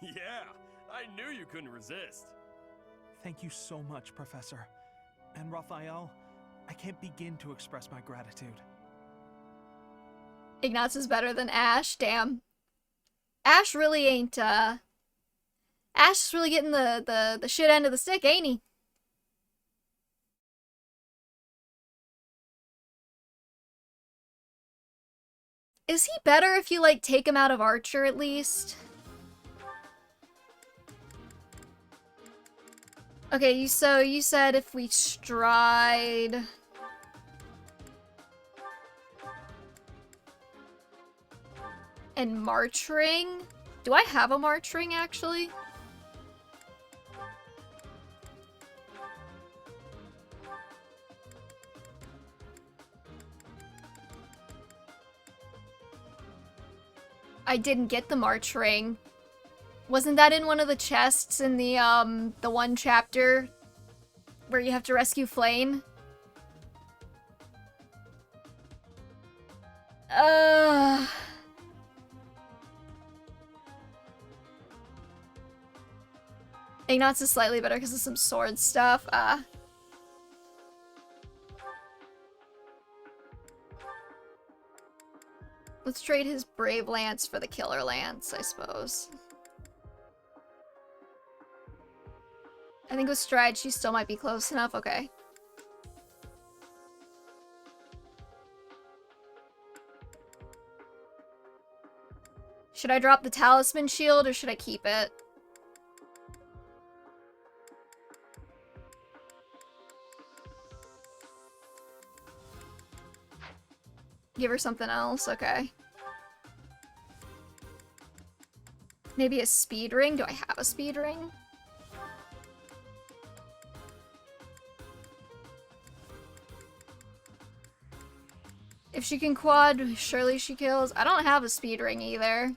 Yeah, I knew you couldn't resist. Thank you so much, Professor. And Raphael, I can't begin to express my gratitude. Ignatz is better than Ash, damn. Ash really ain't, Ash is really getting the shit end of the stick, ain't he? Is he better if you, like, take him out of Archer at least? Okay, so you said if we stride... and March Ring? Do I have a March Ring, actually? I didn't get the March Ring. Wasn't that in one of the chests in the one chapter where you have to rescue Flane? Ignatz is slightly better because of some sword stuff. Let's trade his Brave Lance for the Killer Lance, I suppose. I think with Stride, she still might be close enough. Okay. Should I drop the Talisman Shield or should I keep it? Give her something else? Okay. Maybe a speed ring? Do I have a speed ring? If she can quad, surely she kills. I don't have a speed ring either.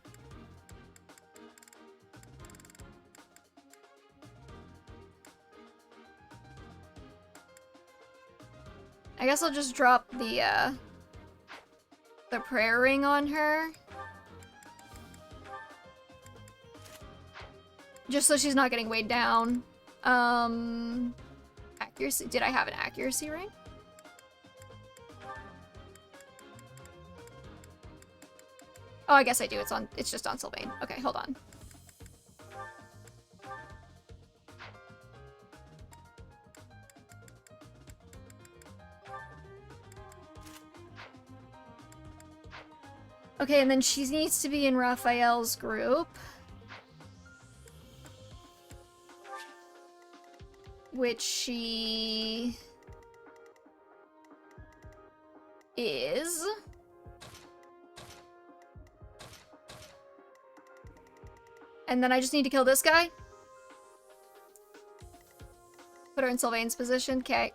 I guess I'll just drop the prayer ring on her. Just so she's not getting weighed down. Accuracy. Did I have an accuracy ring? Oh, I guess I do. It's just on Sylvain. Okay, hold on. Okay, and then she needs to be in Raphael's group. Which she is. And then I just need to kill this guy. Put her in Sylvain's position. Okay.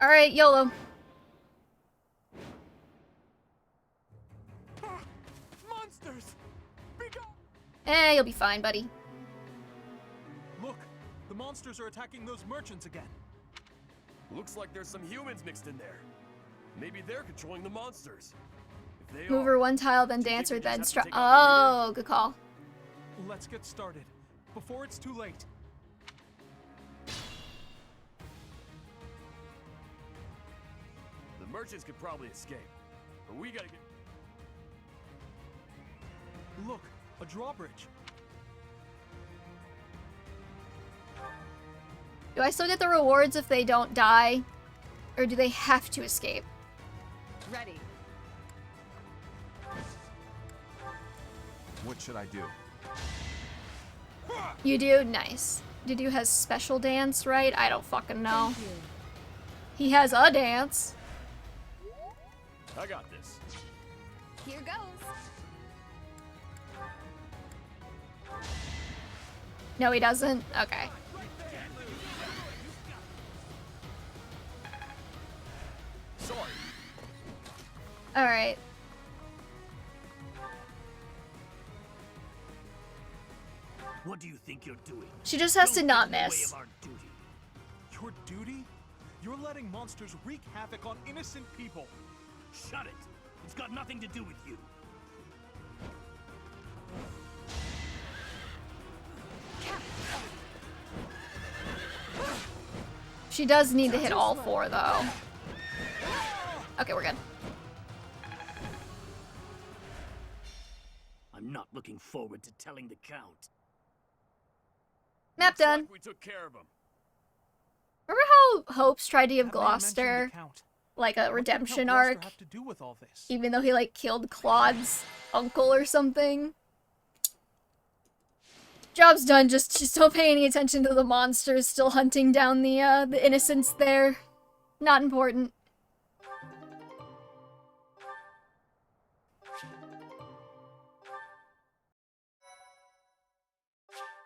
Alright, YOLO. Monsters! Be gone! Eh, you'll be fine, buddy. Look, the monsters are attacking those merchants again. Looks like there's some humans mixed in there. Maybe they're controlling the monsters. If they Move are, her one tile, then do you think dancer, we just then have to strike. take out the leader? Oh, good call. Let's get started, before it's too late. The merchants could probably escape, but we gotta get... Look, a drawbridge. Do I still get the rewards if they don't die? Or do they have to escape? Ready. What should I do? You do? Nice. Didu has special dance, right? I don't fucking know. He has a dance. I got this. Here goes. No, he doesn't? Okay. Sorry. Alright. What do you think you're doing? She just has to Don't not get in the way miss. of our duty. Your duty? You're letting monsters wreak havoc on innocent people. Shut it! It's got nothing to do with you. She does need to hit all four, though. Okay, we're good. I'm not looking forward to telling the Count. Map done. Like we took care of him. Remember how Hopes tried to give That man mentioned the Gloucester Count. like a What did redemption Count Gloucester arc? have to do with all this? Even though he like killed Claude's uncle or something. Job's done, just don't pay any attention to the monsters still hunting down the innocents there. Not important.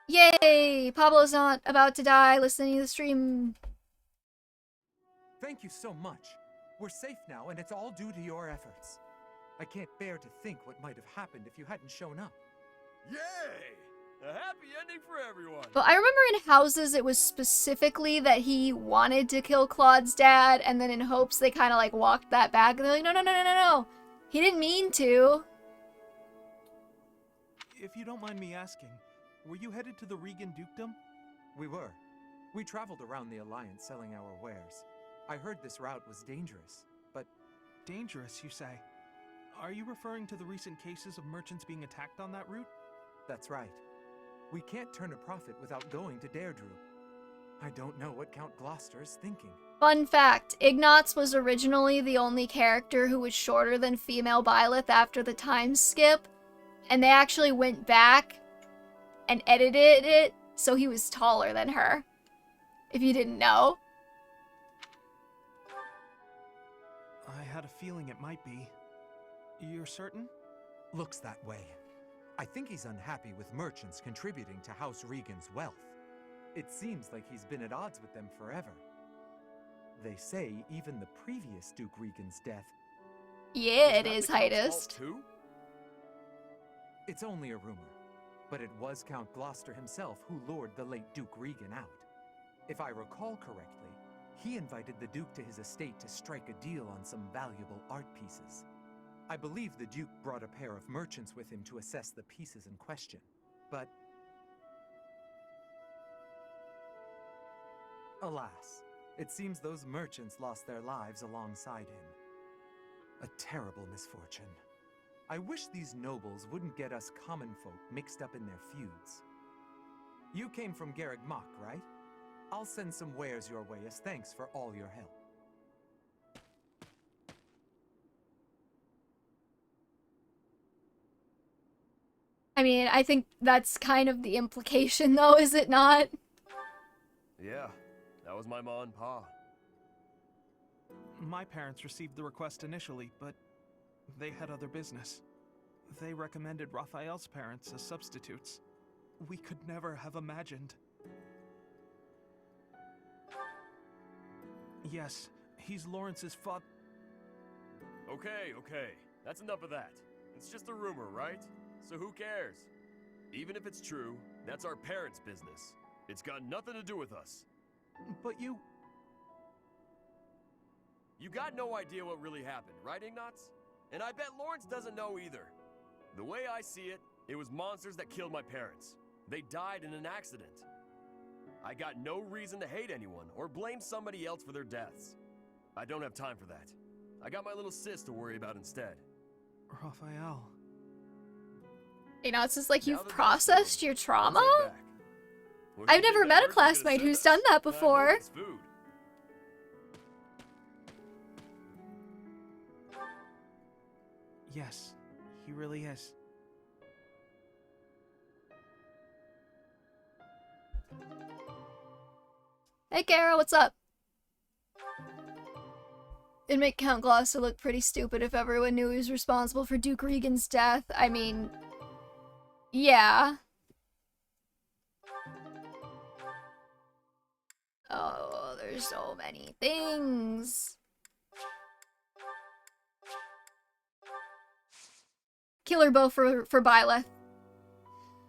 Yay! Pablo's not about to die listening to the stream. Thank you so much. We're safe now, and it's all due to your efforts. I can't bear to think what might have happened if you hadn't shown up. Yay! A happy ending for everyone. Well, I remember in Houses it was specifically that he wanted to kill Claude's dad, and then in Hopes they kind of like walked that back, and they're like, no, no, no, no, no, no. He didn't mean to. If you don't mind me asking, were you headed to the Regan Dukedom? We were. We traveled around the Alliance selling our wares. I heard this route was dangerous, but... Dangerous, you say? Are you referring to the recent cases of merchants being attacked on that route? That's right. We can't turn a profit without going to Deirdre. I don't know what Count Gloucester is thinking. Fun fact, Ignatz was originally the only character who was shorter than female Byleth after the time skip, and they actually went back and edited it so he was taller than her. If you didn't know. I had a feeling it might be. You're certain? Looks that way. I think he's unhappy with merchants contributing to House Regan's wealth. It seems like he's been at odds with them forever. They say even the previous Duke Regan's death... Yeah, it is, Heightist. It's only a rumor, but it was Count Gloucester himself who lured the late Duke Regan out. If I recall correctly, he invited the Duke to his estate to strike a deal on some valuable art pieces. I believe the Duke brought a pair of merchants with him to assess the pieces in question, but... alas, it seems those merchants lost their lives alongside him. A terrible misfortune. I wish these nobles wouldn't get us common folk mixed up in their feuds. You came from Garreg Mach, right? I'll send some wares your way as thanks for all your help. I mean, I think that's kind of the implication, though, is it not? Yeah, that was my ma and pa. My parents received the request initially, but they had other business. They recommended Raphael's parents as substitutes. We could never have imagined. Yes, he's Lawrence's father. Okay. That's enough of that. It's just a rumor, right? So who cares? Even if it's true, that's our parents' business. It's got nothing to do with us. But you... You got no idea what really happened, right, Ignatz? And I bet Lawrence doesn't know either. The way I see it, it was monsters that killed my parents. They died in an accident. I got no reason to hate anyone or blame somebody else for their deaths. I don't have time for that. I got my little sis to worry about instead. Raphael... Ignatz is like, you've processed your trauma? I've never met a classmate who's done that before. Yes, he really is. Hey, Kara, what's up? It'd make Count Gloucester look pretty stupid if everyone knew he was responsible for Duke Regan's death. I mean... yeah. Oh, there's so many things. Killer bow for Byleth.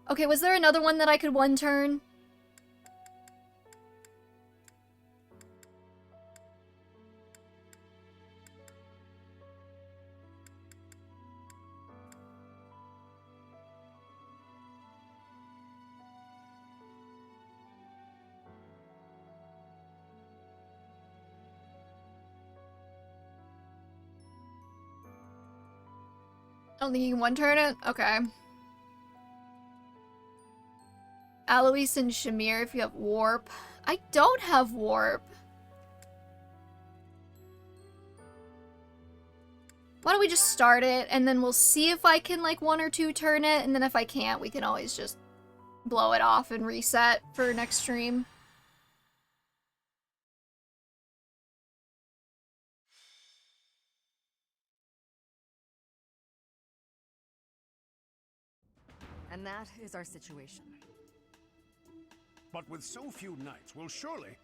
Okay, was there another one that I could one turn? I don't think you can one turn it? Okay. Alois and Shamir if you have warp. I don't have warp. Why don't we just start it, and then we'll see if I can, like, 1 or 2 turn it, and then if I can't, we can always just blow it off and reset for next stream. And that is our situation. But with so few knights, we'll surely...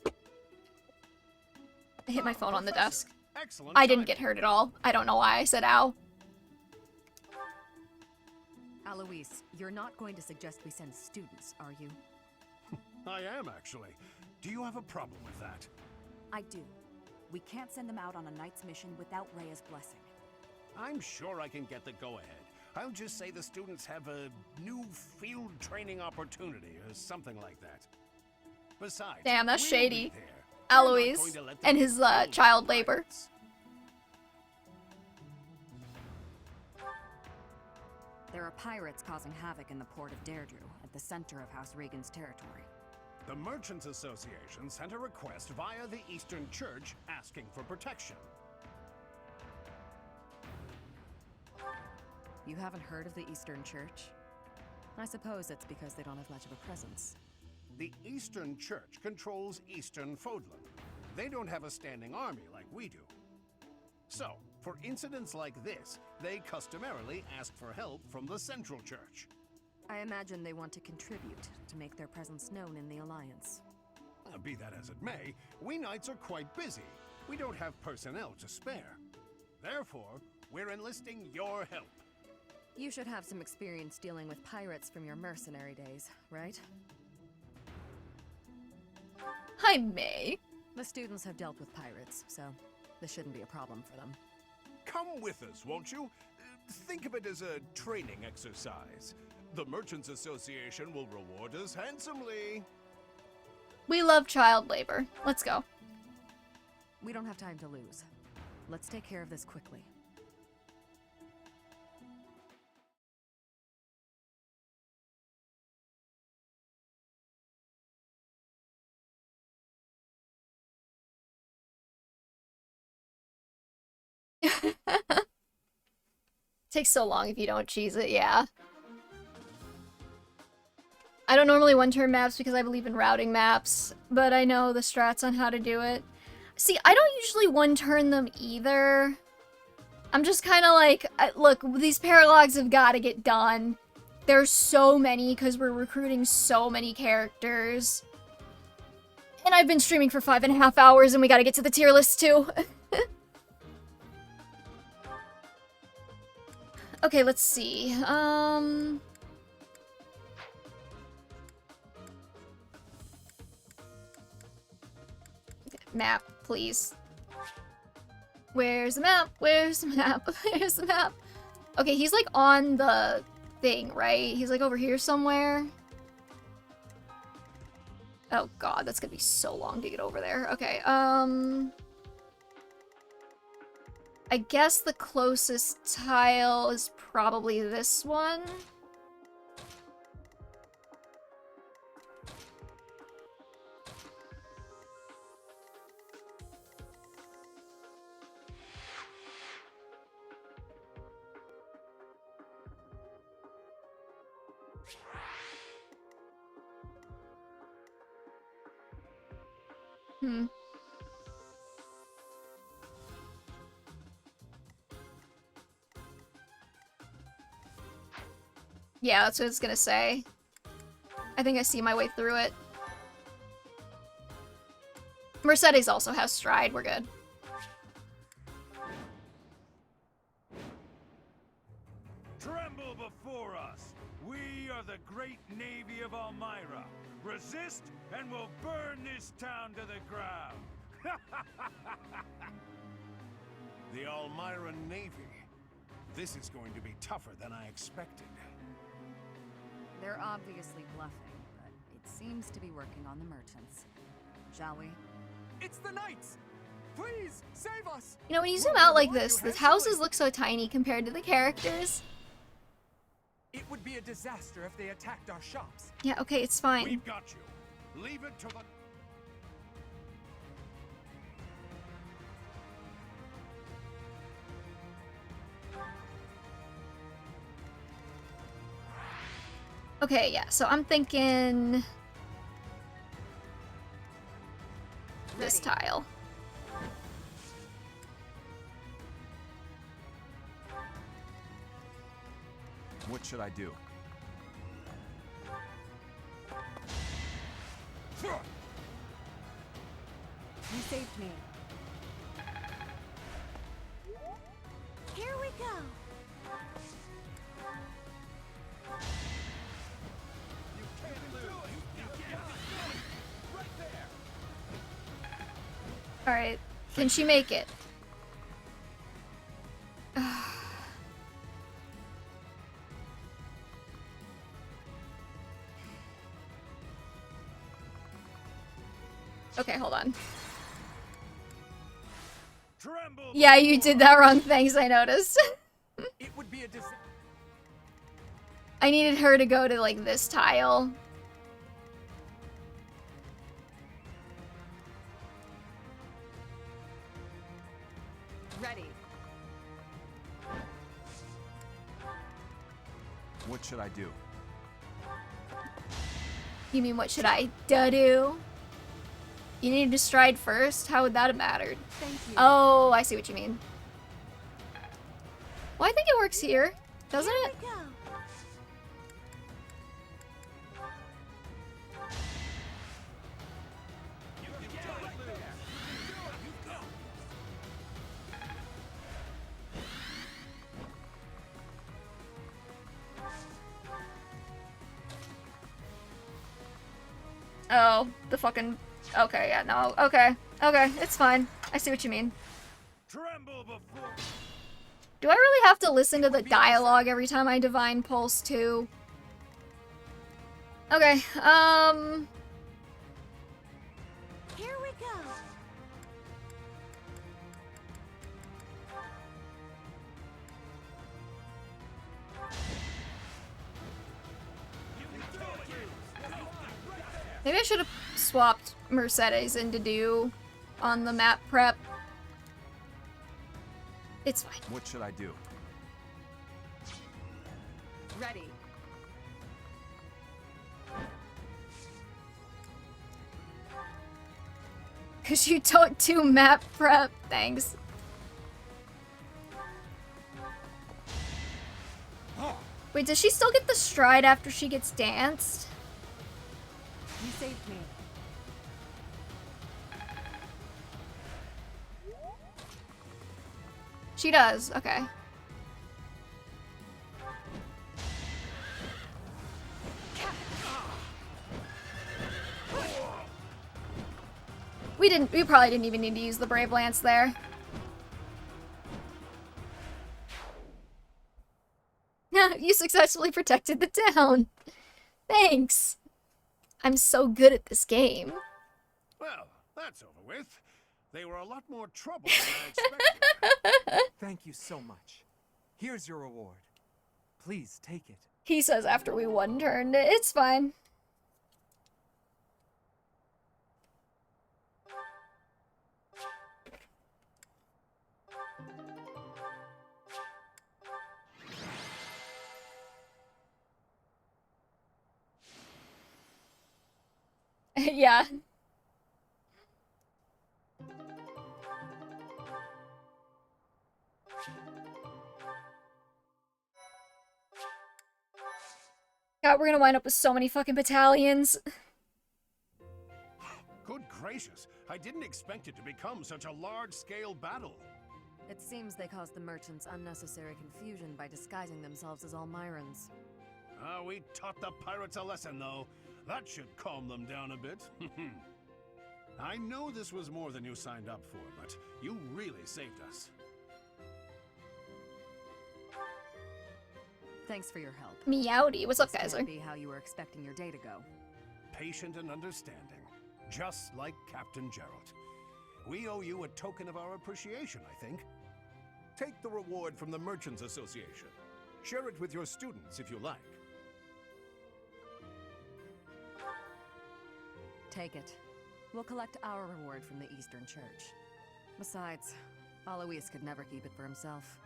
I hit my phone on the Professor, desk. excellent I didn't timing. get hurt at all. I don't know why I said ow. Alois, you're not going to suggest we send students, are you? I am, actually. Do you have a problem with that? I do. We can't send them out on a knight's mission without Rhea's blessing. I'm sure I can get the go-ahead. I'll just say the students have a new field training opportunity or something like that. Besides, Damn, that's we'll shady. be there. We're not Alois going to let them and his get killed child by labor. pirates. There are pirates causing havoc in the port of Deirdre, at the center of House Regan's territory. The Merchants Association sent a request via the Eastern Church asking for protection. You haven't heard of the Eastern Church? I suppose it's because they don't have much of a presence. The Eastern Church controls Eastern Fodlan. They don't have a standing army like we do. So, for incidents like this, they customarily ask for help from the Central Church. I imagine they want to contribute to make their presence known in the Alliance. Be that as it may, we knights are quite busy. We don't have personnel to spare. Therefore, we're enlisting your help. You should have some experience dealing with pirates from your mercenary days, right? I may. The students have dealt with pirates, so this shouldn't be a problem for them. Come with us, won't you? Think of it as a training exercise. The Merchants Association will reward us handsomely. We love child labor. Let's go. We don't have time to lose. Let's take care of this quickly. Takes so long if you don't cheese it, yeah. I don't normally one-turn maps because I believe in routing maps, but I know the strats on how to do it. See, I don't usually one-turn them either. I'm just kind of like, look, these paralogs have got to get done. There's so many because we're recruiting so many characters. And I've been streaming for 5.5 hours and we got to get to the tier list too. Okay, let's see. Map, please. Where's the map? Where's the map? Where's the map? Okay, he's like on the thing, right? He's like over here somewhere. Oh god, that's gonna be so long to get over there. Okay, I guess the closest tile is probably this one. Yeah, that's what it's gonna say. I think I see my way through it. Mercedes also has stride, we're good. Tremble before us! We are the great navy of Almyra. Resist, and we'll burn this town to the ground! The Almyra Navy. This is going to be tougher than I expected. They're obviously bluffing, but it seems to be working on the merchants. Shall we? It's the knights! Please, save us! You know, when you zoom out like this, the houses look so tiny compared to the characters. It would be a disaster if they attacked our shops. Yeah, okay, it's fine. We've got you. Leave it to the... Okay, yeah, so I'm thinking this tile. What should I do? You saved me. Here we go. Alright, can she make it? Okay, hold on. Yeah, you did that wrong. Thanks, I noticed. It would be a I needed her to go to, like, this tile. Ready. What should I do? You mean, what should I do? You needed to stride first? How would that have mattered? Thank you. Oh, I see what you mean. Well, I think it works here, doesn't it? Oh, the fucking... Okay, yeah, no. Okay. Okay, it's fine. I see what you mean. Do I really have to listen to the dialogue every time I Divine Pulse too? Okay, Here we go. maybe I should have swapped Mercedes into Do on the map prep. It's fine. What should I do? Ready. Cause you don't do map prep. Thanks. Wait, does she still get the stride after she gets danced? You saved me. She does, okay. We probably didn't even need to use the Brave Lance there. You successfully protected the town. Thanks. I'm so good at this game. Well, that's over with. They were a lot more trouble than I expected. Thank you so much. Here's your reward. Please take it. He says after we one turned. It's fine. Yeah. God, we're gonna wind up with so many fucking battalions. Good gracious, I didn't expect it to become such a large-scale battle. It seems they caused the merchants unnecessary confusion by disguising themselves as Almirans. We taught the pirates a lesson, though. That should calm them down a bit. I know this was more than you signed up for, but you really saved us. Thanks for your help. Meowdy. What's up, This Geyser? can't be how you were expecting your day to go. Patient and understanding, just like Captain Gerald. We owe you a token of our appreciation, I think. Take the reward from the Merchants Association. Share it with your students if you like. Take it. We'll collect our reward from the Eastern Church. Besides, Alois could never keep it for himself.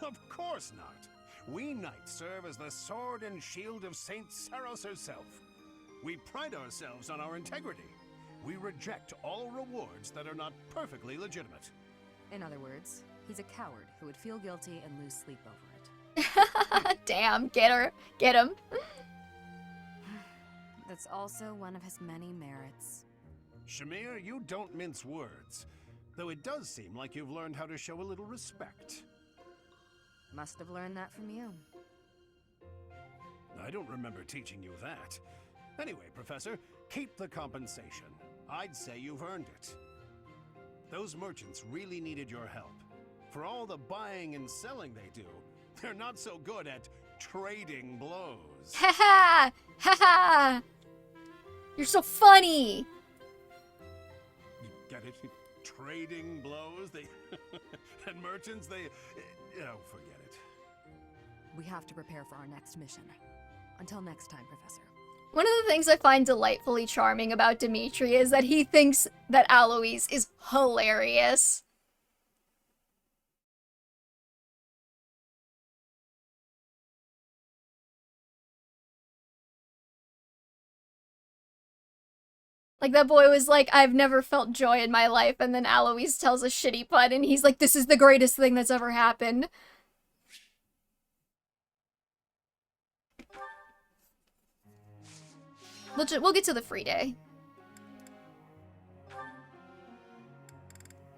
Of course not. We knights serve as the sword and shield of Saint Saros herself. We pride ourselves on our integrity. We reject all rewards that are not perfectly legitimate. In other words, he's a coward who would feel guilty and lose sleep over it. Damn, get her. Get him. That's also one of his many merits. Shamir, you don't mince words. Though it does seem like you've learned how to show a little respect. Must have learned that from you. I don't remember teaching you that. Anyway, Professor, keep the compensation. I'd say you've earned it. Those merchants really needed your help. For all the buying and selling they do, they're not so good at trading blows. Ha ha! Ha ha! You're so funny! Get it? Trading blows? They... and merchants, they... Oh, forget it. We have to prepare for our next mission. Until next time, Professor. One of the things I find delightfully charming about Dimitri is that he thinks that Alois is hilarious. Like, that boy was like, I've never felt joy in my life, and then Alois tells a shitty pun, and he's like, this is the greatest thing that's ever happened. We'll get to the free day.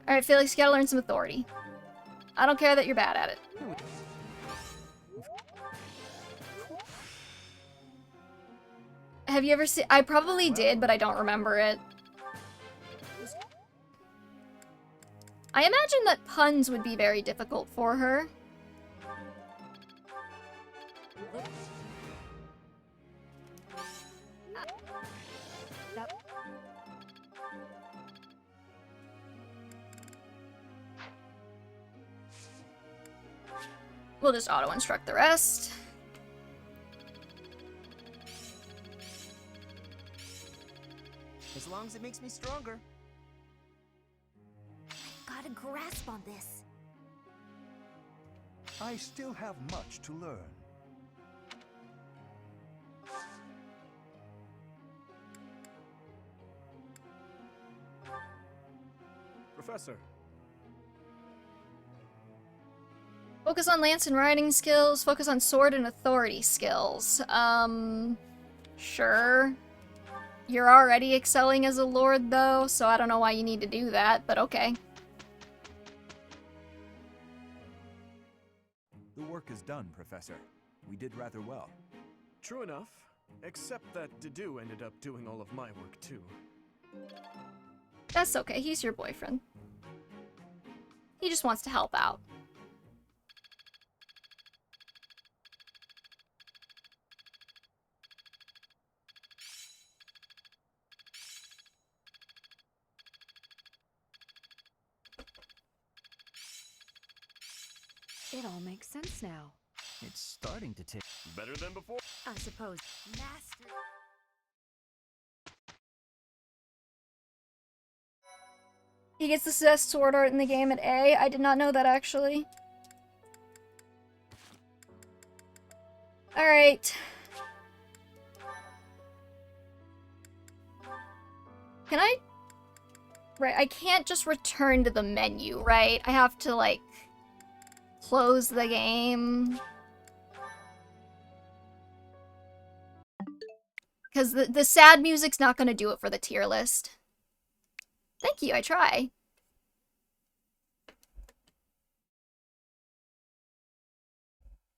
Alright, Felix, you gotta learn some authority. I don't care that you're bad at it. Have you ever seen... I probably did, but I don't remember it. I imagine that puns would be very difficult for her. We'll just auto-instruct the rest. As long as it makes me stronger. Got a grasp on this. I still have much to learn. Professor. Focus on lance and riding skills, focus on sword and authority skills. Sure. You're already excelling as a lord, though, so I don't know why you need to do that, but okay. The work is done, Professor. We did rather well. True enough, except that Dedu ended up doing all of my work, too. That's okay, he's your boyfriend. He just wants to help out. It all makes sense now. It's starting to take... Better than before. I suppose. Master. He gets the best sword art in the game at A. I did not know that, actually. Alright. Can I... Right, I can't just return to the menu, right? I have to, like... close the game. Because the sad music's not gonna do it for the tier list. Thank you, I try.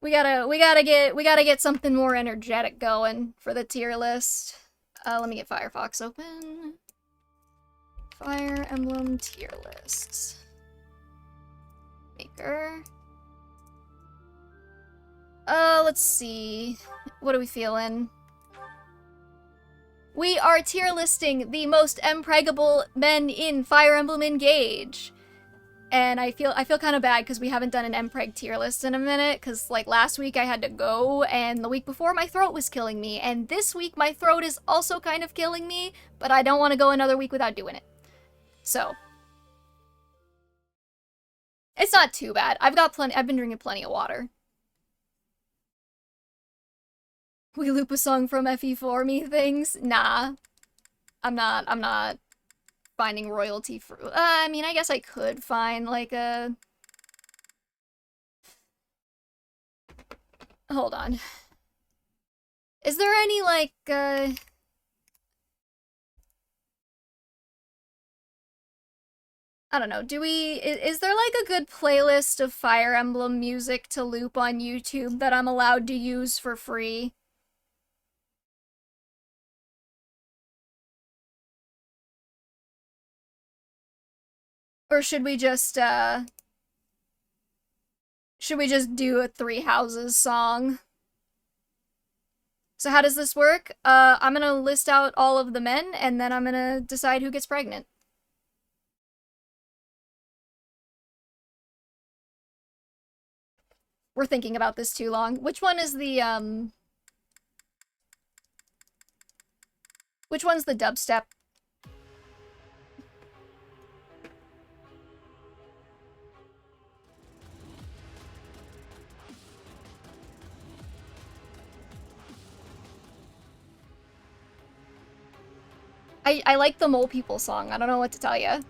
We gotta get something more energetic going for the tier list. Let me get Firefox open. Fire Emblem tier lists. Maker. Let's see. What are we feeling? We are tier listing the most impregnable men in Fire Emblem Engage. And I feel kind of bad because we haven't done an Mpreg tier list in a minute, because like last week I had to go, and the week before my throat was killing me, and this week my throat is also kind of killing me, but I don't want to go another week without doing it. So it's not too bad. I've been drinking plenty of water. We loop a song from FE4 me things? Nah. I'm not finding royalty for... I mean, I guess I could find, like, a... Hold on. Is there any, like, I don't know, is there, like, a good playlist of Fire Emblem music to loop on YouTube that I'm allowed to use for free? Or should we just do a Three Houses song? So how does this work? I'm gonna list out all of the men, and then I'm gonna decide who gets pregnant. We're thinking about this too long. Which one is the, which one's the dubstep? I like the Mole People song. I don't know what to tell you.